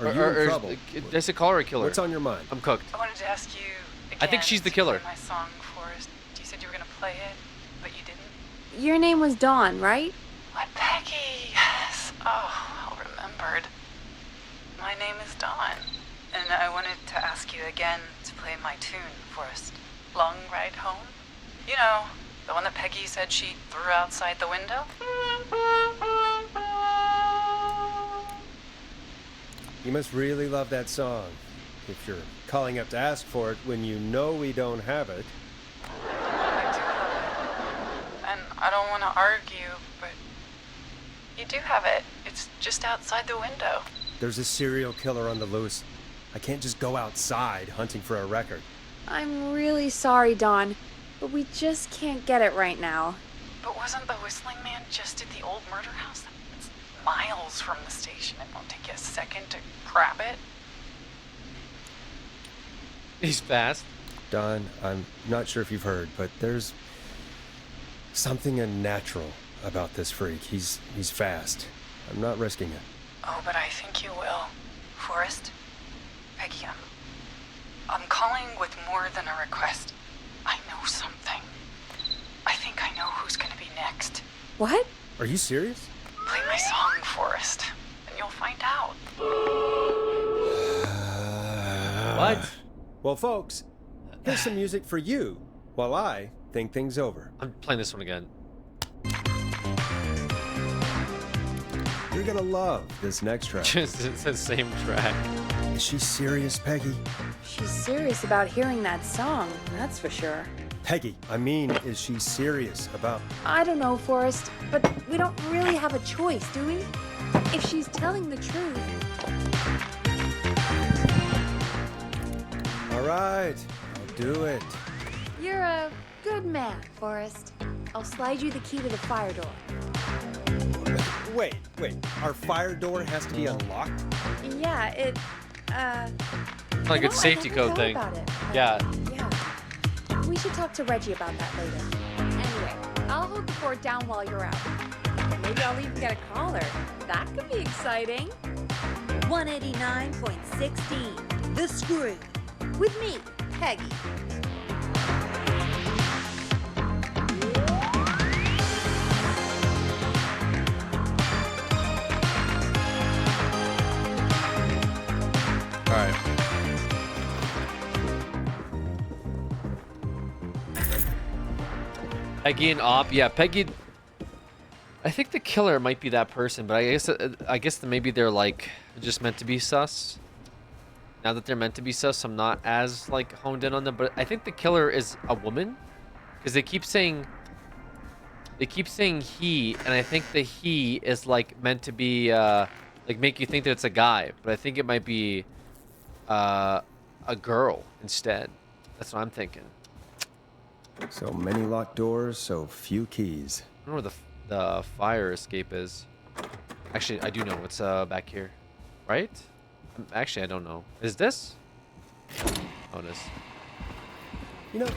Are you Or in trouble? Is it caller or killer? What's on your mind? I'm cooked. I wanted to ask you again. I think she's the to killer. play my song, Forrest. You said you were gonna play it, but you didn't. Your name was Dawn, right? What, Peggy? Yes. Oh, well remembered. My name is Dawn, and I wanted to ask you again to play my tune, Forrest. Long Ride Home? You know, the one that Peggy said she threw outside the window? You must really love that song. If you're calling up to ask for it when you know we don't have it. I do love it. And I don't want to argue, but you do have it. It's just outside the window. There's a serial killer on the loose. I can't just go outside hunting for a record. I'm really sorry, Don, but we just can't get it right now. But wasn't the Whistling Man just at the old murder house? It's miles from the station. It won't take you a second to grab it. He's fast. Don, I'm not sure if you've heard, but there's something unnatural about this freak. He's fast. I'm not risking it. Oh, but I think you will. Forrest? Peggy, I'm calling with more than a request. I know something. I think I know who's gonna be next. What? Are you serious? Play my song, Forrest, and you'll find out. What? Well, folks, here's some music for you while I think things over. I'm playing this one again. You're gonna love this next track. Just it's the same track. Is she serious, Peggy? She's serious about hearing that song, that's for sure. Peggy, I mean, is she serious about... I don't know, Forrest, but we don't really have a choice, do we? If she's telling the truth. All right, I'll do it. You're a good man, Forrest. I'll slide you the key to the fire door. Wait, our fire door has to be unlocked? Yeah, it, Like a safety code thing. Yeah. Yeah. We should talk to Reggie about that later. Anyway, I'll hold the fort down while you're out. Maybe I'll even get a caller. That could be exciting. 189.16, The Screw. With me, Peggy. All right. Peggy and Op. Yeah, Peggy. I think the killer might be that person, but I guess that maybe they're like just meant to be sus. Now that they're meant to be sus, I'm not as like honed in on them. But I think the killer is a woman, because they keep saying he, and I think the he is like meant to be like make you think that it's a guy, but I think it might be a girl instead. That's what I'm thinking. So many locked doors, so few keys. I don't know where the fire escape is. Actually, I do know what's back here, right? Actually, I don't know. Is this? Oh, it is. You know,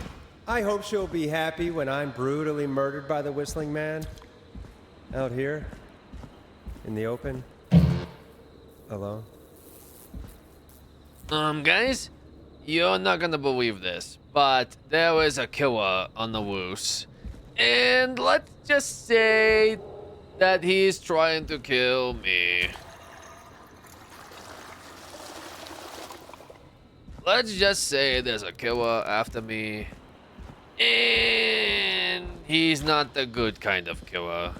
I hope she'll be happy when I'm brutally murdered by the Whistling Man. Out here, in the open, alone. Guys, you're not gonna believe this, but there was a killer on the loose, and let's just say that he's trying to kill me. Let's just say there's a killer after me, and he's not the good kind of killer.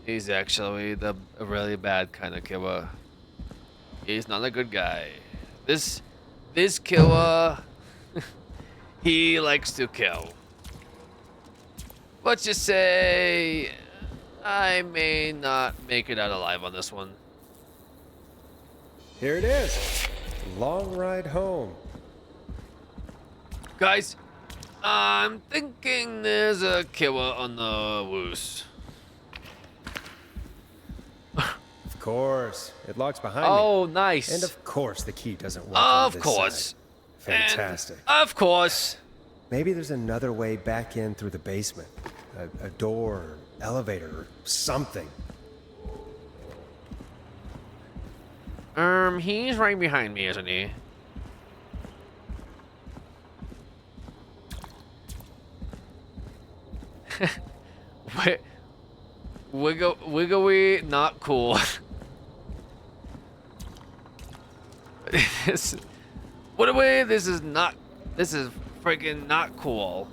He's actually the really bad kind of killer. He's not a good guy. This killer, he likes to kill. Let's just say I may not make it out alive on this one. Here it is. Long ride home. Guys, I'm thinking there's a killer on the loose. Of course. It locks behind me. Oh, nice. And of course the key doesn't work on Of this course. side. Fantastic. And of course. Maybe there's another way back in through the basement. A door, or elevator, or something. He's right behind me, isn't he? Wiggly, not cool. This is freaking not cool.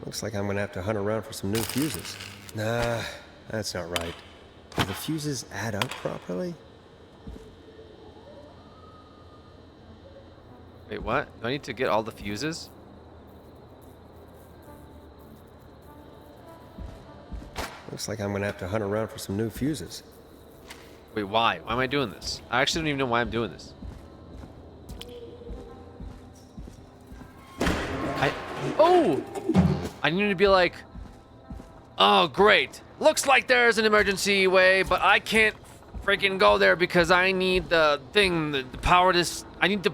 Looks like I'm gonna have to hunt around for some new fuses. Nah, that's not right. Do the fuses add up properly? Wait, what? Do I need to get all the fuses? Looks like I'm gonna have to hunt around for some new fuses. Wait, why? Why am I doing this? I actually don't even know why I'm doing this. Oh! I need to be like, oh, great. Looks like there's an emergency way, but I can't freaking go there because I need the thing, the power this. I need to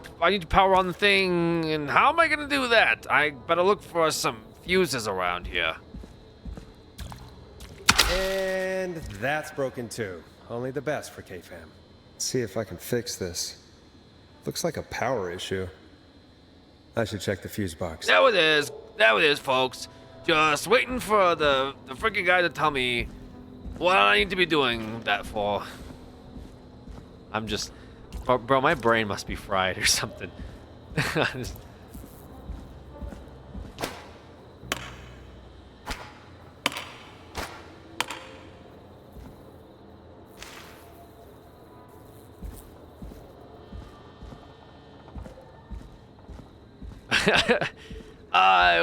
power on the thing, and how am I gonna do that? I better look for some fuses around here. And that's broken too. Only the best for K-Fam. See if I can fix this. Looks like a power issue. I should check the fuse box. There it is. There it is, folks. Just waiting for the freaking guy to tell me what I need to be doing that for. I'm just... Bro, my brain must be fried or something.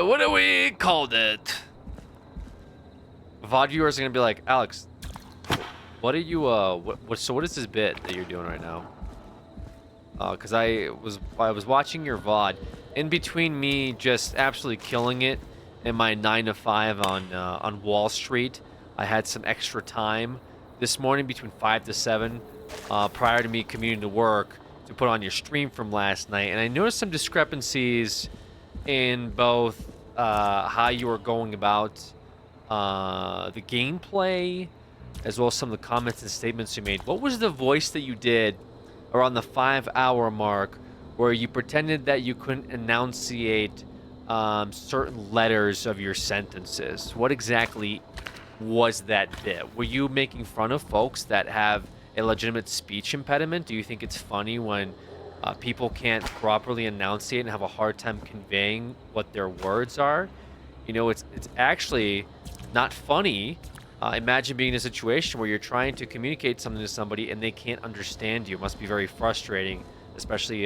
What do we called it? VOD viewers are gonna be like, Alex, what are you what is this bit that you're doing right now? Cause I was watching your VOD. In between me just absolutely killing it and my 9 to 5 on Wall Street, I had some extra time this morning between 5 to 7 prior to me commuting to work to put on your stream from last night, and I noticed some discrepancies in both how you were going about the gameplay as well as some of the comments and statements you made. What was the voice that you did around the 5-hour mark where you pretended that you couldn't enunciate certain letters of your sentences? What exactly was that bit? Were you making fun of folks that have a legitimate speech impediment? Do you think it's funny when people can't properly enunciate and have a hard time conveying what their words are? You know, it's actually not funny. Imagine being in a situation where you're trying to communicate something to somebody and they can't understand you. It must be very frustrating, especially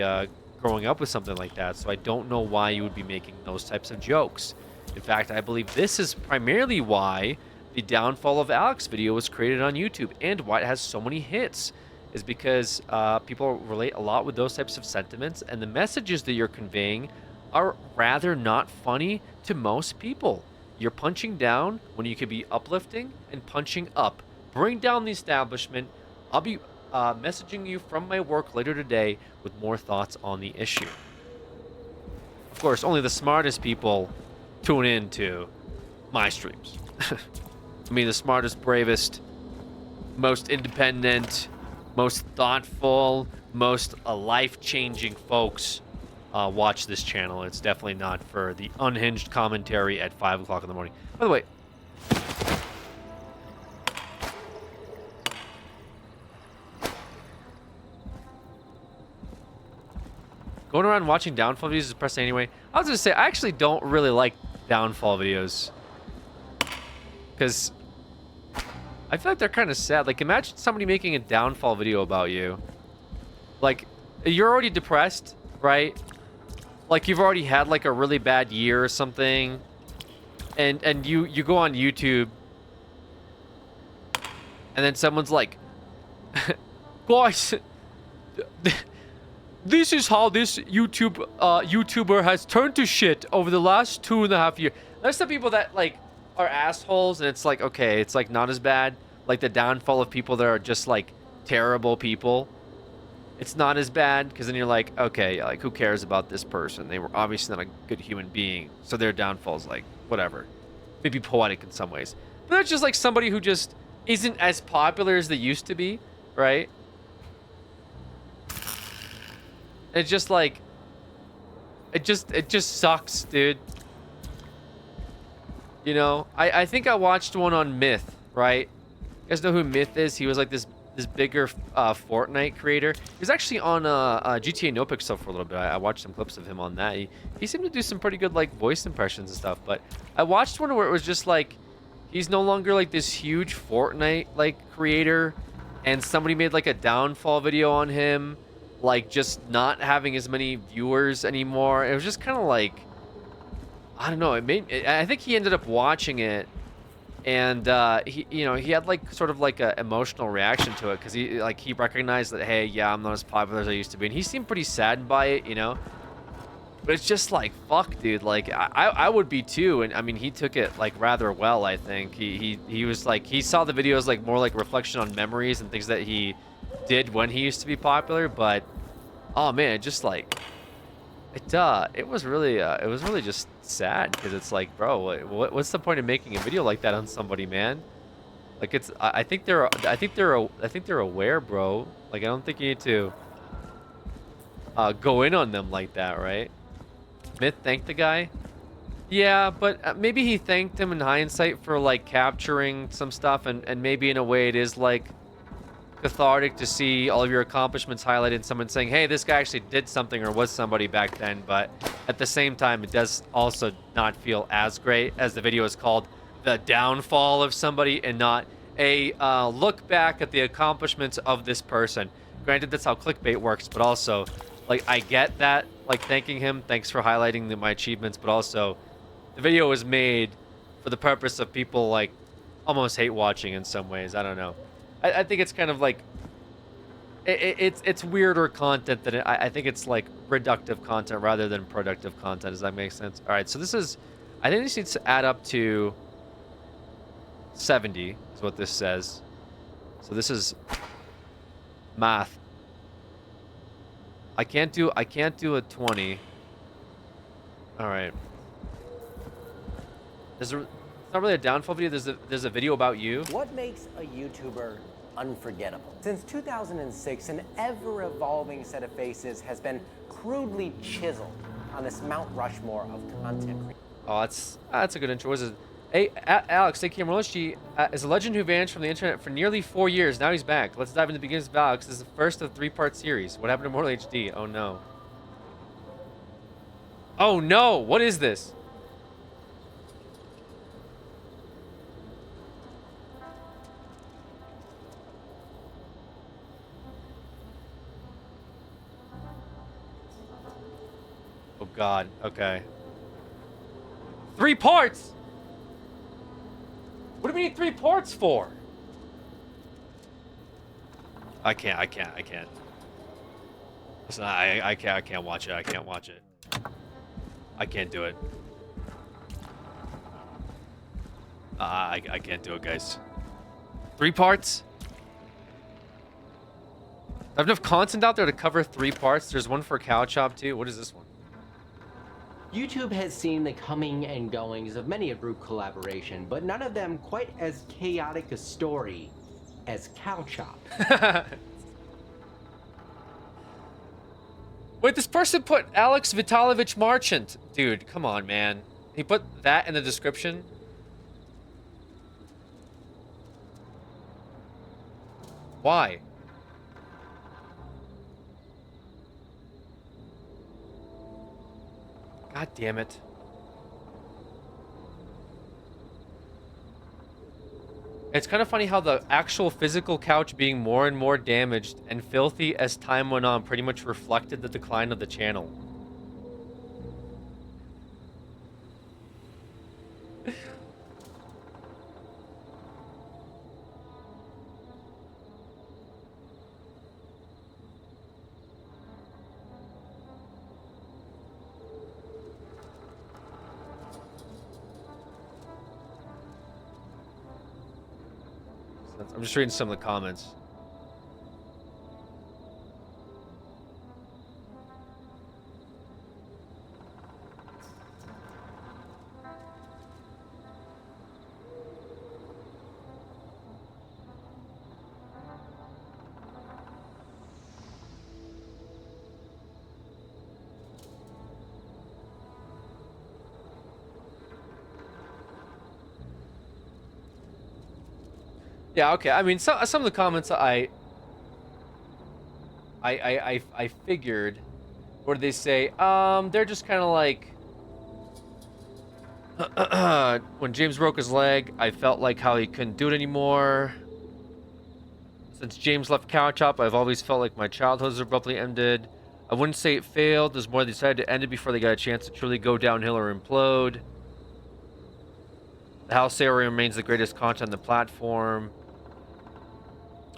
growing up with something like that. So I don't know why you would be making those types of jokes. In fact, I believe this is primarily why the downfall of Alex video was created on YouTube and why it has so many hits, is because people relate a lot with those types of sentiments, and the messages that you're conveying are rather not funny to most people. You're punching down when you could be uplifting and punching up. Bring down the establishment. I'll be messaging you from my work later today with more thoughts on the issue. Of course, only the smartest people tune in to my streams. I mean, the smartest, bravest, most independent, most thoughtful, most life-changing folks watch this channel. It's definitely not for the unhinged commentary at 5 o'clock in the morning. By the way, going around watching downfall videos is depressing anyway. I was gonna say, I actually don't really like downfall videos because I feel like they're kind of sad. Like, imagine somebody making a downfall video about you. Like, you're already depressed, right? Like, you've already had like a really bad year or something, and you go on YouTube, and then someone's like, guys, this is how this YouTuber has turned to shit over the last 2.5 years. There's some people that like are assholes, and it's like, okay, it's like not as bad. Like the downfall of people that are just like terrible people, it's not as bad, because then you're like, okay, like who cares about this person? They were obviously not a good human being, so their downfall's like whatever. Maybe poetic in some ways, but that's just like somebody who just isn't as popular as they used to be, right? It's just like, it just sucks, dude. You know, I think I watched one on Myth, right? You guys know who Myth is? He was like this bigger Fortnite creator. He was actually on GTA No Pixel for a little bit. I watched some clips of him on that. He seemed to do some pretty good like voice impressions and stuff. But I watched one where it was just like, he's no longer like this huge Fortnite like creator, and somebody made like a downfall video on him, like just not having as many viewers anymore. It was just kind of like, I don't know. I think he ended up watching it, and he had like sort of like a emotional reaction to it, because he recognized that, hey, yeah, I'm not as popular as I used to be, and he seemed pretty saddened by it, you know. But it's just like, fuck, dude. Like, I would be too. And I mean, he took it like rather well, I think. He was like, he saw the videos like more like a reflection on memories and things that he did when he used to be popular. But, oh man, just like, it was really just sad because it's like, bro, what's the point of making a video like that on somebody, man? Like, it's, I think they're aware, bro. Like, I don't think you need to go in on them like that, right? Myth thanked the guy. Yeah, but maybe he thanked him in hindsight for like capturing some stuff, and maybe in a way it is like cathartic to see all of your accomplishments highlighted, and someone saying, hey, this guy actually did something or was somebody back then. But at the same time, it does also not feel as great, as the video is called The Downfall of Somebody and not a look back at the accomplishments of this person. Granted, that's how clickbait works, but also, like, I get that, like, thanking him, thanks for highlighting my achievements, but also the video was made for the purpose of people, like, almost hate watching in some ways. I don't know. I think it's kind of like, it's weirder content than I think it's like reductive content rather than productive content. Does that make sense? All right, so this is, I think this needs to add up to 70 is what this says. So this is math. I can't do a 20. All right. It's not really a downfall video. There's a video about you. What makes a YouTuber unforgettable? Since 2006, an ever-evolving set of faces has been crudely chiseled on this Mount Rushmore of content creators. Oh, that's a good intro. What is it? Hey, Alex, Moroshi is a legend who vanished from the internet for nearly 4 years. Now he's back. Let's dive into the beginnings of Alex. This is the first of a 3-part series. What happened to Mortal HD? Oh no. Oh no! What is this? Oh god. Okay. 3 parts! What do we need 3 parts for? I can't. Listen, I can't watch it. I can't watch it. I can't do it. I can't do it, guys. 3 parts? I have enough content out there to cover 3 parts. There's one for Cow Chop too. What is this one? YouTube has seen the coming and goings of many a group collaboration, but none of them quite as chaotic a story as Cow Chop. Wait, this person put Alex Vitalovich Marchant. Dude, come on, man. He put that in the description. Why? God damn it. It's kind of funny how the actual physical couch being more and more damaged and filthy as time went on pretty much reflected the decline of the channel. I'm just reading some of the comments. Yeah, okay. I mean, some of the comments I figured, what did they say? They're just kind of like, when James broke his leg, I felt like how he couldn't do it anymore. Since James left Cow Chop, I've always felt like my childhood has abruptly ended. I wouldn't say it failed. There's more they decided to end it before they got a chance to truly go downhill or implode. The House Sarah remains the greatest content on the platform.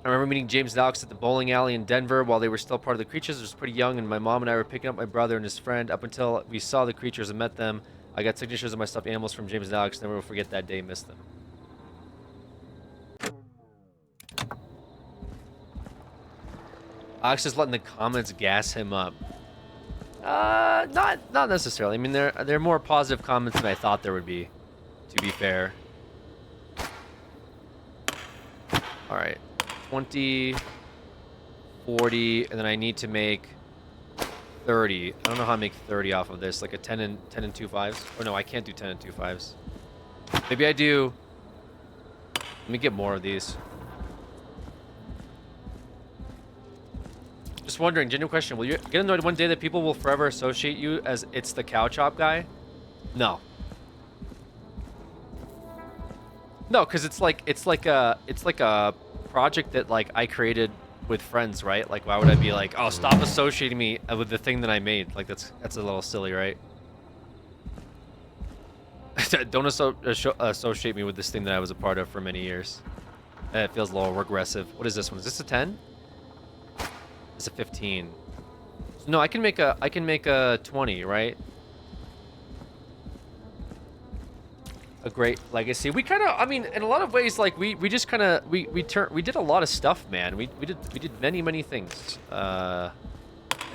I remember meeting James and Alex at the bowling alley in Denver while they were still part of the Creatures. I was pretty young, and my mom and I were picking up my brother and his friend up until we saw the Creatures and met them. I got signatures of my stuffed animals from James and Alex. Never will forget that day. Missed them. Alex is letting the comments gas him up. Not necessarily. I mean, they're more positive comments than I thought there would be, to be fair. All right. 20, 40, and then I need to make 30. I don't know how I make 30 off of this. Like a 10 and 2 fives. Oh no, I can't do 10 and 2 fives. Maybe I do. Let me get more of these. Just wondering, genuine question. Will you get annoyed one day that people will forever associate you as it's the cow chop guy? No. No, because it's like a project that like I created with friends, right? Like, why would I be like, oh, stop associating me with the thing that I made? Like, that's a little silly, right? Don't associate me with this thing that I was a part of for many years. It feels a little regressive. What is this one? Is this a 10? It's a 15. No, I can make a 20, right? A great legacy. We kind of, I mean, in a lot of ways, like we just kind of we did a lot of stuff, man. We did many things. I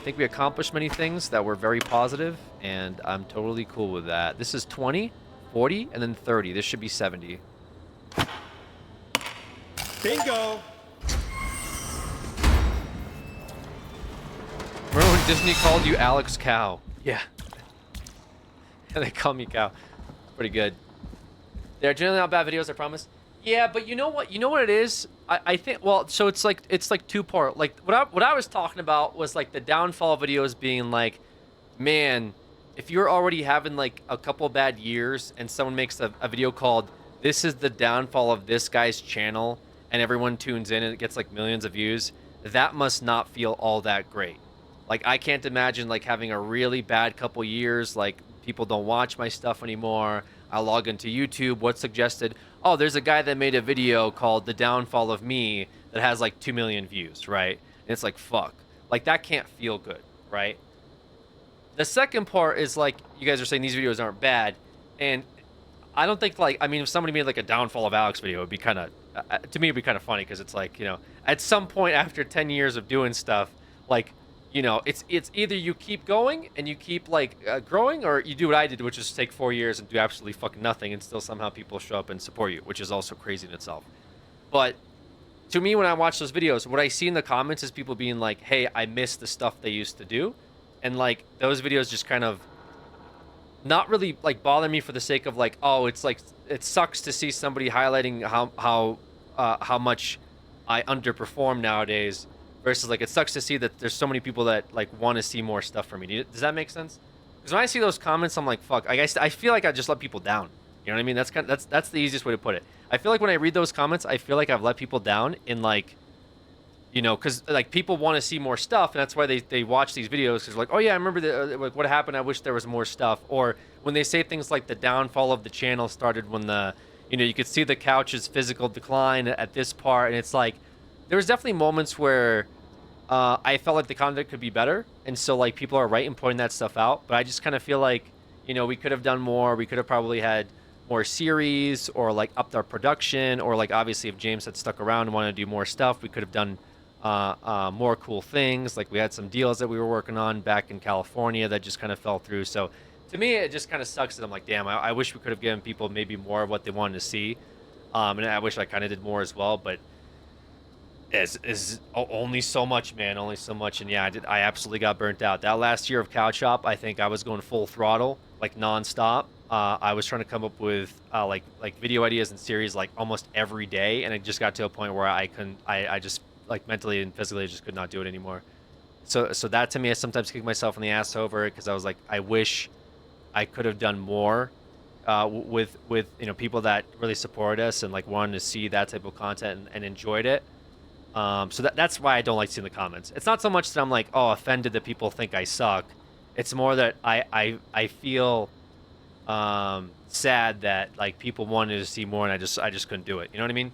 think we accomplished many things that were very positive, and I'm totally cool with that. This is 20, 40, and then 30. This should be 70. Bingo. Remember when Disney called you Alex Cow? Yeah. And they call me Cow. Pretty good. They're generally not bad videos, I promise. Yeah, but you know what? You know what it is? I think, well, so it's like two-part. Like what I was talking about was like the downfall videos being like, man, if you're already having like a couple bad years and someone makes a video called "This is the downfall of this guy's channel," and everyone tunes in and it gets like millions of views, that must not feel all that great. Like, I can't imagine like having a really bad couple years, like people don't watch my stuff anymore. I log into YouTube. What's suggested? Oh, there's a guy that made a video called "The Downfall of Me" that has like 2 million views, right? And it's like, fuck. Like, that can't feel good, right? The second part is like, you guys are saying these videos aren't bad, and I don't think, like, I mean, if somebody made like a downfall of Alex video, it'd be kind of, to me, it'd be kind of funny, because it's like, you know, at some point after 10 years of doing stuff, like, you know, it's either you keep going and you keep like growing, or you do what I did, which is take 4 years and do absolutely fucking nothing, and still somehow people show up and support you, which is also crazy in itself. But to me, when I watch those videos, what I see in the comments is people being like, hey, I miss the stuff they used to do. And like, those videos just kind of not really like bother me for the sake of like, oh, it's like, it sucks to see somebody highlighting how much I underperform nowadays, versus like, it sucks to see that there's so many people that like want to see more stuff from me. Does that make sense? Because when I see those comments, I'm like, fuck, I feel like I just let people down. You know what I mean? That's the easiest way to put it. I feel like when I read those comments, I feel like I've let people down in like, you know, because like people want to see more stuff, and that's why they watch these videos, because like, oh yeah, I remember like what happened. I wish there was more stuff. Or when they say things like the downfall of the channel started when you could see the couch's physical decline at this part, and it's like, there was definitely moments where I felt like the content could be better, and so like people are right in pointing that stuff out. But I just kind of feel like, you know, we could have done more. We could have probably had more series, or like upped our production, or like obviously if James had stuck around and wanted to do more stuff, we could have done more cool things. Like we had some deals that we were working on back in California that just kind of fell through. So to me, it just kind of sucks that I'm like, damn, I wish we could have given people maybe more of what they wanted to see. And I wish I kind of did more as well, but is only so much, man, only so much. And yeah, I absolutely got burnt out. That last year of Cow Chop, I think I was going full throttle, like nonstop. I was trying to come up with like video ideas and series like almost every day, and it just got to a point where I just like mentally and physically just could not do it anymore. So that to me, I sometimes kick myself in the ass over it, because I was like, I wish I could have done more with you know, people that really supported us and like wanted to see that type of content and enjoyed it. So that's why I don't like seeing the comments. It's not so much that I'm like, oh, offended that people think I suck. It's more that I feel sad that like people wanted to see more, and I just couldn't do it. You know what I mean?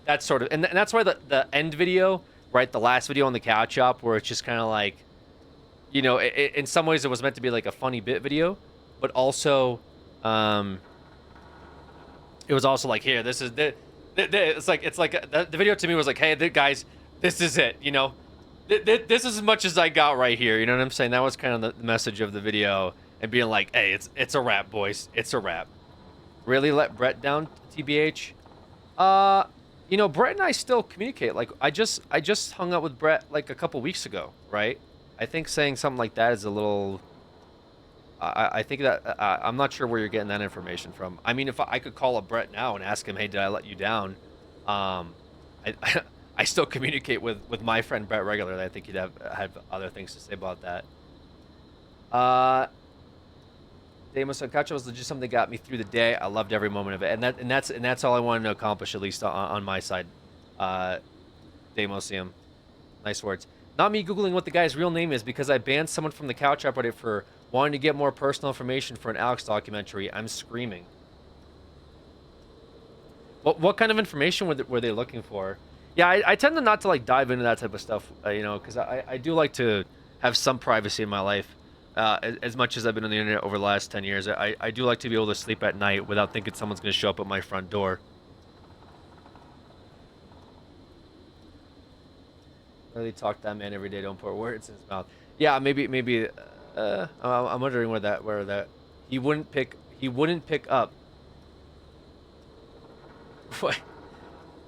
That's sort of, and that's why the end video, right, the last video on the couch up, where it's just kind of like, you know, in some ways it was meant to be like a funny bit video, but also, it was also like, here, this is it's like the video to me was like, hey, guys, this is it, you know, this is as much as I got right here, you know what I'm saying? That was kind of the message of the video, and being like, hey, it's a wrap, boys, it's a wrap. Really let Brett down, TBH? You know, Brett and I still communicate. Like, I just hung out with Brett like a couple weeks ago, right? I think saying something like that is a little. I think that I'm not sure where you're getting that information from. I mean, if I could call up Brett now and ask him, hey, did I let you down? I still communicate with my friend Brett regularly. I think he'd have other things to say about that. Deimos Sankacha was just something that got me through the day. I loved every moment of it, and that's all I wanted to accomplish, at least on my side. Deimosium, nice words. Not me googling what the guy's real name is because I banned someone from the couch operator for wanting to get more personal information for an Alex documentary. I'm screaming. What kind of information were they looking for? Yeah, I tend to not to like dive into that type of stuff, you know, because I do like to have some privacy in my life. As much as I've been on the internet over the last 10 years, I do like to be able to sleep at night without thinking someone's going to show up at my front door. Really talk to that man every day. Don't put words in his mouth. Yeah, maybe. I'm wondering where that he wouldn't pick up. What?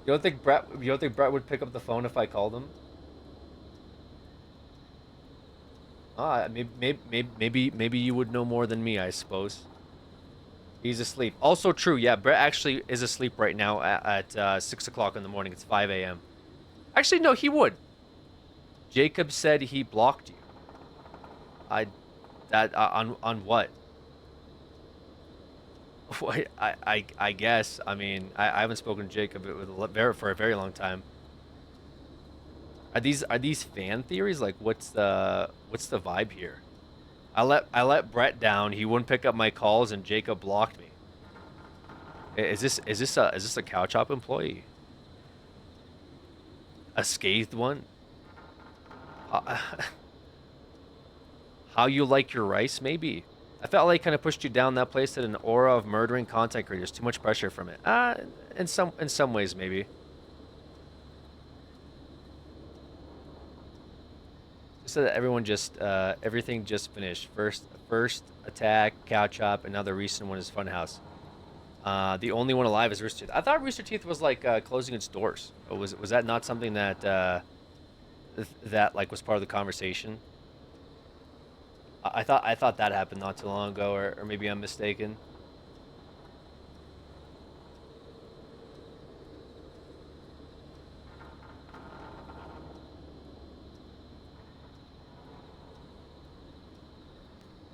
You don't think Brett would pick up the phone if I called him? Maybe you would know more than me, I suppose. He's asleep. Also true, yeah, Brett actually is asleep right now at 6 o'clock in the morning. It's 5 a.m. Actually, no, he would. Jacob said he blocked you. On what? I guess. I mean, I haven't spoken to Jacob for a very long time. Are these fan theories? Like, what's the vibe here? I let Brett down. He wouldn't pick up my calls, and Jacob blocked me. Is this a couch hop employee? A scathed one? How you like your rice? Maybe. I felt like kind of pushed you down that place at an aura of murdering content creators. Too much pressure from it. In some ways, maybe. So that everyone everything just finished. First attack, couch hop, and now the recent one is Funhouse. The only one alive is Rooster Teeth. I thought Rooster Teeth was like closing its doors. Or was that not something that that like was part of the conversation? I thought that happened not too long ago, or maybe I'm mistaken.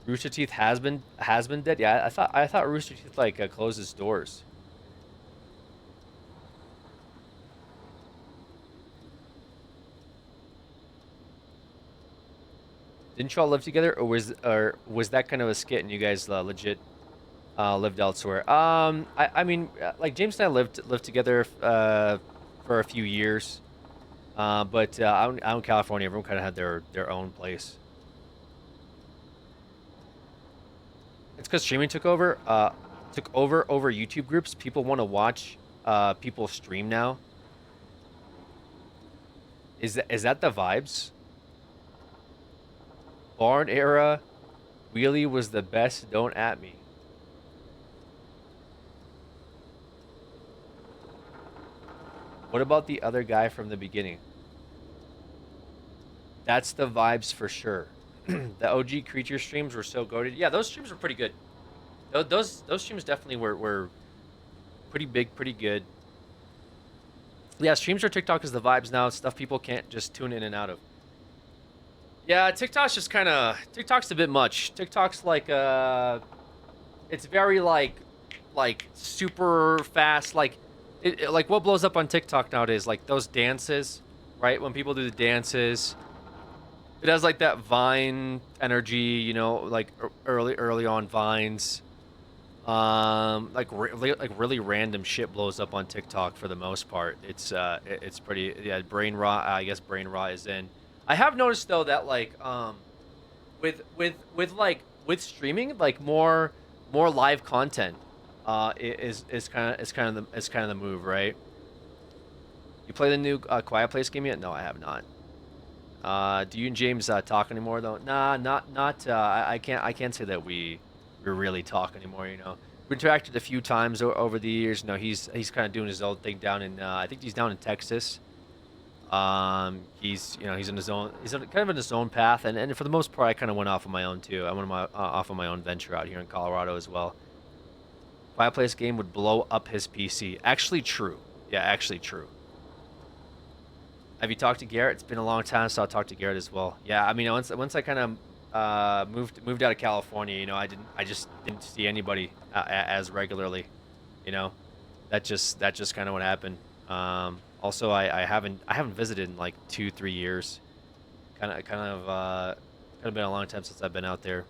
Rooster Teeth has been dead. Yeah, I thought Rooster Teeth like closed its doors. Didn't y'all live together, or was that kind of a skit and you guys legit lived elsewhere? I mean, like James and I lived together for a few years, but out in California, everyone kind of had their own place. It's because streaming took over over YouTube groups. People want to watch people stream now. Is that the vibes? Barn era, Wheelie was the best. Don't at me. What about the other guy from the beginning? That's the vibes for sure. The OG creature streams were so goated. Yeah, those streams were pretty good. Those streams definitely were pretty big, pretty good. Yeah, streams or TikTok is the vibes now. It's stuff people can't just tune in and out of. Yeah, TikTok's just kind of... TikTok's a bit much. TikTok's like, it's very, like super fast. Like, like, what blows up on TikTok nowadays? Like, those dances, right? When people do the dances. It has, like, that Vine energy, you know, like, early on Vines. Like really random shit blows up on TikTok for the most part. It's pretty, yeah. Brain rot, I guess brain rot is in. I have noticed though that like with streaming, like more live content is kind of the move, right? You play the new Quiet Place game yet? No, I have not. Do you and James talk anymore though? Nah, not. I can't say that we really talk anymore. You know, we interacted a few times over the years. You know, he's kind of doing his own thing down in. I think he's down in Texas. He's in his own. He's kind of in his own path, and for the most part, I kind of went off on my own too. I went off on my own venture out here in Colorado as well. Quiet Place game would blow up his PC. Actually, true. Yeah, actually true. Have you talked to Garrett? It's been a long time, so I'll talk to Garrett as well. Yeah, I mean, once I kind of moved out of California, you know, I just didn't see anybody as regularly, you know. That just kind of what happened. Also, I haven't visited in like 2-3 years. Kind of been a long time since I've been out there.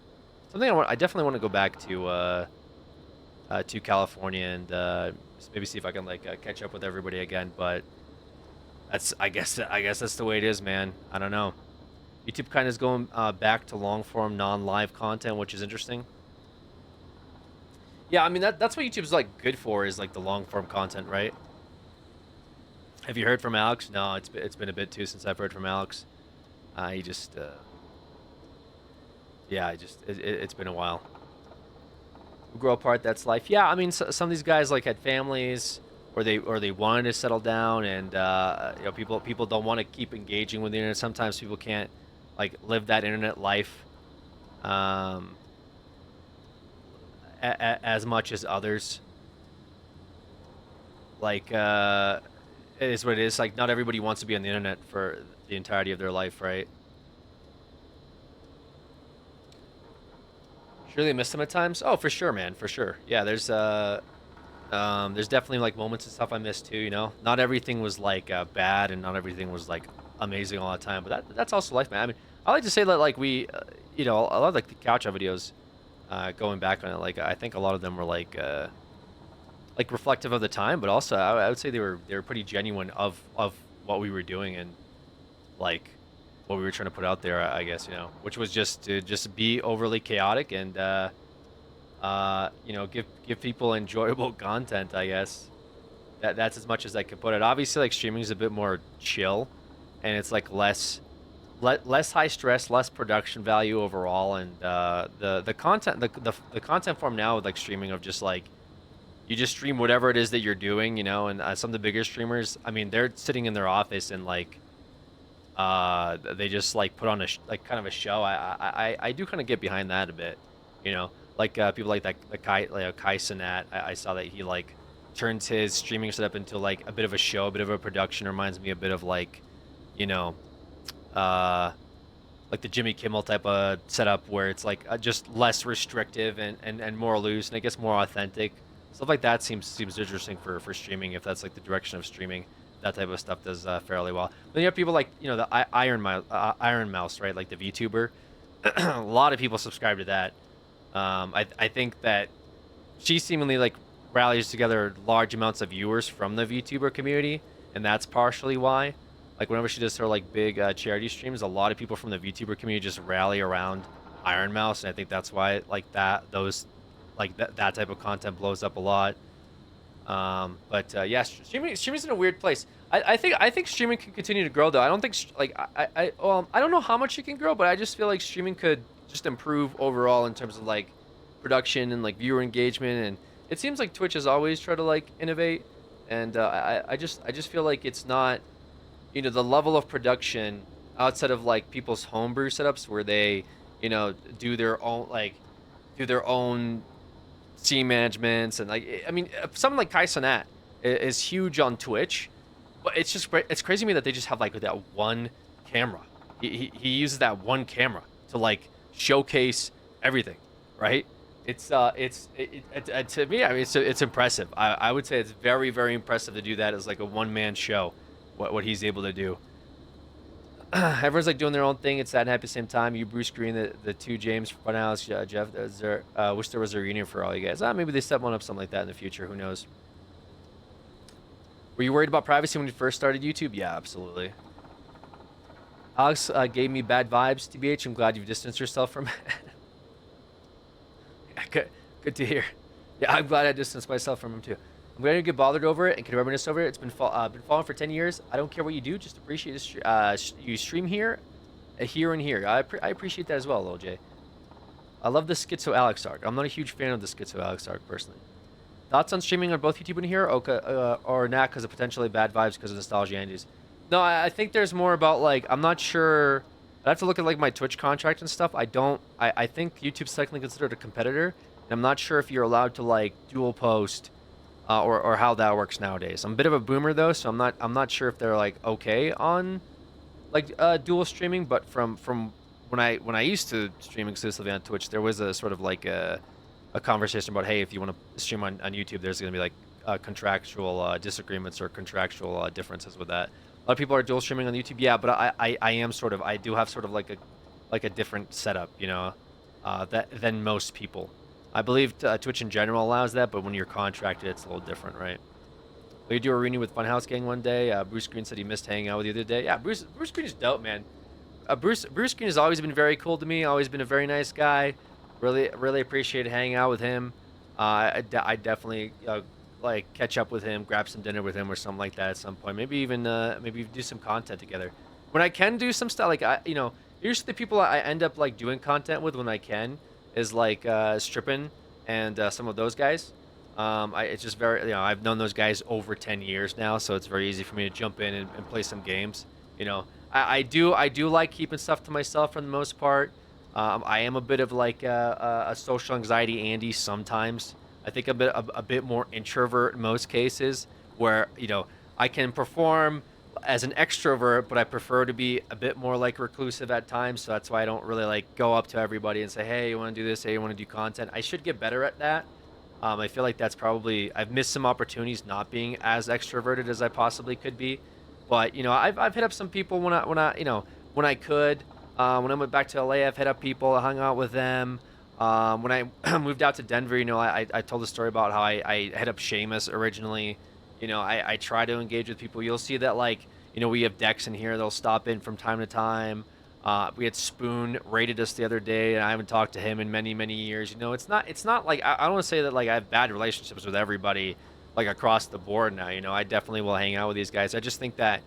Something I definitely want to go back to California and maybe see if I can like catch up with everybody again, but. I guess that's the way it is, man. I don't know. YouTube kind of is going back to long form, non-live content, which is interesting. Yeah, I mean that's what YouTube's like good for, is like the long form content, right? Have you heard from Alex? No, it's been a bit too since I've heard from Alex. He just yeah, it's been a while. We grow apart. That's life. Yeah, I mean some of these guys like had families. Or they wanted to settle down, and you know, people don't want to keep engaging with the internet. Sometimes people can't like live that internet life as much as others. Like it is what it is. Like not everybody wants to be on the internet for the entirety of their life, right? Surely miss them at times. Oh, for sure, man, for sure. Yeah, there's definitely like moments and stuff I missed too, you know. Not everything was like bad, and not everything was like amazing all the time, but that's also life, man. I mean, I like to say that like we, you know, a lot of like the couch videos, going back on it, like I think a lot of them were like reflective of the time, but also I would say they were pretty genuine of what we were doing and like what we were trying to put out there, I guess, you know, which was just to be overly chaotic and you know, give people enjoyable content, I guess. That's as much as I could put it. Obviously, like streaming is a bit more chill, and it's like less high stress, less production value overall, and the content the content form now with like streaming of just like you just stream whatever it is that you're doing, you know. And some of the bigger streamers, I mean, they're sitting in their office and like they just like put on like kind of a show. I do kind of get behind that a bit, you know. Like people like that, Kai Cenat, I saw that he like turns his streaming setup into like a bit of a show, a bit of a production. Reminds me a bit of like, you know, like the Jimmy Kimmel type of setup where it's like just less restrictive and more loose, and I guess more authentic. Stuff like that seems interesting for streaming, if that's like the direction of streaming. That type of stuff does fairly well. Then you have people like, you know, the Iron Mouse, right? Like the VTuber. A lot of people subscribe to that. I think that she seemingly like rallies together large amounts of viewers from the VTuber community, and that's partially why. Like whenever she does her like big charity streams, a lot of people from the VTuber community just rally around Iron Mouse, and I think that's why like that type of content blows up a lot. But yeah, streaming's in a weird place. I think streaming can continue to grow though. I don't think like I don't know how much it can grow, but I just feel like streaming could just improve overall in terms of like production and like viewer engagement. And it seems like Twitch has always tried to like innovate, and I just feel like it's not, you know, the level of production outside of like people's homebrew setups where they, you know, do their own scene managements. And like, I mean, someone like Kai Cenat is huge on Twitch, but it's crazy to me that they just have like that one camera. He uses that one camera to like showcase everything, right? It's to me, I mean, it's impressive. I would say it's very, very impressive to do that as like a one-man show, what he's able to do. Everyone's like doing their own thing. It's sad and happy at the same time. You, Bruce Green, the two James, Funhouse, Jeff. Wish there was a reunion for all you guys. Maybe they set one up, something like that in the future. Who knows? Were you worried about privacy when you first started YouTube? Yeah, absolutely. Alex gave me bad vibes, TBH. I'm glad you've distanced yourself from it. Yeah, good to hear. Yeah, I'm glad I distanced myself from him too. I'm glad you get bothered over it and can reminisce over it. It's been following for 10 years. I don't care what you do, just appreciate it. You stream here, here and here. I appreciate that as well, Lil J. I love the Schizo Alex arc. I'm not a huge fan of the Schizo Alex arc personally. Thoughts on streaming on both YouTube and here, or not because of potentially bad vibes because of nostalgia Andes? No, I think there's more about like, I'm not sure. I'd have to look at like my Twitch contract and stuff. I think YouTube's technically considered a competitor. And I'm not sure if you're allowed to like dual post or how that works nowadays. I'm a bit of a boomer though, so I'm not sure if they're like okay on like dual streaming, but from when I used to stream exclusively on Twitch, there was a sort of like a conversation about, hey, if you want to stream on YouTube, there's going to be like contractual disagreements or contractual differences with that. A lot of people are dual streaming on YouTube, yeah, but I do have sort of like a different setup, you know, than most people. I believe Twitch in general allows that, but when you're contracted, it's a little different, right? Will you do a reunion with Funhouse Gang one day? Bruce Green said he missed hanging out with you the other day. Yeah, Bruce Green is dope, man. Bruce Green has always been very cool to me. Always been a very nice guy. Really appreciated hanging out with him. I definitely like catch up with him, grab some dinner with him or something like that at some point. Maybe even maybe do some content together. When I can do some stuff, like usually the people I end up like doing content with when I can is like Strippin and some of those guys. It's just very, I've known those guys over 10 years now, so it's very easy for me to jump in and play some games. I do like keeping stuff to myself for the most part. I am a bit of like a social anxiety Andy sometimes. I think a bit more introvert in most cases, where I can perform as an extrovert, but I prefer to be a bit more like reclusive at times. So that's why I don't really like go up to everybody and say, hey, you want to do this? Hey, you want to do content? I should get better at that. I feel like that's probably, I've missed some opportunities not being as extroverted as I possibly could be. But I've hit up some people when I could. When I went back to LA, I've hit up people, I hung out with them. When I moved out to Denver, I told the story about how I hit up Seamus originally. I try to engage with people. You'll see that we have Dex in here. They'll stop in from time to time. We had Spoon raided us the other day, and I haven't talked to him in many, many years. It's not like I don't want to say that like I have bad relationships with everybody like across the board now. I definitely will hang out with these guys. I just think that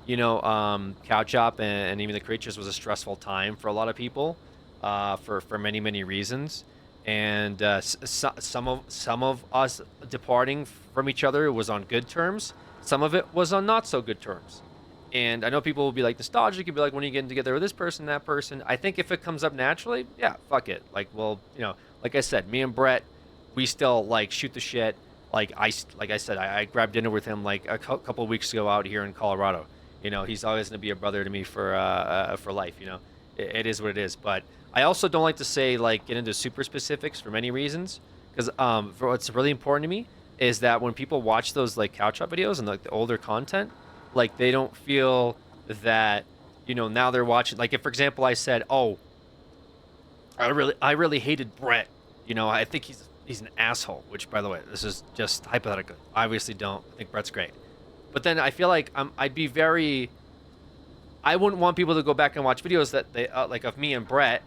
Cow Chop and even the Creatures was a stressful time for a lot of people for many, many reasons. And some of us departing from each other was on good terms. Some of it was on not so good terms. And I know people will be like nostalgic. You'll be like, when are you getting together with this person, that person? I think if it comes up naturally, yeah, fuck it. Like, well, like I said, me and Brett, we still like shoot the shit. Like I said, I grabbed dinner with him like a couple of weeks ago out here in Colorado. He's always going to be a brother to me for life. It is what it is. But I also don't like to say like get into super specifics for many reasons, because for what's really important to me is that when people watch those like Cow Chop videos and like the older content, like they don't feel that now they're watching. Like if, for example, I said, oh, I really hated Brett. I think he's an asshole. Which, by the way, this is just hypothetical. I obviously don't. I think Brett's great. But then I feel like I'd be very. I wouldn't want people to go back and watch videos that they like of me and Brett,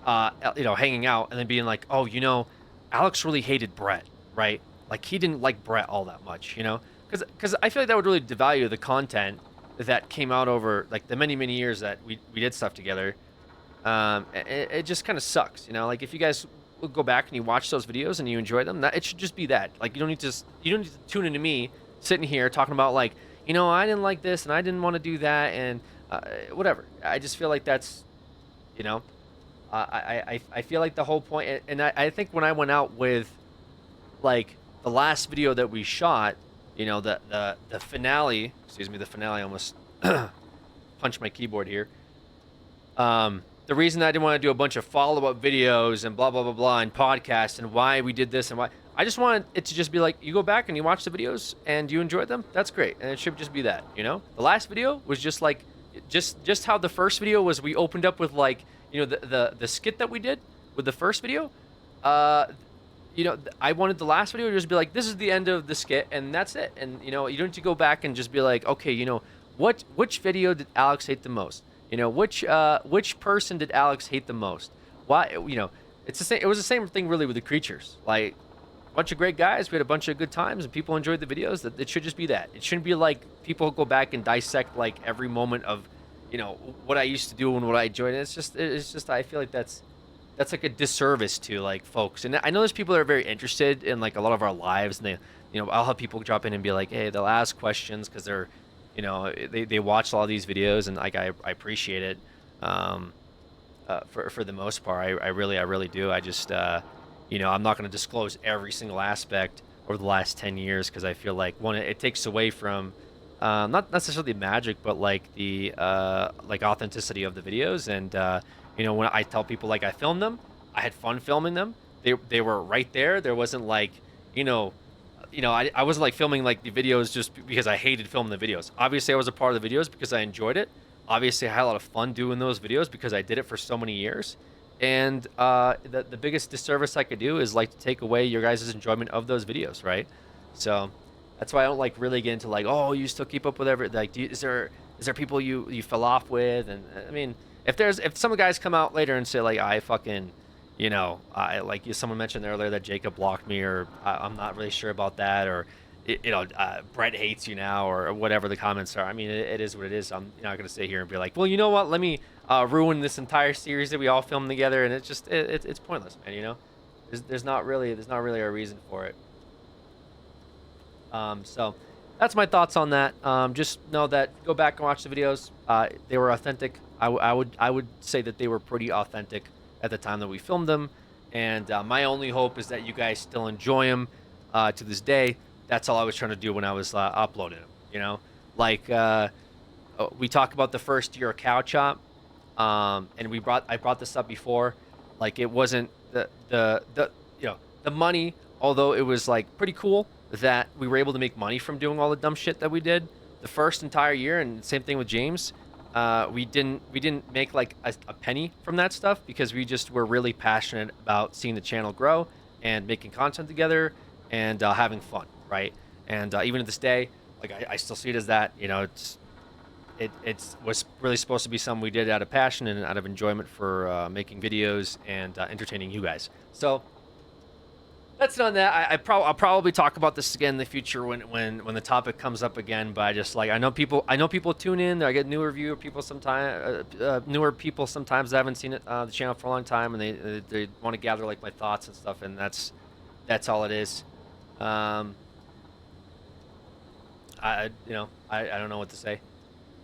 hanging out and then being like, oh, Alex really hated Brett, right? Like he didn't like Brett all that much, because I feel like that would really devalue the content that came out over like the many, many years that we did stuff together. It just kind of sucks, like if you guys will go back and you watch those videos and you enjoy them, it should just be that. Like you don't need to tune into me sitting here talking about like, I didn't like this and I didn't want to do that and whatever. I just feel like that's, I feel like the whole point, and I think when I went out with like the last video that we shot, the finale, the finale, I almost punched my keyboard here. The reason I didn't want to do a bunch of follow-up videos and blah, blah, blah, blah, and podcasts and why we did this and why, I just wanted it to just be like, you go back and you watch the videos and you enjoy them, that's great. And it should just be that, The last video was just like, just how the first video was, we opened up with like, you know, the skit that we did with the first video. You know, I wanted the last video to just be like, this is the end of the skit and that's it. And you know, you don't need to go back and just be like, okay, you know, which video did Alex hate the most? You know, which person did Alex hate the most? Why? You know, it's the same. It was the same thing really with the creatures. Like, a bunch of great guys. We had a bunch of good times and people enjoyed the videos. That it should just be that. It shouldn't be like people go back and dissect like every moment of, you know, what I used to do and what I enjoyed. It's just I feel like that's like a disservice to like folks. And I know there's people that are very interested in like a lot of our lives, and they, you know, I'll have people drop in and be like, hey, they'll ask questions because they're, you know, they watch all these videos, and like I appreciate it. For the most part, I really do. I just you know, I'm not going to disclose every single aspect over the last 10 years because I feel like, one, it takes away from not necessarily magic, but like the like authenticity of the videos. And you know, when I tell people like I filmed them, I had fun filming them. They were right there. There wasn't like, you know, I wasn't like filming like the videos just because I hated filming the videos. Obviously, I was a part of the videos because I enjoyed it. Obviously, I had a lot of fun doing those videos because I did it for so many years. And the biggest disservice I could do is like to take away your guys' enjoyment of those videos, right? So that's why I don't like really get into like, oh, you still keep up with every, like, is there people you fell off with? And I mean, if some guys come out later and say like, I fucking, you know, I like someone mentioned earlier that Jacob blocked me, or I'm not really sure about that, or you know, Brett hates you now, or whatever the comments are. I mean, it is what it is. I'm not gonna sit here and be like, well, you know what? Let me ruin this entire series that we all filmed together, and it's just it's pointless, man. You know, there's not really a reason for it. So that's my thoughts on that. Just know that go back and watch the videos. They were authentic. I would say that they were pretty authentic at the time that we filmed them, and my only hope is that you guys still enjoy them to this day. That's all I was trying to do when I was uploading them. You know, like we talked about the first year of Cow Chop, and I brought this up before. Like, it wasn't the you know, the money, although it was like pretty cool that we were able to make money from doing all the dumb shit that we did the first entire year. And same thing with James. We didn't make like a penny from that stuff because we just were really passionate about seeing the channel grow and making content together and having fun, right? And even to this day, like I still see it as that. You know, it was really supposed to be something we did out of passion and out of enjoyment for making videos and entertaining you guys. So that's done that. I'll probably talk about this again in the future when the topic comes up again. But I just like, I know people tune in. I get newer people sometimes that haven't seen the channel for a long time, and they want to gather like my thoughts and stuff, and that's all it is. I don't know what to say.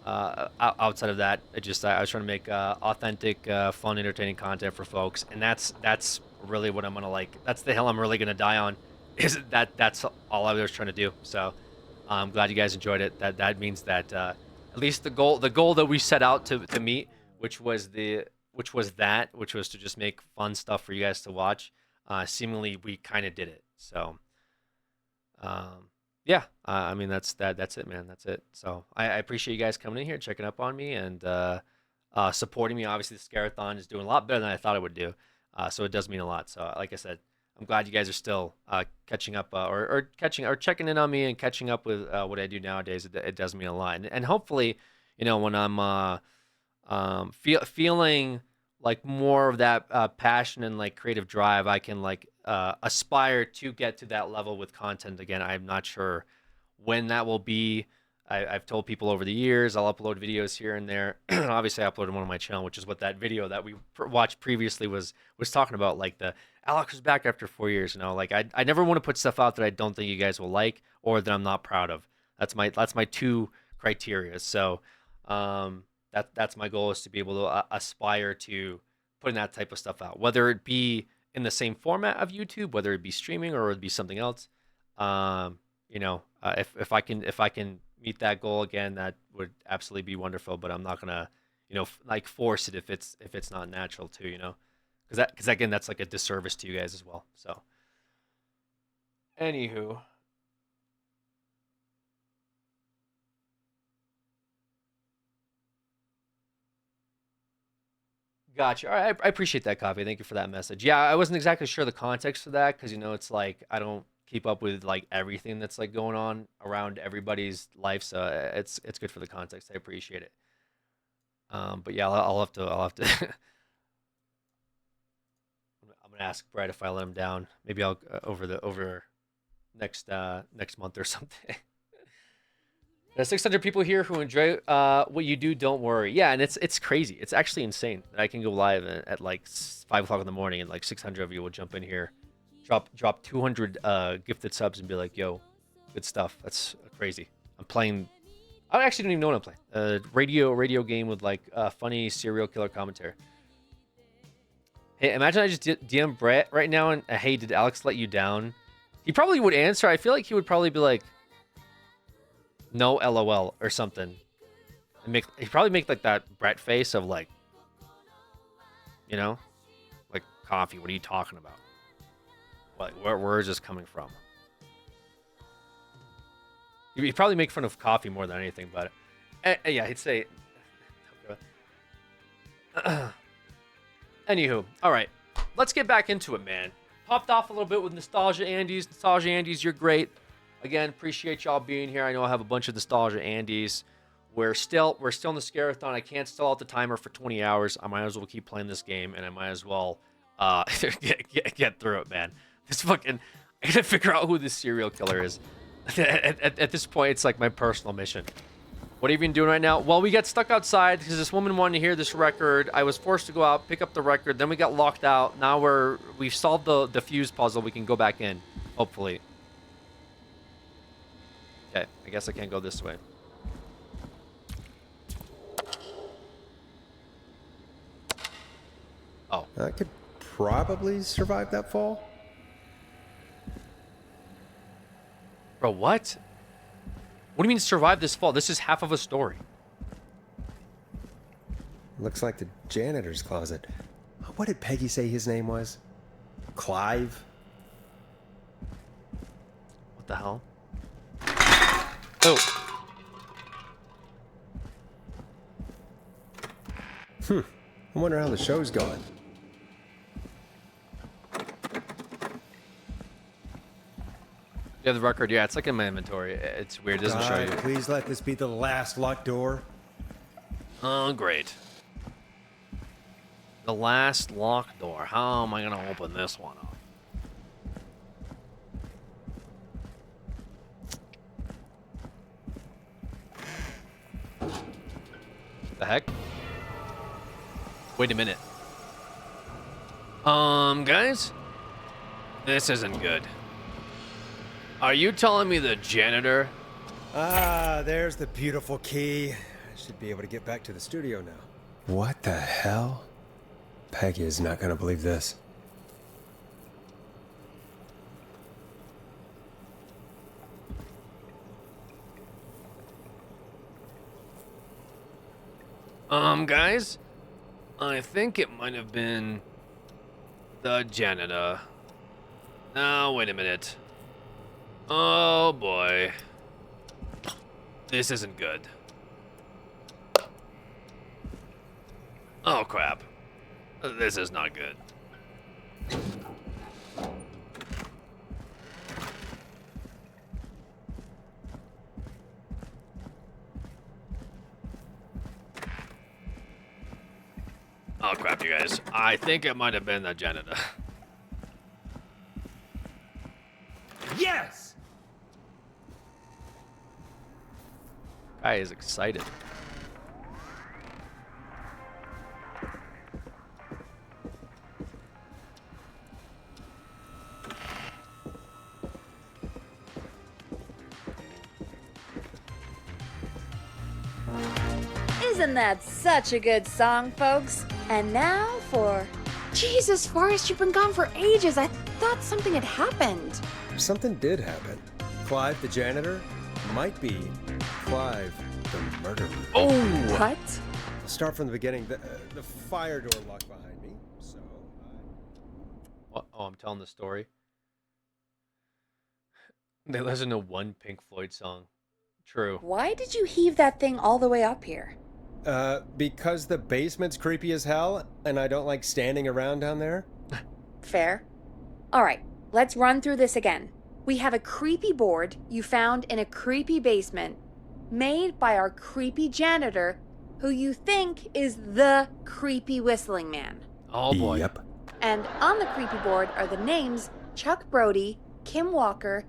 Outside of that, I was trying to make authentic, fun, entertaining content for folks, and that's really what I'm gonna like. That's the hill I'm really gonna die on. Is that's all I was trying to do. So I'm glad you guys enjoyed it. That means that at least the goal that we set out to meet, which was to just make fun stuff for you guys to watch. Seemingly we kind of did it. So yeah, I mean that's it, man. That's it. So I appreciate you guys coming in here, checking up on me, and supporting me. Obviously, the scare-a-thon is doing a lot better than I thought it would do. So it does mean a lot. So like I said, I'm glad you guys are still catching up or checking in on me and catching up with what I do nowadays. It does mean a lot, and hopefully, you know, when I'm feeling like more of that passion and like creative drive, I can like aspire to get to that level with content again. I'm not sure when that will be. I've told people over the years I'll upload videos here and there. Obviously, I uploaded one on my channel, which is what that video that we watched previously was talking about. Like, the Alex was back after 4 years. You know, like I never want to put stuff out that I don't think you guys will like or that I'm not proud of. That's my two criteria. So that's my goal, is to be able to aspire to putting that type of stuff out, whether it be in the same format of YouTube, whether it be streaming or it be something else. You know, if I can meet that goal again, that would absolutely be wonderful. But I'm not gonna, you know, like force it if it's not natural too, you know, because again, that's like a disservice to you guys as well. So, anywho. Gotcha. All right, I appreciate that, Coffee. Thank you for that message. Yeah, I wasn't exactly sure the context of that because it's like I don't keep up with like everything that's like going on around everybody's life, so it's good for the context. I appreciate it. But yeah, I'll have to. I'm gonna ask Brett if I let him down. Maybe I'll over next month or something. There's 600 people here who enjoy what you do. Don't worry. Yeah, and it's crazy. It's actually insane that I can go live at like 5 o'clock in the morning and like 600 of you will jump in here, drop 200 gifted subs and be like, "Yo, good stuff." That's crazy. I'm playing. I actually don't even know what I'm playing. Radio game with like funny serial killer commentary. Hey, imagine I just DM Brett right now and hey, did Alex let you down? He probably would answer. I feel like he would probably be like, no LOL or something. And he'd probably make like that Brett face of like, like Coffee. What are you talking about? Like where is this coming from? He'd probably make fun of Coffee more than anything, but yeah, he'd say. Anywho, all right, let's get back into it, man. Popped off a little bit with Nostalgia Andes. Nostalgia Andes, you're great. Again, appreciate y'all being here. I know I have a bunch of Nostalgia Andes. We're still in the scare-a-thon. I can't stall out the timer for 20 hours. I might as well keep playing this game, and I might as well get through it, man. This fucking, I gotta figure out who this serial killer is. At this point, it's like my personal mission. What have you been doing right now? Well, we got stuck outside because this woman wanted to hear this record. I was forced to go out, pick up the record. Then we got locked out. Now we've solved the fuse puzzle. We can go back in, hopefully. Okay, I guess I can't go this way. Oh. I could probably survive that fall. Bro, what? What do you mean survive this fall? This is half of a story. Looks like the janitor's closet. What did Peggy say his name was? Clive? What the hell? Oh. I wonder how the show's going. Yeah, the record. Yeah, it's like in my inventory. It's weird. It doesn't show you. Please let this be the last locked door. Oh, great. The last locked door. How am I going to open this one up? The heck? Wait a minute. Guys? This isn't good. Are you telling me the janitor? Ah, there's the beautiful key. I should be able to get back to the studio now. What the hell? Peggy is not gonna believe this. Guys? I think it might have been the janitor. Now, wait a minute. Oh boy. This isn't good. Oh crap. This is not good. Oh crap, you guys. I think it might have been the janitor. Yes! Guy is excited. Isn't that such a good song, folks? And now for... Jesus, Forrest, you've been gone for ages. I thought something had happened. Something did happen. Clive, the janitor, might be Clive, the murderer. Oh! What? I'll start from the beginning. The fire door locked behind me, so What? Oh, I'm telling the story. They listen to one Pink Floyd song. True. Why did you heave that thing all the way up here? Because the basement's creepy as hell, and I don't like standing around down there? Fair. Alright, let's run through this again. We have a creepy board you found in a creepy basement, made by our creepy janitor, who you think is the creepy whistling man. Oh boy. Yep. And on the creepy board are the names Chuck Brody, Kim Walker,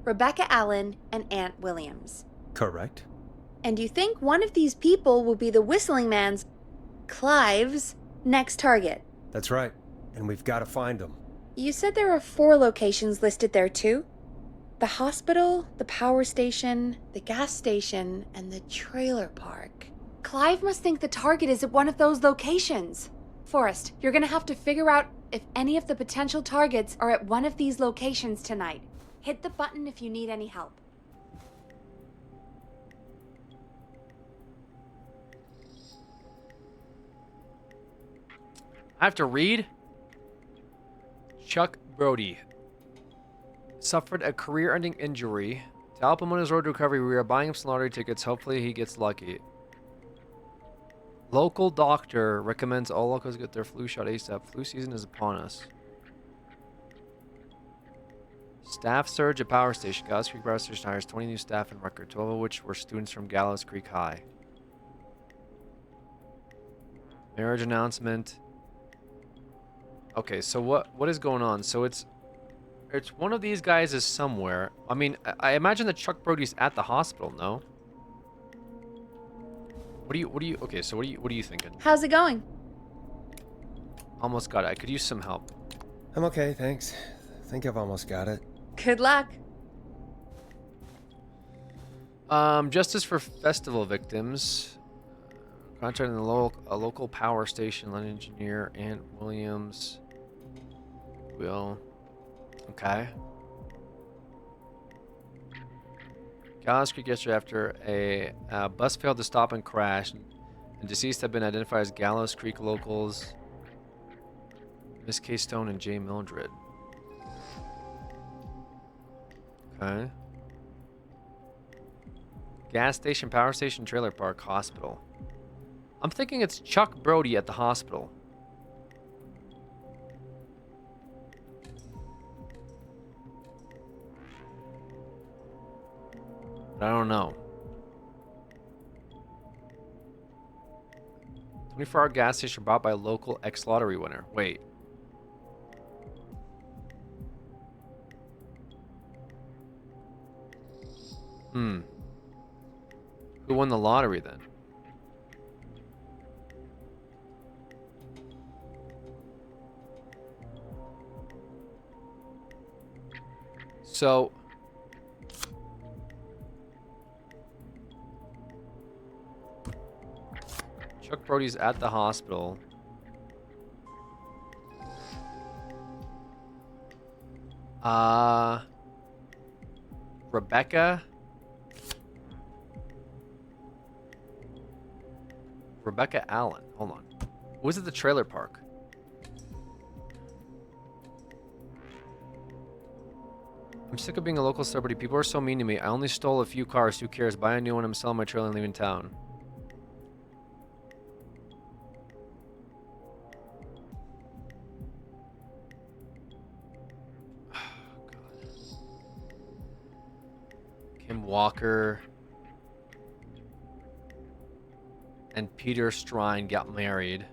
Rebecca Allen, and Aunt Williams. Correct. And you think one of these people will be the whistling man's, Clive's, next target. That's right. And we've got to find them. You said there are 4 locations listed there too? The hospital, the power station, the gas station, and the trailer park. Clive must think the target is at one of those locations. Forrest, you're gonna have to figure out if any of the potential targets are at one of these locations tonight. Hit the button if you need any help. I have to read. Chuck Brody suffered a career-ending injury. To help him on his road to recovery, we are buying him some lottery tickets. Hopefully he gets lucky. Local doctor recommends all locals get their flu shot ASAP. Flu season is upon us. Staff surge at power station. Gallows Creek Power Station hires 20 new staff in record, 12 of which were students from Gallows Creek High. Marriage announcement. Okay, so what is going on? So it's one of these guys is somewhere. I mean, I imagine that Chuck Brody's at the hospital, no? What do you okay, so what are you thinking? How's it going? Almost got it. I could use some help. I'm okay, thanks. I think I've almost got it. Good luck. Justice for festival victims. Contracting a local power station, land engineer, Aunt Williams. Will. Okay. Gallows Creek yesterday after a bus failed to stop and crash. And deceased have been identified as Gallows Creek locals Miss K. Stone and J. Mildred. Okay. Gas station, power station, trailer park, hospital. I'm thinking it's Chuck Brody at the hospital. But I don't know. 24-hour gas station bought by a local ex-lottery winner. Wait. Who won the lottery then? So Chuck Brody's at the hospital. Rebecca Allen. Hold on. Who was at the trailer park? I'm sick of being a local celebrity. People are so mean to me. I only stole a few cars. Who cares? Buy a new one. I'm selling my trailer and leaving town. Kim Walker and Peter Strine got married.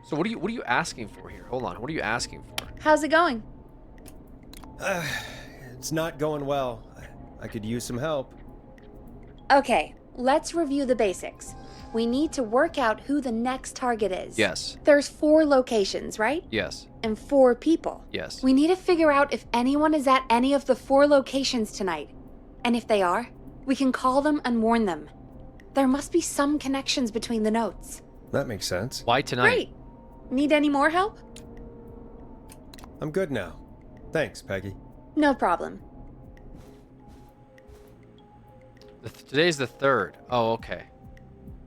So what are you asking for here? Hold on. What are you asking for? How's it going? It's not going well. I could use some help. Okay, let's review the basics. We need to work out who the next target is. Yes. There's 4 locations, right? Yes. And 4 people. Yes. We need to figure out if anyone is at any of the 4 locations tonight. And if they are, we can call them and warn them. There must be some connections between the notes. That makes sense. Why tonight? Great. Need any more help? I'm good now. Thanks, Peggy. No problem. Today's the 3rd. Oh, okay.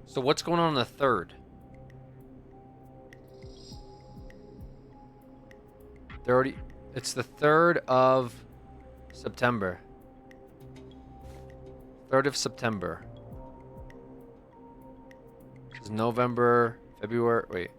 So what's going on the 3rd? It's the 3rd of September. 3rd of September. This is November, February. Wait.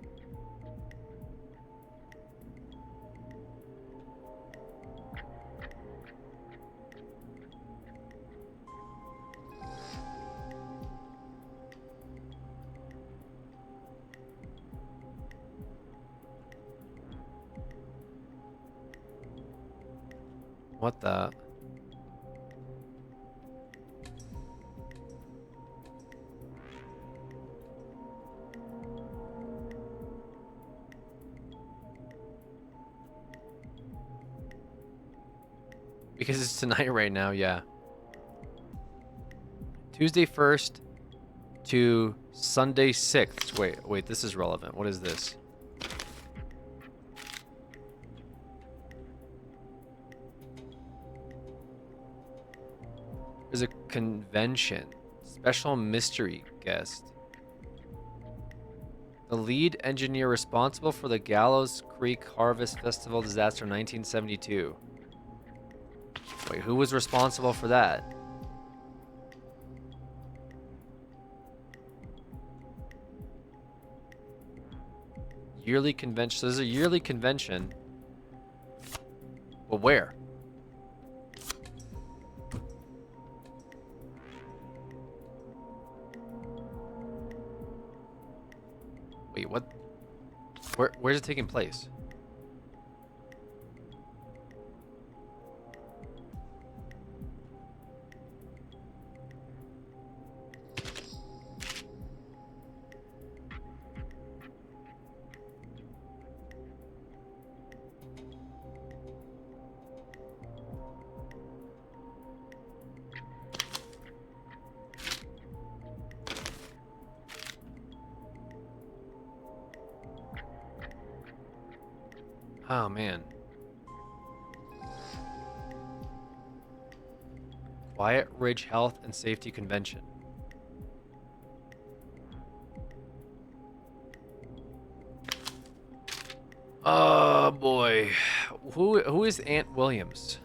What the? Because it's tonight right now, yeah. Tuesday 1st to Sunday 6th. Wait, this is relevant. What is this? There's a convention. Special mystery guest. The lead engineer responsible for the Gallows Creek Harvest Festival disaster in 1972. Wait, who was responsible for that? Yearly convention. So there's a yearly convention. But where? Wait, what? Where's it taking place? Oh, man. Quiet Ridge Health and Safety Convention. Oh, boy. Who is Aunt Williams?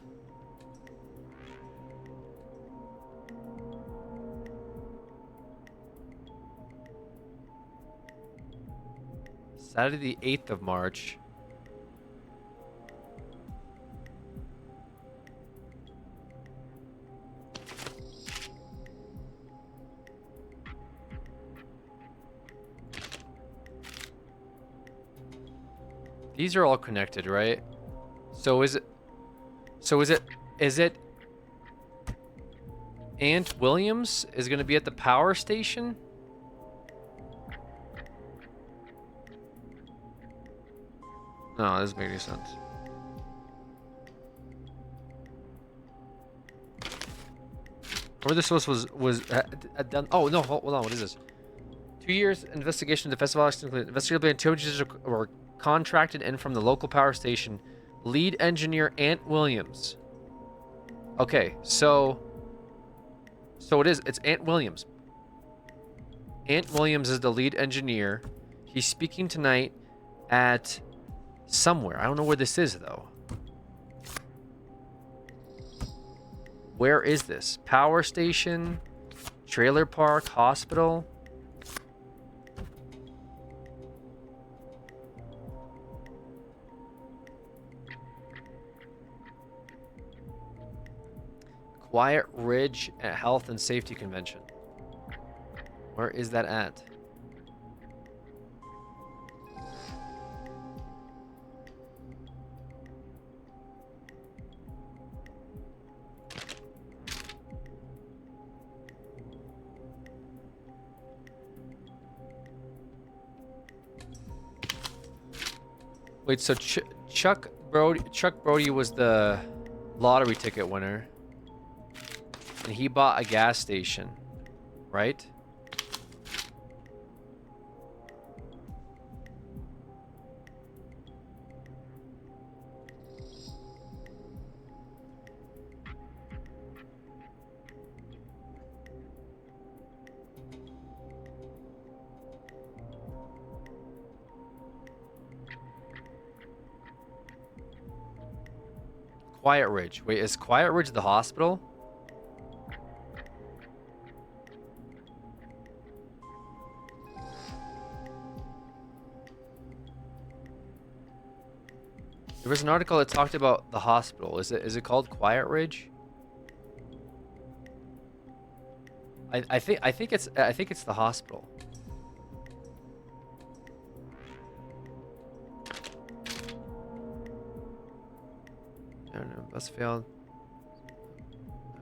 Saturday the 8th of March. These are all connected, right? So is it Aunt Williams is going to be at the power station? No, that doesn't make any sense. Or this was done. Oh no, hold on. What is this? 2 years investigation of the festival. Investigative intelligence were contracted in from the local power station. Lead engineer Aunt Williams. Okay, so it's Aunt Williams. Aunt Williams is the lead engineer. He's speaking tonight at somewhere. I don't know where this is though. Where is this? Power station, trailer park, hospital. Quiet Ridge Health and Safety Convention. Where is that at? Wait, so Chuck Brody was the lottery ticket winner. And he bought a gas station, right? Quiet Ridge. Wait, is Quiet Ridge the hospital? There was an article that talked about the hospital. Is it called Quiet Ridge? I think it's the hospital. I don't know. Bus failed.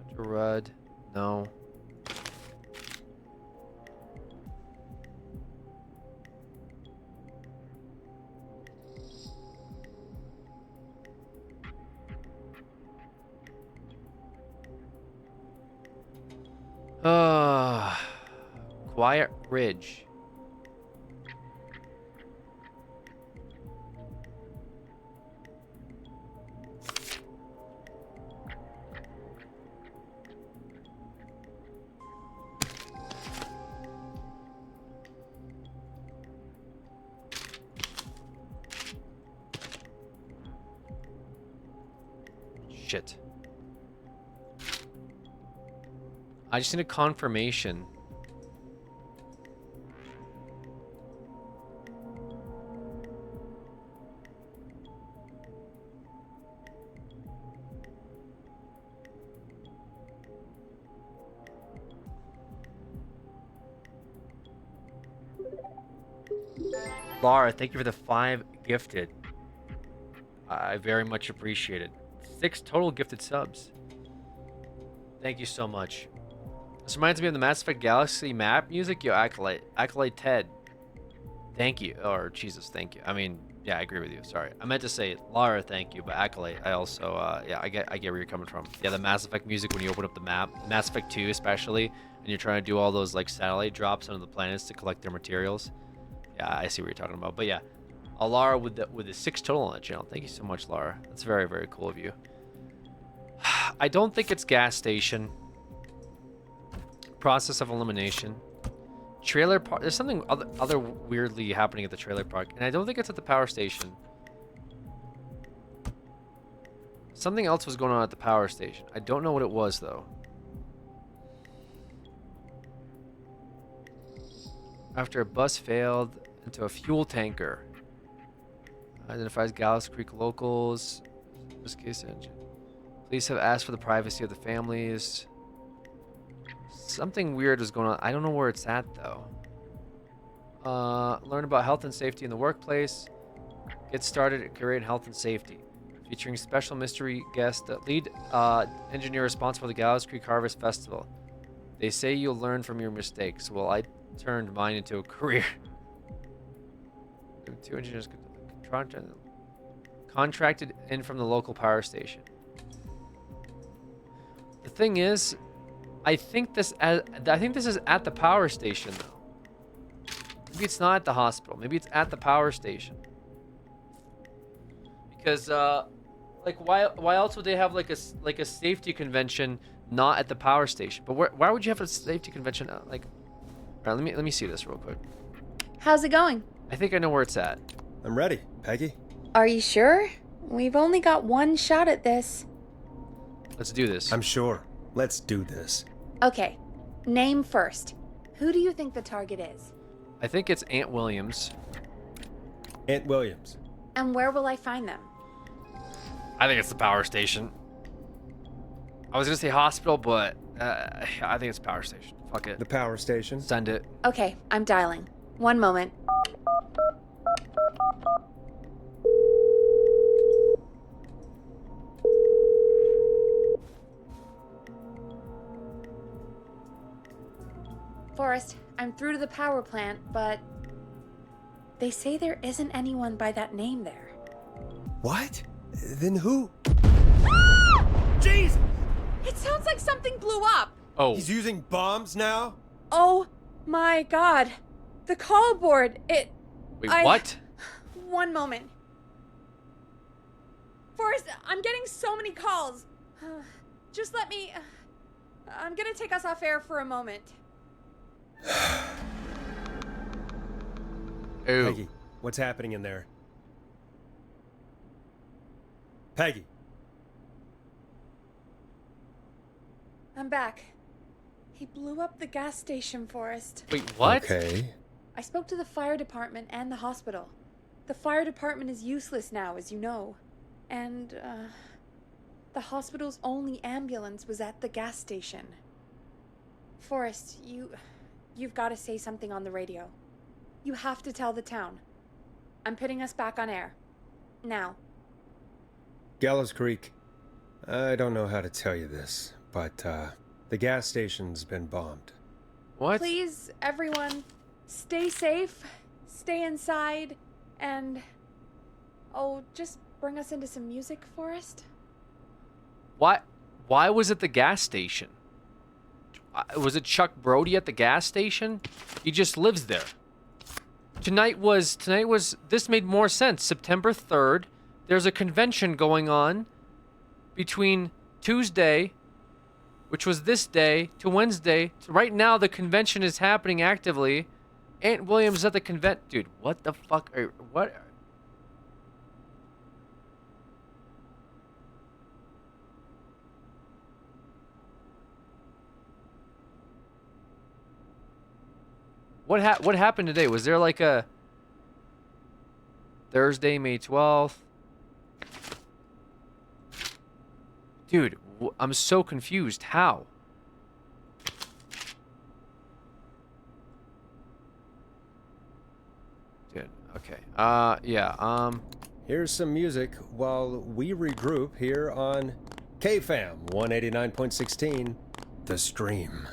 Dr. Rudd. No. Quiet Ridge. Shit. I just need a confirmation. Laura, thank you for the 5 gifted. I very much appreciate it. 6 total gifted subs. Thank you so much. This reminds me of the Mass Effect Galaxy map music. Yo, Acolyte Ted. Thank you. Or Jesus, thank you. I mean, yeah, I agree with you. Sorry. I meant to say Lara, thank you, but Acolyte, I also, yeah, I get where you're coming from. Yeah, the Mass Effect music when you open up the map, Mass Effect 2 especially, and you're trying to do all those like satellite drops onto the planets to collect their materials. Yeah, I see what you're talking about. But yeah, Lara with the 6 total on that channel. Thank you so much, Lara. That's very, very cool of you. I don't think it's gas station. Process of elimination. Trailer park. There's something other weirdly happening at the trailer park, and I don't think it's at the power station. Something else was going on at the power station. I don't know what it was though. After a bus failed into a fuel tanker. Identifies Gallus Creek locals. In this case, engine. Police have asked for the privacy of the families. Something weird was going on. I don't know where it's at though. Learn about health and safety in the workplace. Get started at Career Health and Safety. Featuring special mystery guest, lead engineer responsible for the Gallows Creek Harvest Festival. They say you'll learn from your mistakes. Well, I turned mine into a career. 2 engineers contracted in from the local power station. The thing is, I think this is at the power station though. Maybe it's not at the hospital. Maybe it's at the power station. Because like why else would they have like a safety convention not at the power station? But why would you have a safety convention like? All right, let me see this real quick. How's it going? I think I know where it's at. I'm ready, Peggy. Are you sure? We've only got one shot at this. Let's do this. I'm sure. Let's do this. Okay, name first. Who do you think the target is? I think it's Aunt Williams. Aunt Williams. And where will I find them? I think it's the power station. I was gonna say hospital, but I think it's power station. Fuck it. The power station? Send it. Okay, I'm dialing. One moment. Forrest, I'm through to the power plant, but they say there isn't anyone by that name there. What? Then who? Jeez! It sounds like something blew up. Oh. He's using bombs now? Oh my god. The call board, Wait, what? One moment. Forrest, I'm getting so many calls. Just let me... I'm gonna take us off air for a moment. Ooh. Peggy, what's happening in there? Peggy. I'm back. He blew up the gas station, Forrest. Wait, what? Okay. I spoke to the fire department and the hospital. The fire department is useless now, as you know. And, the hospital's only ambulance was at the gas station. Forrest, you've got to say something on the radio. You have to tell the town. I'm putting us back on air. Now. Gallows Creek, I don't know how to tell you this, but, the gas station's been bombed. What? Please, everyone, stay safe, stay inside, and... oh, just bring us into some music, Forrest. Why was it the gas station? Was it Chuck Brody at the gas station? He just lives there. Tonight was, this made more sense. September 3rd, there's a convention going on between Tuesday, which was this day, to Wednesday. So right now, the convention is happening actively. Aunt Williams at the dude, what the fuck? What? What happened today? Was there like a Thursday, May 12th? Dude, I'm so confused. How? Dude, okay. Yeah, Here's some music while we regroup here on KFAM 189.16, The Stream.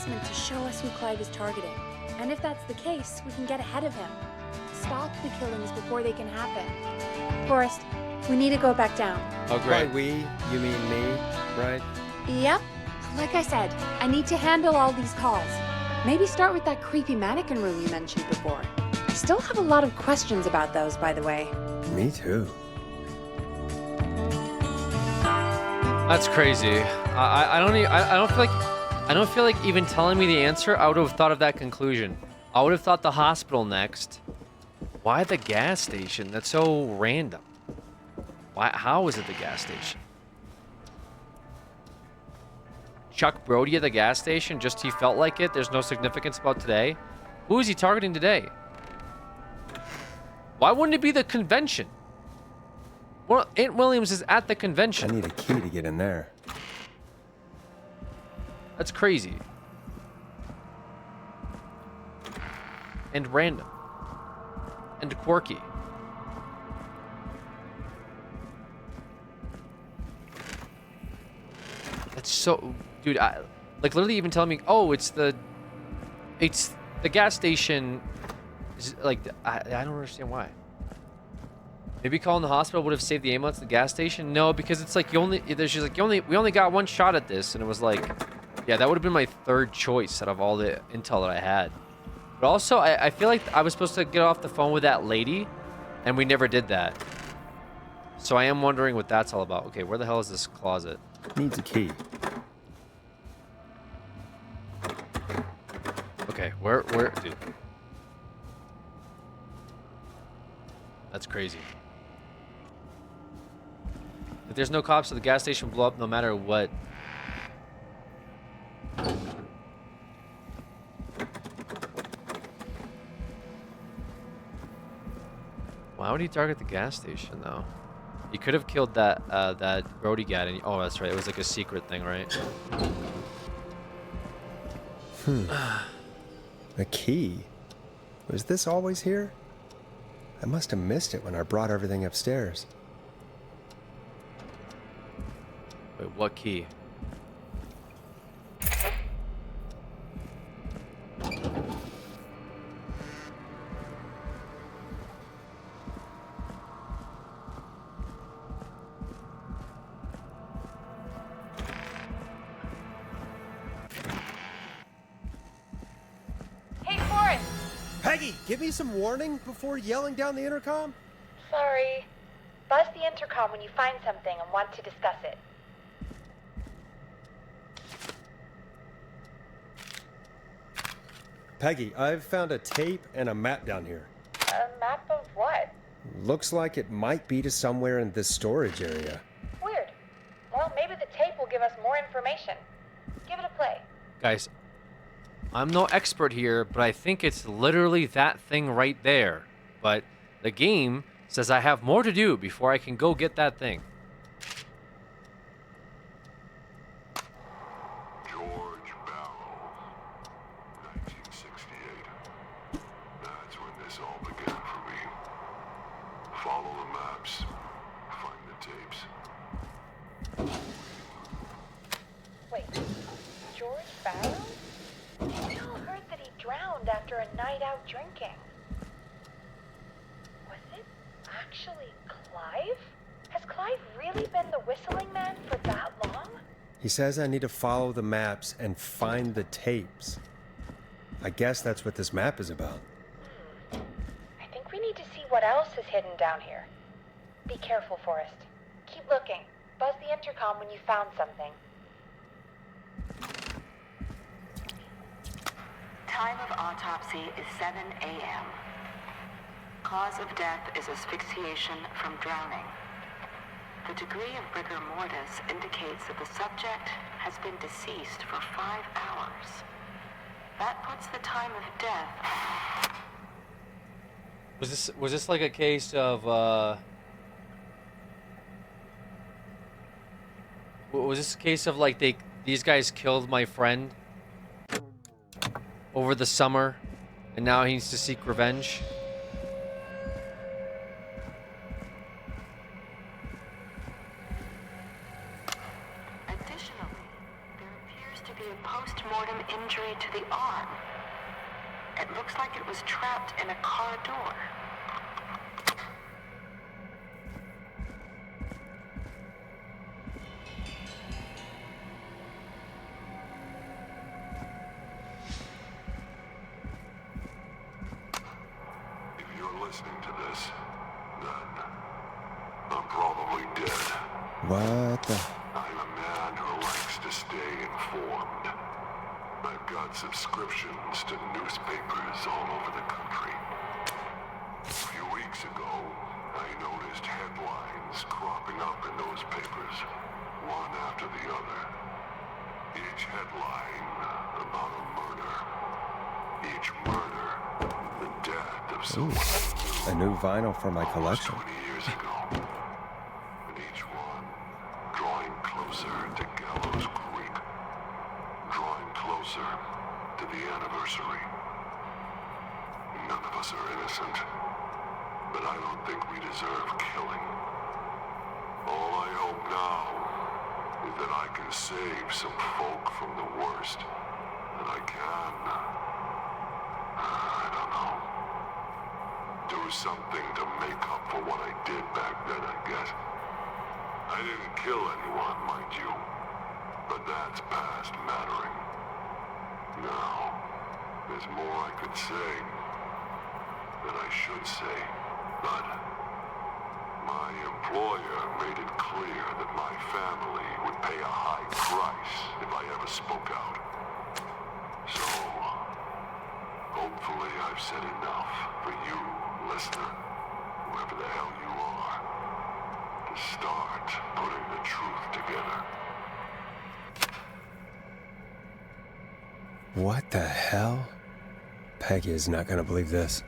To show us who Clive is targeting. And if that's the case, we can get ahead of him. Stop the killings before they can happen. Forrest, we need to go back down. Oh, great. By we, you mean me, right? Yep. Like I said, I need to handle all these calls. Maybe start with that creepy mannequin room you mentioned before. I still have a lot of questions about those, by the way. Me too. That's crazy. I don't feel like even telling me the answer, I would have thought of that conclusion. I would have thought the hospital next. Why the gas station? That's so random. How is it the gas station? Chuck Brody at the gas station? Just he felt like it? There's no significance about today? Who is he targeting today? Why wouldn't it be the convention? Well, Aunt Williams is at the convention. I need a key to get in there. That's crazy. And random. And quirky. That's so... Dude, like literally even telling me, oh, it's the gas station. Like, I don't understand why. Maybe calling the hospital would have saved the ambulance at the gas station? No, because it's like she's like, we only got one shot at this. And it was like... Yeah, that would have been my third choice out of all the intel that I had. But also, I feel like I was supposed to get off the phone with that lady, and we never did that. So I am wondering what that's all about. Okay, where the hell is this closet? Needs a key. Okay, where, dude? That's crazy. If there's no cops, so the gas station blow up no matter what. Why would he target the gas station, though? He could have killed that Brody guy. And oh, that's right. It was like a secret thing, right? A key? Was this always here? I must have missed it when I brought everything upstairs. Wait, what key? Give me some warning before yelling down the intercom? Sorry. Buzz the intercom when you find something and want to discuss it. Peggy, I've found a tape and a map down here. A map of what? Looks like it might be to somewhere in this storage area. Weird. Well, maybe the tape will give us more information. Give it a play. Guys, I'm no expert here, but I think it's literally that thing right there. But the game says I have more to do before I can go get that thing. George Barrow, 1968. That's when this all began for me. Follow the maps, find the tapes. Wait, George Barrow? We all heard that he drowned after a night out drinking. Was it actually Clive? Has Clive really been the whistling man for that long? He says I need to follow the maps and find the tapes. I guess that's what this map is about. I think we need to see what else is hidden down here. Be careful, Forrest. Keep looking. Buzz the intercom when you found something. Time of autopsy is 7 a.m. Cause of death is asphyxiation from drowning. The degree of rigor mortis indicates that the subject has been deceased for 5 hours. That puts the time of death. Was this like a case of was this a case of like these guys killed my friend over the summer and now he needs to seek revenge? Additionally, there appears to be a post-mortem injury to the arm. It looks like it was trapped in a car door. If you're listening to this, then I'm probably dead. What the? I'm a man who likes to stay informed. I've got subscriptions to newspapers all over the country. A few weeks ago, I noticed headlines cropping up in those papers, one after the other. Each headline about a murder. Each murder, the death of someone A new vinyl for my collection. 20 years ago. And each one drawing closer to Gallows Creek. Drawing closer to the anniversary. None of us are innocent. But I don't think we deserve killing. All I hope now is that I can save some folk from the worst. That I can. I don't know. Do something to make up for what I did back then, I guess. I didn't kill anyone, mind you. But that's past mattering. Now, there's more I could say. That I should say. But my employer made it clear that my family would pay a high price if I ever spoke out. So, hopefully I've said enough for you, listener, whoever the hell you are, to start putting the truth together. What the hell? Peggy is not gonna believe this.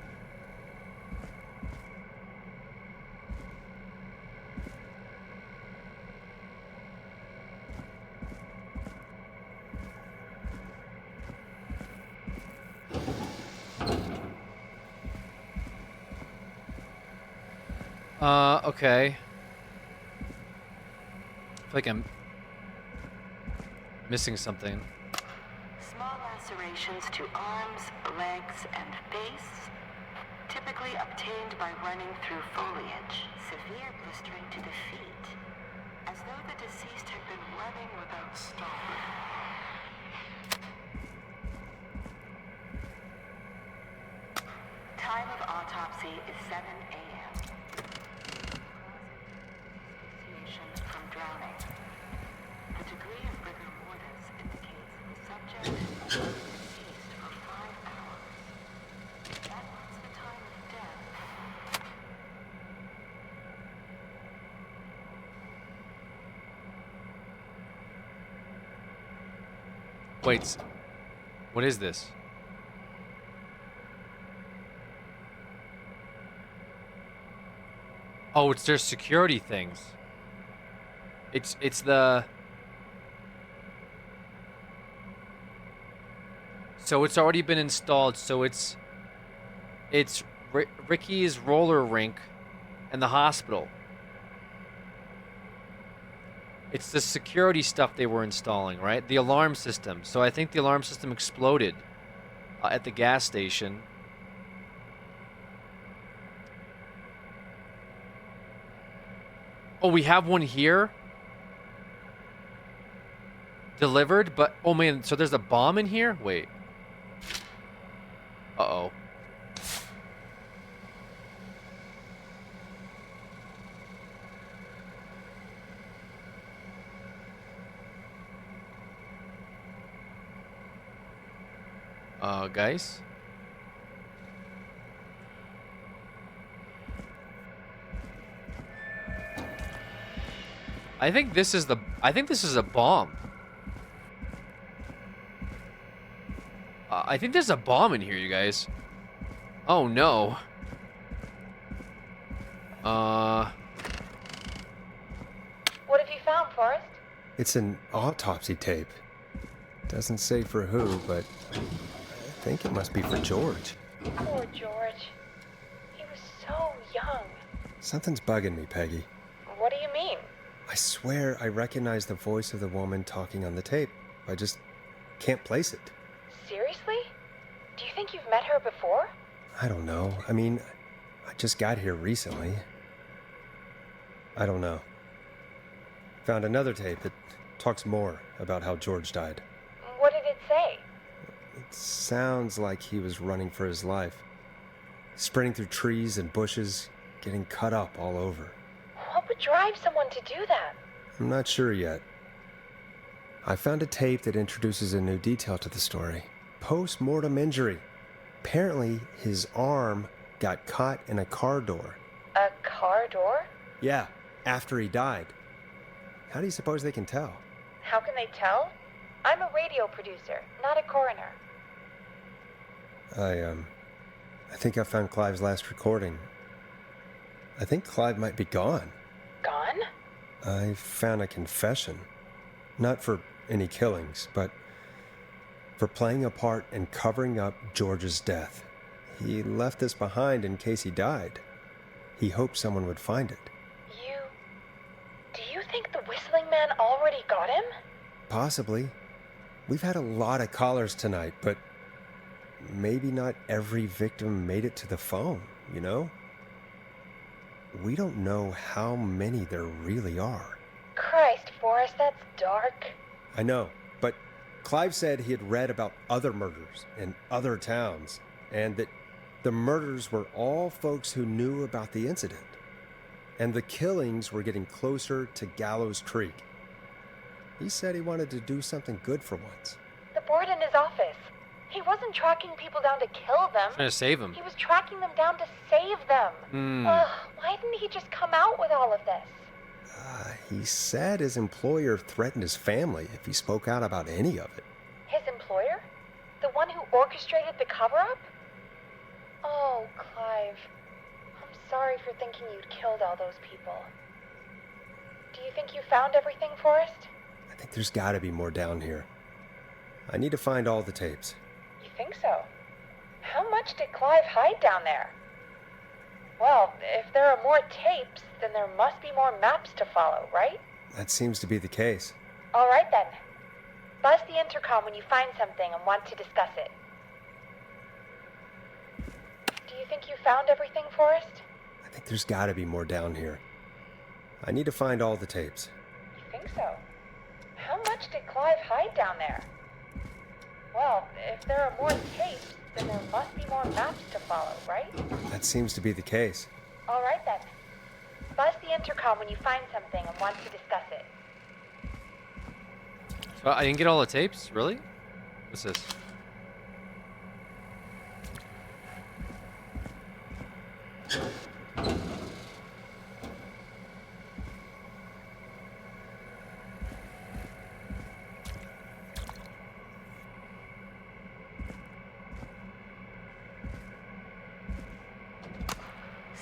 Okay. I feel like I'm missing something. Small lacerations to arms, legs, and face, typically obtained by running through foliage. Severe blistering to the feet, as though the deceased had been running without stopping. Time of autopsy is 7 a.m. Asphyxiation from drowning. The degree of rigor mortis indicates the subject was deceased for 5 hours. Wait. What is this? Oh, it's their security things. It's the... So it's already been installed, so it's Ricky's roller rink and the hospital. It's the security stuff they were installing, right? The alarm system. So I think the alarm system exploded at the gas station. Oh, we have one here? Delivered, but... Oh, man, so there's a bomb in here? Wait. Uh-oh. Guys? I think this is a bomb. I think there's a bomb in here, you guys. Oh no. What have you found, Forrest? It's an autopsy tape. Doesn't say for who, but I think it must be for George. Poor George. He was so young. Something's bugging me, Peggy. What do you mean? I swear I recognize the voice of the woman talking on the tape. I just can't place it. Seriously? Do you think you've met her before? I don't know. I mean, I just got here recently. I don't know. Found another tape that talks more about how George died. What did it say? It sounds like he was running for his life. Sprinting through trees and bushes, getting cut up all over. What would drive someone to do that? I'm not sure yet. I found a tape that introduces a new detail to the story. Post-mortem injury. Apparently, his arm got caught in a car door. A car door? Yeah, after he died. How do you suppose they can tell? How can they tell? I'm a radio producer, not a coroner. I think I found Clive's last recording. I think Clive might be gone. Gone? I found a confession. Not for any killings, but for playing a part in covering up George's death. He left this behind in case he died. He hoped someone would find it. Do you think the whistling man already got him? Possibly. We've had a lot of callers tonight, but maybe not every victim made it to the phone, you know? We don't know how many there really are. Christ, Forrest, that's dark. I know, but Clive said he had read about other murders in other towns, and that the murders were all folks who knew about the incident. And the killings were getting closer to Gallows Creek. He said he wanted to do something good for once. The board in his office. He wasn't tracking people down to kill them. Trying to save him. He was tracking them down to save them. Why didn't he just come out with all of this? He said his employer threatened his family if he spoke out about any of it. His employer? The one who orchestrated the cover-up? Oh, Clive. I'm sorry for thinking you'd killed all those people. Do you think you found everything, Forrest? I think there's gotta be more down here. I need to find all the tapes. You think so? How much did Clive hide down there? Well, if there are more tapes, then there must be more maps to follow, right? That seems to be the case. All right, then. Buzz the intercom when you find something and want to discuss it. Do you think you found everything, Forrest? I think there's gotta be more down here. I need to find all the tapes. You think so? How much did Clive hide down there? Well, if there are more tapes, then there must be more maps to follow, right? That seems to be the case. All right, then. Buzz the intercom when you find something and want to discuss it. So I didn't get all the tapes? Really? What's this?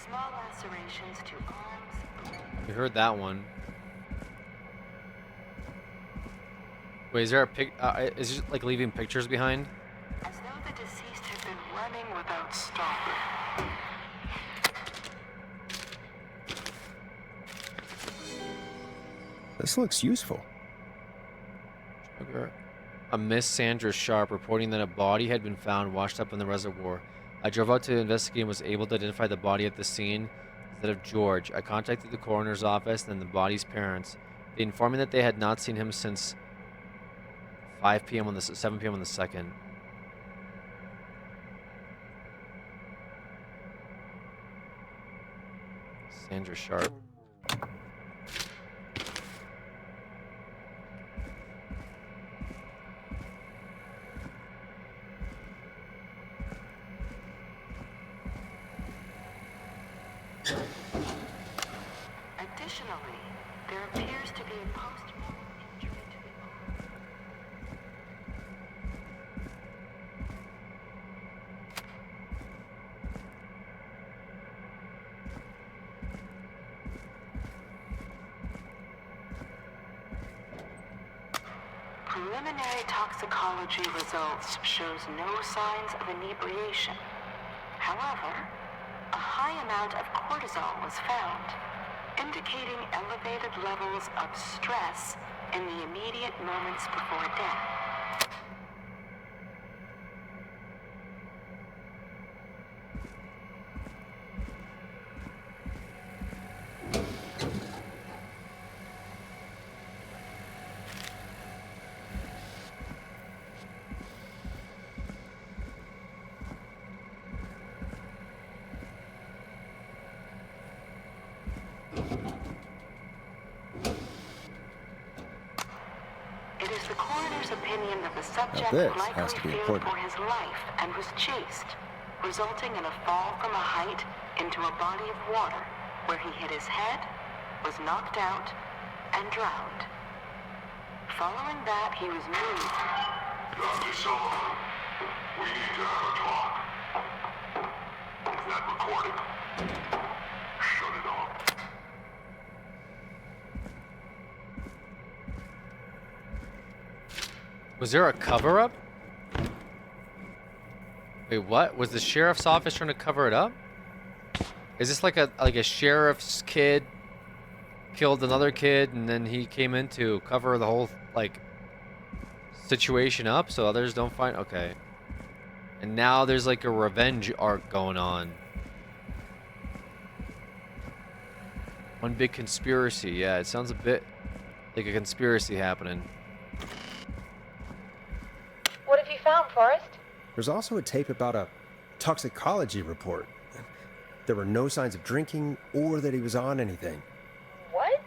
Small lacerations to arms. We heard that one. Wait, is there a pic? Is it like leaving pictures behind? As though the deceased had been running without stopping. This looks useful. Okay. A Miss Sandra Sharp reporting that a body had been found washed up in the reservoir. I drove out to investigate and was able to identify the body at the scene instead of George. I contacted the coroner's office and the body's parents. They informed me that they had not seen him since 5 p.m. on the 7 p.m. on the 2nd. Sandra Sharp. Additionally, there appears to be a post-mortem injury to the arm. Preliminary toxicology results shows no signs of inebriation. However, a high amount of cortisol was found, indicating elevated levels of stress in the immediate moments before death. It is the coroner's opinion that the subject This likely has to be feared important. for his life and was chased, resulting in a fall from a height into a body of water where he hit his head, was knocked out, and drowned. Following that, he was moved. Dr. Sullivan, we need to have a talk. Is that recorded? Shut it off. Was there a cover-up? Wait, what? Was the sheriff's office trying to cover it up? Is this like a sheriff's kid killed another kid and then he came in to cover the whole like situation up so others don't find? Okay. And now there's like a revenge arc going on. One big conspiracy. Yeah, it sounds a bit like a conspiracy happening. What have you found, Forrest? There's also a tape about a toxicology report. There were no signs of drinking or that he was on anything. What?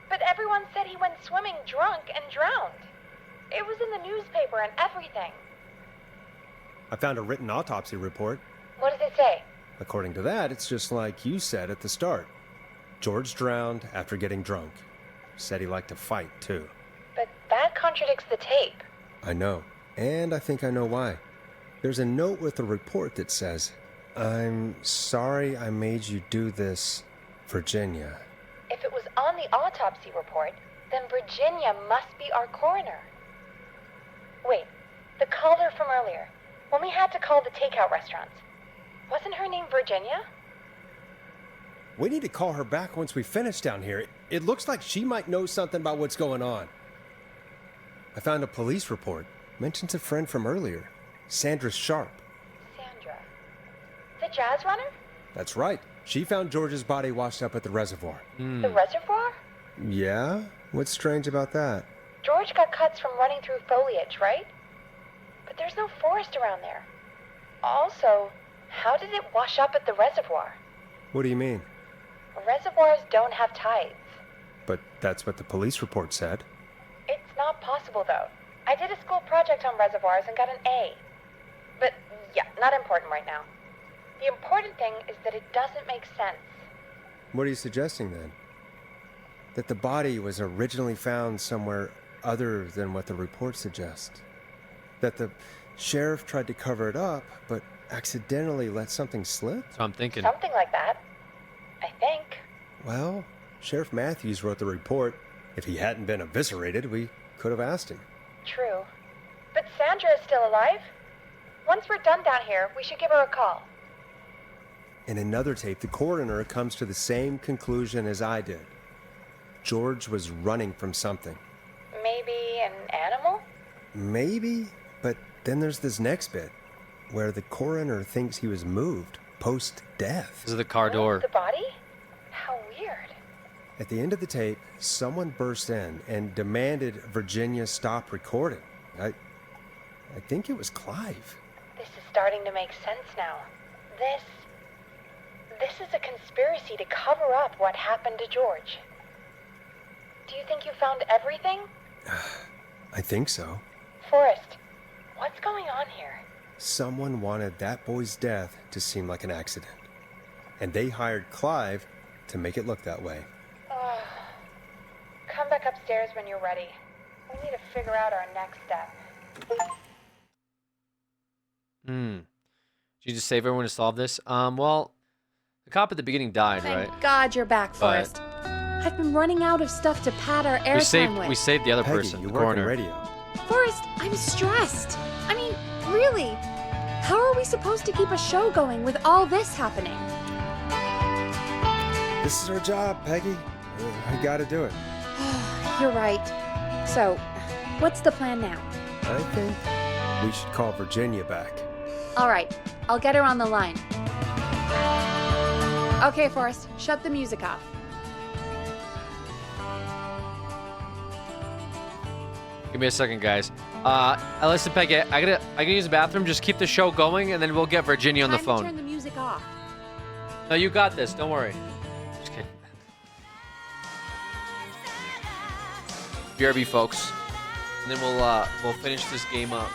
But everyone said he went swimming drunk and drowned. It was in the newspaper and everything. I found a written autopsy report. What does it say? According to that, it's just like you said at the start. George drowned after getting drunk. Said he liked to fight, too. But that contradicts the tape. I know. And I think I know why. There's a note with the report that says, "I'm sorry I made you do this, Virginia." If it was on the autopsy report, then Virginia must be our coroner. Wait, the caller from earlier, when we had to call the takeout restaurants, wasn't her name Virginia? We need to call her back once we finish down here. It looks like she might know something about what's going on. I found a police report. Mentions a friend from earlier, Sandra Sharp. Sandra. The jazz runner? That's right. She found George's body washed up at the reservoir. The reservoir? Yeah? What's strange about that? George got cuts from running through foliage, right? But there's no forest around there. Also, how did it wash up at the reservoir? What do you mean? Reservoirs don't have tides. But that's what the police report said. It's not possible, though. I did a school project on reservoirs and got an A. But, yeah, not important right now. The important thing is that it doesn't make sense. What are you suggesting then? That the body was originally found somewhere other than what the report suggests? That the sheriff tried to cover it up, but accidentally let something slip? That's what I'm thinking. Something like that. Well, Sheriff Matthews wrote the report. If he hadn't been eviscerated, we could have asked him. True. But Sandra is still alive? Once we're done down here, we should give her a call. In another tape, the coroner comes to the same conclusion as I did. George was running from something. Maybe an animal? Maybe, but then there's this next bit, where the coroner thinks he was moved post-death. This is the car door. The body? How weird. At the end of the tape, someone burst in and demanded Virginia stop recording. I think it was Clive. This is starting to make sense now. This is a conspiracy to cover up what happened to George. Do you think you found everything? I think so. Forrest, what's going on here? Someone wanted that boy's death to seem like an accident. And they hired Clive to make it look that way. Come back upstairs when you're ready. We need to figure out our next step. Did you just save everyone to solve this? Well, the cop at the beginning died, right? Thank God you're back, Forrest. I've been running out of stuff to pad our airtime with. We saved the other Peggy, person, you the work in coroner. radio. Forrest, I'm stressed. I mean, really. How are we supposed to keep a show going with all this happening? This is our job, Peggy. I gotta do it. You're right. So, what's the plan now? I think we should call Virginia back. All right, I'll get her on the line. Okay, Forrest, shut the music off. Give me a second, guys. Listen, Peggy, I gotta use the bathroom. Just keep the show going, and then we'll get Virginia on the Time phone. to turn the music off. No, you got this. Don't worry. Just kidding. BRB, folks. And then we'll finish this game up.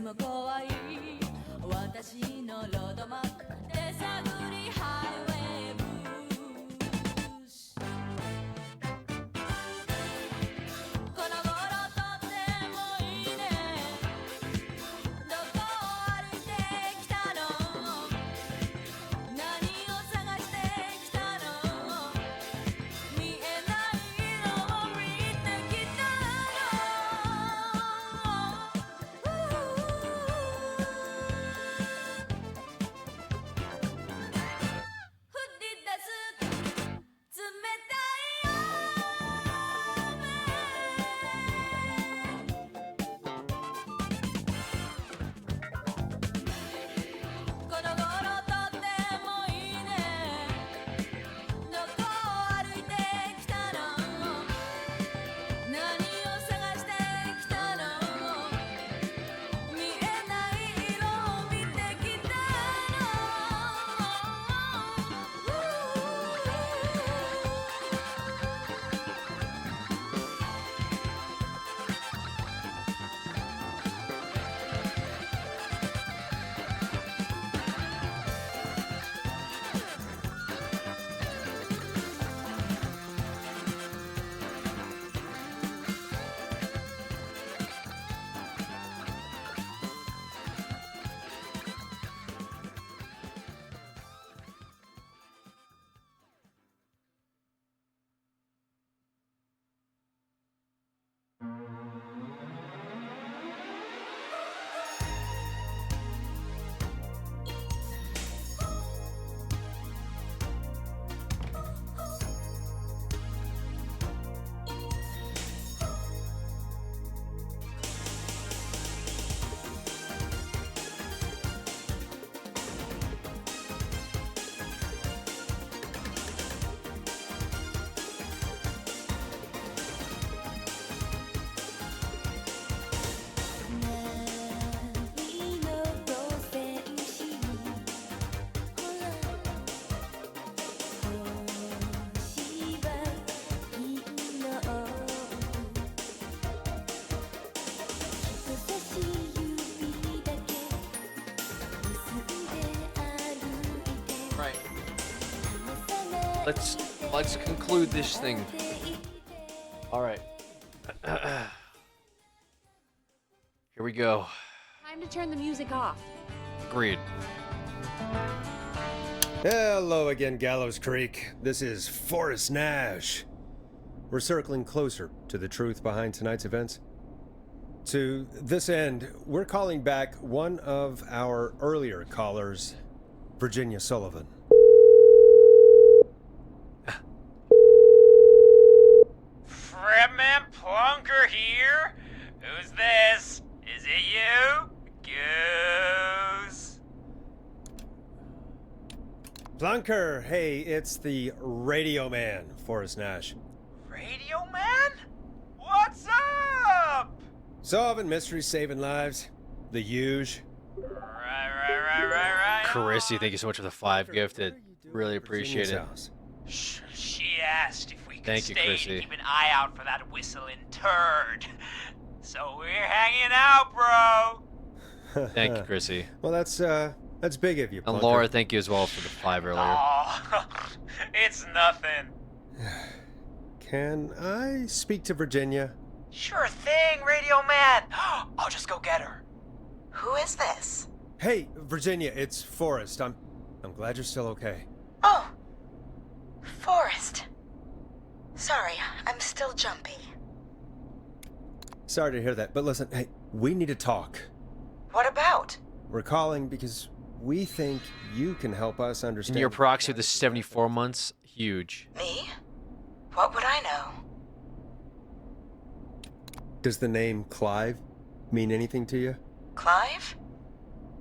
つも怖い私のロードマーク手探りハイウェイブルースこの頃とってもいいねどこを歩いてきたの何を探してきたの見えないのを見てきた降り出す冷たいこの頃とってもいいねどこを歩いてきたの何を探してきたの見えない色を見てきたRight. Let's conclude this thing. All right. Here we go. Time to turn the music off. Agreed. Hello again, Gallows Creek. This is Forrest Nash. We're circling closer to the truth behind tonight's events. To this end, we're calling back one of our earlier callers, Virginia Sullivan. Fredman Plunker here? Who's this? Is it you? Goose? Plunker, hey, it's the Radio Man, Forrest Nash. Radio Man? What's up? Solving mysteries, saving lives. The huge. Right. Chrissy, thank you so much for the 5 gifted. Really appreciate it. She asked if we could Thank you, stay Chrissy. and keep an eye out for that whistling turd. So we're hanging out, bro. Thank you, Chrissy. Well, that's big of you, Plunker. And Laura, thank you as well for the 5 earlier. Oh, it's nothing. Can I speak to Virginia? Sure thing, Radio Man. I'll just go get her. Who is this? Hey, Virginia, it's Forrest. I'm glad you're still okay. Oh, Forrest. Sorry, I'm still jumpy. Sorry to hear that, but listen, hey, we need to talk. What about? We're calling because we think you can help us understand. And your proxy with the 74 months, huge. Me? What would I know? Does the name Clive mean anything to you? Clive?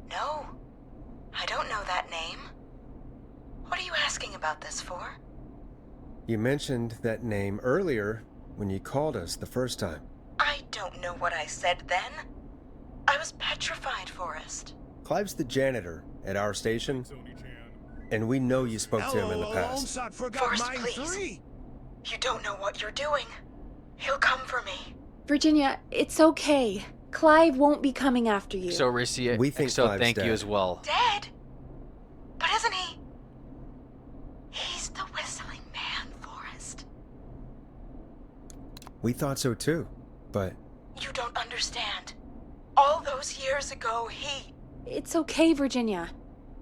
No. I don't know that name. What are you asking about this for? You mentioned that name earlier when you called us the first time. I don't know what I said then. I was petrified, Forrest. Clive's the janitor at our station, and we know you spoke to him in the past. Forrest, please. You don't know what you're doing. He'll come for me. Virginia, it's okay. Clive won't be coming after you. So We think so Clive's thank you dead. as well. Dead? But isn't he? He's the whistling man, Forrest. We thought so too, but You don't understand. All those years ago, he... It's okay, Virginia.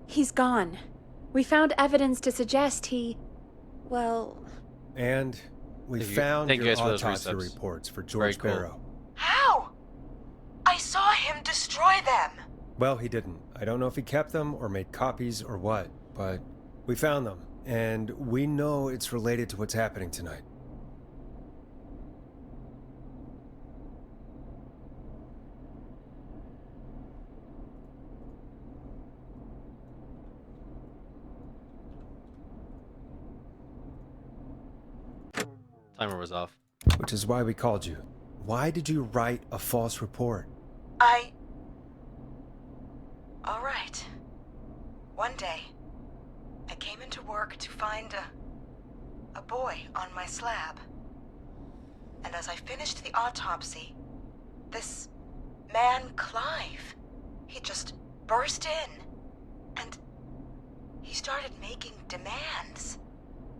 He's gone. We found evidence to suggest he... Well... And we found thank you your guys for those autopsy resubs. reports for Very George cool. Barrow. How? I saw him destroy them. Well, he didn't. I don't know if he kept them or made copies or what, but we found them, and we know it's related to what's happening tonight. Timer was off. Which is why we called you. Why did you write a false report? All right. One day, I came into work to find a boy on my slab. And as I finished the autopsy, this man, Clive, he just burst in. And he started making demands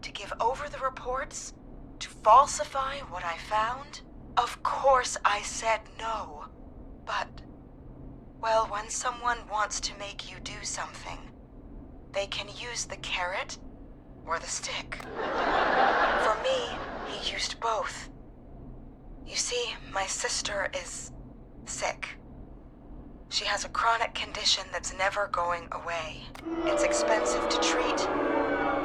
to give over the reports, to falsify what I found. Of course I said no. But, well, when someone wants to make you do something, they can use the carrot or the stick. For me, he used both. You see, my sister is sick. She has a chronic condition that's never going away. It's expensive to treat,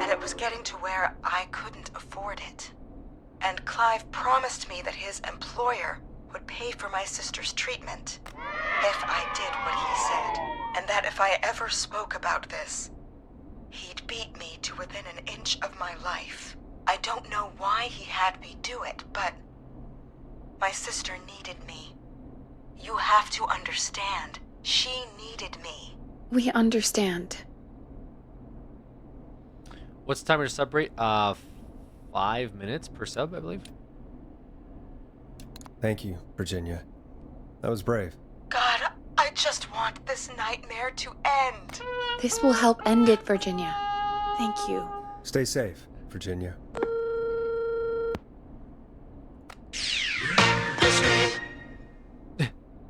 and it was getting to where I couldn't afford it. And Clive promised me that his employer would pay for my sister's treatment if I did what he said, and that if I ever spoke about this, he'd beat me to within an inch of my life. I don't know why he had me do it, but my sister needed me. You have to understand, she needed me. We understand. What's the timer to sub rate? 5 minutes per sub, I believe. Thank you, Virginia. That was brave. God, I just want this nightmare to end. This will help end it, Virginia. Thank you. Stay safe, Virginia.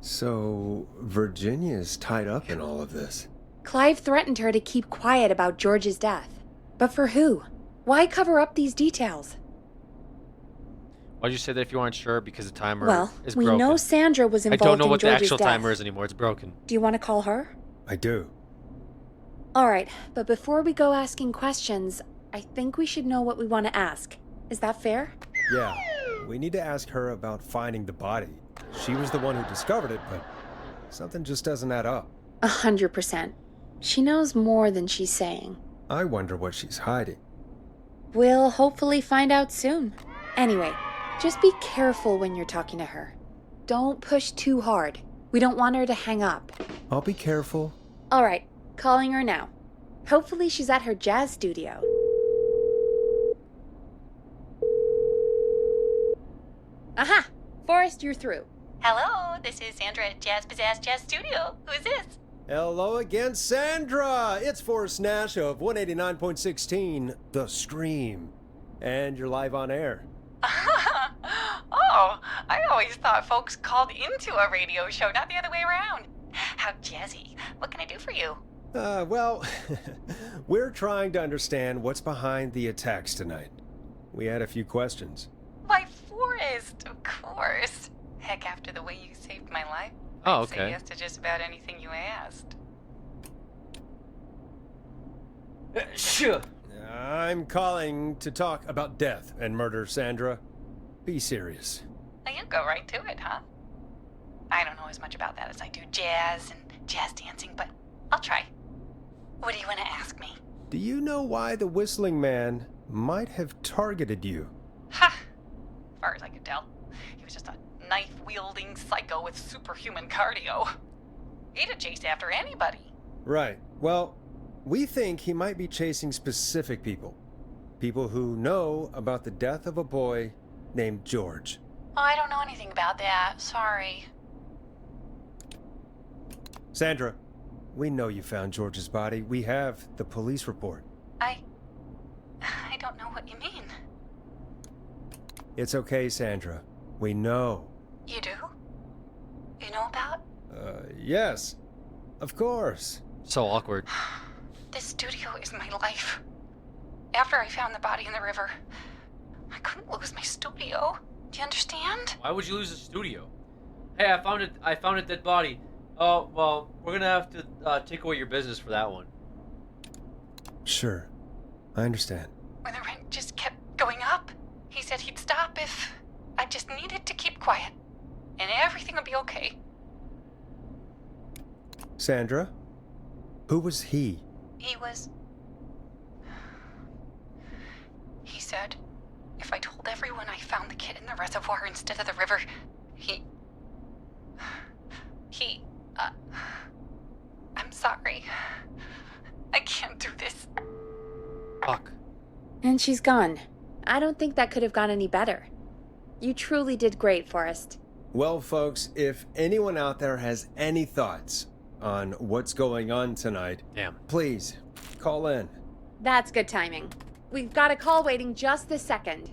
So, Virginia's tied up in all of this. Clive threatened her to keep quiet about George's death. But for who? Why cover up these details? Why'd you say that if you weren't sure? Because the timer Well, is we broken. know Sandra was I involved don't know in what George's the actual death. timer is anymore. It's broken. Do you want to call her? I do. All right, but before we go asking questions, I think we should know what we want to ask. Is that fair? Yeah, we need to ask her about finding the body. She was the one who discovered it, but something just doesn't add up. 100%. She knows more than she's saying. I wonder what she's hiding. We'll hopefully find out soon. Anyway, just be careful when you're talking to her. Don't push too hard. We don't want her to hang up. I'll be careful. All right, calling her now. Hopefully she's at her jazz studio. Aha! Forrest, you're through. Hello, this is Sandra at Jazz Pizzazz Jazz Studio. Who is this? Hello again, Sandra! It's Forrest Nash of 189.16, The Scream. And you're live on air. Oh, I always thought folks called into a radio show, not the other way around. How jazzy. What can I do for you? Well, we're trying to understand what's behind the attacks tonight. We had a few questions. Why, Forrest, of course. Heck, after the way you saved my life, Oh, I'd say okay. yes to just about anything you asked. Sure. I'm calling to talk about death and murder, Sandra. Be serious. Oh, you go right to it, huh? I don't know as much about that as I do jazz and jazz dancing, but I'll try. What do you want to ask me? Do you know why the Whistling Man might have targeted you? Ha! As far as I could tell, he was just a knife-wielding psycho with superhuman cardio. He'd have chased after anybody. Right. Well, we think he might be chasing specific people. People who know about the death of a boy named George. Oh, I don't know anything about that. Sorry. Sandra, we know you found George's body. We have the police report. I don't know what you mean. It's okay, Sandra. We know. You do? You know about? Yes. Of course. So awkward. This studio is my life. After I found the body in the river, I couldn't lose my studio. Do you understand? Why would you lose the studio? Hey, I found a dead body. Oh, well, we're gonna have to take away your business for that one. Sure. I understand. When the rent just kept going up, he said he'd stop if I just needed to keep quiet. And everything would be okay. Sandra? Who was he? He said if I told everyone I found the kid in the reservoir instead of the river, I'm sorry. I can't do this. Fuck. And she's gone. I don't think that could have gone any better. You truly did great, Forrest. Well, folks, if anyone out there has any thoughts on what's going on tonight, please call in. That's good timing. We've got a call waiting just this second.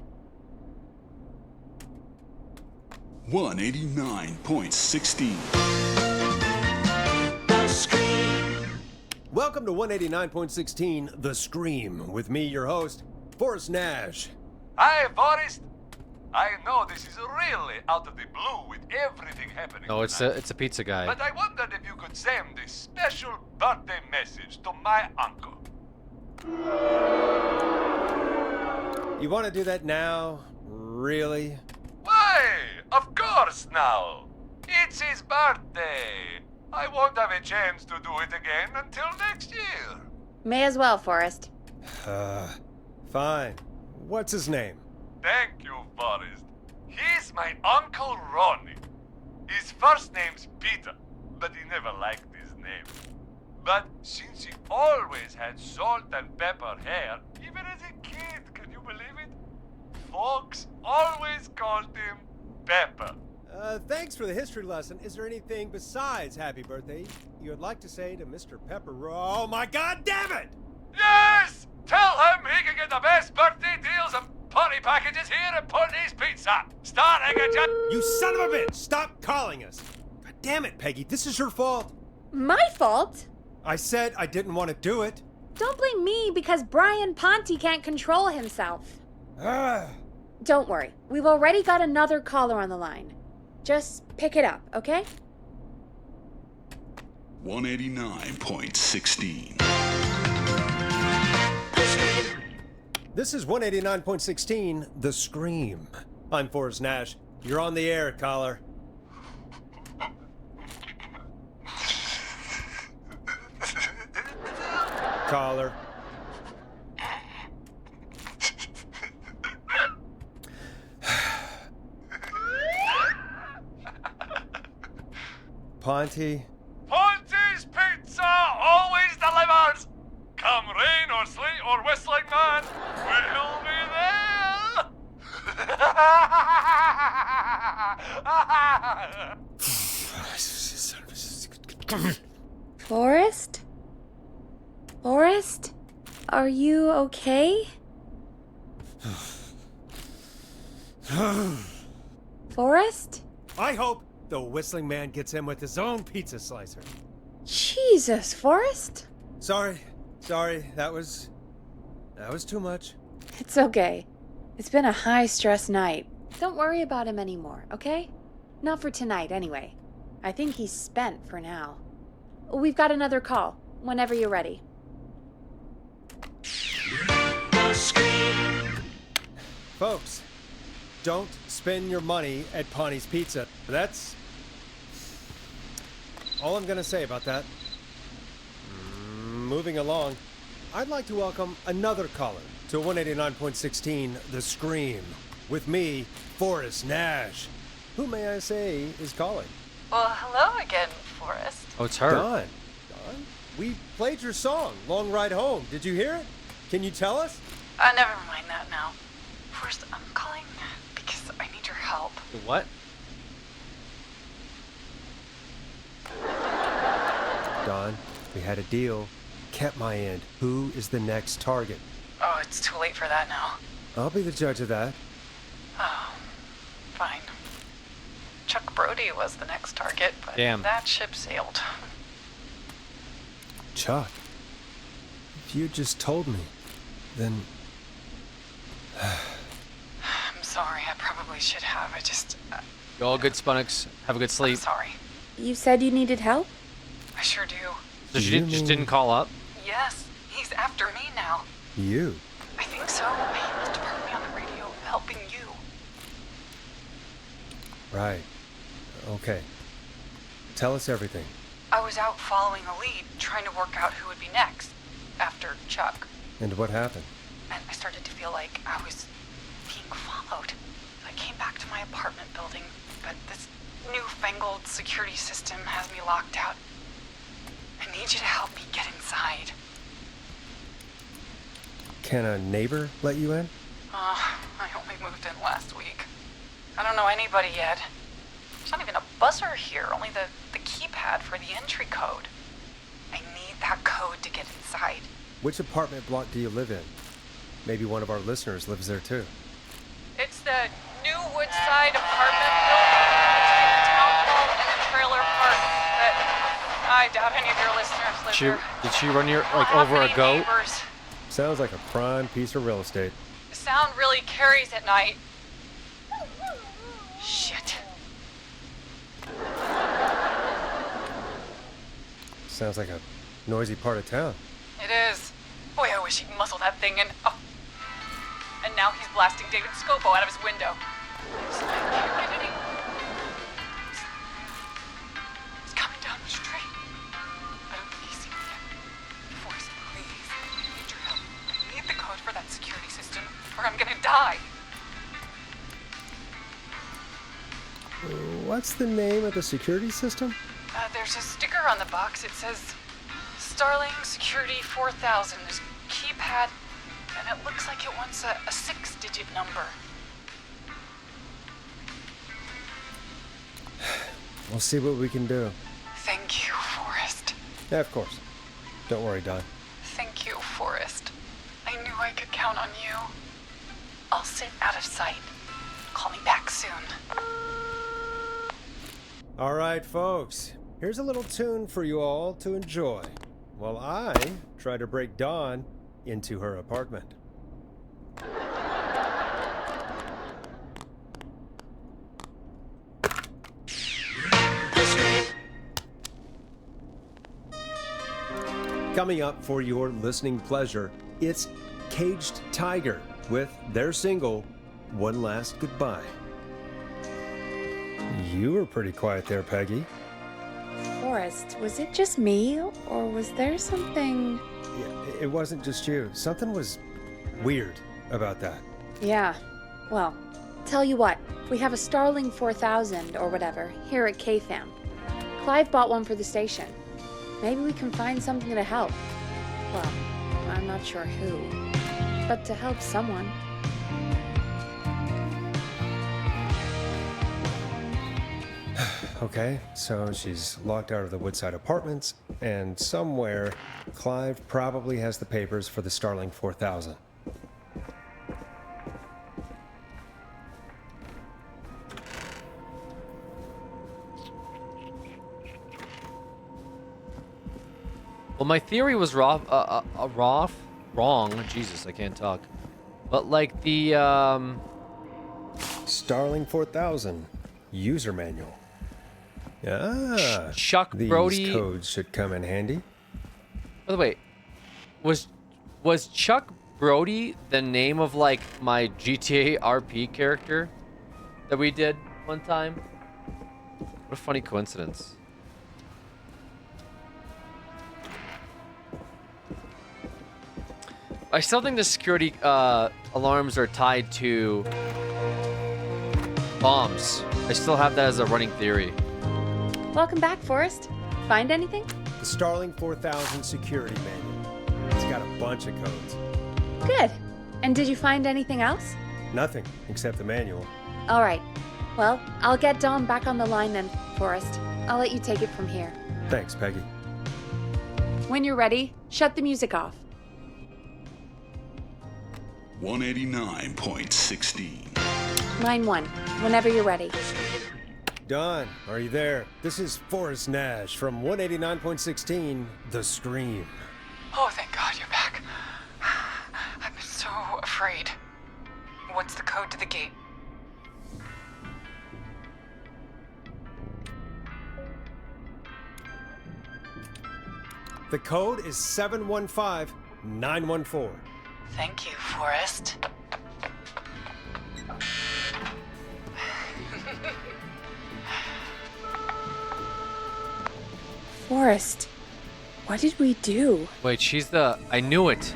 189.16. Welcome to 189.16 The Scream, with me, your host, Forrest Nash. Hi, Forrest. I know this is really out of the blue with everything happening. No, it's a pizza guy. But I wondered if you could send a special birthday message to my uncle. You want to do that now? Really? Why? Of course now. It's his birthday. I won't have a chance to do it again until next year. May as well, Forrest. Fine. What's his name? Thank you, Forrest. He's my Uncle Ronnie. His first name's Peter, but he never liked his name. But since he always had salt and pepper hair, even as a kid, can you believe it? Folks always called him Pepper. Thanks for the history lesson. Is there anything besides happy birthday you would like to say to Mr. Pepper? Oh my God, damn it! Yes! Tell him he can get the best birthday deals and party packages here at Putney's Pizza. Starting at You son of a bitch! Stop calling us! God damn it, Peggy, this is your fault. My fault? I said I didn't want to do it. Don't blame me because Brian Ponte can't control himself. Don't worry. We've already got another caller on the line. Just pick it up, okay? 189.16. This is 189.16 The Scream. I'm Forrest Nash. You're on the air, caller. Caller. Ponte? Ponte's Pizza always delivers. Come rain or sleet or whistling man, we'll be there. Forrest? Forrest? Are you okay? Forrest? I hope the whistling man gets him with his own pizza slicer. Jesus, Forrest? Sorry. That was too much. It's okay. It's been a high-stress night. Don't worry about him anymore, okay? Not for tonight, anyway. I think he's spent for now. We've got another call, whenever you're ready. Folks, don't spend your money at Ponte's Pizza. That's all I'm gonna say about that. Moving along, I'd like to welcome another caller to 189.16 The Scream. With me, Forrest Nash. Who, may I say, is calling? Well, hello again, Forrest. Oh, it's her. Dawn. We played your song, Long Ride Home. Did you hear it? Can you tell us? Never mind that now. First, I'm calling because I need your help. What? Don. We had a deal. Kept my end. Who is the next target? Oh, it's too late for that now. I'll be the judge of that. Oh, fine. Chuck Brody was the next target, but Damn. that ship sailed. Chuck, if you just told me, then... I'm sorry, I probably should have. You all good, Spunnix. Have a good sleep. I'm sorry. You said you needed help? I sure do. So she just didn't call up? Yes, he's after me now. You? I think so. He must have heard me on the radio helping you. Right. Okay. Tell us everything. I was out following a lead, trying to work out who would be next, after Chuck. And what happened? And I started to feel like I was being followed. I came back to my apartment building, but this newfangled security system has me locked out. I need you to help me get inside. Can a neighbor let you in? I only moved in last week. I don't know anybody yet. There's not even a buzzer here, only the keypad for the entry code. I need that code to get inside. Which apartment block do you live in? Maybe one of our listeners lives there too. It's the new Woodside apartment building between the town hall and the trailer park. But I doubt any of your listeners live there. Did she run your, I don't like, have over a many goat? neighbors. Sounds like a prime piece of real estate. The sound really carries at night. Shit. Sounds like a noisy part of town. It is. Boy, I wish he'd muzzle that thing and... Oh. And now he's blasting David Scopo out of his window. So I can't get any... He's coming down the street. I don't think he's seen me yet. Forrest, please. I need your help. I need the code for that security system, or I'm gonna die. What's the name of the security system? There's a sticker on the box. It says Starling Security 4000. There's a keypad, and it looks like it wants a 6-digit number. We'll see what we can do. Thank you, Forrest. Yeah, of course. Don't worry, Don. Thank you, Forrest. I knew I could count on you. I'll sit out of sight. Call me back soon. All right, folks. Here's a little tune for you all to enjoy while I try to break Dawn into her apartment. Coming up for your listening pleasure, it's Caged Tiger with their single, One Last Goodbye. You were pretty quiet there, Peggy. Forrest, was it just me, or was there something... Yeah, it wasn't just you. Something was weird about that. Yeah, well, tell you what, we have a Starling 4000 or whatever here at KFAM. Clive bought one for the station. Maybe we can find something to help. Well, I'm not sure who, but to help someone. Okay, so she's locked out of the Woodside Apartments, and somewhere, Clive probably has the papers for the Starling 4000. Well, my theory was wrong. Jesus, I can't talk. But like the Starling 4000 user manual. Ah, Chuck these Brody codes should come in handy. By the way, was Chuck Brody the name of like my GTA RP character that we did one time? What a funny coincidence. I still think the security alarms are tied to bombs. I still have that as a running theory. Welcome back, Forrest. Find anything? The Starling 4000 security manual. It's got a bunch of codes. Good. And did you find anything else? Nothing except the manual. All right. Well, I'll get Dom back on the line then, Forrest. I'll let you take it from here. Thanks, Peggy. When you're ready, shut the music off. 189.16. Line 1, whenever you're ready. Don, are you there? This is Forrest Nash from 189.16, The Scream. Oh, thank God you're back. I'm so afraid. What's the code to the gate? The code is 715914. Thank you, Forrest. Forrest, what did we do? Wait, she's the... I knew it.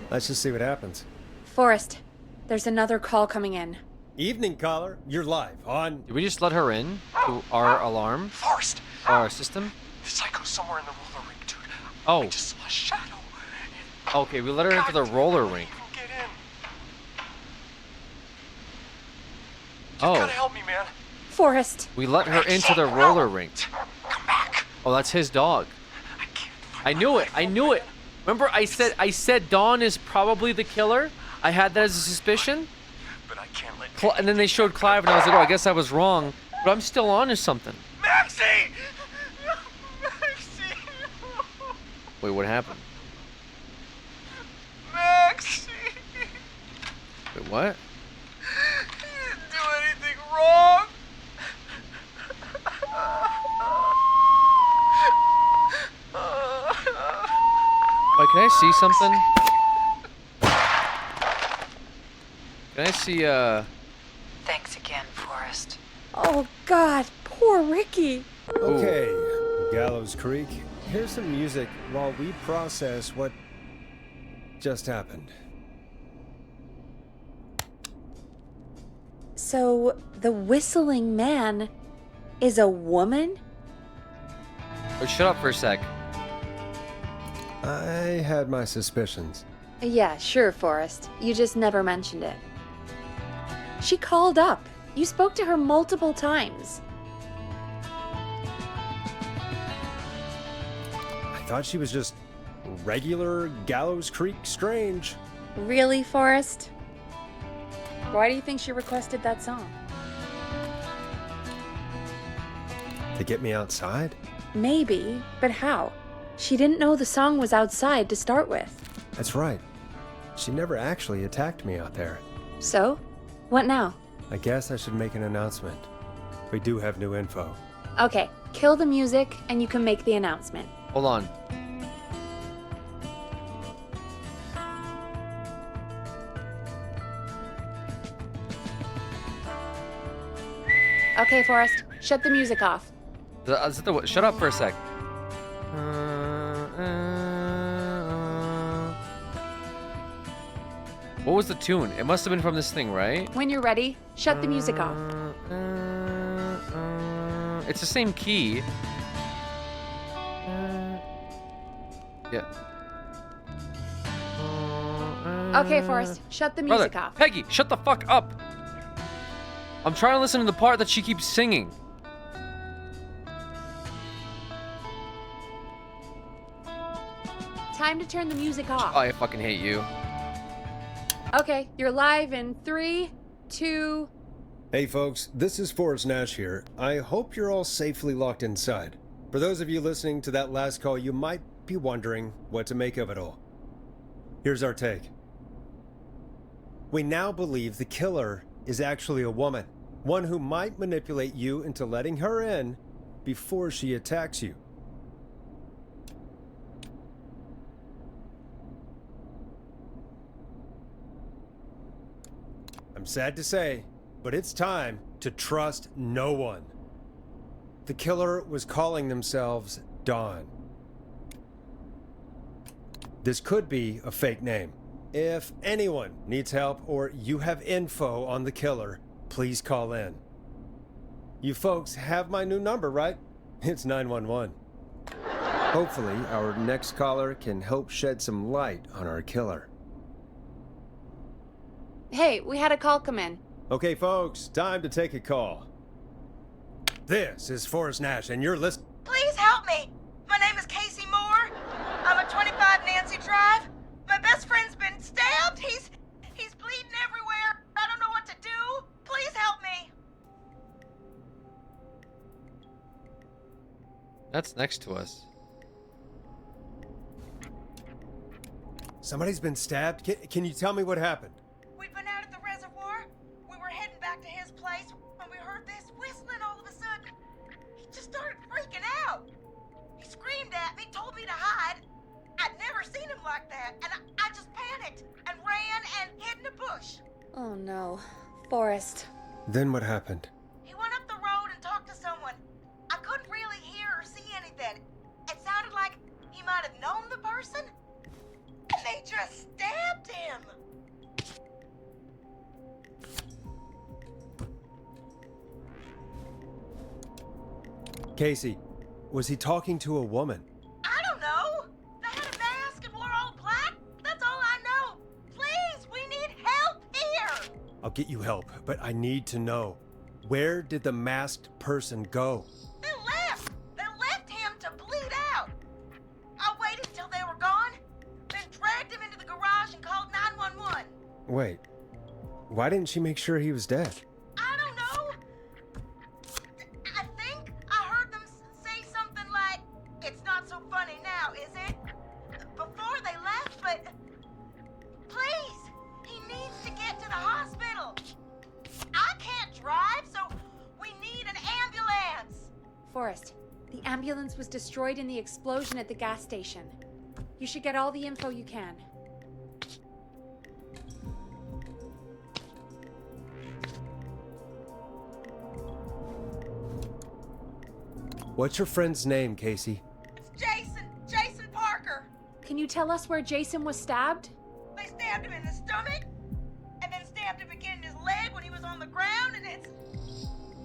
Let's just see what happens. Forrest, there's another call coming in. Evening caller, you're live on... Did we just let her in to our alarm? Forrest! Our system? The psycho's somewhere in the roller rink, dude. Oh. I just saw a shadow. Okay, we let her into the roller rink. Get in. Oh. You gotta help me, man. Forrest. We let her into the roller rink. Come back. Oh, that's his dog. I knew it. I knew it. Remember I said Dawn is probably the killer? I had that as a suspicion. But I can't let And then they showed Clive and I was like, oh, I guess I was wrong. But I'm still on to something. Maxie! Maxie! Wait, what happened? Maxie! Wait, what? You didn't do anything wrong! Wait, can I see something? Can I see, Thanks again, Forrest. Oh, God, poor Ricky. Okay, Gallows Creek, here's some music while we process what just happened. So, the whistling man is a woman? oh, shut up for a sec. I had my suspicions. Yeah, sure, Forrest. You just never mentioned it. She called up. You spoke to her multiple times. I thought she was just regular Gallows Creek strange. Really, Forrest? Why do you think she requested that song? To get me outside? Maybe, but how? She didn't know the song was outside to start with. That's right. She never actually attacked me out there. So? What now? I guess I should make an announcement. We do have new info. Okay, kill the music and you can make the announcement. Hold on. Okay, Forrest, shut the music off. Shut up for a sec. What was the tune? It must have been from this thing, right? When you're ready, shut the music off. It's the same key. Yeah. Okay, Forrest, shut the music Brother, off. Peggy, shut the fuck up. I'm trying to listen to the part that she keeps singing. Time to turn the music off. Oh, I fucking hate you. Okay, you're live in 3, 2... Hey folks, this is Forrest Nash here. I hope you're all safely locked inside. For those of you listening to that last call, you might be wondering what to make of it all. Here's our take. We now believe the killer is actually a woman. One who might manipulate you into letting her in before she attacks you. I'm sad to say, but it's time to trust no one. The killer was calling themselves Dawn. This could be a fake name. If anyone needs help or you have info on the killer, please call in. You folks have my new number, right? It's 911. Hopefully, our next caller can help shed some light on our killer. Hey, we had a call come in. Okay, folks, time to take a call. This is Forrest Nash, and you're listening. Please help me. My name is Casey Moore. I'm at 25 Nancy Drive. My best friend's been stabbed. He's bleeding everywhere. I don't know what to do. Please help me. That's next to us. Somebody's been stabbed? Can you tell me what happened? We'd been out at the reservoir. We were heading back to his place when we heard this whistling all of a sudden. He just started freaking out. He screamed at me, told me to hide. I'd never seen him like that, and I just panicked and ran and hid in a bush. Oh no. Forrest. Then what happened? He went up the road and talked to someone. I couldn't really hear or see anything. It sounded like he might have known the person, and they just stabbed him. Casey, was he talking to a woman? I don't know. They had a mask and wore all black. That's all I know. Please, we need help here. I'll get you help, but I need to know. Where did the masked person go? They left. They left him to bleed out. I waited till they were gone, then dragged him into the garage and called 911. Wait, why didn't she make sure he was dead? I don't know. I think I heard them say something like, "It's not so funny now, is it?" before they left, but please, he needs to get to the hospital. I can't drive, so we need an ambulance. Forrest, the ambulance was destroyed in the explosion at the gas station. You should get all the info you can. What's your friend's name, Casey? It's Jason Parker. Can you tell us where Jason was stabbed? They stabbed him in the stomach, and then stabbed him again in his leg when he was on the ground, and it's...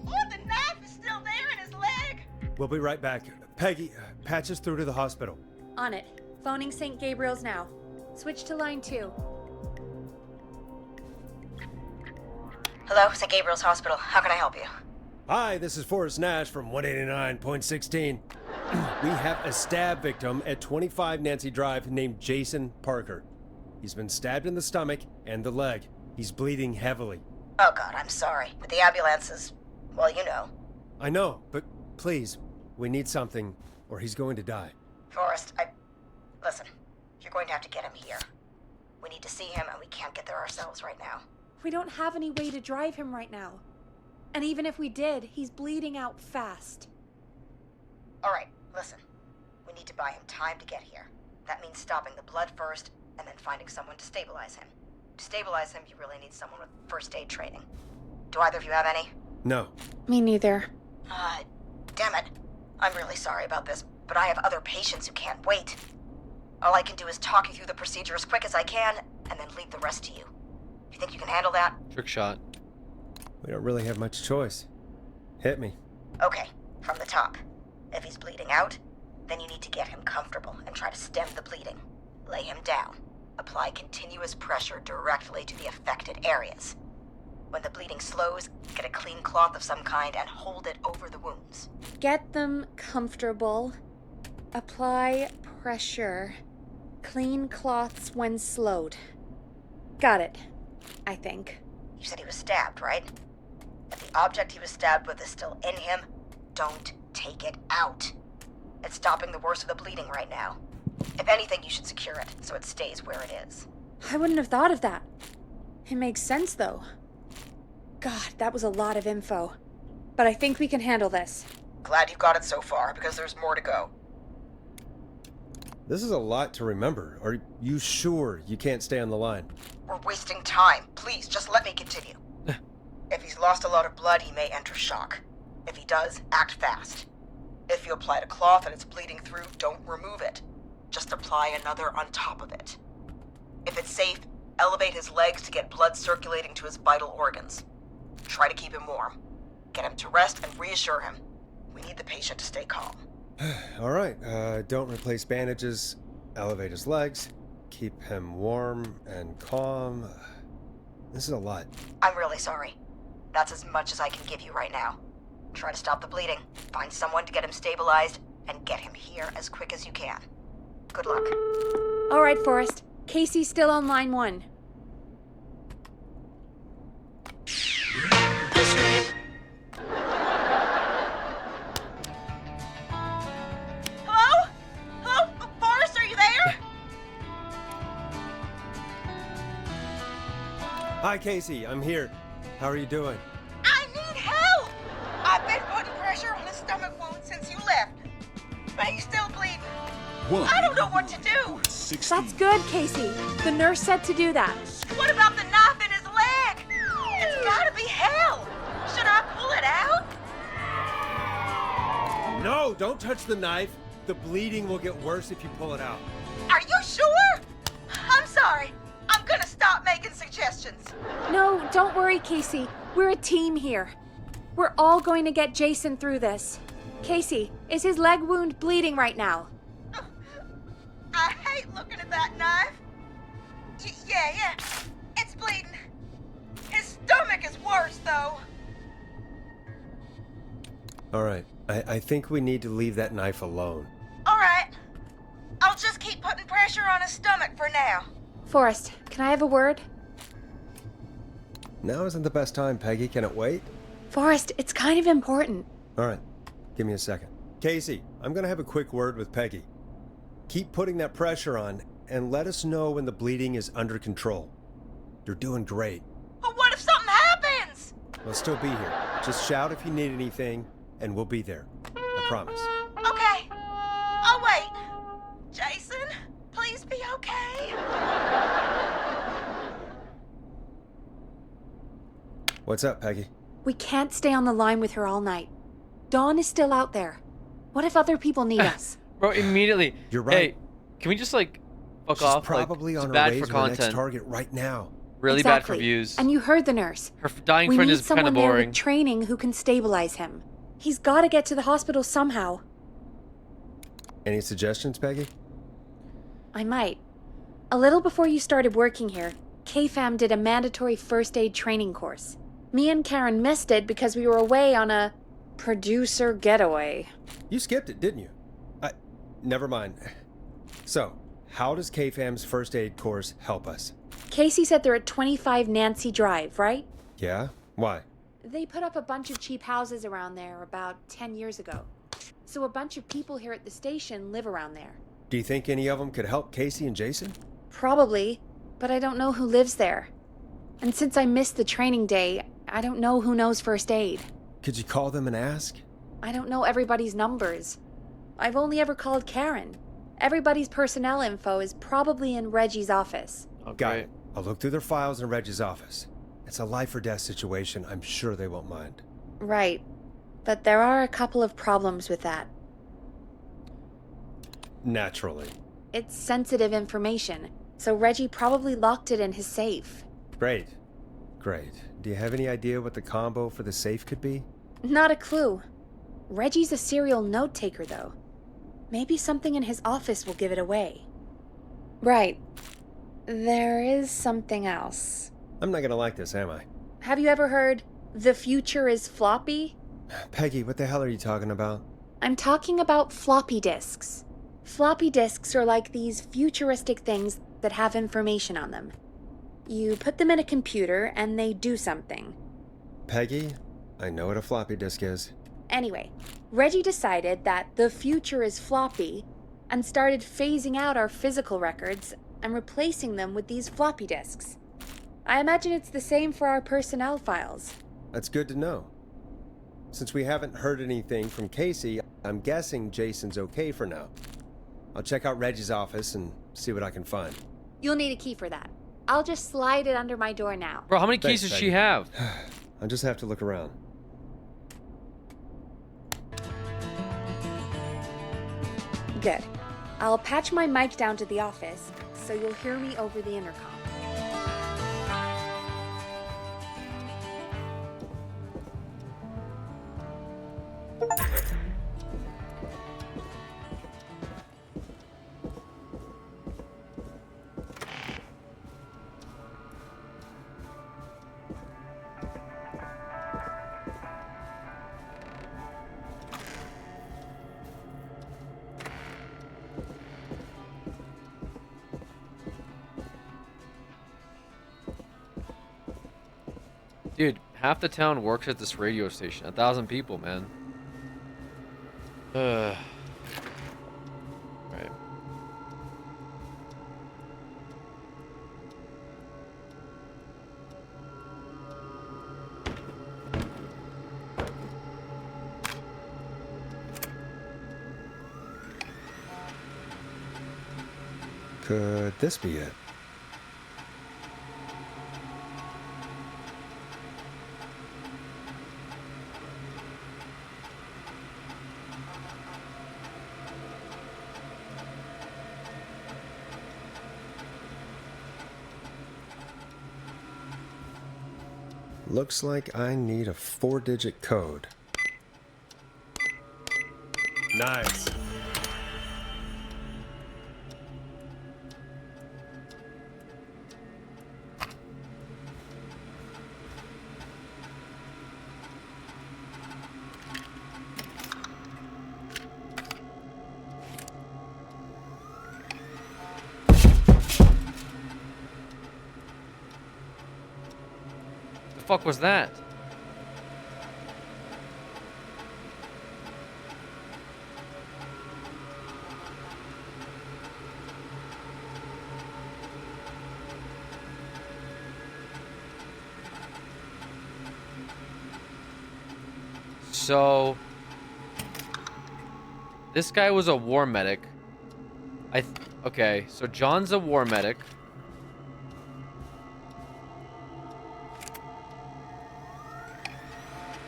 Oh, the knife is still there in his leg. We'll be right back. Peggy, patch us through to the hospital. On it. Phoning St. Gabriel's now. Switch to line 2. Hello, St. Gabriel's Hospital. How can I help you? Hi, this is Forrest Nash from 189.16. We have a stab victim at 25 Nancy Drive named Jason Parker. He's been stabbed in the stomach and the leg. He's bleeding heavily. Oh God, I'm sorry. But the ambulance is, well, you know. I know, but please, we need something or he's going to die. Forrest, Listen, you're going to have to get him here. We need to see him and we can't get there ourselves right now. We don't have any way to drive him right now. And even if we did, he's bleeding out fast. Alright, listen. We need to buy him time to get here. That means stopping the blood first, and then finding someone to stabilize him. To stabilize him, you really need someone with first aid training. Do either of you have any? No. Me neither. Damn it. I'm really sorry about this, but I have other patients who can't wait. All I can do is talk you through the procedure as quick as I can, and then leave the rest to you. You think you can handle that? Trick shot. We don't really have much choice. Hit me. Okay, from the top. If he's bleeding out, then you need to get him comfortable and try to stem the bleeding. Lay him down. Apply continuous pressure directly to the affected areas. When the bleeding slows, get a clean cloth of some kind and hold it over the wounds. Get them comfortable. Apply pressure. Clean cloths when slowed. Got it, I think. You said he was stabbed, right? If the object he was stabbed with is still in him, don't take it out. It's stopping the worst of the bleeding right now. If anything, you should secure it so it stays where it is. I wouldn't have thought of that. It makes sense, though. God, that was a lot of info. But I think we can handle this. Glad you got it so far, because there's more to go. This is a lot to remember. Are you sure you can't stay on the line? We're wasting time. Please, just let me continue. If he's lost a lot of blood, he may enter shock. If he does, act fast. If you applied a cloth and it's bleeding through, don't remove it. Just apply another on top of it. If it's safe, elevate his legs to get blood circulating to his vital organs. Try to keep him warm. Get him to rest and reassure him. We need the patient to stay calm. All right, don't replace bandages. Elevate his legs. Keep him warm and calm. This is a lot. I'm really sorry. That's as much as I can give you right now. Try to stop the bleeding, find someone to get him stabilized, and get him here as quick as you can. Good luck. All right, Forrest. Casey's still on line 1. Hello? Hello? Forrest, are you there? Hi, Casey. I'm here. How are you doing? I need help! I've been putting pressure on his stomach wound since you left. But he's still bleeding. I don't know what to do. That's good, Casey. The nurse said to do that. What about the knife in his leg? It's gotta be hell. Should I pull it out? No, don't touch the knife. The bleeding will get worse if you pull it out. Are you sure? I'm sorry. I'm gonna stop making suggestions. No, don't worry, Casey. We're a team here. We're all going to get Jason through this. Casey, is his leg wound bleeding right now? I hate looking at that knife. Yeah. It's bleeding. His stomach is worse, though. All right. I think we need to leave that knife alone. All right. I'll just keep putting pressure on his stomach for now. Forrest, can I have a word? Now isn't the best time, Peggy. Can it wait? Forrest, it's kind of important. All right. Give me a second. Casey, I'm going to have a quick word with Peggy. Keep putting that pressure on and let us know when the bleeding is under control. You're doing great. But what if something happens? We'll still be here. Just shout if you need anything, and we'll be there. I promise. Okay. I'll wait. Jason, please be okay. What's up, Peggy? We can't stay on the line with her all night. Dawn is still out there. What if other people need us? Bro, immediately. You're right. Hey, can we just like fuck She's off? probably like, on it's her bad way for to her next content. target right now. Really bad for Exactly. views. And you heard the nurse. Her dying We friend need is kind someone of there boring. with training who can stabilize him. He's got to get to the hospital somehow. Any suggestions, Peggy? I might. A little before you started working here, KFAM did a mandatory first aid training course. Me and Karen missed it because we were away on a producer getaway. You skipped it, didn't you? Never mind. So, how does KFAM's first aid course help us? Casey said they're at 25 Nancy Drive, right? Yeah? Why? They put up a bunch of cheap houses around there about 10 years ago. So a bunch of people here at the station live around there. Do you think any of them could help Casey and Jason? Probably, but I don't know who lives there. And since I missed the training day, I don't know who knows first aid. Could you call them and ask? I don't know everybody's numbers. I've only ever called Karen. Everybody's personnel info is probably in Reggie's office. Got it. I'll look through their files in Reggie's office. It's a life or death situation. I'm sure they won't mind. Right. But there are a couple of problems with that. Naturally. It's sensitive information, so Reggie probably locked it in his safe. Great. Great. Do you have any idea what the combo for the safe could be? Not a clue. Reggie's a serial note taker, though. Maybe something in his office will give it away. Right. There is something else. I'm not gonna like this, am I? Have you ever heard, the future is floppy? Peggy, what the hell are you talking about? I'm talking about floppy disks. Floppy disks are like these futuristic things that have information on them. You put them in a computer and they do something. Peggy, I know what a floppy disk is. Anyway, Reggie decided that the future is floppy and started phasing out our physical records and replacing them with these floppy disks. I imagine it's the same for our personnel files. That's good to know. Since we haven't heard anything from Casey, I'm guessing Jason's okay for now. I'll check out Reggie's office and see what I can find. You'll need a key for that. I'll just slide it under my door now. Bro, how many Thanks, keys does Peggy. she have? I'll just have to look around. Good. I'll patch my mic down to the office, so you'll hear me over the intercom. half the town works at this radio station. 1,000 people, man. Right. Could this be it? Looks like I need a 4-digit code. Nice. The fuck was that? So this guy was a war medic. Okay, so John's a war medic.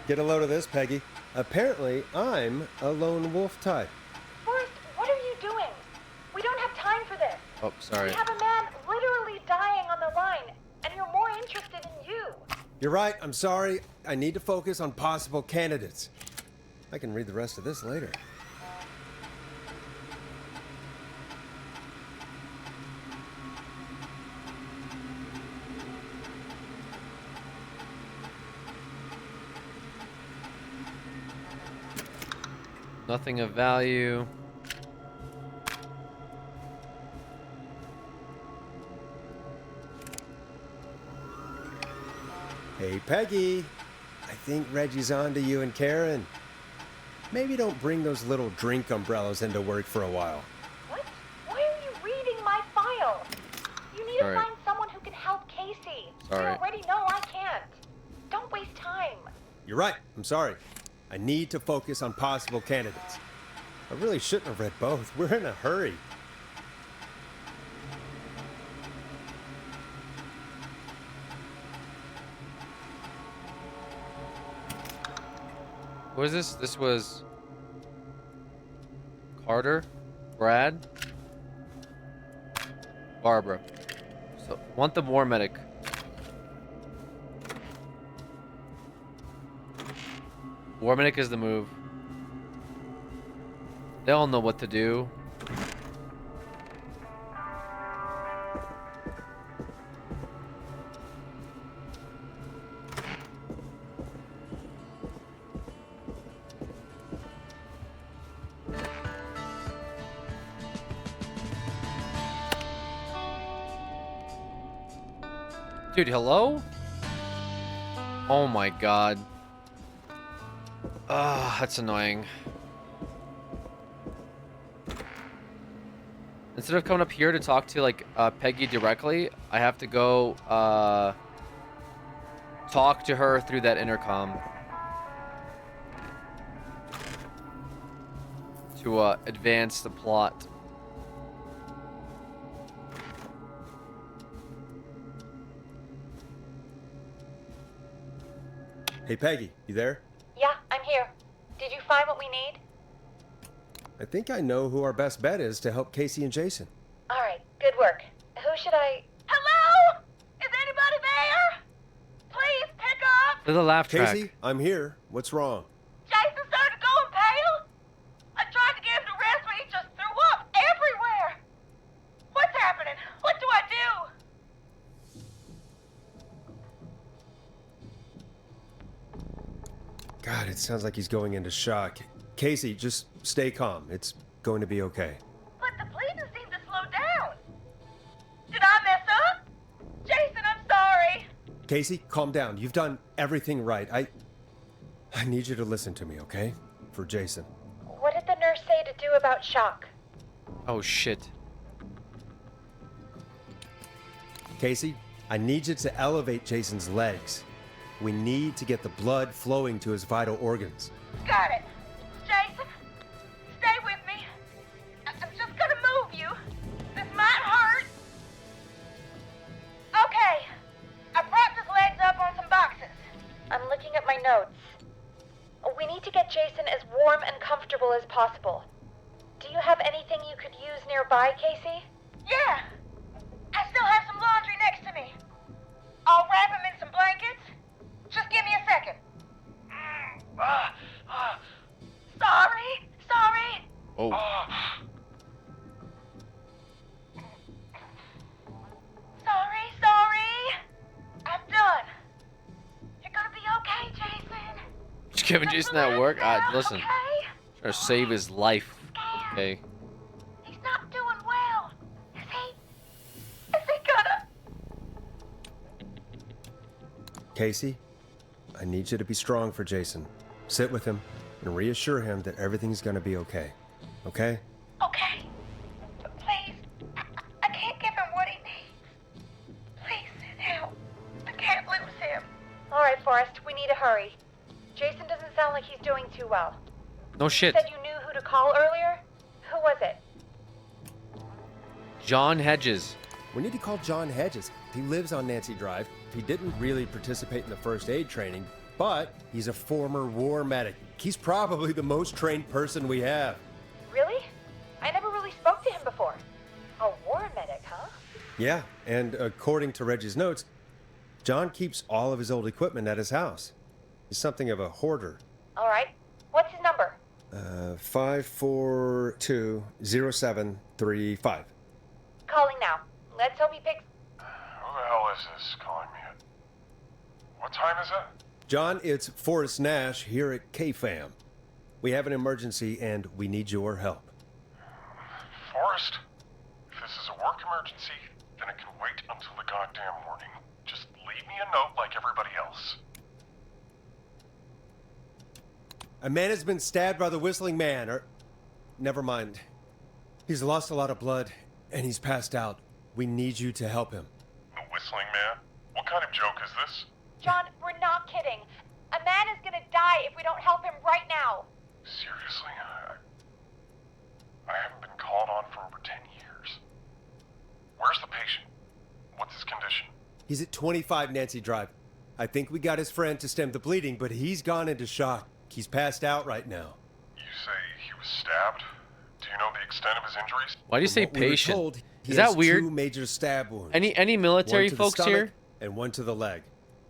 Get a load of this, Peggy. Apparently, I'm a lone wolf type. Forrest, what are you doing? We don't have time for this. Oh, sorry. We have a man literally dying on the line, and you're more interested in you. You're right, I'm sorry. I need to focus on possible candidates. I can read the rest of this later. Nothing of value. Hey, Peggy. I think Reggie's on to you and Karen. Maybe don't bring those little drink umbrellas into work for a while. What? Why are you reading my file? You need Sorry. to find someone who can help Casey. Sorry. I already know I can't. Don't waste time. You're right, I'm sorry. I need to focus on possible candidates. I really shouldn't have read both. We're in a hurry. What was this? This was Carter, Brad, Barbara. So want the war medic. War medic is the move. They all know what to do. Dude, hello? Oh my god. Ah, that's annoying. Instead of coming up here to talk to like Peggy directly, I have to go talk to her through that intercom to advance the plot. Hey, Peggy, you there? Yeah, I'm here. Did you find what we need? I think I know who our best bet is to help Casey and Jason. All right, good work. Who should I... Hello? Is anybody there? Please pick up. There's a laugh track. Casey, I'm here. What's wrong? Jason started going pale. I tried to get him to rest, but he just threw up everywhere. What's happening? What do I do? God, it sounds like he's going into shock. Casey, just stay calm. It's going to be okay. But the bleeding seemed to slow down. Did I mess up? Jason, I'm sorry. Casey, calm down. You've done everything right. I need you to listen to me, okay? For Jason. What did the nurse say to do about shock? Oh shit. Casey, I need you to elevate Jason's legs. We need to get the blood flowing to his vital organs. Got it. Jason, stay with me. I'm just gonna move you. This might hurt. Okay. I propped his legs up on some boxes. I'm looking at my notes. We need to get Jason as warm and comfortable as possible. Do you have anything you could use nearby, Casey? Yeah. I still have some laundry next to me. I'll wrap him in some blankets. Just give me a second. Sorry. Oh. Sorry. I'm done. You're gonna be okay, Jason. Just giving Jason that work? Listen. Trying to save his life. Okay. He's not doing well. Is he gonna? Casey, I need you to be strong for Jason. Sit with him and reassure him that everything's gonna be okay. Okay? Okay. But please, I can't give him what he needs. Please sit down. I can't lose him. All right, Forrest, we need to hurry. Jason doesn't sound like he's doing too well. No shit. You said you knew who to call earlier? Who was it? John Hedges. We need to call John Hedges. He lives on Nancy Drive. He didn't really participate in the first aid training, but he's a former war medic. He's probably the most trained person we have. Really? I never really spoke to him before. A war medic, huh? Yeah, and according to Reggie's notes, John keeps all of his old equipment at his house. He's something of a hoarder. All right. What's his number? 5420735. Calling now. Let's hope he picks. Who the hell is this calling me at? What time is it? John, it's Forrest Nash here at KFAM. We have an emergency and we need your help. Forrest, if this is a work emergency, then it can wait until the goddamn morning. Just leave me a note like everybody else. A man has been stabbed by the Whistling Man, or... Never mind. He's lost a lot of blood, and he's passed out. We need you to help him. The Whistling Man? What kind of joke is this? John, we're not kidding. A man is gonna die if we don't help him right now. Seriously? I haven't been called on for over 10 years. Where's the patient? What's his condition? He's at 25 Nancy Drive. I think we got his friend to stem the bleeding, but he's gone into shock. He's passed out right now. You say he was stabbed? Do you know the extent of his injuries? Why do you say From what we were patient? told, he Is that has weird? 2 major stab wounds. Any military one to the folks stomach here? And one to the leg.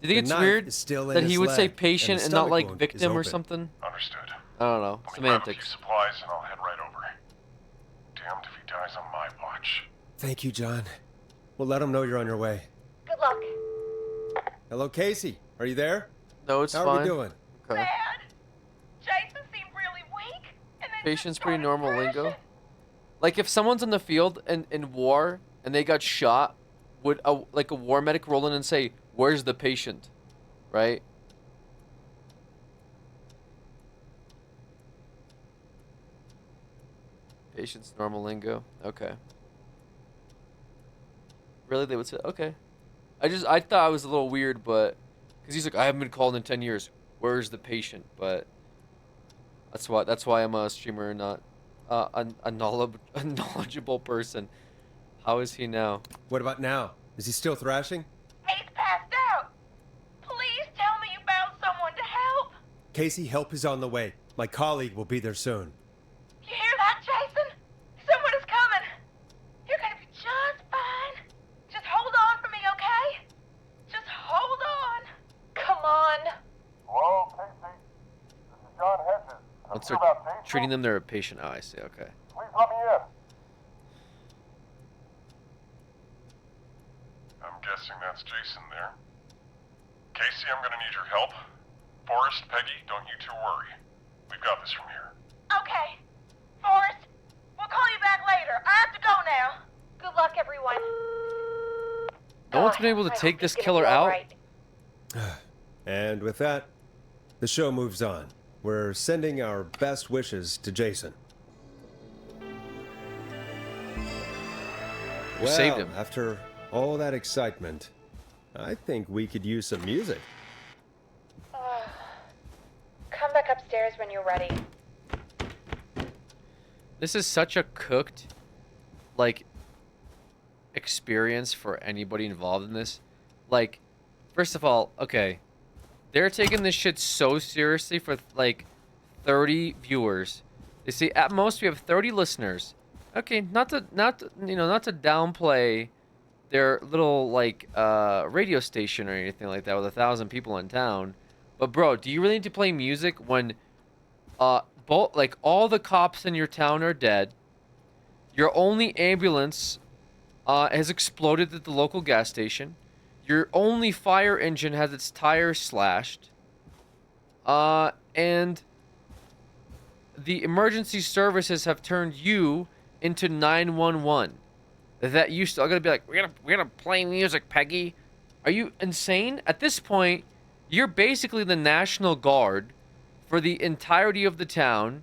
Do you think The it's knife weird is still in that his he would say leg, patient the and not stomach like wound is victim or open. something? Understood. I don't know. Let me grab a few Semantics. supplies and I'll head right over. Damned if he dies on my watch. Thank you, John. We'll let him know you're on your way. Good luck. Hello, Casey. Are you there? No, it's How fine. are we doing? Okay. Jason seemed really weak. And then Patient's pretty normal lingo. Like if someone's in the field in war and they got shot, would a war medic roll in and say, "Where's the patient?" Right? Patient's normal lingo. Okay. Really, they would say, okay. I thought I was a little weird, but because he's like, I haven't been called in 10 years. Where's the patient? But that's why I'm a streamer, not a knowledgeable person. How is he now? What about now? Is he still thrashing? He's passed out. Please tell me you found someone to help. Casey, help is on the way. My colleague will be there soon. You hear that, Jason? Someone is coming. You're gonna be just fine. Just hold on for me, okay? Just hold on. Come on. Hello, Casey. This is John Hedges. Once they're treating them, they're a patient. Oh, I see. Okay. Please let me in. I'm guessing that's Jason there. Casey, I'm gonna need your help. Forrest, Peggy, don't you two worry. We've got this from here. Okay. Forrest, we'll call you back later. I have to go now. Good luck, everyone. No one's been able to take this killer out. Right. And with that, the show moves on. We're sending our best wishes to Jason. We saved him. After all that excitement, I think we could use some music. Come back upstairs when you're ready. This is such a cooked, like, experience for anybody involved in this. Like, first of all, okay, they're taking this shit so seriously for, like, 30 viewers. You see, at most we have 30 listeners. Okay, not to downplay their little, like, radio station or anything like that with 1,000 people in town. But, bro, do you really need to play music when, like, all the cops in your town are dead? Your only ambulance has exploded at the local gas station. Your only fire engine has its tire slashed. And the emergency services have turned you into 911. That you still gotta be like, we're gonna play music, Peggy. Are you insane? At this point, you're basically the National Guard for the entirety of the town,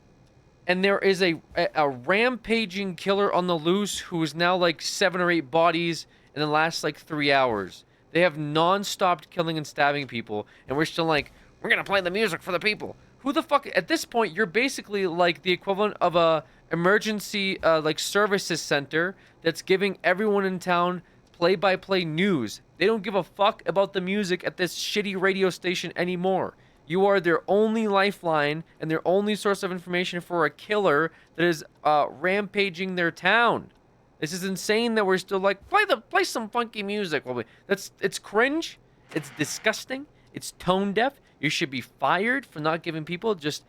and there is a rampaging killer on the loose who is now like 7 or 8 bodies in the last like 3 hours. They have non-stopped killing and stabbing people, and we're still like, we're gonna play the music for the people. Who the fuck? At this point, you're basically like the equivalent of a emergency like services center that's giving everyone in town play-by-play news. They don't give a fuck about the music at this shitty radio station anymore. You are their only lifeline and their only source of information for a killer that is rampaging their town. This is insane that we're still like, play some funky music. It's cringe. It's disgusting. It's tone deaf. You should be fired for not giving people just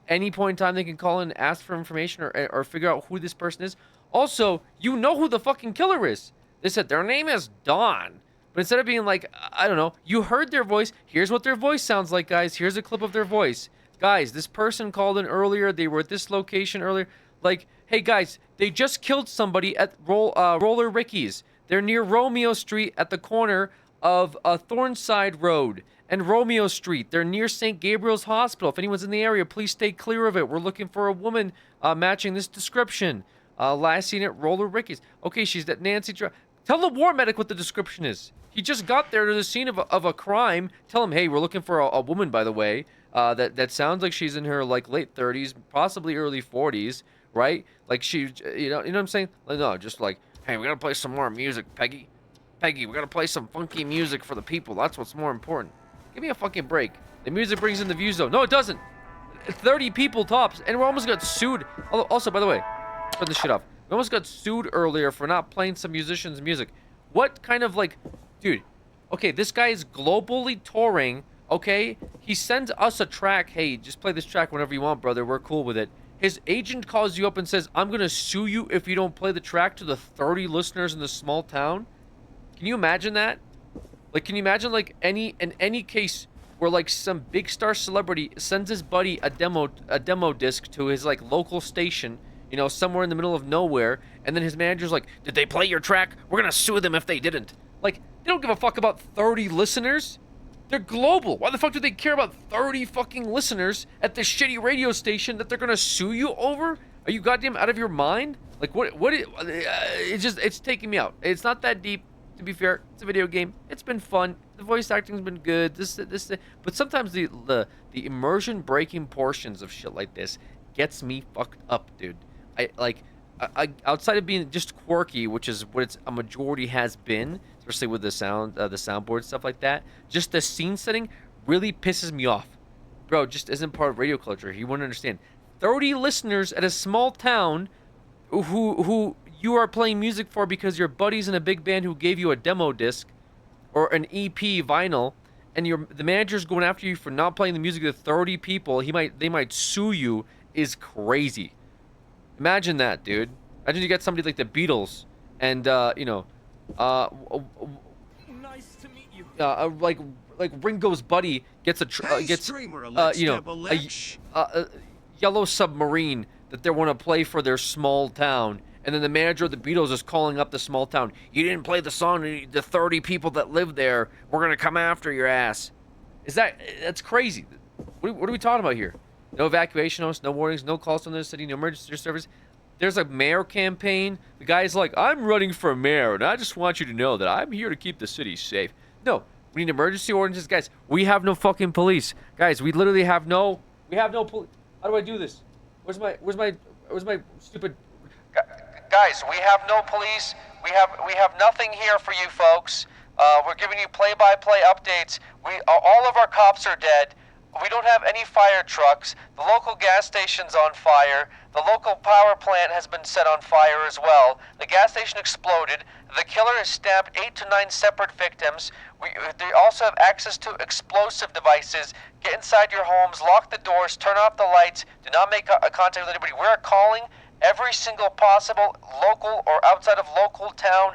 any point in time they can call in and ask for information or figure out who this person is. Also, you know who the fucking killer is. They said their name is Dawn. But instead of being like, I don't know, you heard their voice. Here's what their voice sounds like, guys. Here's a clip of their voice. Guys, this person called in earlier. They were at this location earlier. Like, hey, guys, they just killed somebody at Roller Ricky's. They're near Romeo Street at the corner of Thornside Road and Romeo Street. They're near St. Gabriel's Hospital. If anyone's in the area, please stay clear of it. We're looking for a woman matching this description. Last seen at Roller Ricky's. Okay, she's at Nancy. Tell the war medic what the description is. He just got there to the scene of a crime. Tell him, hey, we're looking for a woman, by the way, that sounds like she's in her like late 30s, possibly early 40s, right? Like she, you know what I'm saying? Like, no, just like, hey, we gotta play some more music, Peggy. Peggy, we gotta play some funky music for the people. That's what's more important. Give me a fucking break. The music brings in the views, though. No, it doesn't. 30 people tops, and we almost got sued. Also, by the way, turn this shit off. We almost got sued earlier for not playing some musicians' music. What kind of like, dude? Okay, this guy is globally touring. Okay, he sends us a track. Hey, just play this track whenever you want, brother. We're cool with it. His agent calls you up and says, I'm gonna sue you if you don't play the track to the 30 listeners in this small town. Can you imagine that? Like, can you imagine like in any case where like some big star celebrity sends his buddy a demo disc to his like local station, you know, somewhere in the middle of nowhere, and then his manager's like, did they play your track? We're gonna sue them if they didn't. Like, they don't give a fuck about 30 listeners. They're global. Why the fuck do they care about 30 fucking listeners at this shitty radio station that they're gonna sue you over? Are you goddamn out of your mind? Like, it's taking me out. It's not that deep. To be fair, it's a video game. It's been fun. The voice acting's been good. But sometimes the immersion breaking portions of shit like this gets me fucked up, dude. I outside of being just quirky, which is what a majority has been, especially with the soundboard stuff like that. Just the scene setting really pisses me off, bro. Just isn't part of radio culture. He wouldn't understand. 30 listeners at a small town, who you are playing music for because your buddy's in a big band who gave you a demo disc or an EP vinyl, and the manager's going after you for not playing the music to 30 people. They might sue you. Is crazy. Imagine that, dude. Imagine you get somebody like the Beatles and nice to meet you. Like Ringo's buddy gets a yellow submarine that they want to play for their small town, and then the manager of the Beatles is calling up the small town. You didn't play the song to the 30 people that live there. We're going to come after your ass. That's crazy. What are we talking about here? No evacuation notice, no warnings, no calls from the city, no emergency service. There's a mayor campaign. The guy's like, I'm running for mayor, and I just want you to know that I'm here to keep the city safe. No, we need emergency ordinances. Guys, we have no fucking police. Guys, we literally have no police. How do I do this? Where's my stupid... Guys, we have no police. We have nothing here for you folks. We're giving you play-by-play updates. All of our cops are dead. We don't have any fire trucks. The local gas station's on fire. The local power plant has been set on fire as well. The gas station exploded. The killer has stabbed 8 to 9 separate victims. They also have access to explosive devices. Get inside your homes, lock the doors, turn off the lights. Do not make contact with anybody. We're calling every single possible local or outside of local town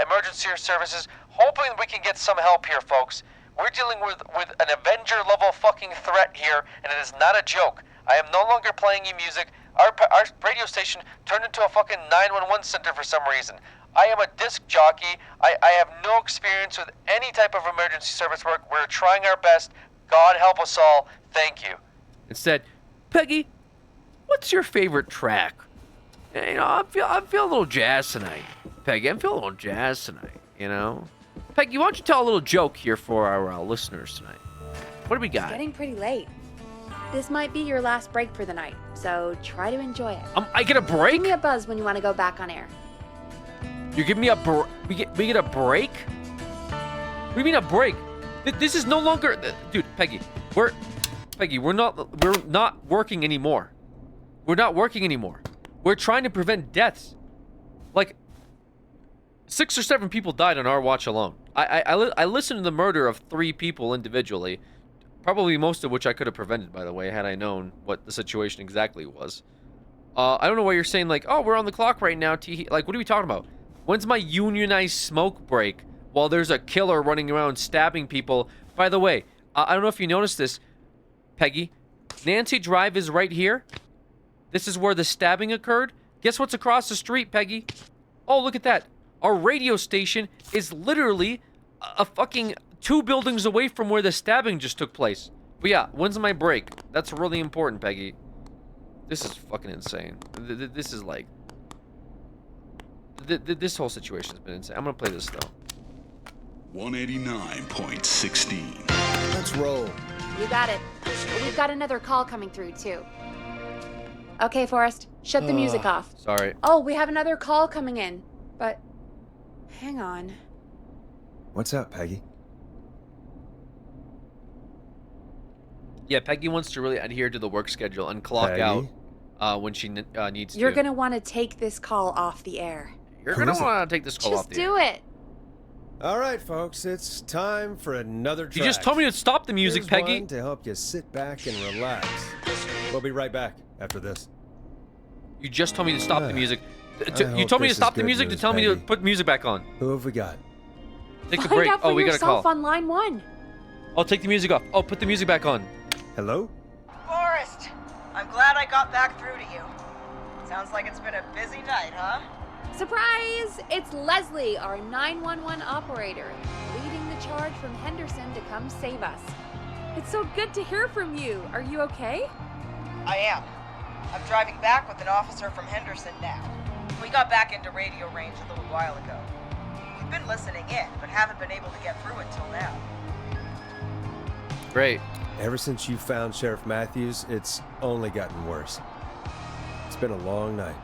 emergency services, hoping we can get some help here, folks. We're dealing with an Avenger-level fucking threat here, and it is not a joke. I am no longer playing you music. Our radio station turned into a fucking 911 center for some reason. I am a disc jockey. I have no experience with any type of emergency service work. We're trying our best. God help us all. Thank you. Instead, Peggy, what's your favorite track? You know, I'm feeling a little jazz tonight. Peggy, I'm feeling a little jazz tonight, you know? Peggy, why don't you tell a little joke here for our listeners tonight? What do we got? It's getting pretty late. This might be your last break for the night, so try to enjoy it. I get a break? Give me a buzz when you want to go back on air. You give me a break? We get a break? What do you mean a break? This is no longer... Dude, Peggy, we're not working anymore. We're not working anymore. We're trying to prevent deaths. Like, 6 or 7 people died on our watch alone. I listened to the murder of 3 people individually, probably most of which I could have prevented, by the way, had I known what the situation exactly was. I don't know why you're saying, like, oh, we're on the clock right now. Like, what are we talking about? When's my unionized smoke break while there's a killer running around stabbing people? By the way, I don't know if you noticed this, Peggy. Nancy Drive is right here. This is where the stabbing occurred. Guess what's across the street, Peggy? Oh, look at that. Our radio station is literally a fucking 2 buildings away from where the stabbing just took place. But yeah, when's my break? That's really important, Peggy. This is fucking insane. This is like... This whole situation has been insane. I'm gonna play this, though. 189.16. Let's roll. You got it. We've got another call coming through, too. Okay, Forrest, shut the music off. Sorry. Oh, we have another call coming in, but... Hang on. What's up, Peggy? Yeah, Peggy wants to really adhere to the work schedule and clock Peggy? out when she needs to. You're gonna want to take this call off the air. You're gonna want to take this call off the air. Just do it. All right, folks, it's time for another track. You just told me to stop the music, Here's Peggy. one to help you sit back and relax. We'll be right back after this. You just told me to stop the music. You hope told me to this is stop the good music to news, tell me to Peggy. put music back on. Who have we got? Take a Find break. out for Oh, we got a yourself call. on line 1. Oh, take the music off. Oh, put the music back on. Hello? Forrest, I'm glad I got back through to you. Sounds like it's been a busy night, huh? Surprise! It's Leslie, our 911 operator, leading the charge from Henderson to come save us. It's so good to hear from you. Are you okay? I am. I'm driving back with an officer from Henderson now. We got back into radio range a little while ago. We've been listening in, but haven't been able to get through until now. Great. Ever since you found Sheriff Matthews, it's only gotten worse. It's been a long night.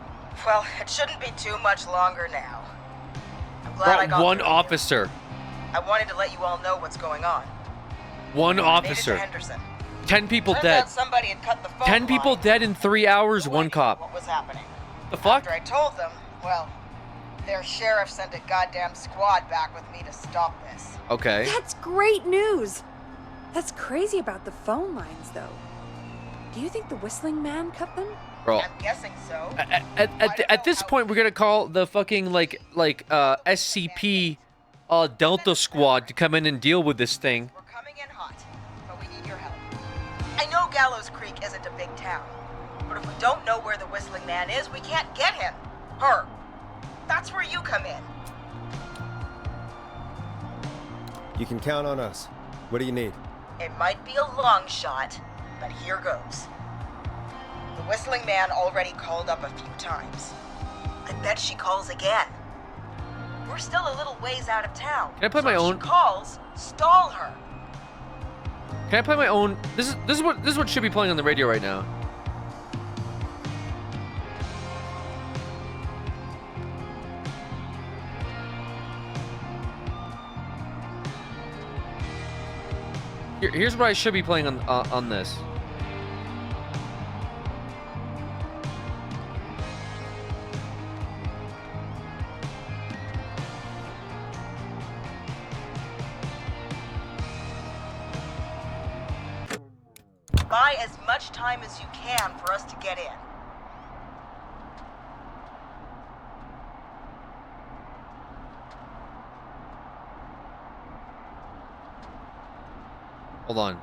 Well, it shouldn't be too much longer now. I'm glad I got one through officer. you. I wanted to let you all know what's going on. One I made it to officer. Henderson. 10 people Turns dead. out somebody had cut the phone 10 people line. dead in 3 hours, 1 cop. What was happening? The fuck? After I told them, well, their sheriff sent a goddamn squad back with me to stop this. Okay. That's great news. That's crazy about the phone lines, though. Do you think the whistling man cut them? Bro. I'm guessing so. At this point, we're gonna call the fucking SCP Delta Squad to come in and deal with this thing. We're coming in hot, but we need your help. I know Gallows Creek isn't a big town, but if we don't know where the whistling man is, we can't get him. Her. That's where you come in. You can count on us. What do you need? It might be a long shot, but here goes. The whistling man already called up a few times. I bet she calls again. We're still a little ways out of town. Can I play my if own? She calls, stall her. Can I play my own? This is what should be playing on the radio right now. Here's what I should be playing on this. Buy as much time as you can for us to get in. Hold on.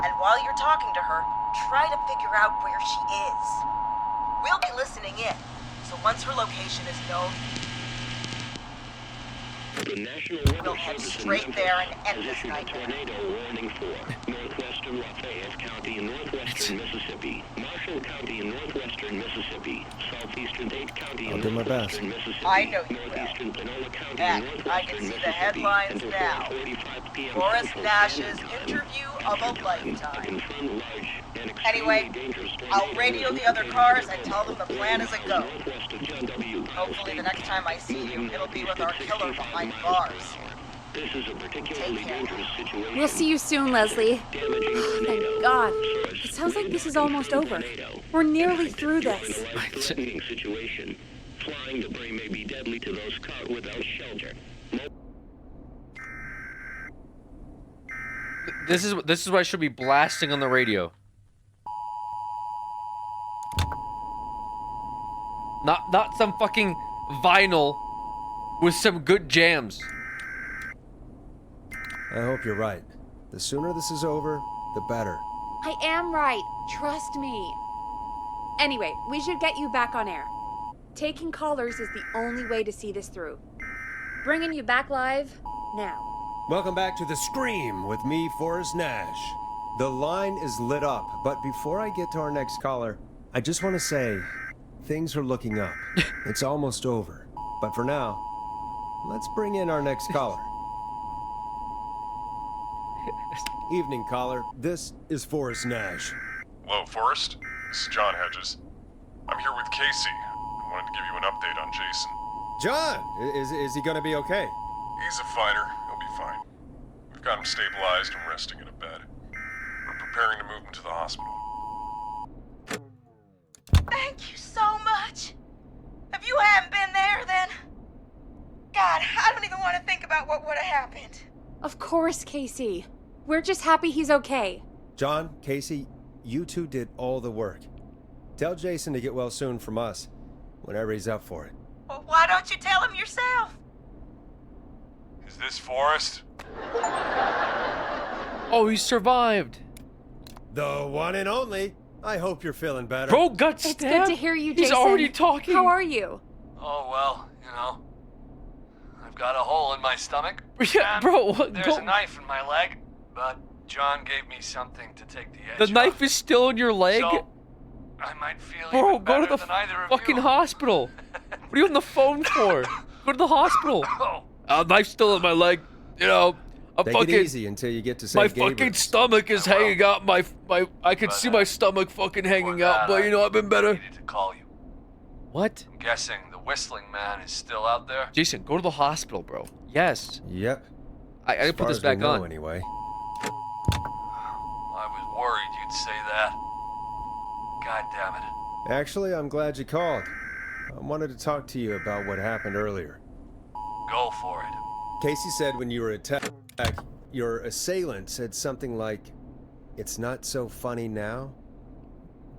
And while you're talking to her, try to figure out where she is. We'll be listening in, so once her location is known, we'll head straight there and end this nightmare. Warning for northwestern Lafayette County in northwestern Mississippi, Marshall County in northwestern Mississippi, southeastern Dade County in I'll do my best. northwestern Mississippi, I know you northeastern Panola County Heck, in I northwestern can see Mississippi, the headlines until now. 4:45 p.m. Forrest Central Nash's Standard Time. interview of a lifetime. Confront large and Anyway, extremely dangerous I'll tornadoes radio the other cars and tell them the plan is a go. northwest of John W. Hopefully the next time I see you, it'll be with our killer behind bars. This is a particularly dangerous situation. We'll see you soon, Leslie. Thank God. It sounds like this is almost over. We're nearly through this. Life-threatening situation. Flying debris may be deadly to those caught without shelter. This is what I should be blasting on the radio. Not some fucking vinyl with some good jams. I hope you're right. The sooner this is over, the better. I am right. Trust me. Anyway, we should get you back on air. Taking callers is the only way to see this through. Bringing you back live now. Welcome back to The Scream with me, Forrest Nash. The line is lit up, but before I get to our next caller, I just want to say, things are looking up. It's almost over. But for now, let's bring in our next caller. Evening, caller. This is Forrest Nash. Hello, Forrest. This is John Hedges. I'm here with Casey. I wanted to give you an update on Jason. John! Is he gonna be okay? He's a fighter. He'll be fine. We've got him stabilized and resting in a bed. We're preparing to move him to the hospital. Thank you so much. If you hadn't been there, then... God, I don't even want to think about what would have happened. Of course, Casey. We're just happy he's okay. John, Casey, you two did all the work. Tell Jason to get well soon from us, whenever he's up for it. Well, why don't you tell him yourself? Is this Forrest? Oh, he survived. The one and only. I hope you're feeling better. Bro got stabbed. It's good to hear you, Jason. He's already talking. How are you? Oh, well, you know. I've got a hole in my stomach. Yeah, bro. There's a knife in my leg, but John gave me something to take the edge The off. knife is still in your leg? So, I might feel Bro, even go to better the than either of fucking you. hospital. What are you on the phone for? Go to the hospital. Knife's still in my leg. You know, I'm Take fucking... it easy until you get to My St. Gabriel's. fucking stomach is hanging out. I can see my stomach fucking hanging out, but you know, I've been better. To call you. What? I'm guessing the whistling man is still out there. Jason, go to the hospital, bro. Yes. Yep. I gotta put this back on. Anyway. I was worried you'd say that. God damn it. Actually, I'm glad you called. I wanted to talk to you about what happened earlier. Go for it. Casey said when you were attacked, your assailant said something like, "It's not so funny now."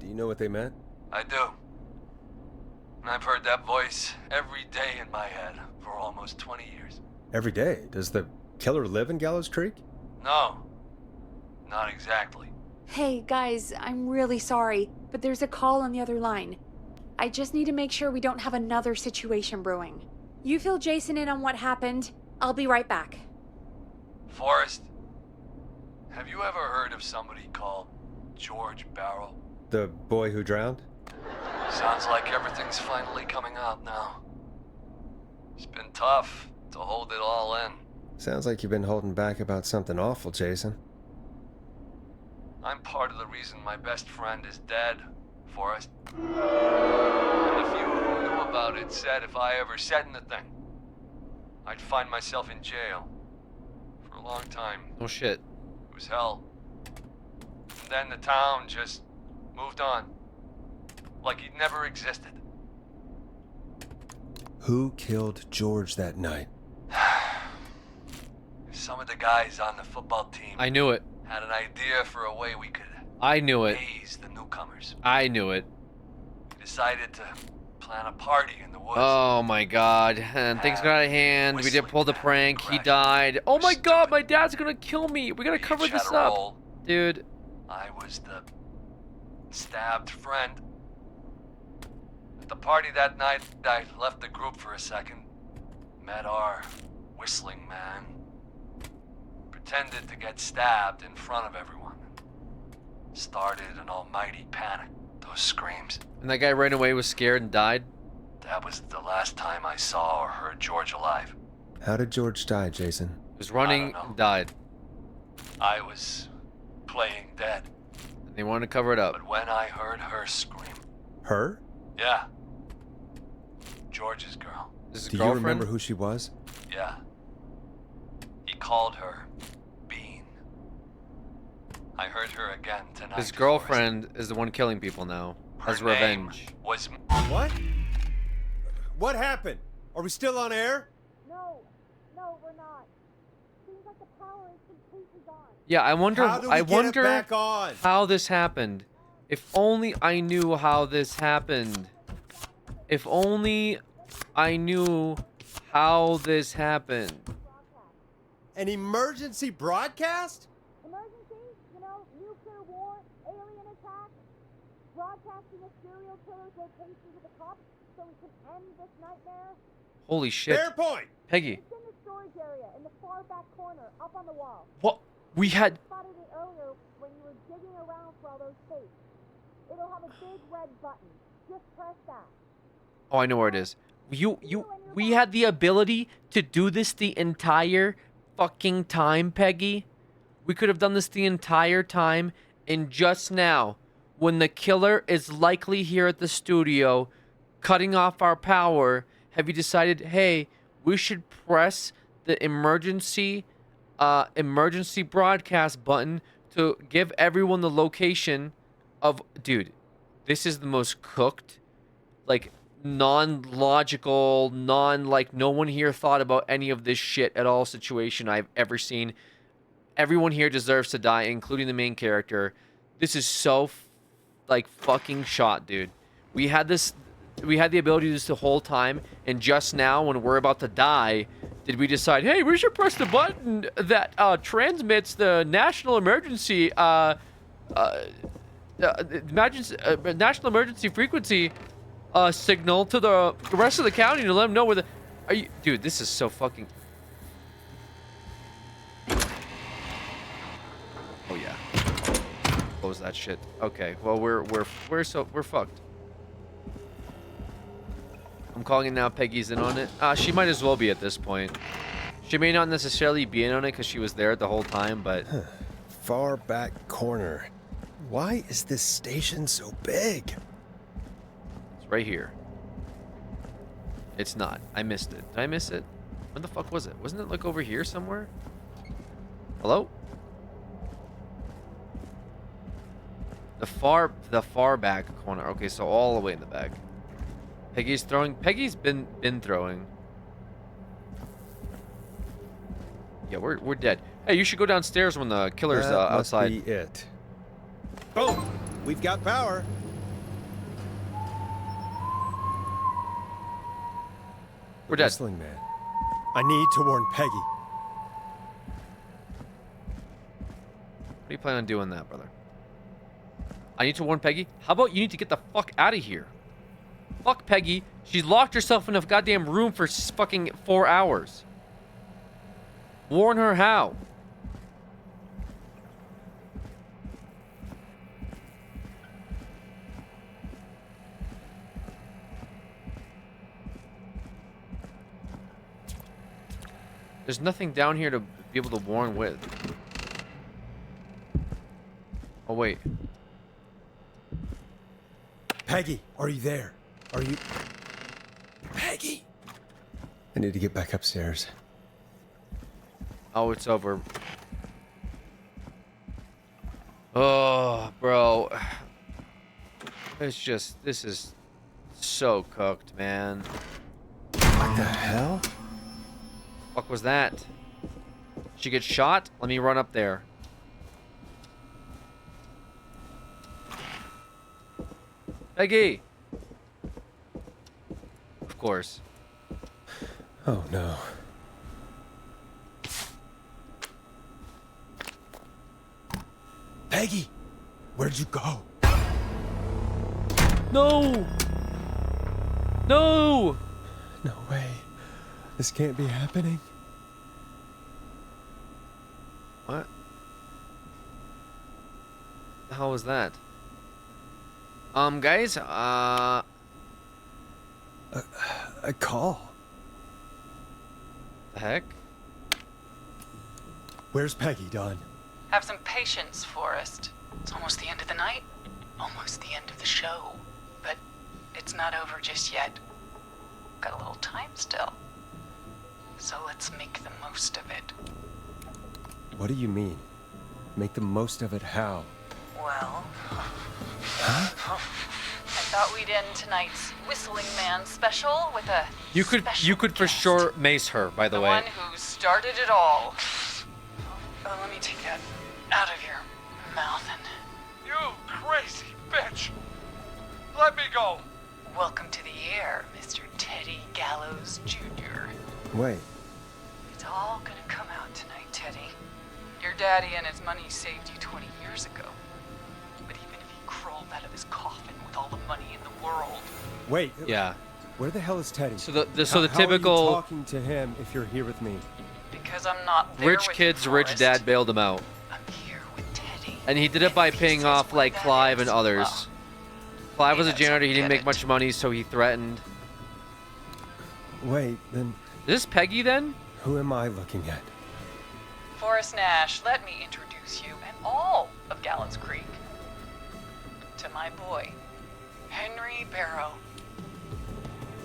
Do you know what they meant? I do. And I've heard that voice every day in my head for almost 20 years. Every day? Does the killer live in Gallows Creek? No, not exactly. Hey, guys, I'm really sorry, but there's a call on the other line. I just need to make sure we don't have another situation brewing. You fill Jason in on what happened. I'll be right back. Forrest, have you ever heard of somebody called George Barrow? The boy who drowned? Sounds like everything's finally coming out now. It's been tough to hold it all in. Sounds like you've been holding back about something awful, Jason. I'm part of the reason my best friend is dead, Forrest. And the few who knew about it said if I ever said anything, I'd find myself in jail. For a long time. Oh shit. It was hell. And then the town just moved on. Like he'd never existed. Who killed George that night? Some of the guys on the football team I knew it. had an idea for a way we could I knew it. haze the newcomers. I knew it. We decided to plan a party in the woods. Oh my god. And things got out of hand. We did pull the prank. He died. Oh my god, my dad's gonna kill me. We gotta cover Each had this a up. role. Dude. I was the stabbed friend. At the party that night, I left the group for a second. Met our whistling man. Pretended to get stabbed in front of everyone. Started an almighty panic. Those screams. And that guy ran away, was scared, and died? That was the last time I saw or heard George alive. How did George die, Jason? He was running and died. I was playing dead. And they wanted to cover it up. But when I heard her scream... Her? Yeah. George's girl. His Do girlfriend? you remember who she was? Yeah. He called her Bean. I heard her again tonight. His girlfriend is the one killing people now. As revenge. Was what? What happened? Are we still on air? No, we're not. Seems like the power is completely gone. Yeah, I wonder. How do we get it back on? How this happened. If only I knew how this happened. If only I knew how this happened. An emergency broadcast? Emergency? You know, nuclear war, alien attack, broadcasting a serial killer's location to the cops so we can end this nightmare. Holy shit. Fair point. Peggy. It's in the storage area in the far back corner, up on the wall. What? We had. I spotted it earlier when you were digging around for all those tapes. It'll have a big red button. Just press that. Oh, I know where it is. We had the ability to do this the entire fucking time, Peggy. We could have done this the entire time, and just now, when the killer is likely here at the studio, cutting off our power, have you decided, hey, we should press the emergency broadcast button to give everyone the location of... Dude, this is the most cooked, like, non-logical, like, no one here thought about any of this shit at all situation I've ever seen. Everyone here deserves to die, including the main character. This is so, fucking shot, dude. We had the ability to do this the whole time, and just now, when we're about to die, did we decide, hey, we should press the button that transmits the national emergency, national emergency frequency signal to the rest of the county to let them know where the... Are you... Dude, this is so fucking... Oh, yeah. Close that shit. Okay, well, we're fucked. I'm calling it now. Peggy's in on it. She might as well be at this point. She may not necessarily be in on it because she was there the whole time, but... Far back corner. Why is this station so big? It's right here. It's not. I missed it. Did I miss it? Where the fuck was it? Wasn't it like over here somewhere? Hello? The far back corner. Okay, so all the way in the back. Peggy's throwing. Peggy's been throwing. Yeah, we're dead. Hey, you should go downstairs when the killer's outside. Must be it. Boom! We've got power. We're dead. Whistling man. I need to warn Peggy. How do you plan on doing that, brother? I need to warn Peggy? How about you need to get the fuck out of here? Fuck Peggy. She's locked herself in a goddamn room for fucking 4 hours. Warn her how? There's nothing down here to be able to warn with. Oh, wait. Peggy, are you there? Are you... Peggy! I need to get back upstairs. Oh, it's over. Oh, bro. It's just... This is so cooked, man. What the hell? Fuck was that? She gets shot? Let me run up there. Peggy! Of course. Oh no. Peggy! Where'd you go? No! No! No way. This can't be happening. What? How was that? Guys, A call. The heck? Where's Peggy, Don? Have some patience, Forrest. It's almost the end of the night. Almost the end of the show. But it's not over just yet. Got a little time still. So let's make the most of it. What do you mean? Make the most of it how? Well... Huh? I thought we'd end tonight's Whistling Man special with a You could for sure mace her, by the way. one who started it all. Let me take that out of your mouth and... You crazy bitch! Let me go! Welcome to the air, Mr. Teddy Gallows Jr. Wait. It's all gonna come out tonight, Teddy. Your daddy and his money saved you 20 years ago. But even if he crawled out of his coffin with all the money in the world... Wait. Yeah. Where the hell is Teddy? So the How typical... are you talking to him if you're here with me? Because I'm not there Rich with kid's you, rich Forrest. dad bailed him out. I'm here with Teddy. And he did it by paying off like Clive and others. Clive was a janitor, he didn't make much money, so he threatened. Wait, then... Is this Peggy then? Who am I looking at? Forrest Nash, let me introduce you and all of Gallows Creek to my boy, Henry Barrow.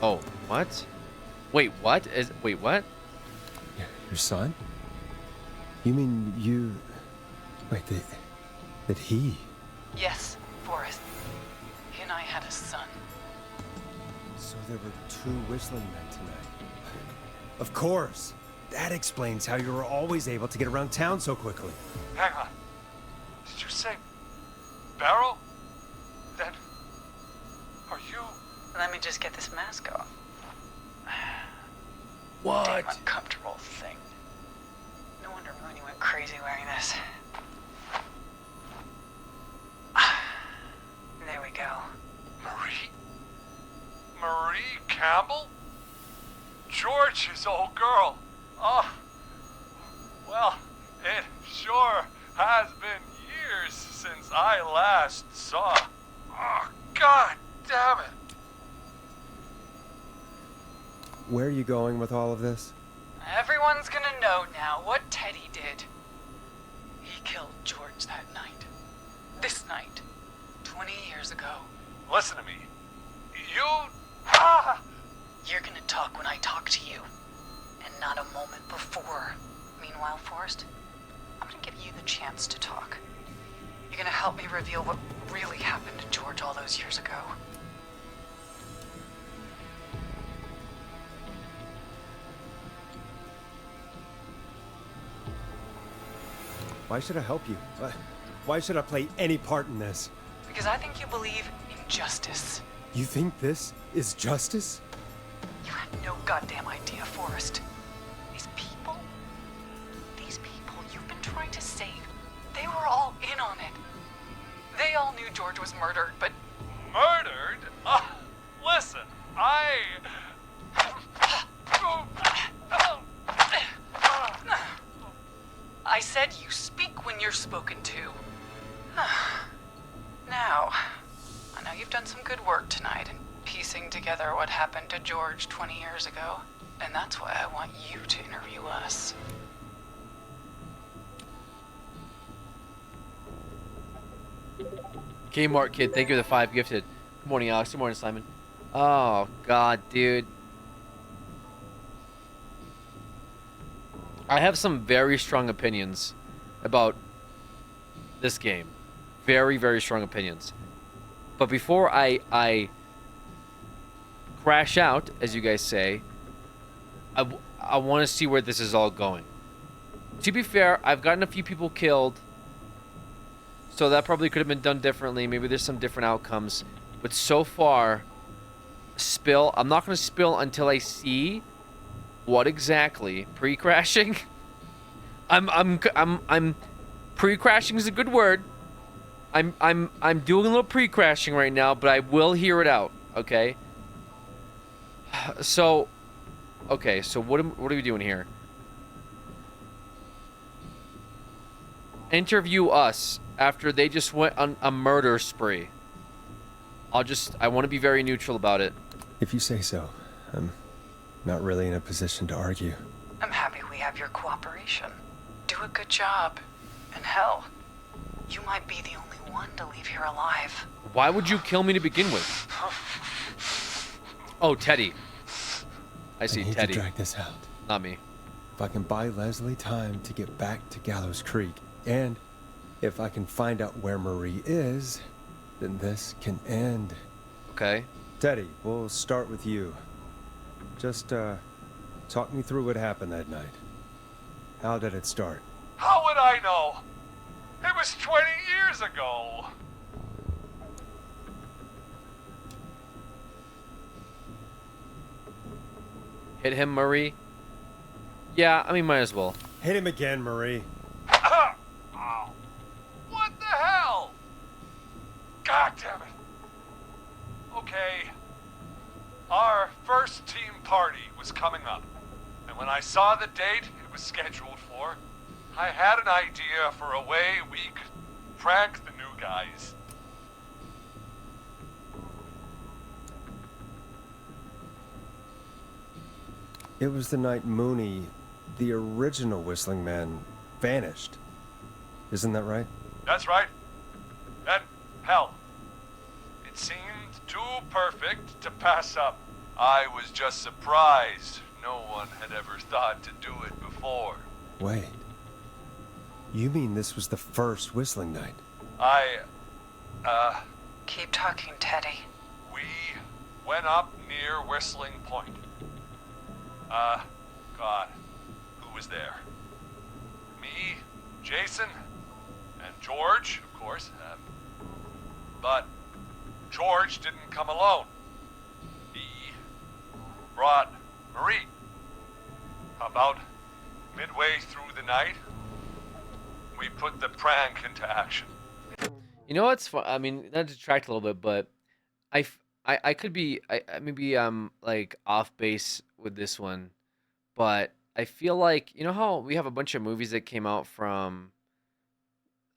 Oh, what? Wait, what? Wait, what? Your son? You mean you... Wait, that he... Yes, Forrest. He and I had a son. So there were 2 whistling men tonight. Of course. That explains how you were always able to get around town so quickly. Hang on. Did you say Barrow? Then are you... Let me just get this mask off. What? Damn uncomfortable thing. No wonder Mooney went crazy wearing this. There we go. Marie Campbell? George's old girl. Oh, well, it sure has been years since I last saw. Oh, God damn it. Where are you going with all of this? Everyone's gonna know now what Teddy did. He killed George that night. This night. 20 years ago. Listen to me. You... You're gonna talk when I talk to you. And not a moment before. Meanwhile, Forrest, I'm gonna give you the chance to talk. You're gonna help me reveal what really happened to George all those years ago. Why should I help you? Why should I play any part in this? Because I think you believe in justice. You think this is justice? You have no goddamn idea, Forrest. These people you've been trying to save, they were all in on it. They all knew George was murdered, but... Murdered? Listen, I said you speak when you're spoken to. Now, I know you've done some good work tonight in piecing together what happened to George 20 years ago, and that's why I want you to interview us. Kmart Kid, thank you for the 5 gifted. Good morning, Alex. Good morning, Simon. Oh, God, dude. I have some very strong opinions about this game. Very, very strong opinions. But before I crash out, as you guys say, I want to see where this is all going. To be fair, I've gotten a few people killed, so that probably could have been done differently. Maybe there's some different outcomes. But so far, I'm not going to spill until I see what exactly pre-crashing. I'm pre-crashing is a good word. I'm doing a little pre-crashing right now, but I will hear it out, okay? So what are we doing here? Interview us after they just went on a murder spree. I want to be very neutral about it. If you say so. I'm not really in a position to argue. I'm happy we have your cooperation. Do a good job. And hell, you might be the only one to leave here alive. Why would you kill me to begin with? Oh, Teddy. I see Teddy. To drag this out. Not me. If I can buy Leslie time to get back to Gallows Creek, and if I can find out where Marie is, then this can end. Okay. Teddy, we'll start with you. Just, talk me through what happened that night. How did it start? how would I know? It was 20 years ago. Hit him, Marie. Yeah, I mean, might as well. Hit him again, Marie. Oh. What the hell? God damn it. Okay. Our first team party was coming up. And when I saw the date it was scheduled for, I had an idea for a way we could prank the new guys. It was the night Mooney, the original Whistling Man, vanished. Isn't that right? That's right. And, hell, it seemed too perfect to pass up. I was just surprised no one had ever thought to do it before. Wait. You mean this was the first Whistling Night? Keep talking, Teddy. We went up near Whistling Point. God, who was there? Me, Jason, and George, of course. But George didn't come alone. He brought Marie. About midway through the night, we put the prank into action. You know what's fun? I mean, not to detract a little bit, but I could be maybe I'm like off base with this one, but I feel like, you know how we have a bunch of movies that came out from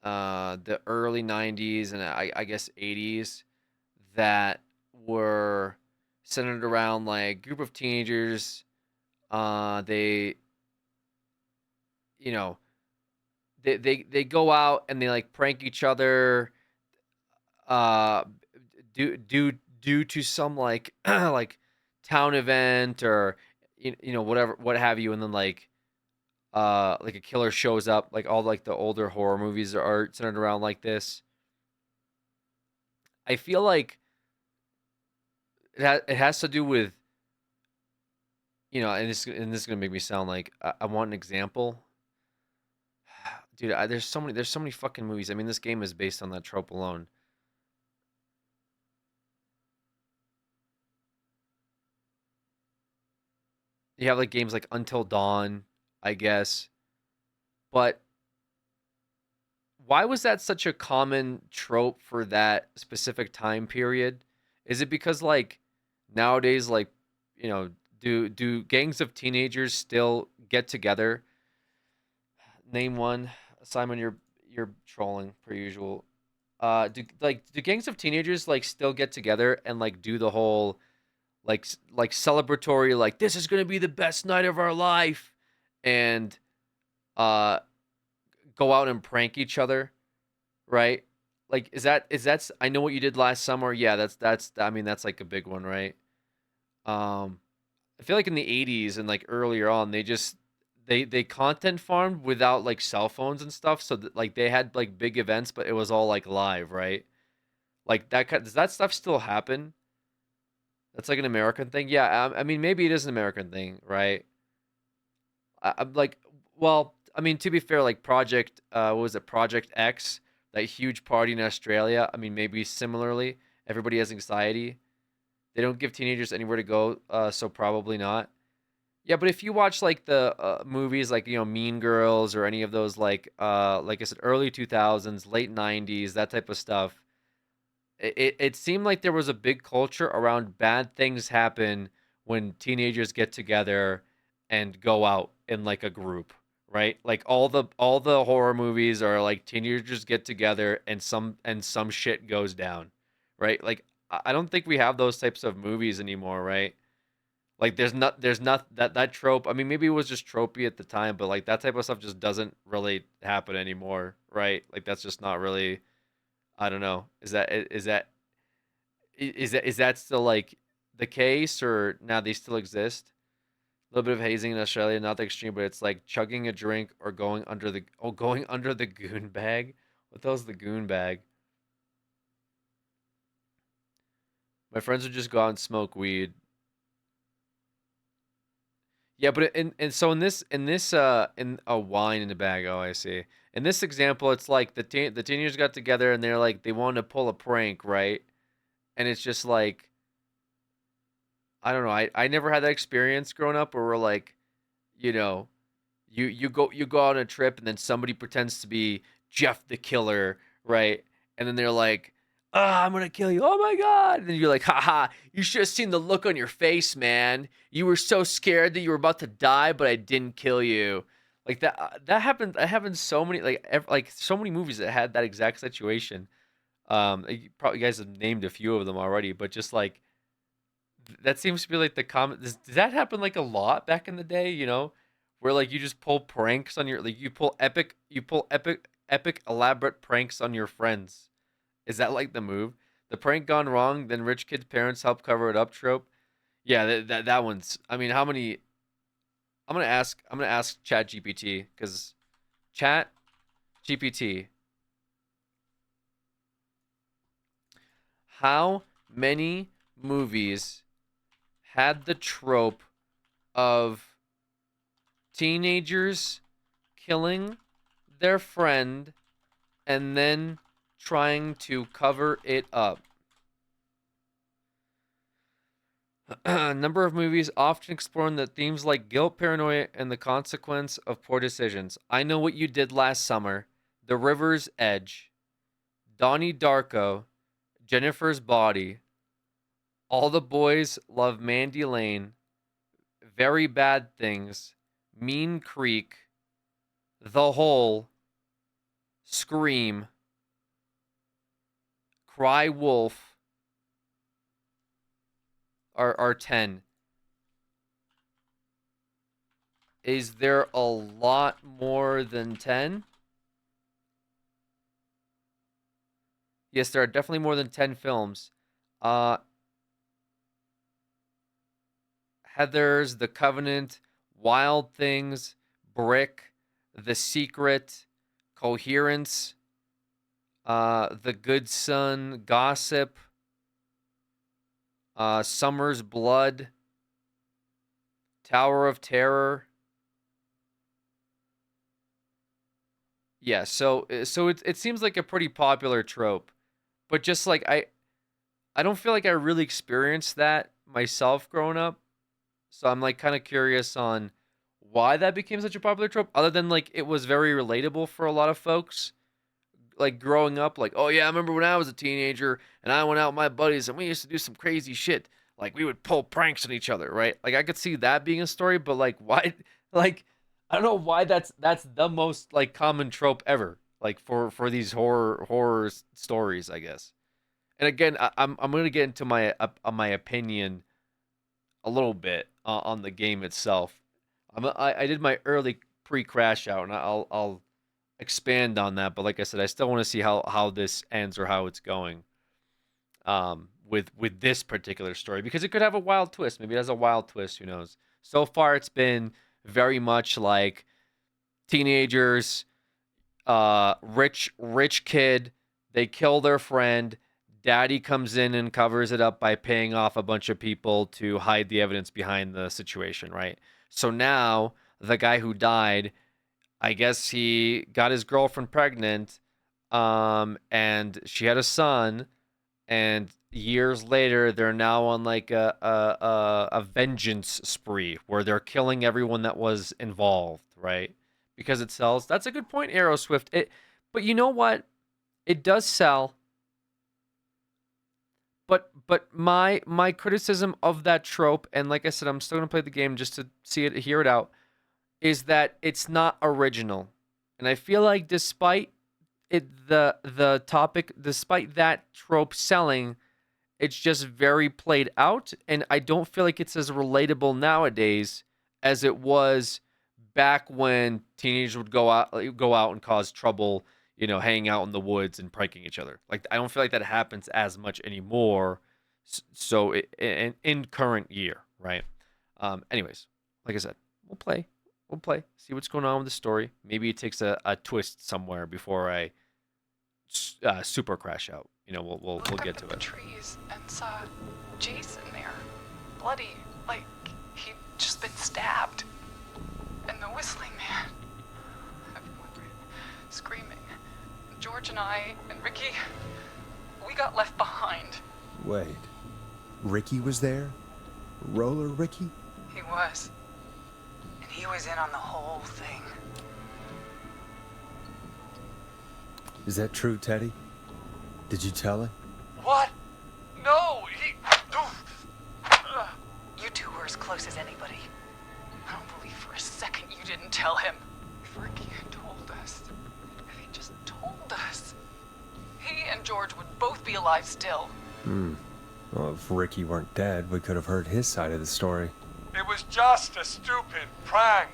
the early 90s and I guess 80s that were centered around like group of teenagers. They, you know, they go out and they like prank each other due to some like like town event or you know whatever what have you, and then like a killer shows up. Like all like the older horror movies are centered around like this. I feel like it has to do with, you know, and this is gonna make me sound like I want an example. Dude, there's so many fucking movies. I mean, this game is based on that trope alone. You have like games like Until Dawn, I guess. But why was that such a common trope for that specific time period? Is it because like nowadays, like, you know, do gangs of teenagers still get together? Name one. Simon, you're trolling per usual. Do gangs of teenagers like still get together and like do the whole like celebratory, like this is gonna be the best night of our life, and uh go out and prank each other, right? Like is that I know what you did last summer. Yeah, that's I mean that's like a big one, right? Um I feel like in the 80s and like earlier on, they just they content farmed without like cell phones and stuff, so that, like they had like big events, but it was all like live, right? Like does that stuff still happen? That's like an American thing. Yeah, I mean maybe it is an American thing, right? I'm like, well, I mean to be fair, like Project, what was it, Project X, that huge party in Australia. I mean maybe similarly, everybody has anxiety. They don't give teenagers anywhere to go, so probably not. Yeah, but if you watch like the movies like, you know, Mean Girls or any of those like I said, early 2000s, late 90s, that type of stuff, it seemed like there was a big culture around bad things happen when teenagers get together and go out in like a group, right? Like all the horror movies are like teenagers get together and some shit goes down, right? Like I don't think we have those types of movies anymore, right? Like there's not that trope. I mean, maybe it was just tropey at the time, but like that type of stuff just doesn't really happen anymore, right? Like that's just not really. I don't know. Is that still like the case, or now they still exist? A little bit of hazing in Australia, not the extreme, but it's like chugging a drink or going under the goon bag. What the hell's the goon bag? My friends would just go out and smoke weed. Yeah, but so in a wine in the bag. Oh, I see. In this example, it's like the teenagers got together and they're like they wanted to pull a prank, right? And it's just like I don't know. I never had that experience growing up where we're like, you know, you go on a trip and then somebody pretends to be Jeff the killer, right? And then they're like, "Ah, I'm gonna kill you! Oh my god!" And then you're like, "Haha! You should have seen the look on your face, man. You were so scared that you were about to die, but I didn't kill you." Like that happened. That happened so many like so many movies that had that exact situation. You guys have named a few of them already, but just like that seems to be like the common. Does that happen like a lot back in the day? You know, where like you just pull pranks on your like you pull epic elaborate pranks on your friends. Is that like the move? The prank gone wrong, then rich kids' parents help cover it up trope. Yeah, that one's. I mean, how many? I'm gonna ask Chat GPT because Chat GPT, how many movies had the trope of teenagers killing their friend and then trying to cover it up? A number of movies often exploring the themes like guilt, paranoia, and the consequence of poor decisions. I Know What You Did Last Summer, The River's Edge, Donnie Darko, Jennifer's Body, All the Boys Love Mandy Lane, Very Bad Things, Mean Creek, The Hole, Scream, Cry Wolf are 10. Is there a lot more than 10? Yes, there are definitely more than 10 films. Uh, Heathers, The Covenant, Wild Things, Brick, The Secret, Coherence, The Good Son, Gossip, Summer's Blood, Tower of Terror. Yeah, so it seems like a pretty popular trope, but just like I don't feel like I really experienced that myself growing up. So I'm like kind of curious on why that became such a popular trope, other than like it was very relatable for a lot of folks. Like growing up, like, oh yeah, I remember when I was a teenager and I went out with my buddies and we used to do some crazy shit. Like we would pull pranks on each other, right? Like I could see that being a story, but like why like I don't know why that's the most like common trope ever. Like for these horror stories, I guess. And again, I'm gonna get into my opinion a little bit on the game itself. I did my early pre-crash out, and I'll expand on that. But like I said, I still want to see how this ends or how it's going. With this particular story, because it could have a wild twist. Maybe it has a wild twist. Who knows? So far, it's been very much like teenagers, rich kid. They kill their friend. Daddy comes in and covers it up by paying off a bunch of people to hide the evidence behind the situation, right? So now the guy who died, I guess he got his girlfriend pregnant, and she had a son, and years later they're now on like a vengeance spree where they're killing everyone that was involved, right? Because it sells. That's a good point, Arrow Swift. But you know what? It does sell. But my criticism of that trope, and like I said, I'm still gonna play the game just to hear it out, is that it's not original. And I feel like despite the topic, despite that trope selling, it's just very played out, and I don't feel like it's as relatable nowadays as it was back when teenagers would go out and cause trouble, hanging out in the woods and pranking each other. Like I don't feel like that happens as much anymore. So in current year, right? Anyways, like I said, we'll play, see what's going on with the story. Maybe it takes a twist somewhere before I super crash out. We'll get to it. Trees and saw Jason there, bloody, like he'd just been stabbed, and the whistling man. Everyone screaming. George and I and Ricky, we got left behind. Wait, Ricky was there? Roller Ricky? He was. And he was in on the whole thing. Is that true, Teddy? Did you tell him? What? No, he... You two were as close as anybody. I don't believe for a second you didn't tell him. If Ricky had told us, if he just told us, he and George would both be alive still. Well, if Ricky weren't dead, we could have heard his side of the story. It was just a stupid prank.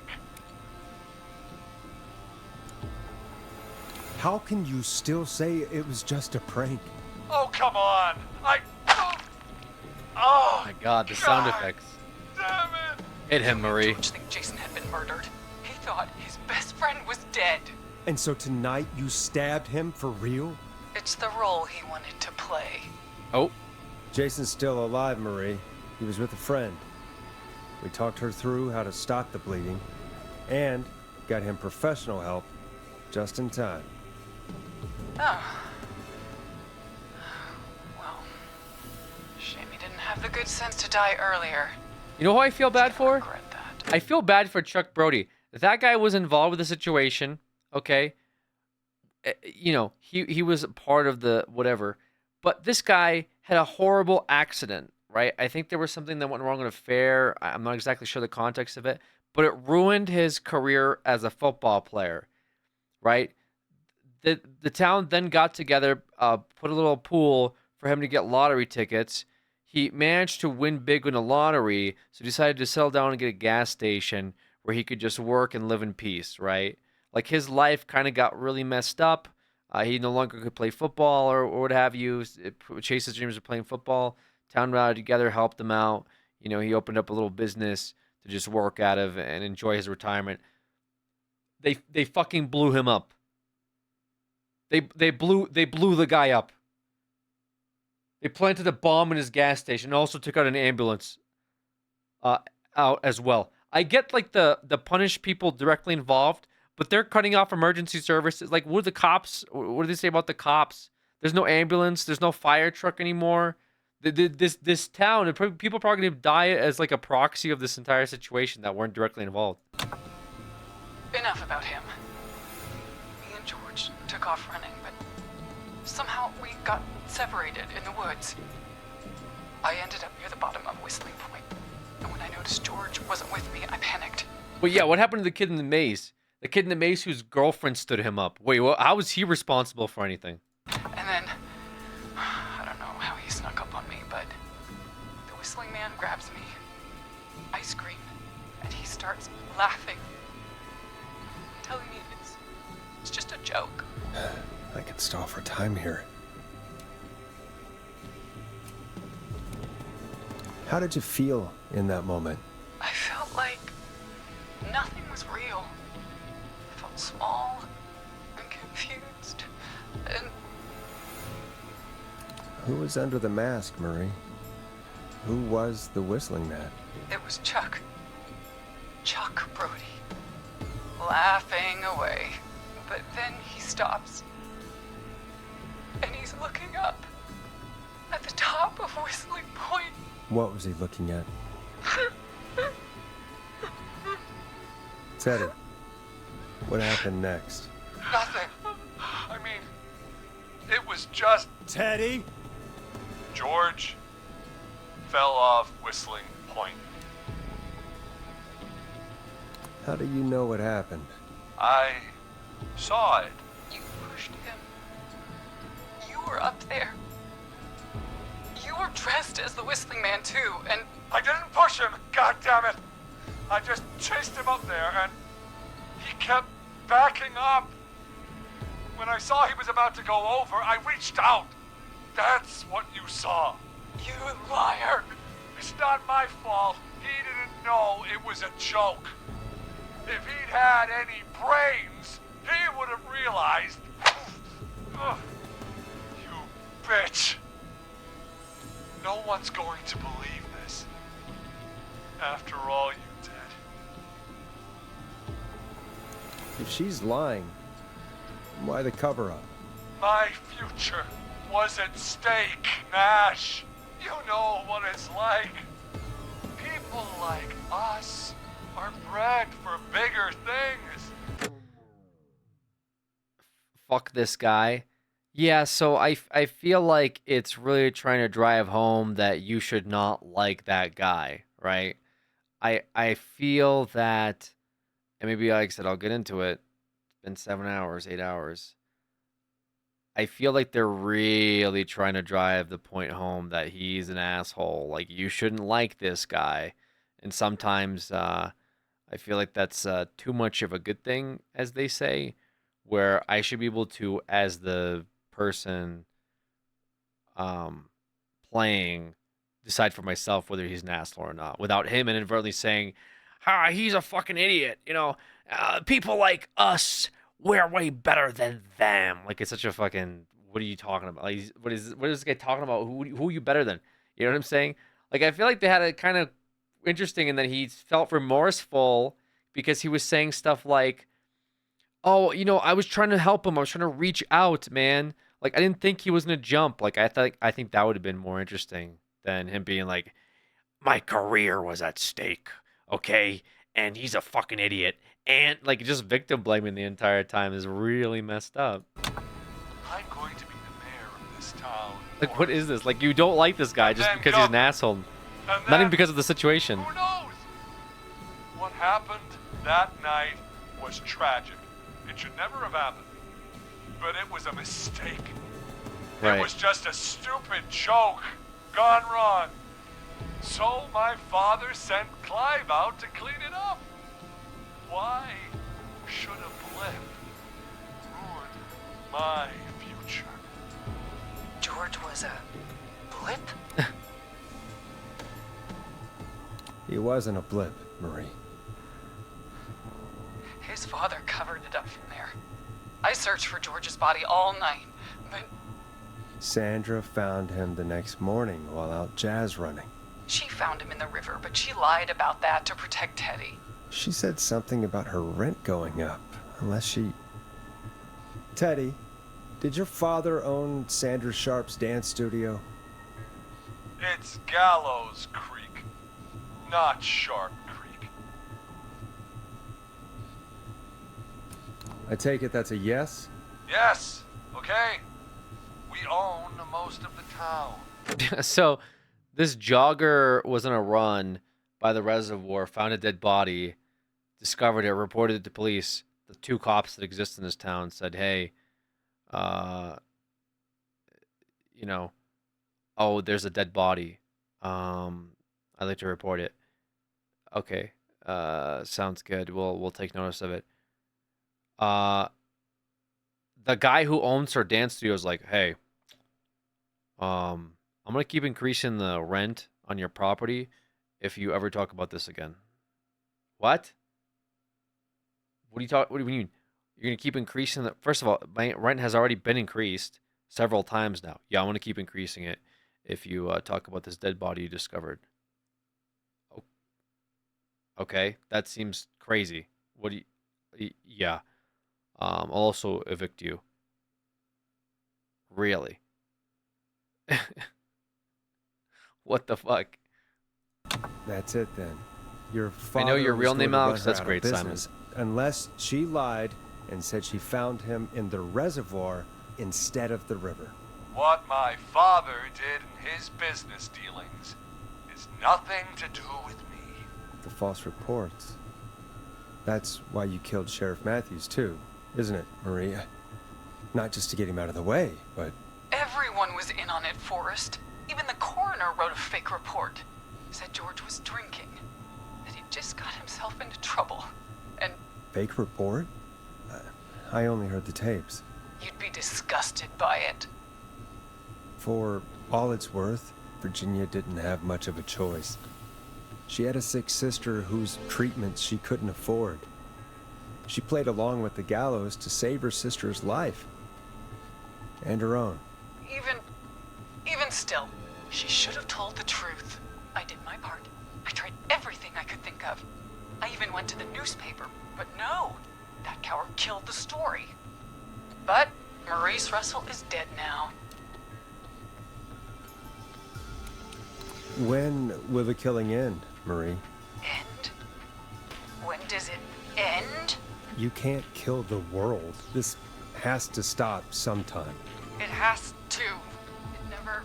How can you still say it was just a prank? Oh, come on. Oh, my God, the sound effects. Damn it. Hit him, Marie. George think Jason had been murdered. He thought his best friend was dead. And so tonight you stabbed him for real? It's the role he wanted to play. Oh. Jason's still alive, Marie. He was with a friend. We talked her through how to stop the bleeding and got him professional help just in time. Oh. Well, shame he didn't have the good sense to die earlier. You know who I feel bad for? I feel bad for Chuck Brody. That guy was involved with the situation, okay? He was part of the whatever. But this guy had a horrible accident, right? I think there was something that went wrong at a fair. I'm not exactly sure the context of it, but it ruined his career as a football player, right? The town then got together, put a little pool for him to get lottery tickets. He managed to win big in the lottery, so he decided to settle down and get a gas station where he could just work and live in peace, right? Like his life kind of got really messed up. He no longer could play football or what have you. Chase his dreams of playing football. Town rallied together, helped him out. He opened up a little business to just work out of and enjoy his retirement. They fucking blew him up. They blew the guy up. They planted a bomb in his gas station and also took out an ambulance out as well. I get like the punish people directly involved, but they're cutting off emergency services. Like, what do they say about the cops? There's no ambulance. There's no fire truck anymore. This town, people are probably gonna die as like a proxy of this entire situation that weren't directly involved. Enough about him. Me and George took off running, but somehow we got separated in the woods. I ended up near the bottom of Whistling Point, and when I noticed George wasn't with me, I panicked. But yeah, what happened to the kid in the maze? The kid in the maze whose girlfriend stood him up. Wait, well, how was he responsible for anything? And then, I don't know how he snuck up on me, but the Whistling Man grabs me. I scream, and he starts laughing, telling me it's just a joke. I could stall for time here. How did you feel in that moment? I felt like nothing was real. I felt small and confused, and Who was under the mask, Marie? Who was the Whistling Man? it was Chuck. Chuck Brody. Laughing away. But then he stops. And he's looking up at the top of Whistling Point. What was he looking at? Teddy, what happened next? Nothing. I mean, it was just... Teddy? George fell off Whistling Point. How do you know what happened? I saw it. You pushed him. You were up there. You were dressed as the Whistling Man too, and I didn't push him, God damn it! I just chased him up there, and he kept backing up. When I saw he was about to go over, I reached out. That's what you saw. You liar! It's not my fault. He didn't know it was a joke. If he'd had any brains, he would have realized. Ugh. You bitch. No one's going to believe this. After all you did. If she's lying, why the cover-up? My future was at stake, Nash. You know what it's like. People like us are bred for bigger things. Fuck this guy. Yeah, so I feel like it's really trying to drive home that you should not like that guy, right? I feel that, and maybe like I said, I'll get into it. It's been 7 hours, 8 hours. I feel like they're really trying to drive the point home that he's an asshole. Like, you shouldn't like this guy. And sometimes I feel like that's too much of a good thing, as they say, where I should be able to, as the person playing, decide for myself whether he's an asshole or not, without him inadvertently saying, he's a fucking idiot. You know, people like us, we're way better than them. Like, it's such a fucking, what are you talking about? Like, what is this guy talking about? Who are you better than? You know what I'm saying? Like, I feel like they had it kind of interesting in that he felt remorseful because he was saying stuff like, oh, you know, I was trying to help him. I was trying to reach out, man. Like, I didn't think he was going to jump. Like, I think that would have been more interesting than him being like, my career was at stake, okay? And he's a fucking idiot. And, like, just victim blaming the entire time is really messed up. I'm going to be the mayor of this town. Like, what is this? Like, you don't like this guy just because he's an asshole. Not even because of the situation. Who knows? What happened that night was tragic. It should never have happened. But it was a mistake. Right. It was just a stupid joke gone wrong. So my father sent Clive out to clean it up. Why should a blip ruin my future? George was a blip? He wasn't a blip, Marie. his father covered it up from there. I searched for George's body all night, but Sandra found him the next morning while out jazz running. she found him in the river, but she lied about that to protect Teddy. She said something about her rent going up, unless she... Teddy, did your father own Sandra Sharp's dance studio? It's Gallows Creek, not Shark Creek. I take it that's a yes? Yes, okay? We own most of the town. So, this jogger was on a run by the reservoir, found a dead body, discovered it, reported it to police. The 2 cops that exist in this town said, hey, you know, oh, there's a dead body. I'd like to report it. Okay, sounds good. We'll take notice of it. The guy who owns her dance studio is like, hey, I'm gonna keep increasing the rent on your property if you ever talk about this again. What? What do you mean? You're gonna keep increasing the? First of all, my rent has already been increased several times now. Yeah, I want to keep increasing it if you talk about this dead body you discovered. Oh, okay, that seems crazy. What do you? Yeah. I'll also evict you. Really? What the fuck? That's it then. Your father I know your real was going name, to run Alex. her That's out of great, Simon. business, unless she lied and said she found him in the reservoir instead of the river. What my father did in his business dealings is nothing to do with me. The false reports. That's why you killed Sheriff Matthews too, isn't it, Maria? Not just to get him out of the way, but... Everyone was in on it, Forrest. Even the coroner wrote a fake report. Said George was drinking. That he just got himself into trouble. And Fake report? I only heard the tapes. you'd be disgusted by it. For all it's worth, Virginia didn't have much of a choice. She had a sick sister whose treatment she couldn't afford. She played along with the gallows to save her sister's life. And her own. Even still, she should have told the truth. I did my part. I tried everything I could think of. I even went to the newspaper, but no, that coward killed the story. But Maurice Russell is dead now. When will the killing end, Marie? End? When does it end? You can't kill the world. This has to stop sometime. It has to. It never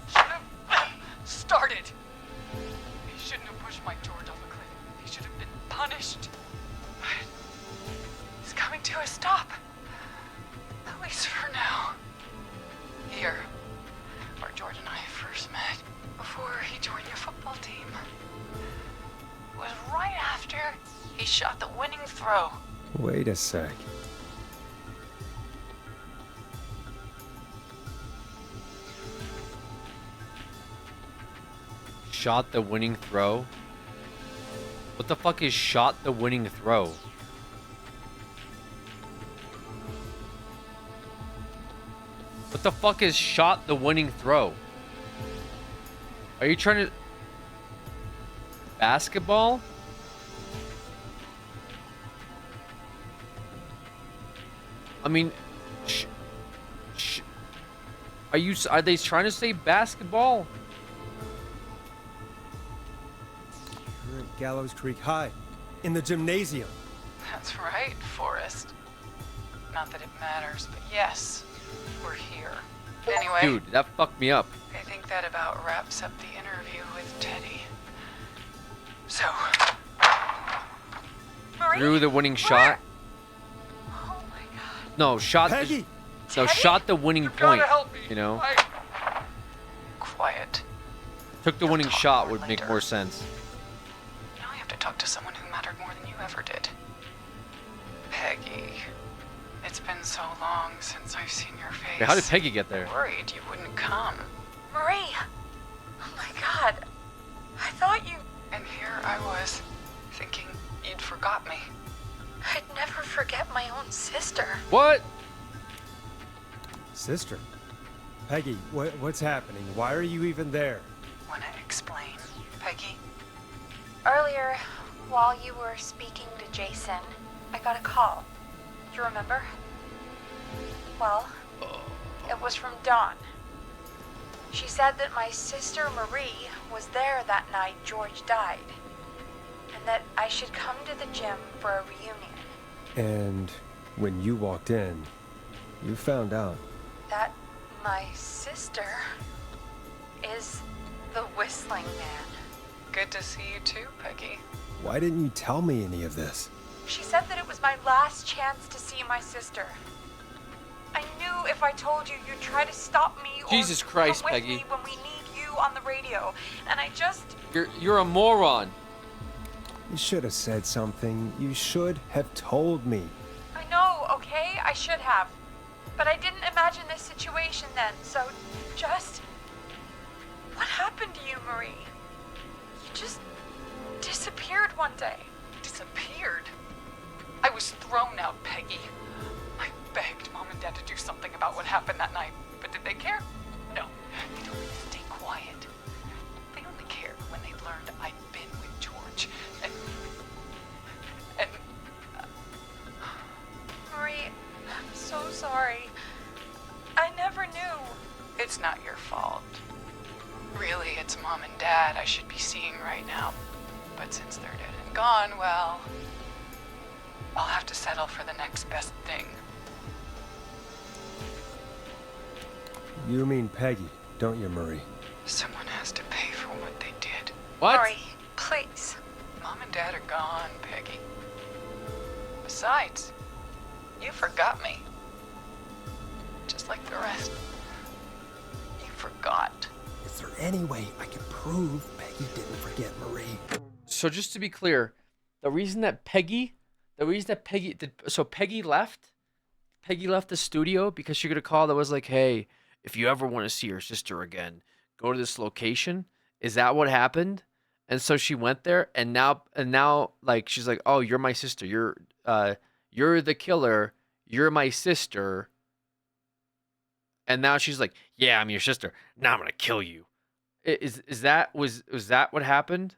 should have started. He shouldn't have pushed my George off a cliff. He should have been punished. But he's coming to a stop. At least for now. Here, where George and I first met, before he joined your football team, was right after he shot the winning throw. Wait a sec. Shot the winning throw? What the fuck is shot the winning throw? What the fuck is shot the winning throw? Are you trying to... Basketball? I mean... Are they trying to say basketball? You're at Gallows Creek High, in the gymnasium. That's right, Forrest. Not that it matters, but yes, we're here. Anyway, Dude, that fucked me up. I think that about wraps up the interview with Teddy. So, Marie, Threw the winning shot. Oh my God. No, shot. Peggy! No, shot the winning point. You know, Quiet. took the winning shot would make more sense. Now I have to talk to someone who mattered more than you ever did. Peggy. It's been so long since I've seen your face. Hey, how did Peggy get there? Worried you wouldn't come. Marie! Oh my God! I thought you... And here I was, thinking you'd forgot me. I'd never forget my own sister. What? Sister? Peggy, what's happening? Why are you even there? Wanna explain, Peggy? Earlier, while you were speaking to Jason, I got a call. You remember? Well, it was from Dawn. She said that my sister Marie was there that night George died, and that I should come to the gym for a reunion. And when you walked in, you found out. That my sister is the Whistling Man. Good to see you too, Peggy. Why didn't you tell me any of this? She said that it was my last chance to see my sister. I knew if I told you, you'd try to stop me or Jesus Christ, come with Peggy. me when we need you on the radio. And I just... You're a moron. You should have said something. You should have told me. I know, okay? I should have. But I didn't imagine this situation then, so just... What happened to you, Marie? You just disappeared one day. Disappeared? I was thrown out, Peggy. I begged Mom and Dad to do something about what happened that night, but did they care? No. They told me to stay quiet. They only cared when they learned I'd been with George. And Marie, I'm so sorry. I never knew. it's not your fault. Really, it's Mom and Dad I should be seeing right now. But since they're dead and gone, well, I'll have to settle for the next best thing. You mean Peggy, don't you, Marie? Someone has to pay for what they did. What? Marie, please. Mom and Dad are gone, Peggy. Besides, you forgot me. Just like the rest. You forgot. Is there any way I can prove Peggy didn't forget Marie? So just to be clear, the reason that Peggy left the studio because she got a call that was like, hey, if you ever want to see your sister again, go to this location. Is that what happened? And so she went there, and now like she's like, oh, you're my sister. You're the killer. You're my sister. And now she's like, yeah, I'm your sister. Now I'm gonna kill you. Was that what happened?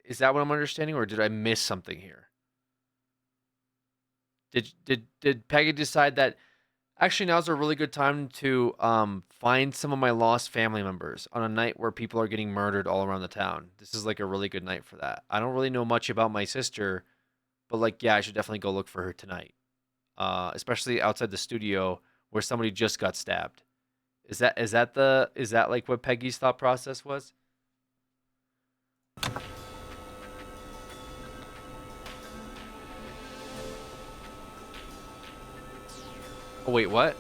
Is that what I'm understanding, or did I miss something here? Did Peggy decide that actually now's a really good time to find some of my lost family members on a night where people are getting murdered all around the town? This is like a really good night for that. I don't really know much about my sister, but like, yeah, I should definitely go look for her tonight. Especially outside the studio where somebody just got stabbed. Is that like what Peggy's thought process was? Oh, wait, what?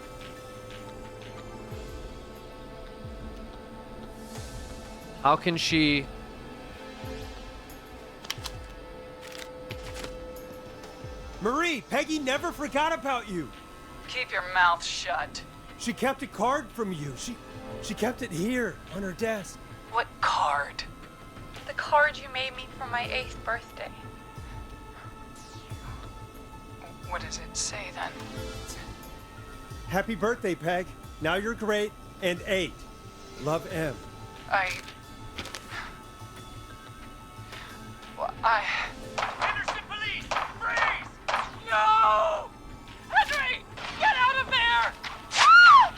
How can she... Marie, Peggy never forgot about you. Keep your mouth shut. She kept a card from you. She kept it here on her desk. What card? The card you made me for my 8th birthday. What does it say then? Happy birthday, Peg. Now you're great and 8. Love, M. Henderson police! Freeze! No! Henry! Get out of there! Ah!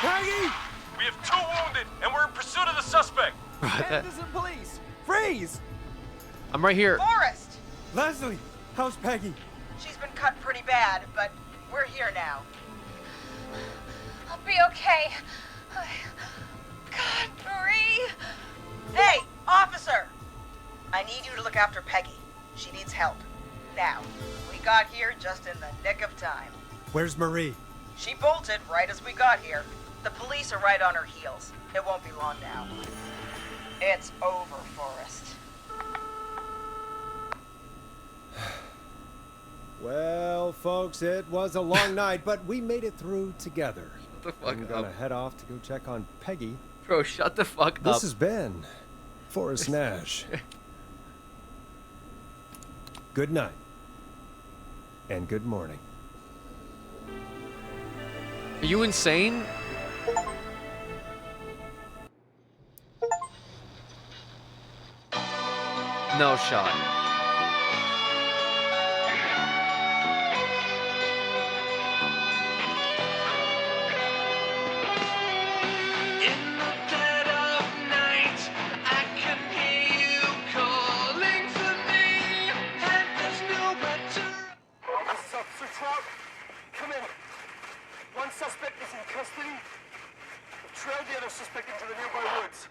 Peggy! We have 2 wounded, and we're in pursuit of the suspect. Henderson police! Freeze! I'm right here. Forrest! Leslie, how's Peggy? She's been cut pretty bad, but we're here now. I'll be okay. God, Marie! Hey, officer! I need you to look after Peggy. She needs help. Now, we got here just in the nick of time. Where's Marie? She bolted right as we got here. The police are right on her heels. It won't be long now. It's over, Forrest. Well, folks, it was a long night, but we made it through together. Shut the fuck I'm gonna head off to go check on Peggy. Bro, shut the fuck up. This has been Forrest Nash. Good night. And good morning. Are you insane? No shot. another suspect into the nearby woods.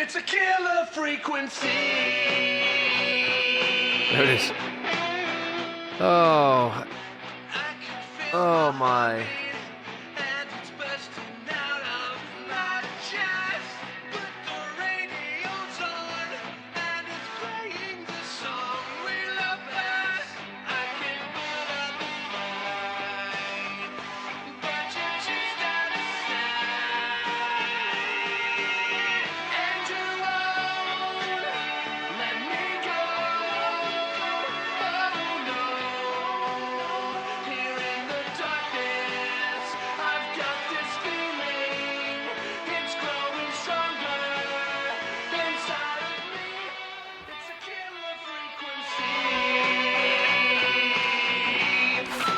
It's a killer frequency. There it is. Oh. Oh my.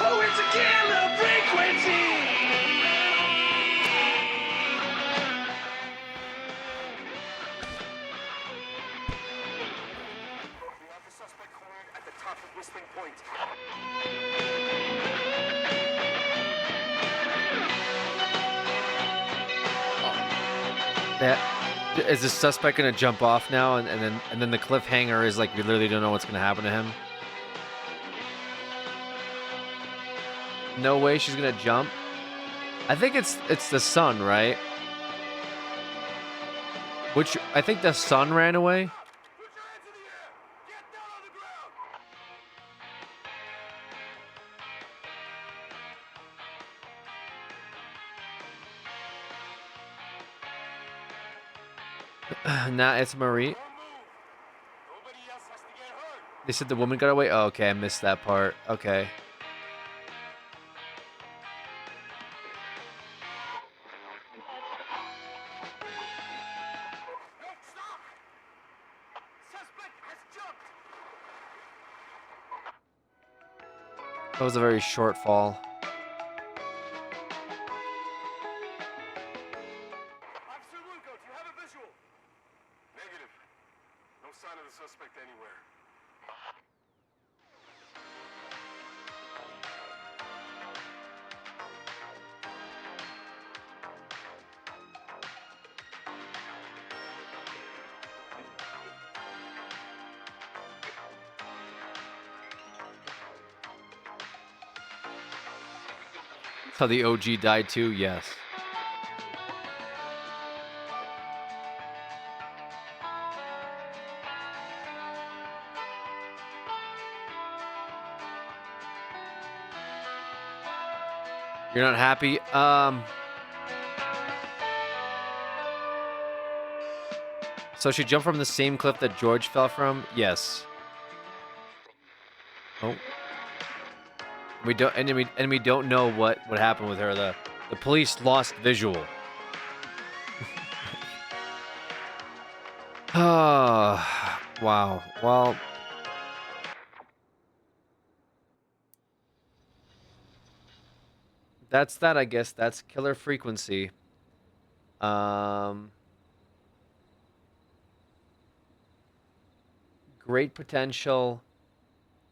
Oh, it's a killer frequency! We have the suspect cornered at the top of Whistling Point. That is the suspect gonna jump off now, and then the cliffhanger is like we literally don't know what's gonna happen to him. No way she's gonna jump. I think it's the son, right? Which I think the son ran away. Nah, it's Marie. They said the woman got away. Oh, okay, I missed that part. Okay. That was a very short fall. Officer Lugo, do you have a visual? Negative. No sign of the suspect anywhere. That's how the OG died too, yes. You're not happy? So she jumped from the same cliff that George fell from? Yes. Oh. We don't and we don't know what happened with her. The police lost visual. Oh, wow. Well, that's that, I guess. That's killer frequency. Great potential.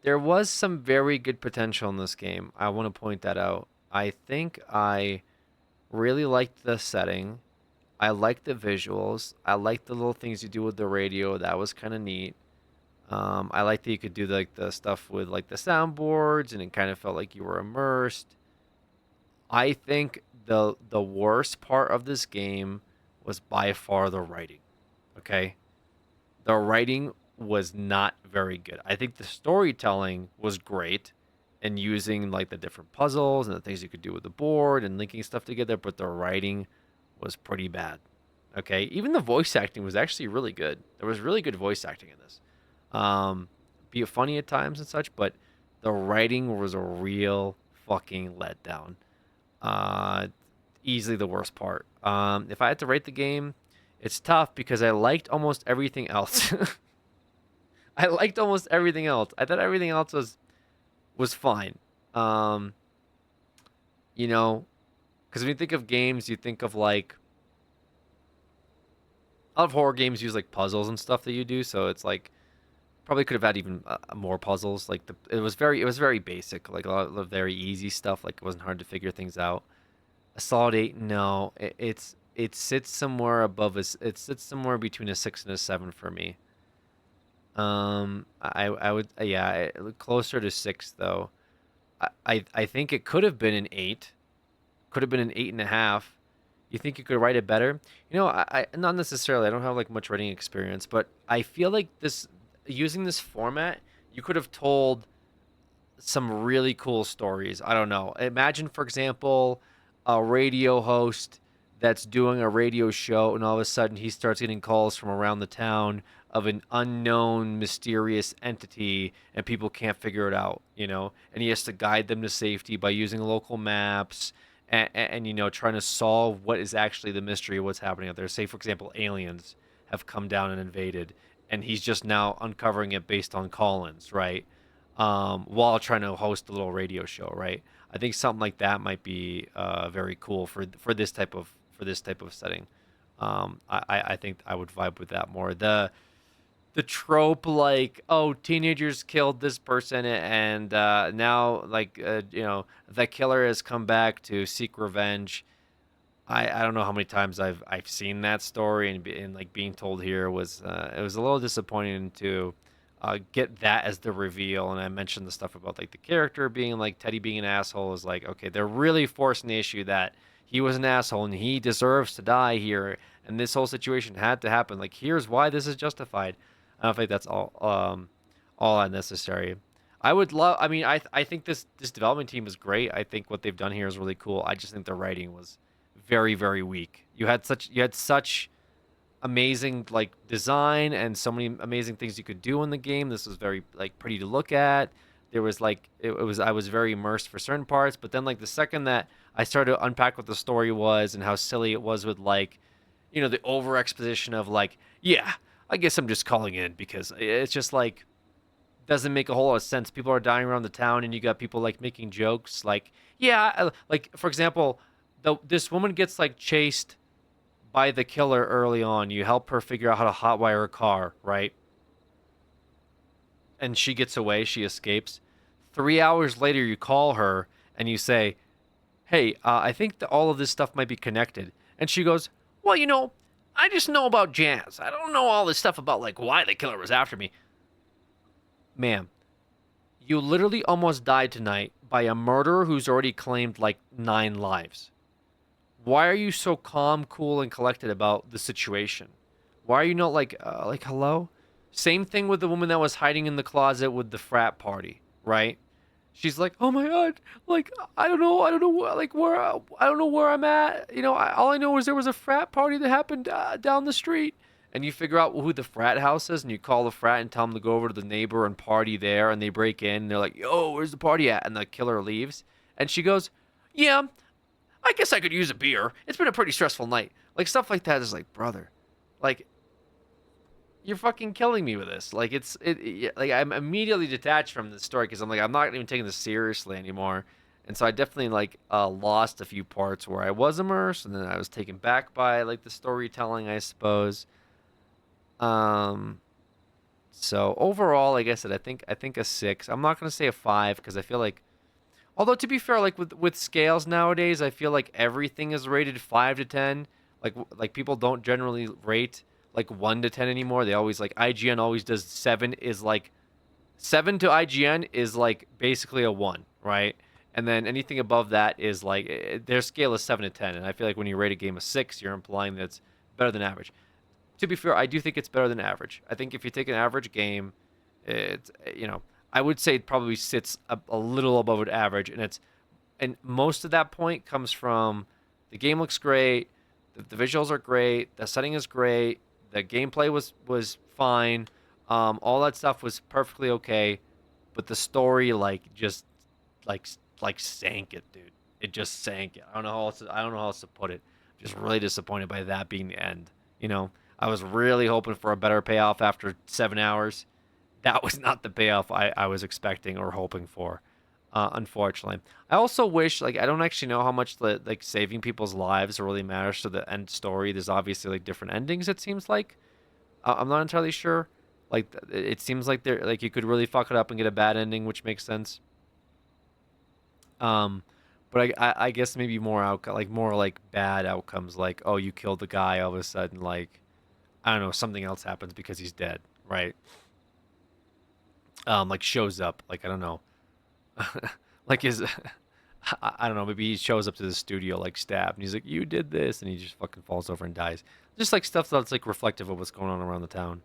There was some very good potential in this game. I want to point that out. I think I really liked the setting. I liked the visuals. I liked the little things you do with the radio. That was kind of neat. I liked that you could do like the stuff with like the soundboards, and it kind of felt like you were immersed. I think the worst part of this game was by far the writing. Okay? The writing was not very good. I think the storytelling was great and using like the different puzzles and the things you could do with the board and linking stuff together, but the writing was pretty bad. Okay? Even the voice acting was actually really good. There was really good voice acting in this. Be it funny at times and such, but the writing was a real fucking letdown. Easily the worst part. If I had to rate the game, it's tough because I liked almost everything else. I liked almost everything else. I thought everything else was fine. Um, you know, because when you think of games, you think of like a lot of horror games use like puzzles and stuff that you do. So it's like probably could have had even more puzzles. Like it was very basic. Like a lot of very easy stuff. Like it wasn't hard to figure things out. A solid 8, no. It sits somewhere above us. It sits somewhere between a 6 and a 7 for me. I would yeah, closer to 6 though. I think it could have been an 8. Could have been an 8.5. You think you could write it better? I not necessarily. I don't have like much writing experience, but I feel like this using this format, you could have told some really cool stories. I don't know. Imagine, for example, a radio host that's doing a radio show, and all of a sudden he starts getting calls from around the town of an unknown, mysterious entity, and people can't figure it out, and he has to guide them to safety by using local maps and trying to solve what is actually the mystery of what's happening out there. Say, for example, aliens have come down and invaded, and he's just now uncovering it based on call-ins, right? While trying to host a little radio show, right? I think something like that might be very cool for this type of setting. I think I would vibe with that more. The trope, like, oh, teenagers killed this person, and now the killer has come back to seek revenge. I don't know how many times I've seen that story, and like being told here was it was a little disappointing to get that as the reveal. And I mentioned the stuff about like the character being like Teddy being an asshole is like, okay, they're really forcing the issue that he was an asshole and he deserves to die here, and this whole situation had to happen. Like, here's why this is justified. I don't think that's all unnecessary. I would love. I mean, I think this development team is great. I think what they've done here is really cool. I just think the writing was very, very weak. You had such amazing like design and so many amazing things you could do in the game. This was very like pretty to look at. There was like it was I was very immersed for certain parts, but then like the second that I started to unpack what the story was and how silly it was with like the over exposition of like, yeah, I guess I'm just calling in because it's just like doesn't make a whole lot of sense. People are dying around the town, and you got people like making jokes, like, yeah, like for example, this woman gets like chased by the killer early on. You help her figure out how to hotwire a car, right? And she gets away. She escapes. 3 hours later, you call her and you say, "Hey, I think that all of this stuff might be connected." And she goes, "Well, I just know about jazz. I don't know all this stuff about like why the killer was after me." Ma'am, you literally almost died tonight by a murderer who's already claimed like 9 lives. Why are you so calm, cool, and collected about the situation? Why are you not like hello? Same thing with the woman that was hiding in the closet with the frat party, right? She's like, "Oh my god, like I don't know, like where, I don't know where I'm at. All I know is there was a frat party that happened down the street." And you figure out who the frat house is, and you call the frat and tell them to go over to the neighbor and party there. And they break in, and they're like, "Yo, where's the party at?" And the killer leaves, and she goes, "Yeah, I guess I could use a beer. It's been a pretty stressful night." Like stuff like that is like, brother, like you're fucking killing me with this. Like like I'm immediately detached from the story because I'm like I'm not even taking this seriously anymore. And so I definitely like lost a few parts where I was immersed, and then I was taken back by like the storytelling, I suppose. So overall, like I said, I think a 6. I'm not gonna say a 5 because I feel like, although to be fair, like with scales nowadays, I feel like everything is rated 5 to 10. Like people don't generally rate like 1 to 10 anymore. They always like IGN always does 7 is like 7 to IGN is like basically a 1, right? And then anything above that is like their scale is 7 to 10. And I feel like when you rate a game a 6, you're implying that it's better than average. To be fair, I do think it's better than average. I think if you take an average game, it's I would say it probably sits a little above an average, and most of that point comes from the game looks great, the visuals are great, the setting is great, the gameplay was fine, all that stuff was perfectly okay, but the story just sank it, dude. It just sank it. I don't know how else to put it. I'm just really disappointed by that being the end. I was really hoping for a better payoff after 7 hours, that was not the payoff I was expecting or hoping for. Unfortunately, I also wish like I don't actually know how much like saving people's lives really matters to the end story. There's obviously like different endings. It seems like I'm not entirely sure. Like it seems like there like you could really fuck it up and get a bad ending, which makes sense. Um, but I guess maybe more outcome like more like bad outcomes, like oh you killed the guy, all of a sudden like I don't know something else happens because he's dead, right? Like shows up, like I don't know, like his I don't know, maybe he shows up to the studio like stabbed, and he's like you did this, and he just fucking falls over and dies. Just like stuff that's like reflective of what's going on around the town.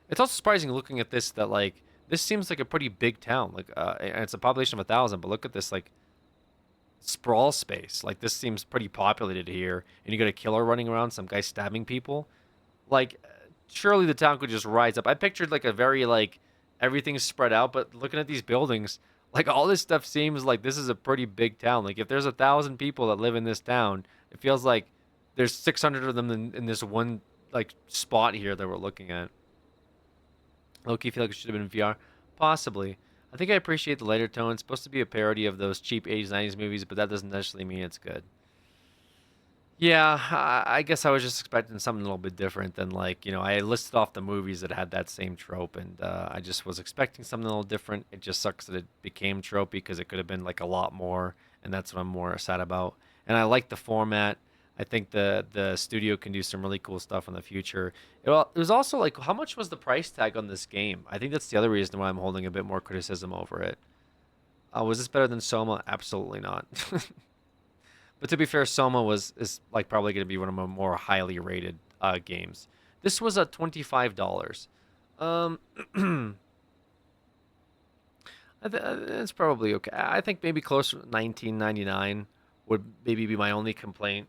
It's also surprising looking at this that like this seems like a pretty big town, like and it's a population of 1,000. But look at this like sprawl space. Like this seems pretty populated here, and you got a killer running around, some guy stabbing people. Like surely the town could just rise up. I pictured like a very like everything's spread out, but looking at these buildings, like all this stuff seems like this is a pretty big town. Like if there's 1,000 people that live in this town, it feels like there's 600 of them in this one like spot here that we're looking at. Loki feel like it should have been in VR? Possibly. I think I appreciate the lighter tone. It's supposed to be a parody of those cheap 80s, 90s movies, but that doesn't necessarily mean it's good. Yeah, I guess I was just expecting something a little bit different than like, I listed off the movies that had that same trope, and I just was expecting something a little different. It just sucks that it became tropey because it could have been like a lot more, and that's what I'm more sad about. And I like the format. I think the studio can do some really cool stuff in the future. It was also like, how much was the price tag on this game? I think that's the other reason why I'm holding a bit more criticism over it. Was this better than Soma? Absolutely not. But to be fair, Soma is like probably going to be one of my more highly rated games. This was at $25. Um, it's probably okay. I think maybe closer to 19.99 would maybe be my only complaint.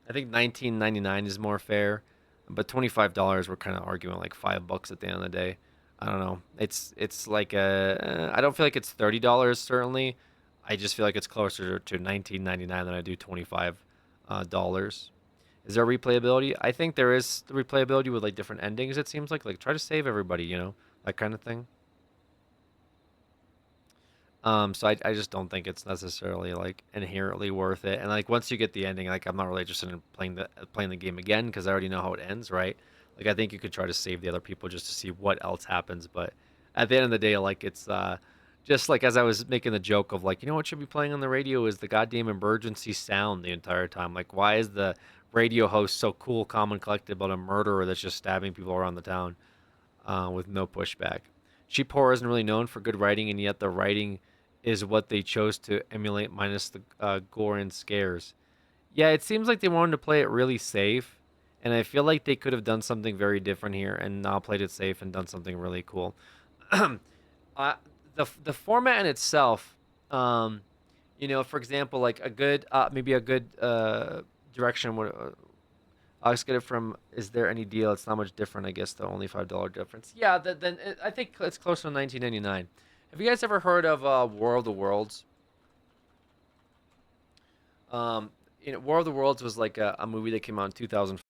I think 19.99 is more fair, but $25 we're kind of arguing like $5 at the end of the day. I don't know. It's like I don't feel like it's $30 certainly. I just feel like it's closer to 19.99 than I do $25. Is there replayability? I think there is the replayability with like different endings. It seems like try to save everybody, that kind of thing. So I just don't think it's necessarily like inherently worth it. And like once you get the ending, like I'm not really interested in playing the game again because I already know how it ends, right? Like I think you could try to save the other people just to see what else happens. But at the end of the day, like it's just like as I was making the joke of like, what should be playing on the radio is the goddamn emergency sound the entire time. Like why is the radio host so cool, calm, and collected about a murderer that's just stabbing people around the town with no pushback? Cheap horror isn't really known for good writing, and yet the writing is what they chose to emulate, minus the gore and scares. Yeah, it seems like they wanted to play it really safe, and I feel like they could have done something very different here and not played it safe and done something really cool. The format in itself, for example, like a good maybe a good direction would. I'll just get it from. Is there any deal? It's not much different, I guess. Though only $5 difference. Yeah, then I think it's closer to 19.99. Have you guys ever heard of War of the Worlds? War of the Worlds was like a movie that came out in 2000.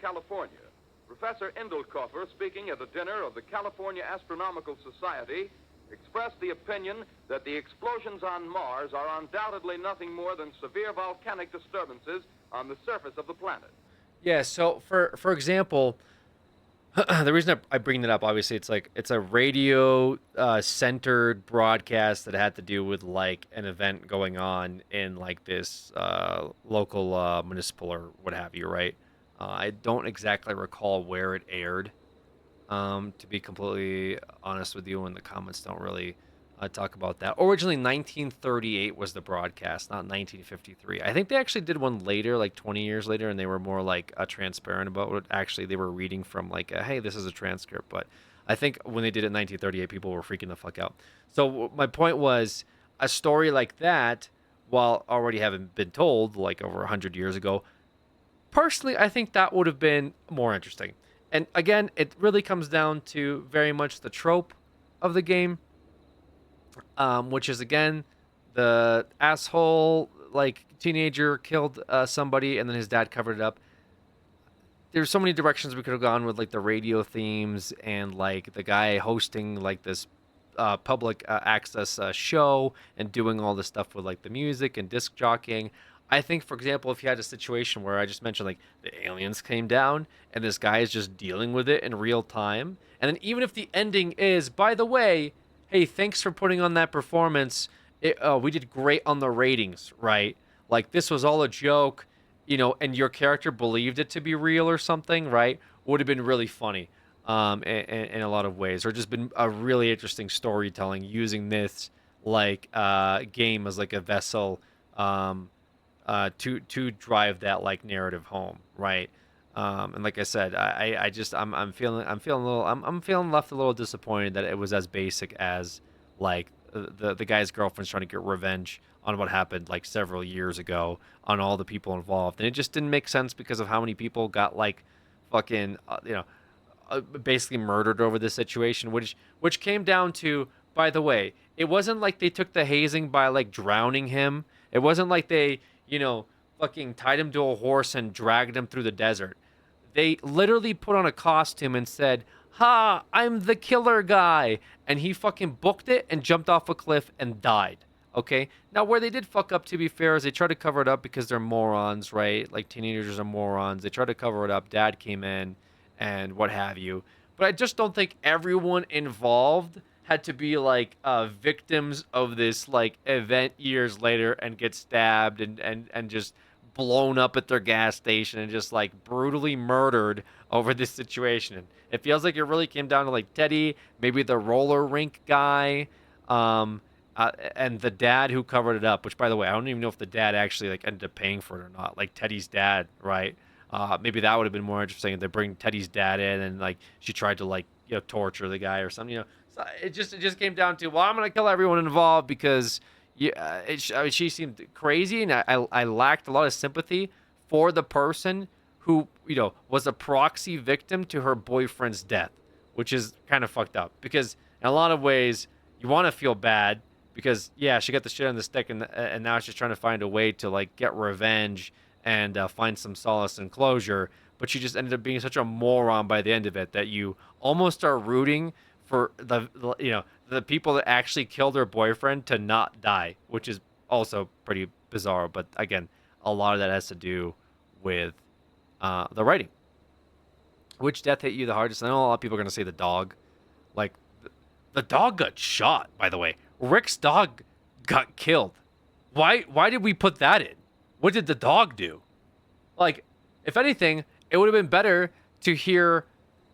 California. Professor Endelkoffer, speaking at a dinner of the California Astronomical Society, expressed the opinion that the explosions on Mars are undoubtedly nothing more than severe volcanic disturbances on the surface of the planet. Yeah, so for example, the reason I bring that up, obviously, it's a radio centered broadcast that had to do with like an event going on in like this local municipal or what have you, right? I don't exactly recall where it aired. To be completely honest with you, and the comments don't really talk about that. Originally, 1938 was the broadcast, not 1953. I think they actually did one later, like 20 years later, and they were more like transparent about what actually they were reading from, like, hey, this is a transcript. But I think when they did it in 1938, people were freaking the fuck out. So my point was, a story like that, while already having been told like over 100 years ago, personally, I think that would have been more interesting. And again, it really comes down to very much the trope of the game, which is, again, the asshole like teenager killed somebody and then his dad covered it up. There's so many directions we could have gone with, like the radio themes and like the guy hosting like this public access show and doing all this stuff with like the music and disc jockeying. I think, for example, if you had a situation where I just mentioned like the aliens came down and this guy is just dealing with it in real time, and then even if the ending is, by the way, hey, thanks for putting on that performance, we did great on the ratings, right? Like this was all a joke, and your character believed it to be real or something, right? Would have been really funny in a lot of ways, or just been a really interesting storytelling using this like game as like a vessel to drive that like narrative home, right? And like I said, I'm feeling left a little disappointed that it was as basic as like the guy's girlfriend's trying to get revenge on what happened like several years ago on all the people involved, and it just didn't make sense because of how many people got like fucking basically murdered over this situation, which came down to, by the way, it wasn't like they took the hazing by like drowning him. It wasn't like they fucking tied him to a horse and dragged him through the desert. They literally put on a costume and said, "Ha, I'm the killer guy." And he fucking booked it and jumped off a cliff and died. Okay? Now, where they did fuck up, to be fair, is they tried to cover it up because they're morons, right? Like, teenagers are morons. They tried to cover it up. Dad came in and what have you. But I just don't think everyone involved had to be like victims of this like event years later and get stabbed and just blown up at their gas station and just like brutally murdered over this situation. It feels like it really came down to like Teddy, maybe the roller rink guy, and the dad who covered it up, which, by the way, I don't even know if the dad actually like ended up paying for it or not, like Teddy's dad, right? Maybe that would have been more interesting if they bring Teddy's dad in and like she tried to like torture the guy or something. So it just came down to, well, I'm gonna kill everyone involved because she seemed crazy, and I lacked a lot of sympathy for the person who was a proxy victim to her boyfriend's death, which is kind of fucked up because in a lot of ways you want to feel bad because she got the shit on the stick and now she's trying to find a way to like get revenge and find some solace and closure, but she just ended up being such a moron by the end of it that you almost are rooting for the people that actually killed her boyfriend to not die, which is also pretty bizarre. But again, a lot of that has to do with the writing. Which death hit you the hardest? I know a lot of people are going to say the dog. Like, the dog got shot, by the way. Rick's dog got killed. Why did we put that in? What did the dog do? Like, if anything, it would have been better to hear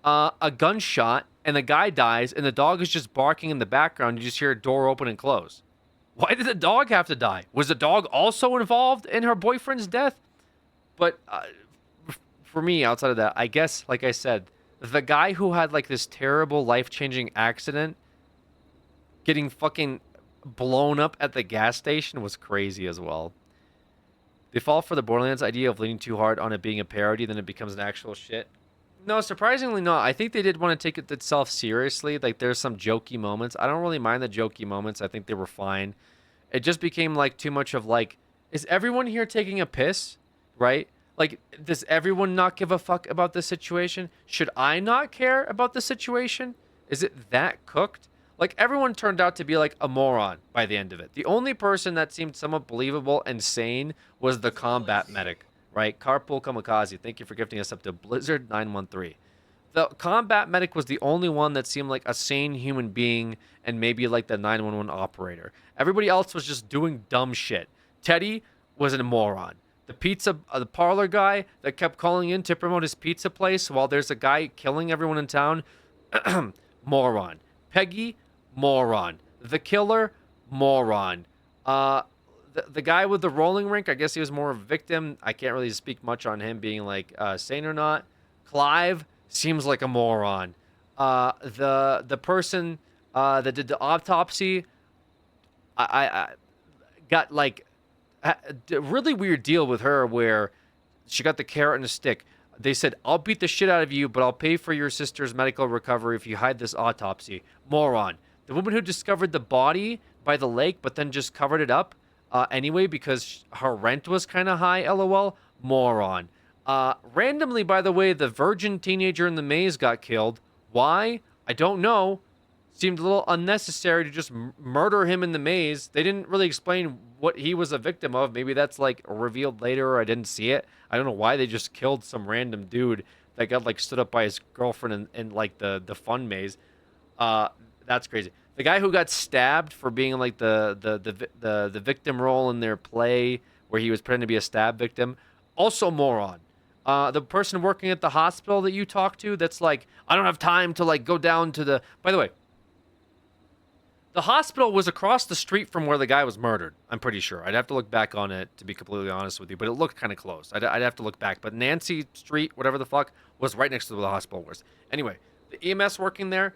a gunshot and the guy dies and the dog is just barking in the background. You just hear a door open and close. Why did the dog have to die? Was the dog also involved in her boyfriend's death? But for me, outside of that, I guess, like I said, the guy who had like this terrible life-changing accident getting fucking blown up at the gas station was crazy as well. They fall for the Borderlands idea of leaning too hard on it being a parody, then it becomes an actual shit. No, surprisingly not. I think they did want to take it itself seriously. Like, there's some jokey moments. I don't really mind the jokey moments. I think they were fine. It just became like too much of like, is everyone here taking a piss? Right? Like, does everyone not give a fuck about the situation? Should I not care about the situation? Is it that cooked? Like, everyone turned out to be like a moron by the end of it. The only person that seemed somewhat believable and sane was the combat medic, right? Carpool Kamikaze, thank you for gifting us up to Blizzard 913. The combat medic was the only one that seemed like a sane human being and maybe like the 911 operator. Everybody else was just doing dumb shit. Teddy was a moron. The parlor guy that kept calling in to promote his pizza place while there's a guy killing everyone in town, moron. Peggy, moron. The killer, moron. The guy with the rolling rink, I guess he was more of a victim. I can't really speak much on him being like sane or not. Clive seems like a moron. The person that did the autopsy, I got like a really weird deal with her where she got the carrot and a stick. They said, I'll beat the shit out of you, but I'll pay for your sister's medical recovery if you hide this autopsy. Moron. The woman who discovered the body by the lake but then just covered it up anyway because her rent was kind of high, lol. Moron. Randomly, by the way, the virgin teenager in the maze got killed. Why? I don't know. Seemed a little unnecessary to just murder him in the maze. They didn't really explain what he was a victim of. Maybe that's like revealed later or I didn't see it. I don't know why they just killed some random dude that got like stood up by his girlfriend in like the fun maze. That's crazy. The guy who got stabbed for being like the victim role in their play where he was pretending to be a stab victim, also moron. The person working at the hospital that you talked to that's like, I don't have time to like go down to the... By the way, the hospital was across the street from where the guy was murdered, I'm pretty sure. I'd have to look back on it, to be completely honest with you, but it looked kind of close. I'd have to look back. But Nancy Street, whatever the fuck, was right next to where the hospital was. Anyway, the EMS working there,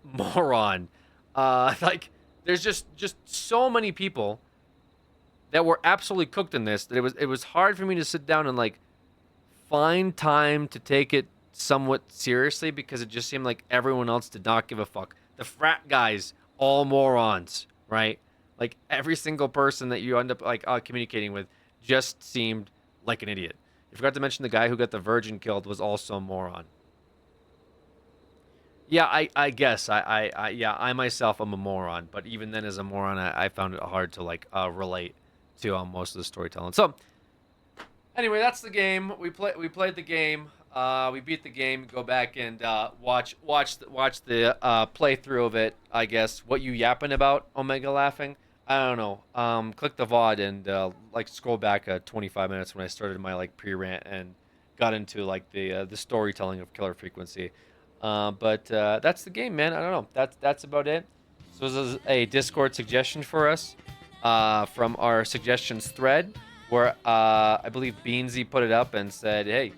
moron. Like, there's just so many people that were absolutely cooked in this that it was hard for me to sit down and, like, find time to take it somewhat seriously because it just seemed like everyone else did not give a fuck. The frat guys, all morons, right? Like every single person that you end up like communicating with just seemed like an idiot. You forgot to mention the guy who got the virgin killed was also a moron. Yeah, I guess I myself am a moron, but even then as a moron, I found it hard to like relate to most of the storytelling. So anyway, that's the game. We played the game. We beat the game. Go back and watch the playthrough of it. I guess what you yapping about, Omega laughing. I don't know. Click the VOD and like scroll back 25 minutes when I started my like pre-rant and got into like the storytelling of Killer Frequency. But that's the game, man. I don't know. That's about it. So this is a Discord suggestion for us from our suggestions thread where I believe Beansy put it up and said, hey,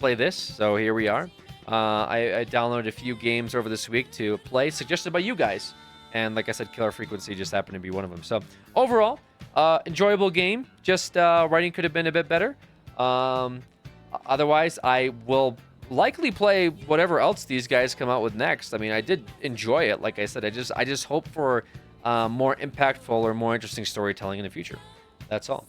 play this. So here we are. I downloaded a few games over this week to play suggested by you guys, and like I said, Killer Frequency just happened to be one of them. So overall, enjoyable game. Just writing could have been a bit better. Otherwise, I will likely play whatever else these guys come out with next. I mean, I did enjoy it. Like I said, I just hope for more impactful or more interesting storytelling in the future. That's all.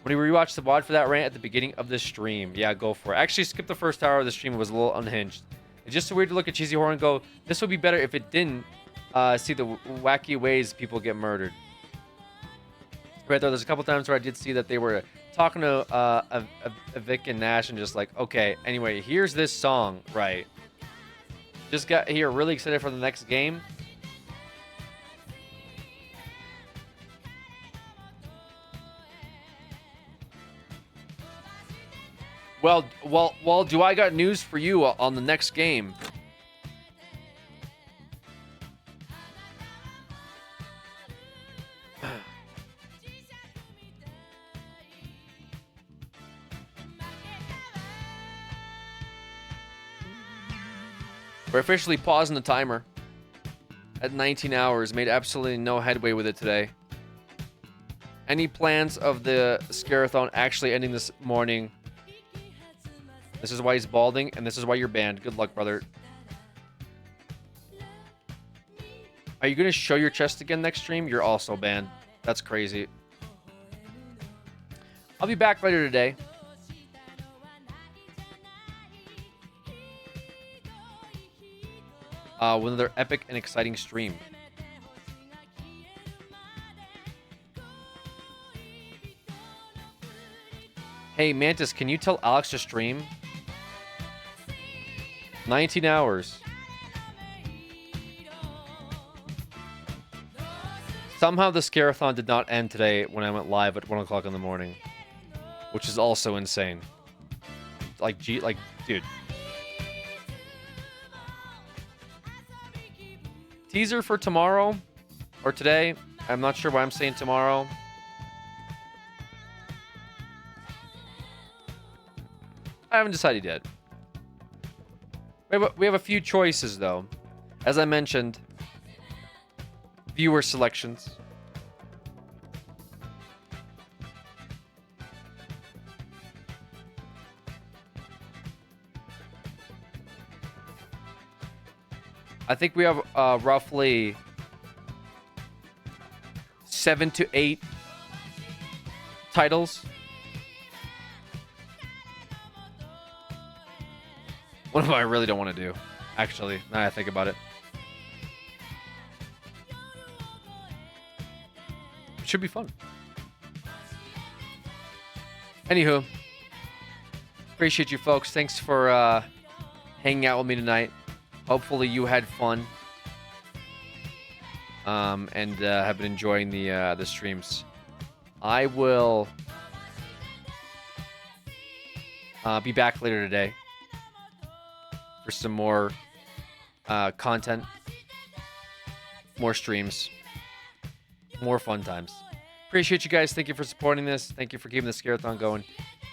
When you rewatch the VOD for that rant at the beginning of the stream, yeah, go for it. Actually, skip the first hour of the stream. It was a little unhinged. It's just so weird to look at Cheesy Horror and go, this would be better if it didn't see the wacky ways people get murdered. Right there, there's a couple times where I did see that they were talking to a Vic and Nash and just like, okay, anyway, here's this song, right? Just got here really excited for the next game. Well, do I got news for you on the next game? We're officially pausing the timer at 19 hours. Made absolutely no headway with it today. Any plans of the scare-a-thon actually ending this morning? This is why he's balding, and this is why you're banned. Good luck, brother. Are you going to show your chest again next stream? You're also banned. That's crazy. I'll be back later today. with another epic and exciting stream. Hey, Mantis, can you tell Alex to stream? 19 hours. Somehow the scare-a-thon did not end today when I went live at 1 o'clock in the morning, which is also insane. Like, dude. Teaser for tomorrow or today. I'm not sure why I'm saying tomorrow. I haven't decided yet. We have a few choices, though. As I mentioned, viewer selections. I think we have roughly 7 to 8 titles. One of them I really don't want to do, actually, now that I think about it. It should be fun. Anywho, appreciate you folks. Thanks for hanging out with me tonight. Hopefully you had fun and have been enjoying the streams. I will be back later today for some more content, more streams, more fun times. Appreciate you guys. Thank you for supporting this. Thank you for keeping the scare-a-thon going.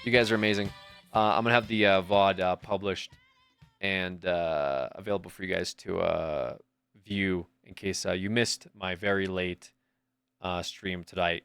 You guys are amazing. I'm gonna have the VOD published and available for you guys to view in case you missed my very late stream tonight.